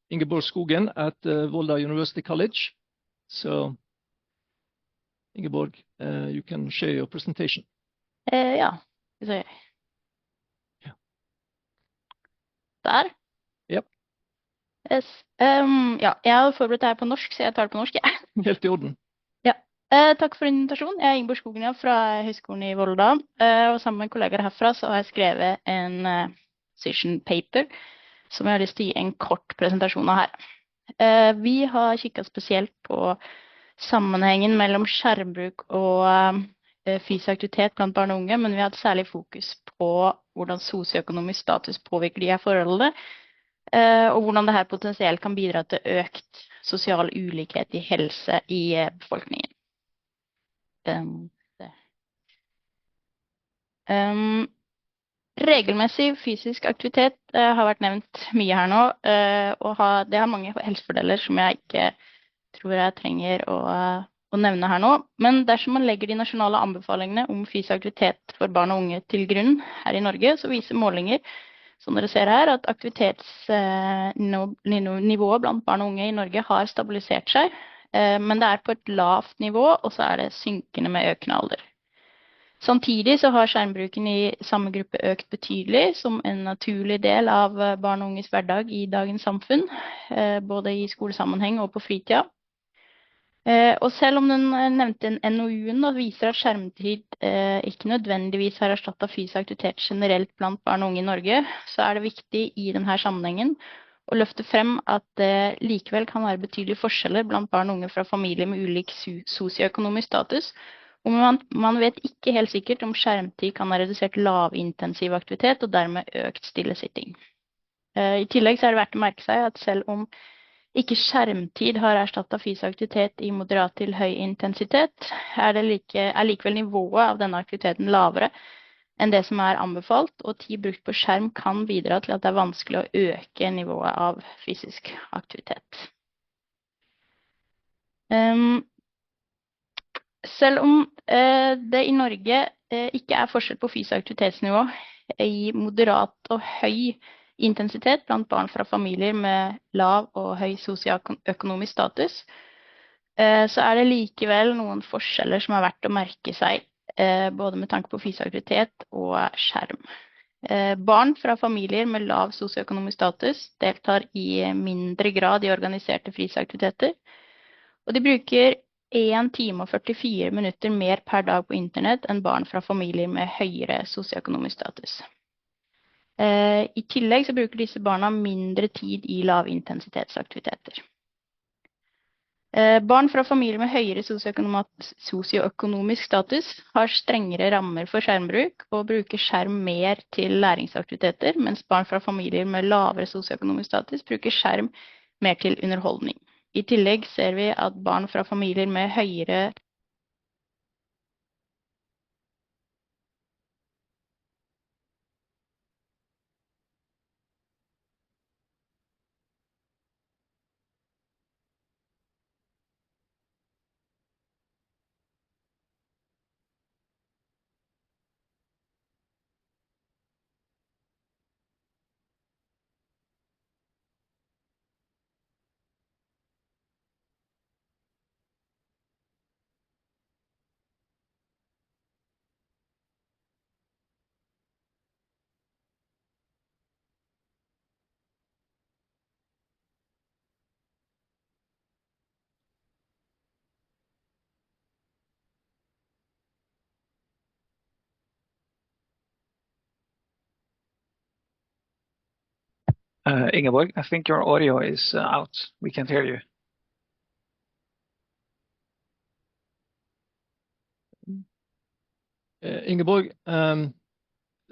Ingeborg Skogen at Volda University College. So, Ingeborg, you can share your presentation. Ja, skal vi se. Der. Yep. Yes. Ja, jeg har forberedt det her på norsk, så jeg tar det på norsk. Helt i orden. Ja. Takk for invitasjonen. Jeg er Ingeborg Skogen fra Høgskolen i Volda, og sammen med kollegaer herfra så har jeg skrevet en session paper som jeg har lyst til å gi en kort presentasjon av her. Vi har kikket spesielt på sammenhengen mellom skjermbruk og fysisk aktivitet blant barn og unge, men vi har hatt særlig fokus på hvordan sosioøkonomisk status påvirker de her forholdene, og hvordan det her potensielt kan bidra til økt sosial ulikhet i helse i befolkningen. Regelmessig fysisk aktivitet har vært nevnt mye her nå, og det har mange helsefordeler som jeg ikke tror jeg trenger å nevne her nå. Men dersom man legger de nasjonale anbefalingene om fysisk aktivitet for barn og unge til grunn her i Norge, så viser målinger, som dere ser her, at aktivitetsnivået blant barn og unge i Norge har stabilisert seg, men det er på et lavt nivå, og så er det synkende med økende alder. Samtidig så har skjermbruken i samme gruppe økt betydelig som en naturlig del av barn og unges hverdag i dagens samfunn, både i skolesammenheng og på fritida. Og selv om den nevnte NOU-en viser at skjermtid ikke nødvendigvis har erstattet fysisk aktivitet generelt blant barn og unge i Norge, så er det viktig i denne sammenhengen å løfte frem at det likevel kan være betydelige forskjeller blant barn og unge fra familier med ulik sosioøkonomisk status, og man vet ikke helt sikkert om skjermtid kan ha redusert lavintensiv aktivitet og dermed økt stillesitting. I tillegg så er det verdt å merke seg at selv om ikke skjermtid har erstattet fysisk aktivitet i moderat til høy intensitet, er likevel nivået av denne aktiviteten lavere enn det som er anbefalt, og tid brukt på skjerm kan bidra til at det er vanskelig å øke nivået av fysisk aktivitet. Selv om det i Norge ikke er forskjell på fysisk aktivitetsnivå i moderat og høy intensitet blant barn fra familier med lav og høy sosioøkonomisk status, så er det likevel noen forskjeller som er verdt å merke seg, både med tanke på fysisk aktivitet og skjerm. Barn fra familier med lav sosioøkonomisk status deltar i mindre grad i organiserte fritidsaktiviteter, og de bruker 1 time og 44 minutter mer per dag på internett enn barn fra familier med høyere sosioøkonomisk status. I tillegg så bruker disse barna mindre tid i lavintensitetsaktiviteter. Barn fra familier med høyere sosioøkonomisk status har strengere rammer for skjermbruk og bruker skjerm mer til læringsaktiviteter, mens barn fra familier med lavere sosioøkonomisk status bruker skjerm mer til underholdning. I tillegg ser vi at barn fra familier med høyere Ingeborg, I think your audio is out. We can't hear you. Ingeborg,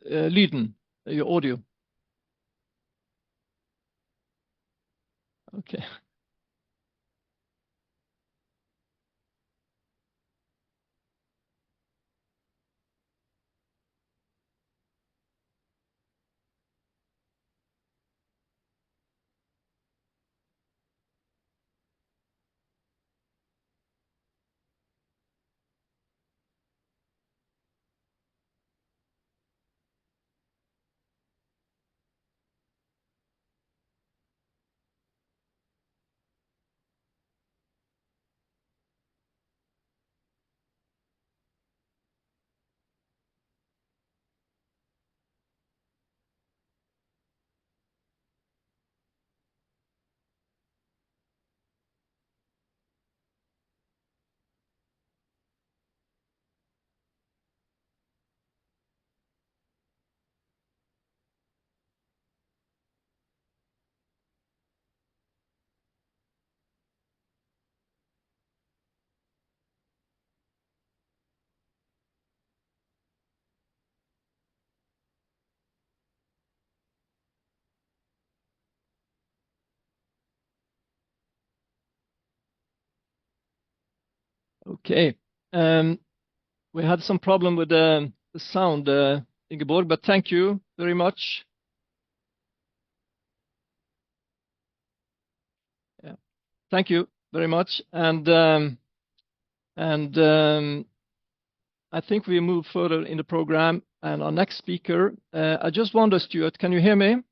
lyden, your audio. Okay. Okay. We had some problem with the sound, Ingeborg, but thank you very much. Yeah. Thank you very much. And I think we move further in the program. And our next speaker, I just wonder, Stuart, can you hear me?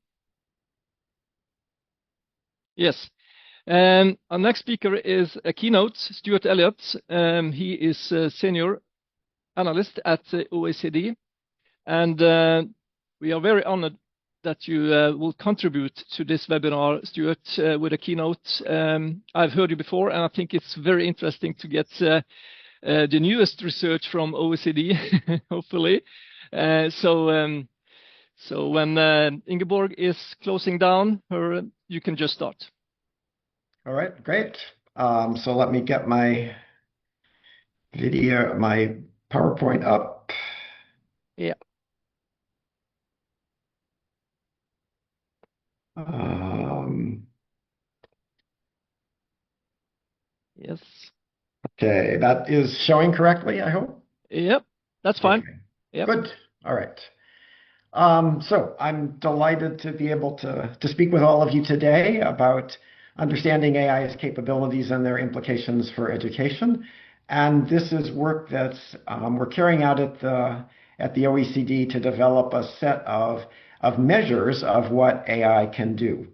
Yes. Our next speaker is a Keynote, Stuart Elliot. He is a senior analyst at OECD. And we are very honored that you will contribute to this webinar, Stuart, with a Keynote. I've heard you before, and I think it's very interesting to get the newest research from OECD, hopefully. So when Ingeborg is closing down, you can just start. All right, great. So let me get my video, my PowerPoint up. Yeah. Yes. Okay, that is showing correctly, I hope? Yep, that's fine. Okay. Yep. Good. All right. So I'm delighted to be able to speak with all of you today about understanding AI's capabilities and their implications for education. And this is work that's we're carrying out at the OECD to develop a set of measures of what AI can do.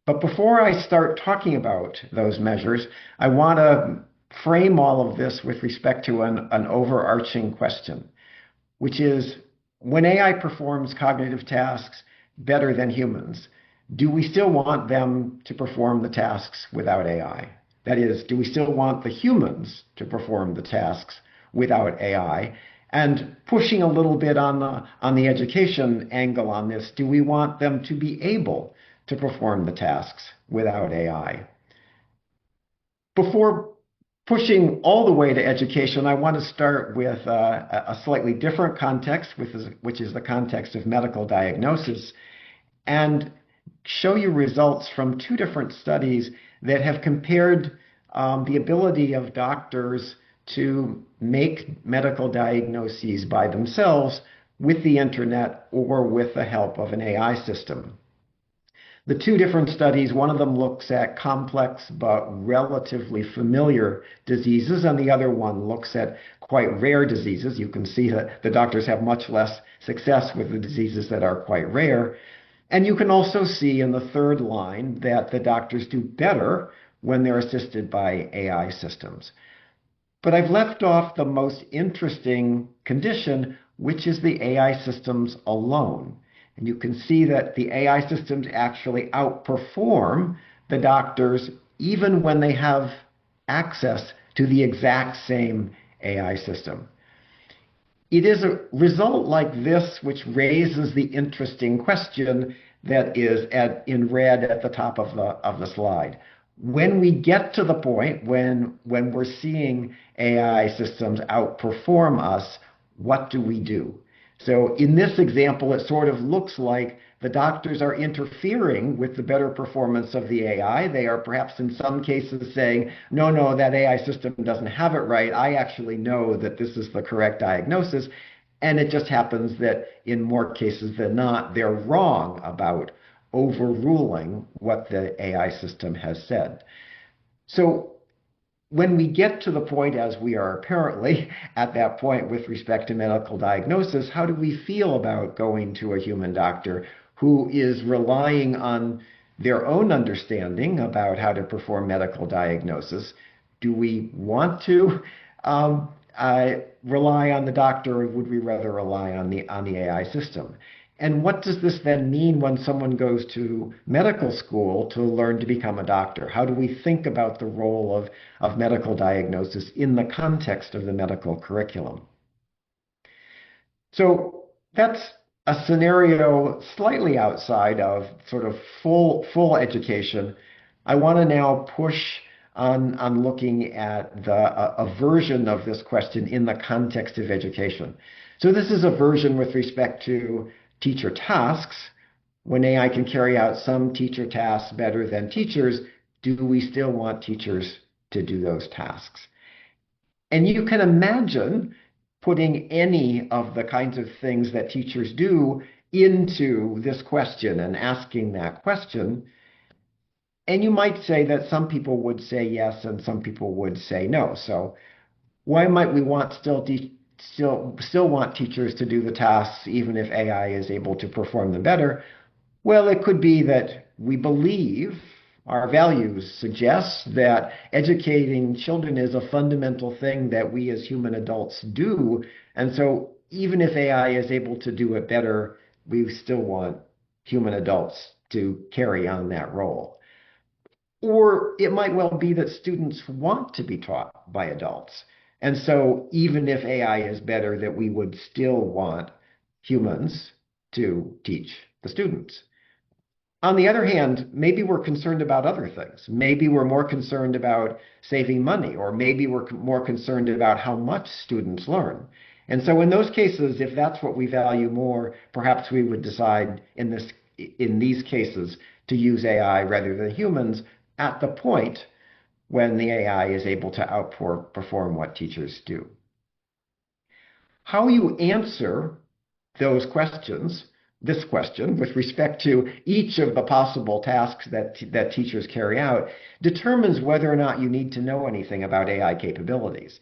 But before I start talking about those measures, I want to frame all of this with respect to an overarching question, which is, when AI performs cognitive tasks better than humans, do we still want them to perform the tasks without AI? That is, do we still want the humans to perform the tasks without AI? And pushing a little bit on the education angle on this, do we want them to be able to perform the tasks without AI? Before pushing all the way to education, I want to start with a slightly different context, which is the context of medical diagnosis, and show you results from two different studies that have compared the ability of doctors to make medical diagnoses by themselves with the internet or with the help of an AI system. The two different studies, one of them looks at complex but relatively familiar diseases, and the other one looks at quite rare diseases. You can see that the doctors have much less success with the diseases that are quite rare. And you can also see in the third line that the doctors do better when they're assisted by AI systems. But I've left off the most interesting condition, which is the AI systems alone. And you can see that the AI systems actually outperform the doctors even when they have access to the exact same AI system. It is a result like this which raises the interesting question that is in red at the top of the slide. When we get to the point when we're seeing AI systems outperform us, what do we do? So in this example, it sort of looks like the doctors are interfering with the better performance of the AI. They are perhaps in some cases saying, no, that AI system doesn't have it right. I actually know that this is the correct diagnosis. And it just happens that in more cases than not, they're wrong about overruling what the AI system has said. So when we get to the point, as we are apparently at that point with respect to medical diagnosis, how do we feel about going to a human doctor who is relying on their own understanding about how to perform medical diagnosis? Do we want to rely on the doctor, or would we rather rely on the AI system? And what does this then mean when someone goes to medical school to learn to become a doctor? How do we think about the role of medical diagnosis in the context of the medical curriculum? So that's a scenario slightly outside of sort of full education. I want to now push on looking at a version of this question in the context of education. So this is a version with respect to teacher tasks. When AI can carry out some teacher tasks better than teachers, do we still want teachers to do those tasks? And you can imagine putting any of the kinds of things that teachers do into this question and asking that question. And you might say that some people would say yes and some people would say no. So why might we want still want teachers to do the tasks even if AI is able to perform them better? Well, it could be that we believe our values suggest that educating children is a fundamental thing that we as human adults do. And so even if AI is able to do it better, we still want human adults to carry on that role. Or it might well be that students want to be taught by adults. And so even if AI is better, that we would still want humans to teach the students. On the other hand, maybe we're concerned about other things. Maybe we're more concerned about saving money, or maybe we're more concerned about how much students learn. And so in those cases, if that's what we value more, perhaps we would decide in these cases to use AI rather than humans at the point when the AI is able to outperform what teachers do. How you answer those questions, this question, with respect to each of the possible tasks that teachers carry out, determines whether or not you need to know anything about AI capabilities.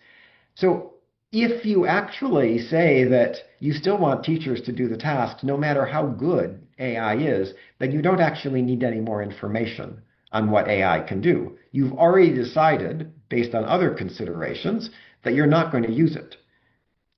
So if you actually say that you still want teachers to do the tasks, no matter how good AI is, then you don't actually need any more information on what AI can do. You've already decided, based on other considerations, that you're not going to use it.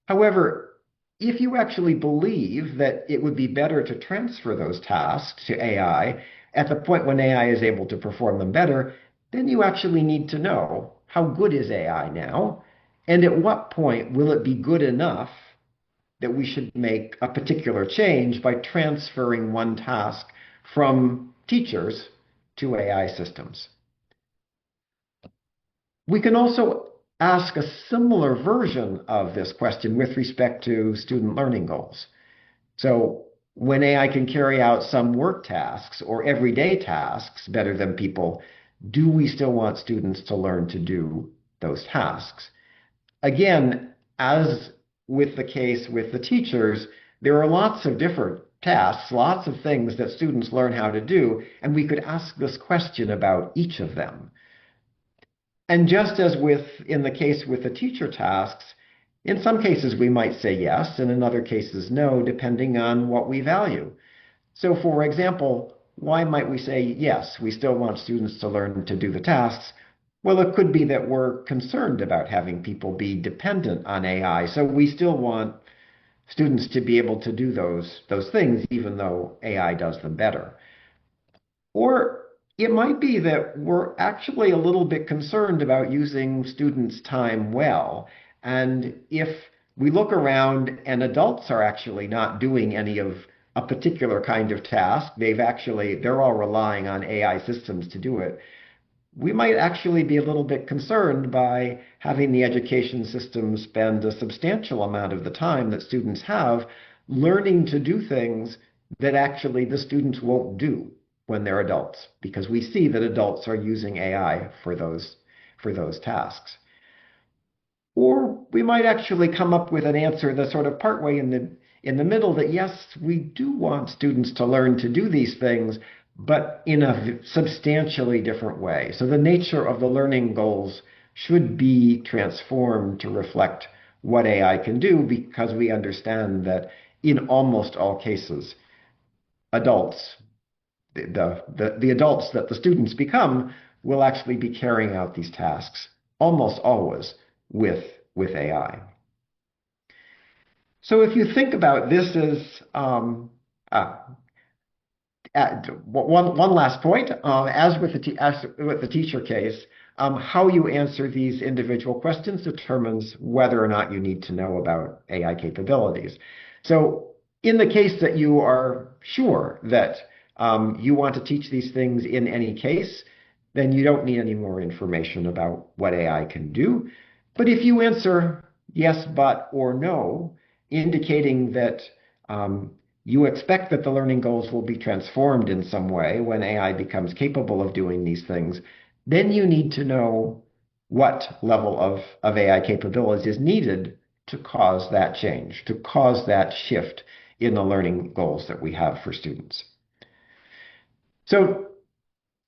However, if you actually believe that it would be better to transfer those tasks to AI at the point when AI is able to perform them better, then you actually need to know how good is AI now, and at what point will it be good enough that we should make a particular change by transferring one task from teachers to AI systems. We can also ask a similar version of this question with respect to student learning goals. So when AI can carry out some work tasks or everyday tasks better than people, do we still want students to learn to do those tasks? Again, as with the case with the teachers, there are lots of different tasks, lots of things that students learn how to do, and we could ask this question about each of them. And just as in the case with the teacher tasks, in some cases we might say yes, and in other cases no, depending on what we value. So for example, why might we say yes, we still want students to learn to do the tasks? Well, it could be that we're concerned about having people be dependent on AI, so we still want students to be able to do those things, even though AI does them better. Or it might be that we're actually a little bit concerned about using students' time well. And if we look around and adults are actually not doing any of a particular kind of task, they're all relying on AI systems to do it, we might actually be a little bit concerned by having the education system spend a substantial amount of the time that students have learning to do things that actually the students won't do when they're adults, because we see that adults are using AI for those tasks. Or we might actually come up with an answer that's sort of partway in the middle, that yes, we do want students to learn to do these things, but in a substantially different way. So the nature of the learning goals should be transformed to reflect what AI can do, because we understand that in almost all cases, adults, the adults that the students become, will actually be carrying out these tasks almost always with AI. So if you think about this as one last point, as with the teacher case, how you answer these individual questions determines whether or not you need to know about AI capabilities. So in the case that you are sure that you want to teach these things in any case, then you don't need any more information about what AI can do. But if you answer yes, but, or no, indicating that you expect that the learning goals will be transformed in some way when AI becomes capable of doing these things, then you need to know what level of AI capabilities is needed to cause that change, to cause that shift in the learning goals that we have for students. So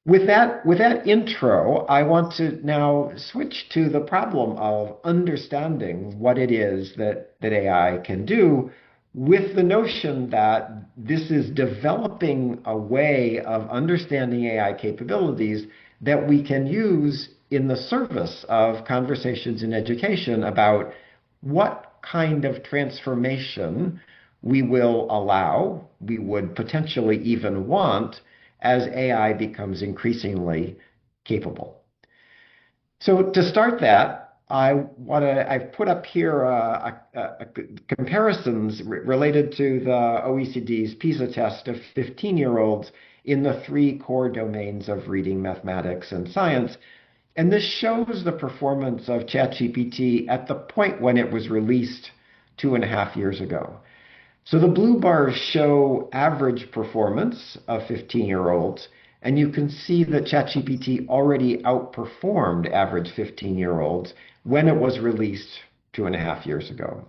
with that intro, I want to now switch to the problem of understanding what it is that AI can do, with the notion that this is developing a way of understanding AI capabilities that we can use in the service of conversations in education about what kind of transformation we will allow, we would potentially even want, as AI becomes increasingly capable. So to start that, I've put up here comparisons related to the OECD's PISA test of 15-year-olds in the 3 core domains of reading, mathematics, and science. And this shows the performance of ChatGPT at the point when it was released 2.5 years ago. So the blue bars show average performance of 15-year-olds, and you can see that ChatGPT already outperformed average 15-year-olds when it was released 2.5 years ago.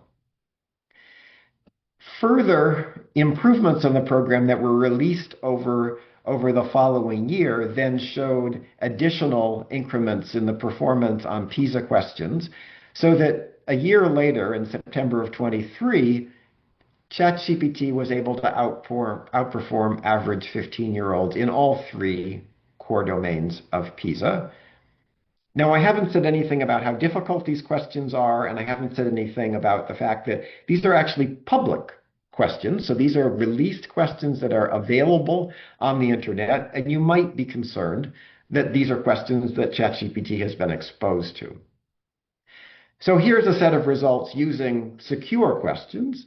Further improvements on the program that were released over the following year then showed additional increments in the performance on PISA questions, so that a year later, in September of 23, ChatGPT was able to outperform average 15-year-olds in all 3 core domains of PISA. Now, I haven't said anything about how difficult these questions are, and I haven't said anything about the fact that these are actually public questions. So these are released questions that are available on the internet, and you might be concerned that these are questions that ChatGPT has been exposed to. So here's a set of results using secure questions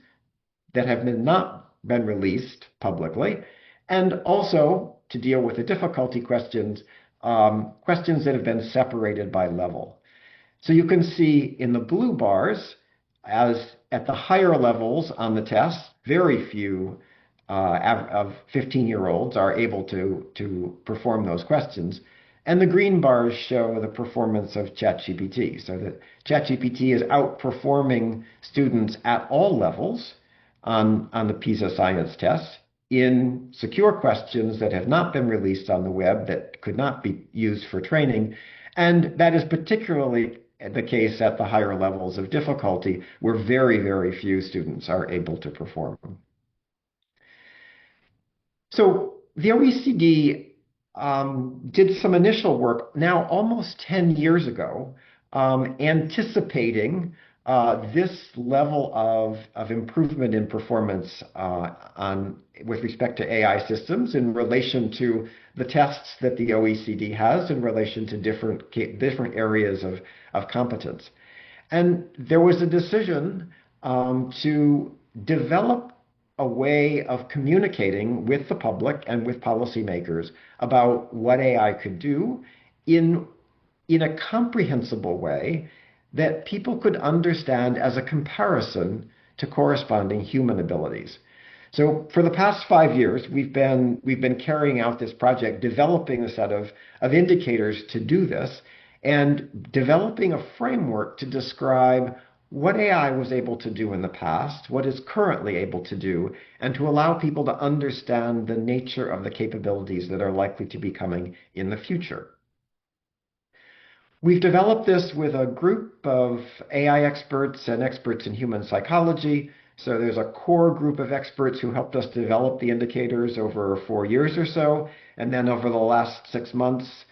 that have not been released publicly, and also to deal with the difficulty questions, questions that have been separated by level. So you can see in the blue bars, as at the higher levels on the test, very few of 15-year-olds are able to perform those questions. And the green bars show the performance of ChatGPT. So that ChatGPT is outperforming students at all levels on the PISA science test in secure questions that have not been released on the web, that could not be used for training. And that is particularly the case at the higher levels of difficulty, where very, very few students are able to perform. So the OECD did some initial work now almost 10 years ago, anticipating this level of improvement in performance with respect to AI systems in relation to the tests that the OECD has in relation to different areas of competence. And there was a decision to develop a way of communicating with the public and with policymakers about what AI could do in a comprehensible way that people could understand as a comparison to corresponding human abilities. So for the past 5 years, we've been carrying out this project, developing a set of indicators to do this, and developing a framework to describe what AI was able to do in the past, what it's currently able to do, and to allow people to understand the nature of the capabilities that are likely to be coming in the future. We've developed this with a group of AI experts and experts in human psychology. So there's a core group of experts who helped us develop the indicators over 4 years or so. And then over the last 6 months,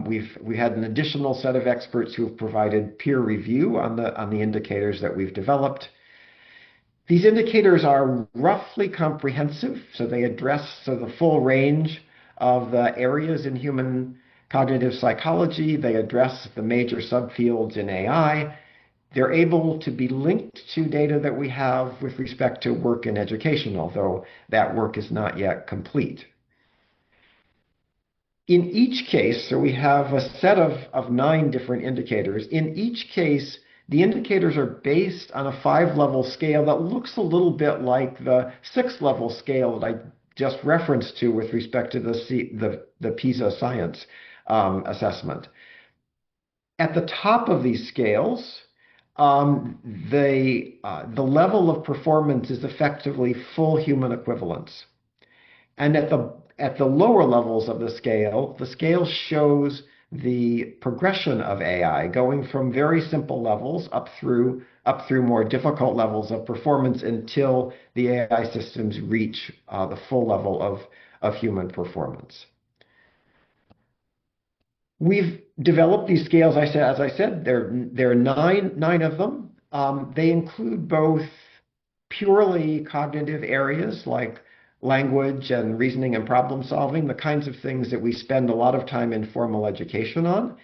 we had an additional set of experts who have provided peer review on the indicators that we've developed. These indicators are roughly comprehensive, so they address the full range of the areas in human cognitive psychology. They address the major subfields in AI. They're able to be linked to data that we have with respect to work in education, although that work is not yet complete. In each case, so we have a set of 9 different indicators. In each case, the indicators are based on a 5-level scale that looks a little bit like the 6-level scale that I just referenced to with respect to the PISA science assessment. At the top of these scales, the level of performance is effectively full human equivalence. And at the lower levels of the scale shows the progression of AI, going from very simple levels up through more difficult levels of performance until the AI systems reach the full level of human performance. We've developed these scales, as I said, there are nine of them. They include both purely cognitive areas like language and reasoning and problem solving, the kinds of things that we spend a lot of time in formal education on.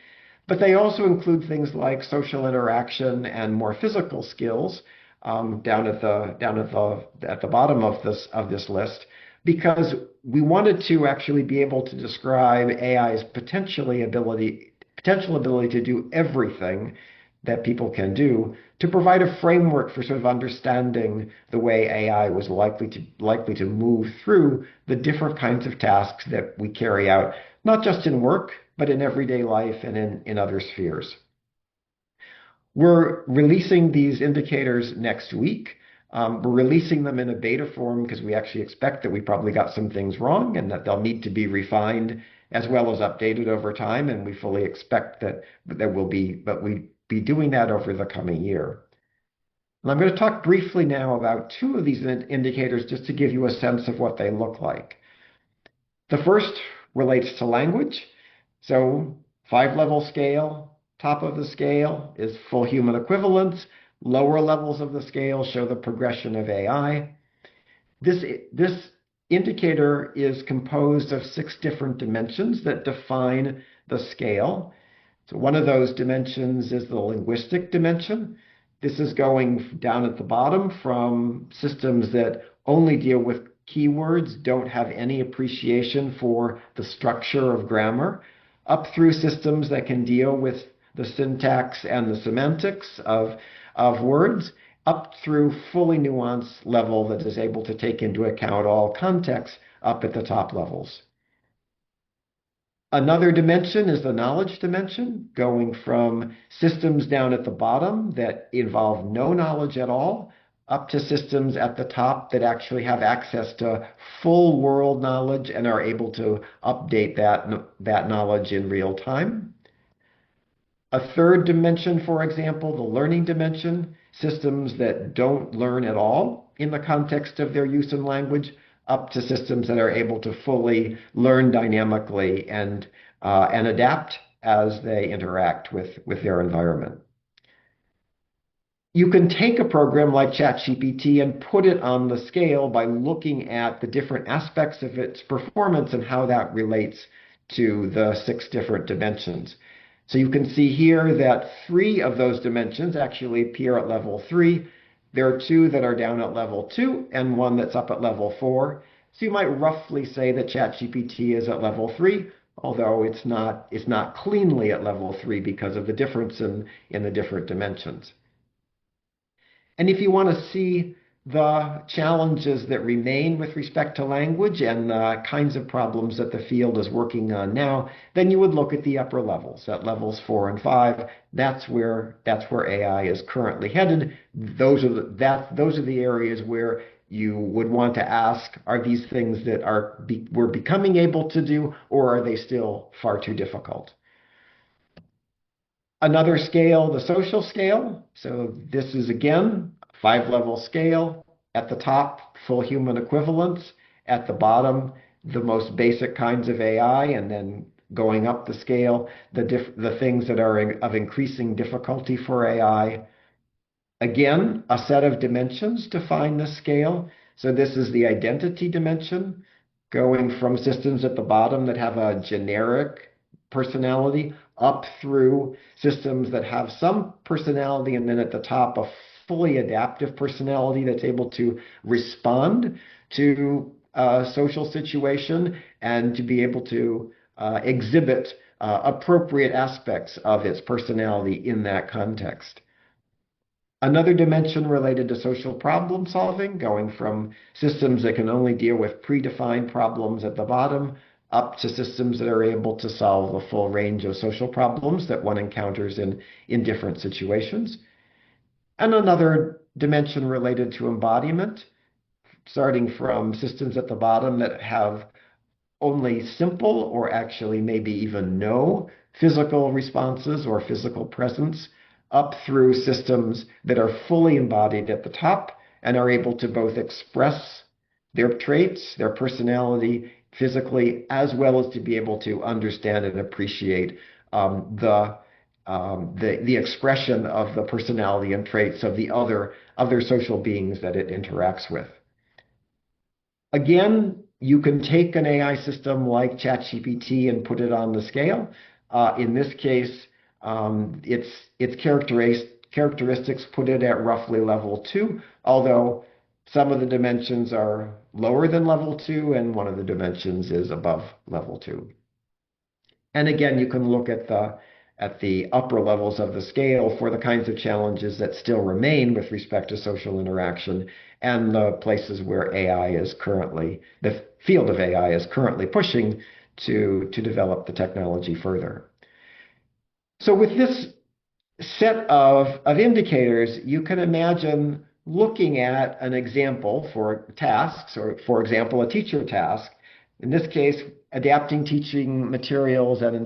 But they also include things like social interaction and more physical skills down at the bottom of this list, because we wanted to actually be able to describe AI's potential ability to do everything that people can do, to provide a framework for sort of understanding the way AI was likely to move through the different kinds of tasks that we carry out, not just in work, but in everyday life and in other spheres. We're releasing these indicators next week. We're releasing them in a beta form because we actually expect that we probably got some things wrong and that they'll need to be refined as well as updated over time. And we fully expect that we'll be doing that over the coming year. And I'm going to talk briefly now about 2 of these indicators just to give you a sense of what they look like. The first relates to language. So 5-level scale, top of the scale is full human equivalence. Lower levels of the scale show the progression of AI. This indicator is composed of 6 different dimensions that define the scale. So one of those dimensions is the linguistic dimension. This is going down at the bottom from systems that only deal with keywords, don't have any appreciation for the structure of grammar, up through systems that can deal with the syntax and the semantics of words, up through fully nuanced level that is able to take into account all context up at the top levels. Another dimension is the knowledge dimension, going from systems down at the bottom that involve no knowledge at all, up to systems at the top that actually have access to full world knowledge and are able to update that knowledge in real time. A third dimension, for example, the learning dimension, systems that don't learn at all in the context of their use in language, up to systems that are able to fully learn dynamically and adapt as they interact with their environment. You can take a program like ChatGPT and put it on the scale by looking at the different aspects of its performance and how that relates to the 6 different dimensions. So you can see here that 3 of those dimensions actually appear at level 3. There are 2 that are down at level 2 and 1 that's up at level 4. So you might roughly say that ChatGPT is at level 3, although it's not cleanly at level 3 because of the difference in the different dimensions. And if you want to see the challenges that remain with respect to language and the kinds of problems that the field is working on now, then you would look at the upper levels, at levels 4 and 5. That's where AI is currently headed. Those are the areas where you would want to ask, are these things that we're becoming able to do, or are they still far too difficult? Another scale, the social scale. So this is, again, 5-level scale. At the top, full human equivalence. At the bottom, the most basic kinds of AI, and then going up the scale, the things that are of increasing difficulty for AI. Again, a set of dimensions define the scale. So this is the identity dimension, going from systems at the bottom that have a generic personality up through systems that have some personality, and then at the top a fully adaptive personality that's able to respond to a social situation and to be able to exhibit appropriate aspects of its personality in that context. Another dimension related to social problem solving, going from systems that can only deal with predefined problems at the bottom up to systems that are able to solve the full range of social problems that one encounters in different situations. And another dimension related to embodiment, starting from systems at the bottom that have only simple or actually maybe even no physical responses or physical presence, up through systems that are fully embodied at the top and are able to both express their traits, their personality physically, as well as to be able to understand and appreciate the expression of the personality and traits of the other social beings that it interacts with. Again, you can take an AI system like ChatGPT and put it on the scale. In this case, its characteristics put it at roughly level 2, although some of the dimensions are lower than level 2 and one of the dimensions is above level 2. And again, you can look at the upper levels of the scale for the kinds of challenges that still remain with respect to social interaction and the places where the field of AI is currently pushing to develop the technology further. So with this set of indicators, you can imagine looking at an example for tasks, or for example, a teacher task. In this case, adapting teaching materials and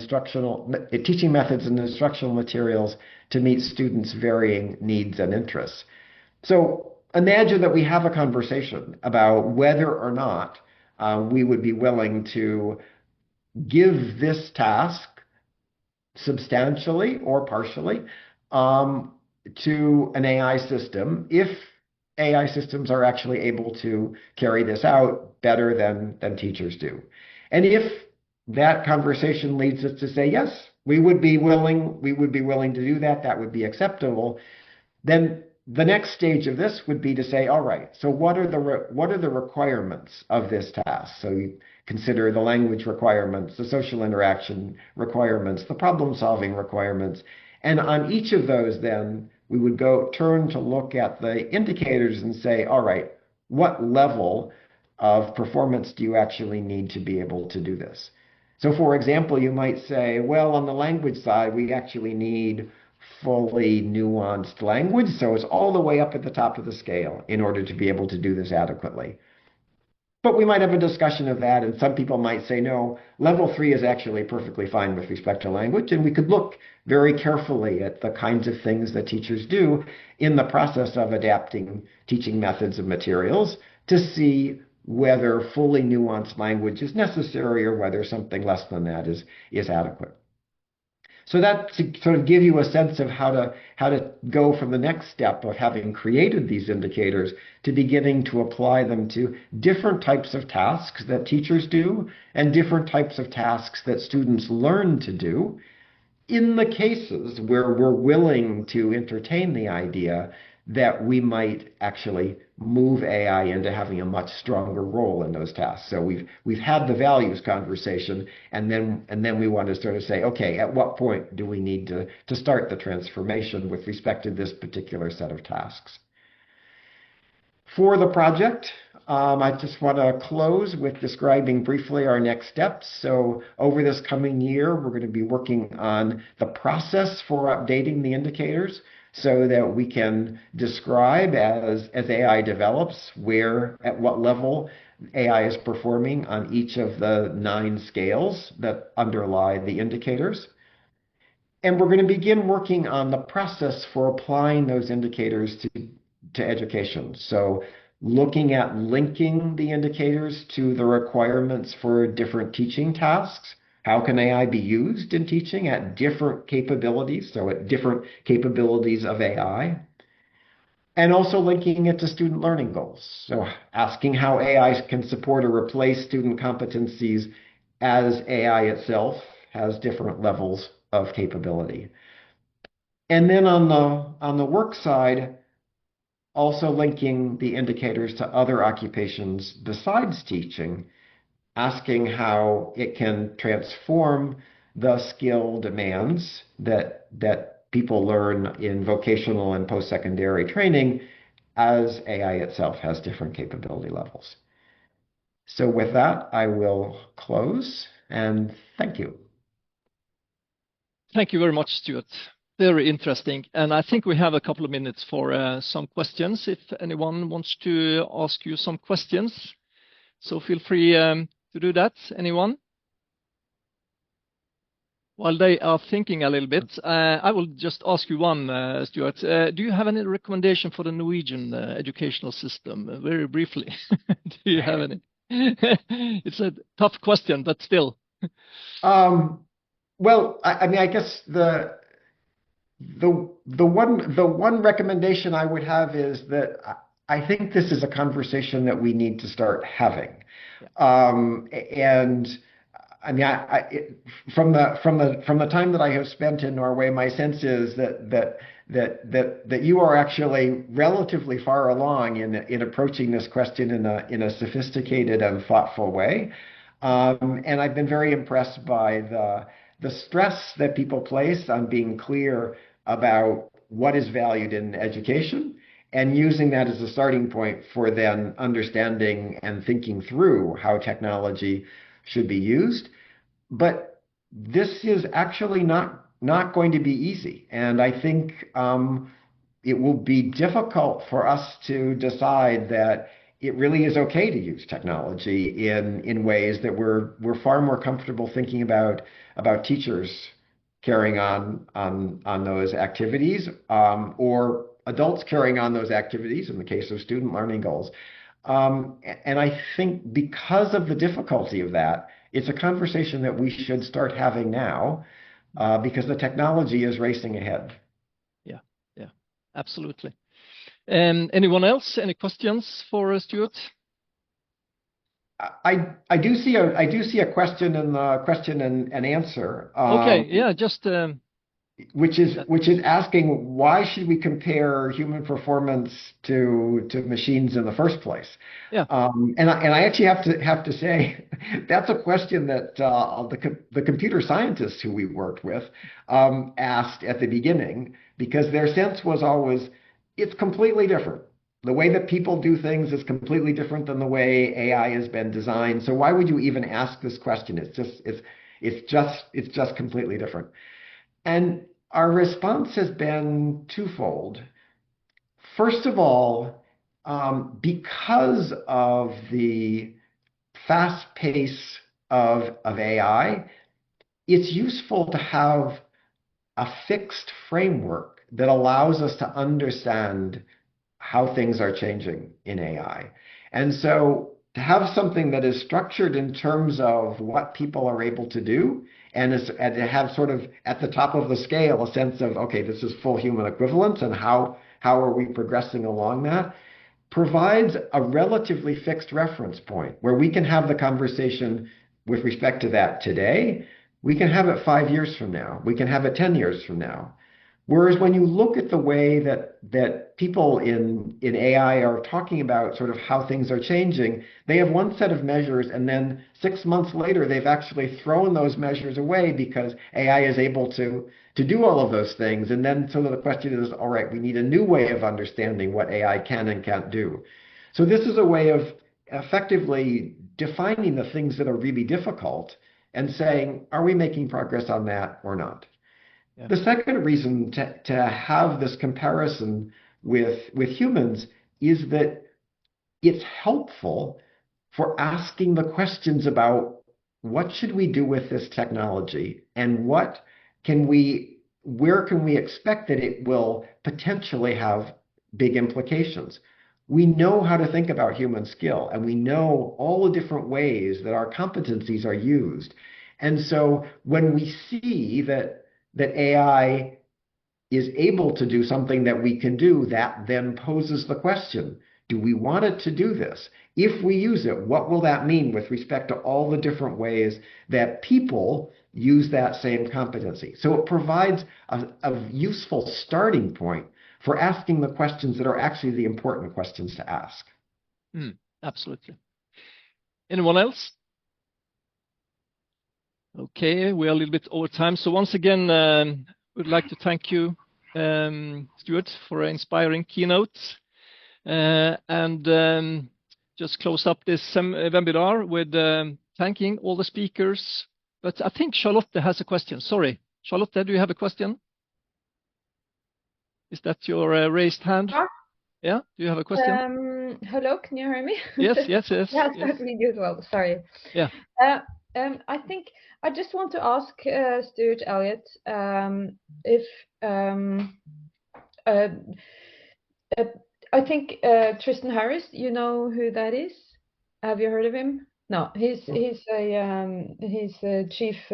teaching methods and instructional materials to meet students' varying needs and interests. So imagine that we have a conversation about whether or not we would be willing to give this task substantially or partially to an AI system if AI systems are actually able to carry this out better than teachers do. And if that conversation leads us to say, yes, we would be willing to do that, that would be acceptable, then the next stage of this would be to say, all right, so what are the requirements of this task? So you consider the language requirements, the social interaction requirements, the problem-solving requirements, and on each of those then we would turn to look at the indicators and say, all right, what level of performance do you actually need to be able to do this? So for example, you might say, well, on the language side, we actually need fully nuanced language, so it's all the way up at the top of the scale in order to be able to do this adequately. But we might have a discussion of that, and some people might say, no, level 3 is actually perfectly fine with respect to language, and we could look very carefully at the kinds of things that teachers do in the process of adapting teaching methods and materials to see whether fully nuanced language is necessary or whether something less than that is adequate. So that to sort of give you a sense of how to go from the next step of having created these indicators to beginning to apply them to different types of tasks that teachers do and different types of tasks that students learn to do in the cases where we're willing to entertain the idea that we might actually move AI into having a much stronger role in those tasks. So we've had the values conversation, and then we want to sort of say, okay, at what point do we need to start the transformation with respect to this particular set of tasks? For the project, I just want to close with describing briefly our next steps. So over this coming year, we're going to be working on the process for updating the indicators, so that we can describe as AI develops at what level AI is performing on each of the 9 scales that underlie the indicators. And we're going to begin working on the process for applying those indicators to education. So looking at linking the indicators to the requirements for different teaching tasks. How can AI be used in teaching at different capabilities, so at different capabilities of AI? And also linking it to student learning goals. So asking how AI can support or replace student competencies as AI itself has different levels of capability. And then on the work side, also linking the indicators to other occupations besides teaching, asking how it can transform the skill demands that people learn in vocational and post-secondary training as AI itself has different capability levels. So with that, I will close, and thank you. Thank you very much, Stuart. Very interesting. And I think we have a couple of minutes for some questions, if anyone wants to ask you some questions. So feel free to do that. Anyone? While they are thinking a little bit, I will just ask you one, Stuart. Do you have any recommendation for the Norwegian educational system? Very briefly. Do you have any? It's a tough question, but still. Well, I mean, I guess the one recommendation I would have is that I think this is a conversation that we need to start having. And I mean, from the time that I have spent in Norway, my sense is that you are actually relatively far along in approaching this question in a sophisticated and thoughtful way. And I've been very impressed by the stress that people place on being clear about what is valued in education, and using that as a starting point for then understanding and thinking through how technology should be used. But this is actually not going to be easy. And I think it will be difficult for us to decide that it really is okay to use technology in ways that we're far more comfortable thinking about teachers carrying on those activities, or adults carrying on those activities in the case of student learning goals. And I think because of the difficulty of that, it's a conversation that we should start having now. because the technology is racing ahead. Yeah, absolutely. Anyone else? Any questions for Stuart? I do see a question in the question and answer. Okay, yeah, just which is asking, why should we compare human performance to machines in the first place? Yeah. And I actually have to say that's a question that the computer scientists who we worked with asked at the beginning, because their sense was always it's completely different. The way that people do things is completely different than the way AI has been designed. So why would you even ask this question? It's just completely different. And our response has been twofold. First of all, because of the fast pace of AI, it's useful to have a fixed framework that allows us to understand how things are changing in AI. And so to have something that is structured in terms of what people are able to do, and to have sort of at the top of the scale a sense of, okay, this is full human equivalence, and how are we progressing along that, provides a relatively fixed reference point where we can have the conversation with respect to that today. We can have it 5 years from now. We can have it 10 years from now. Whereas when you look at the way that people in AI are talking about sort of how things are changing, they have one set of measures, and then 6 months later, they've actually thrown those measures away because AI is able to do all of those things. And then sort of the question is, all right, we need a new way of understanding what AI can and can't do. So this is a way of effectively defining the things that are really difficult and saying, are we making progress on that or not? Yeah. The second reason to have this comparison with humans is that it's helpful for asking the questions about what should we do with this technology, and where can we expect that it will potentially have big implications. We know how to think about human skill, and we know all the different ways that our competencies are used. And so when we see that AI is able to do something that we can do, that then poses the question, do we want it to do this? If we use it, what will that mean with respect to all the different ways that people use that same competency? So it provides a useful starting point for asking the questions that are actually the important questions to ask. Absolutely. Anyone else? Okay, we are a little bit over time. So once again, we'd like to thank you, Stuart, for an inspiring keynote. And just close up this webinar with thanking all the speakers. But I think Charlotte has a question. Sorry, Charlotte, do you have a question? Is that your raised hand? Yeah, do you have a question? Hello, can you hear me? Yes. Yes, me as well. Sorry. Yeah. I think I just want to ask Stuart Elliot if I think Tristan Harris, you know who that is? Have you heard of him? No, he's a chief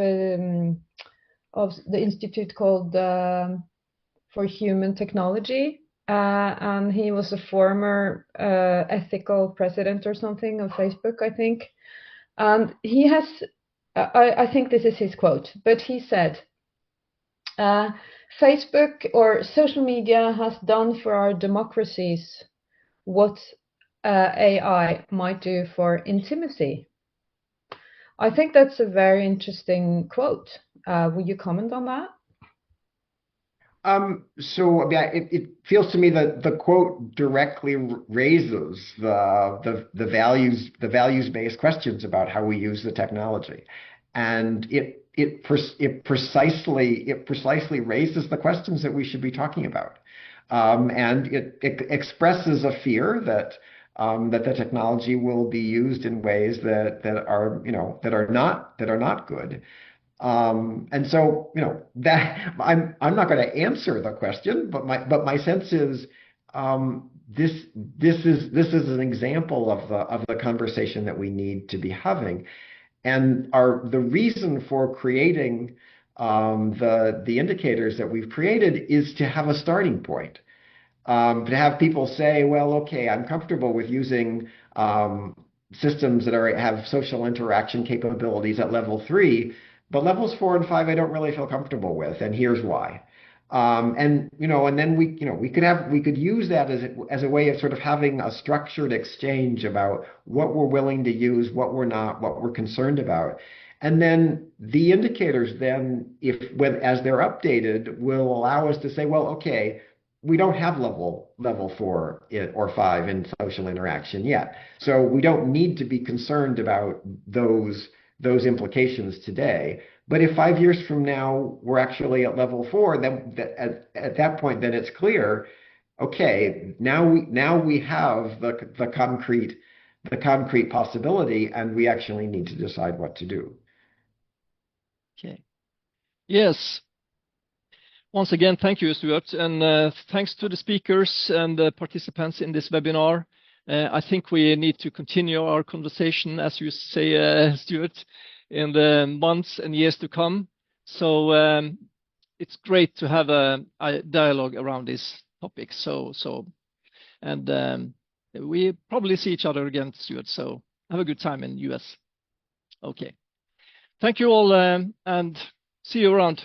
of the institute called for Human Technology, and he was a former ethical president or something of Facebook, I think. And he has, I think this is his quote, but he said, Facebook or social media has done for our democracies what AI might do for intimacy. I think that's a very interesting quote. Will you comment on that? So yeah, it feels to me that the quote directly raises the values-based questions about how we use the technology, and it precisely raises the questions that we should be talking about, and it expresses a fear that the technology will be used in ways that are not good. And so, that I'm not going to answer the question, but my sense is this is an example of the conversation that we need to be having, and the reason for creating the indicators that we've created is to have a starting point. To have people say, well, okay, I'm comfortable with using systems that have social interaction capabilities at level 3, but levels 4 and 5 I don't really feel comfortable with, and here's why. And then we could use that as a way of sort of having a structured exchange about what we're willing to use, what we're not, what we're concerned about. And then the indicators then, as they're updated, will allow us to say, well, okay, we don't have level 4 or 5 in social interaction yet. So we don't need to be concerned about those implications today. But if 5 years from now we're actually at level 4, then at that point, then it's clear, okay, now we have the concrete possibility, and we actually need to decide what to do. Okay. Yes. Once again, thank you, Stuart, and thanks to the speakers and the participants in this webinar. I think we need to continue our conversation, as you say, Stuart, in the months and years to come. So it's great to have a dialogue around this topic. And we probably see each other again, Stuart. So have a good time in US. Okay. Thank you all, and see you around.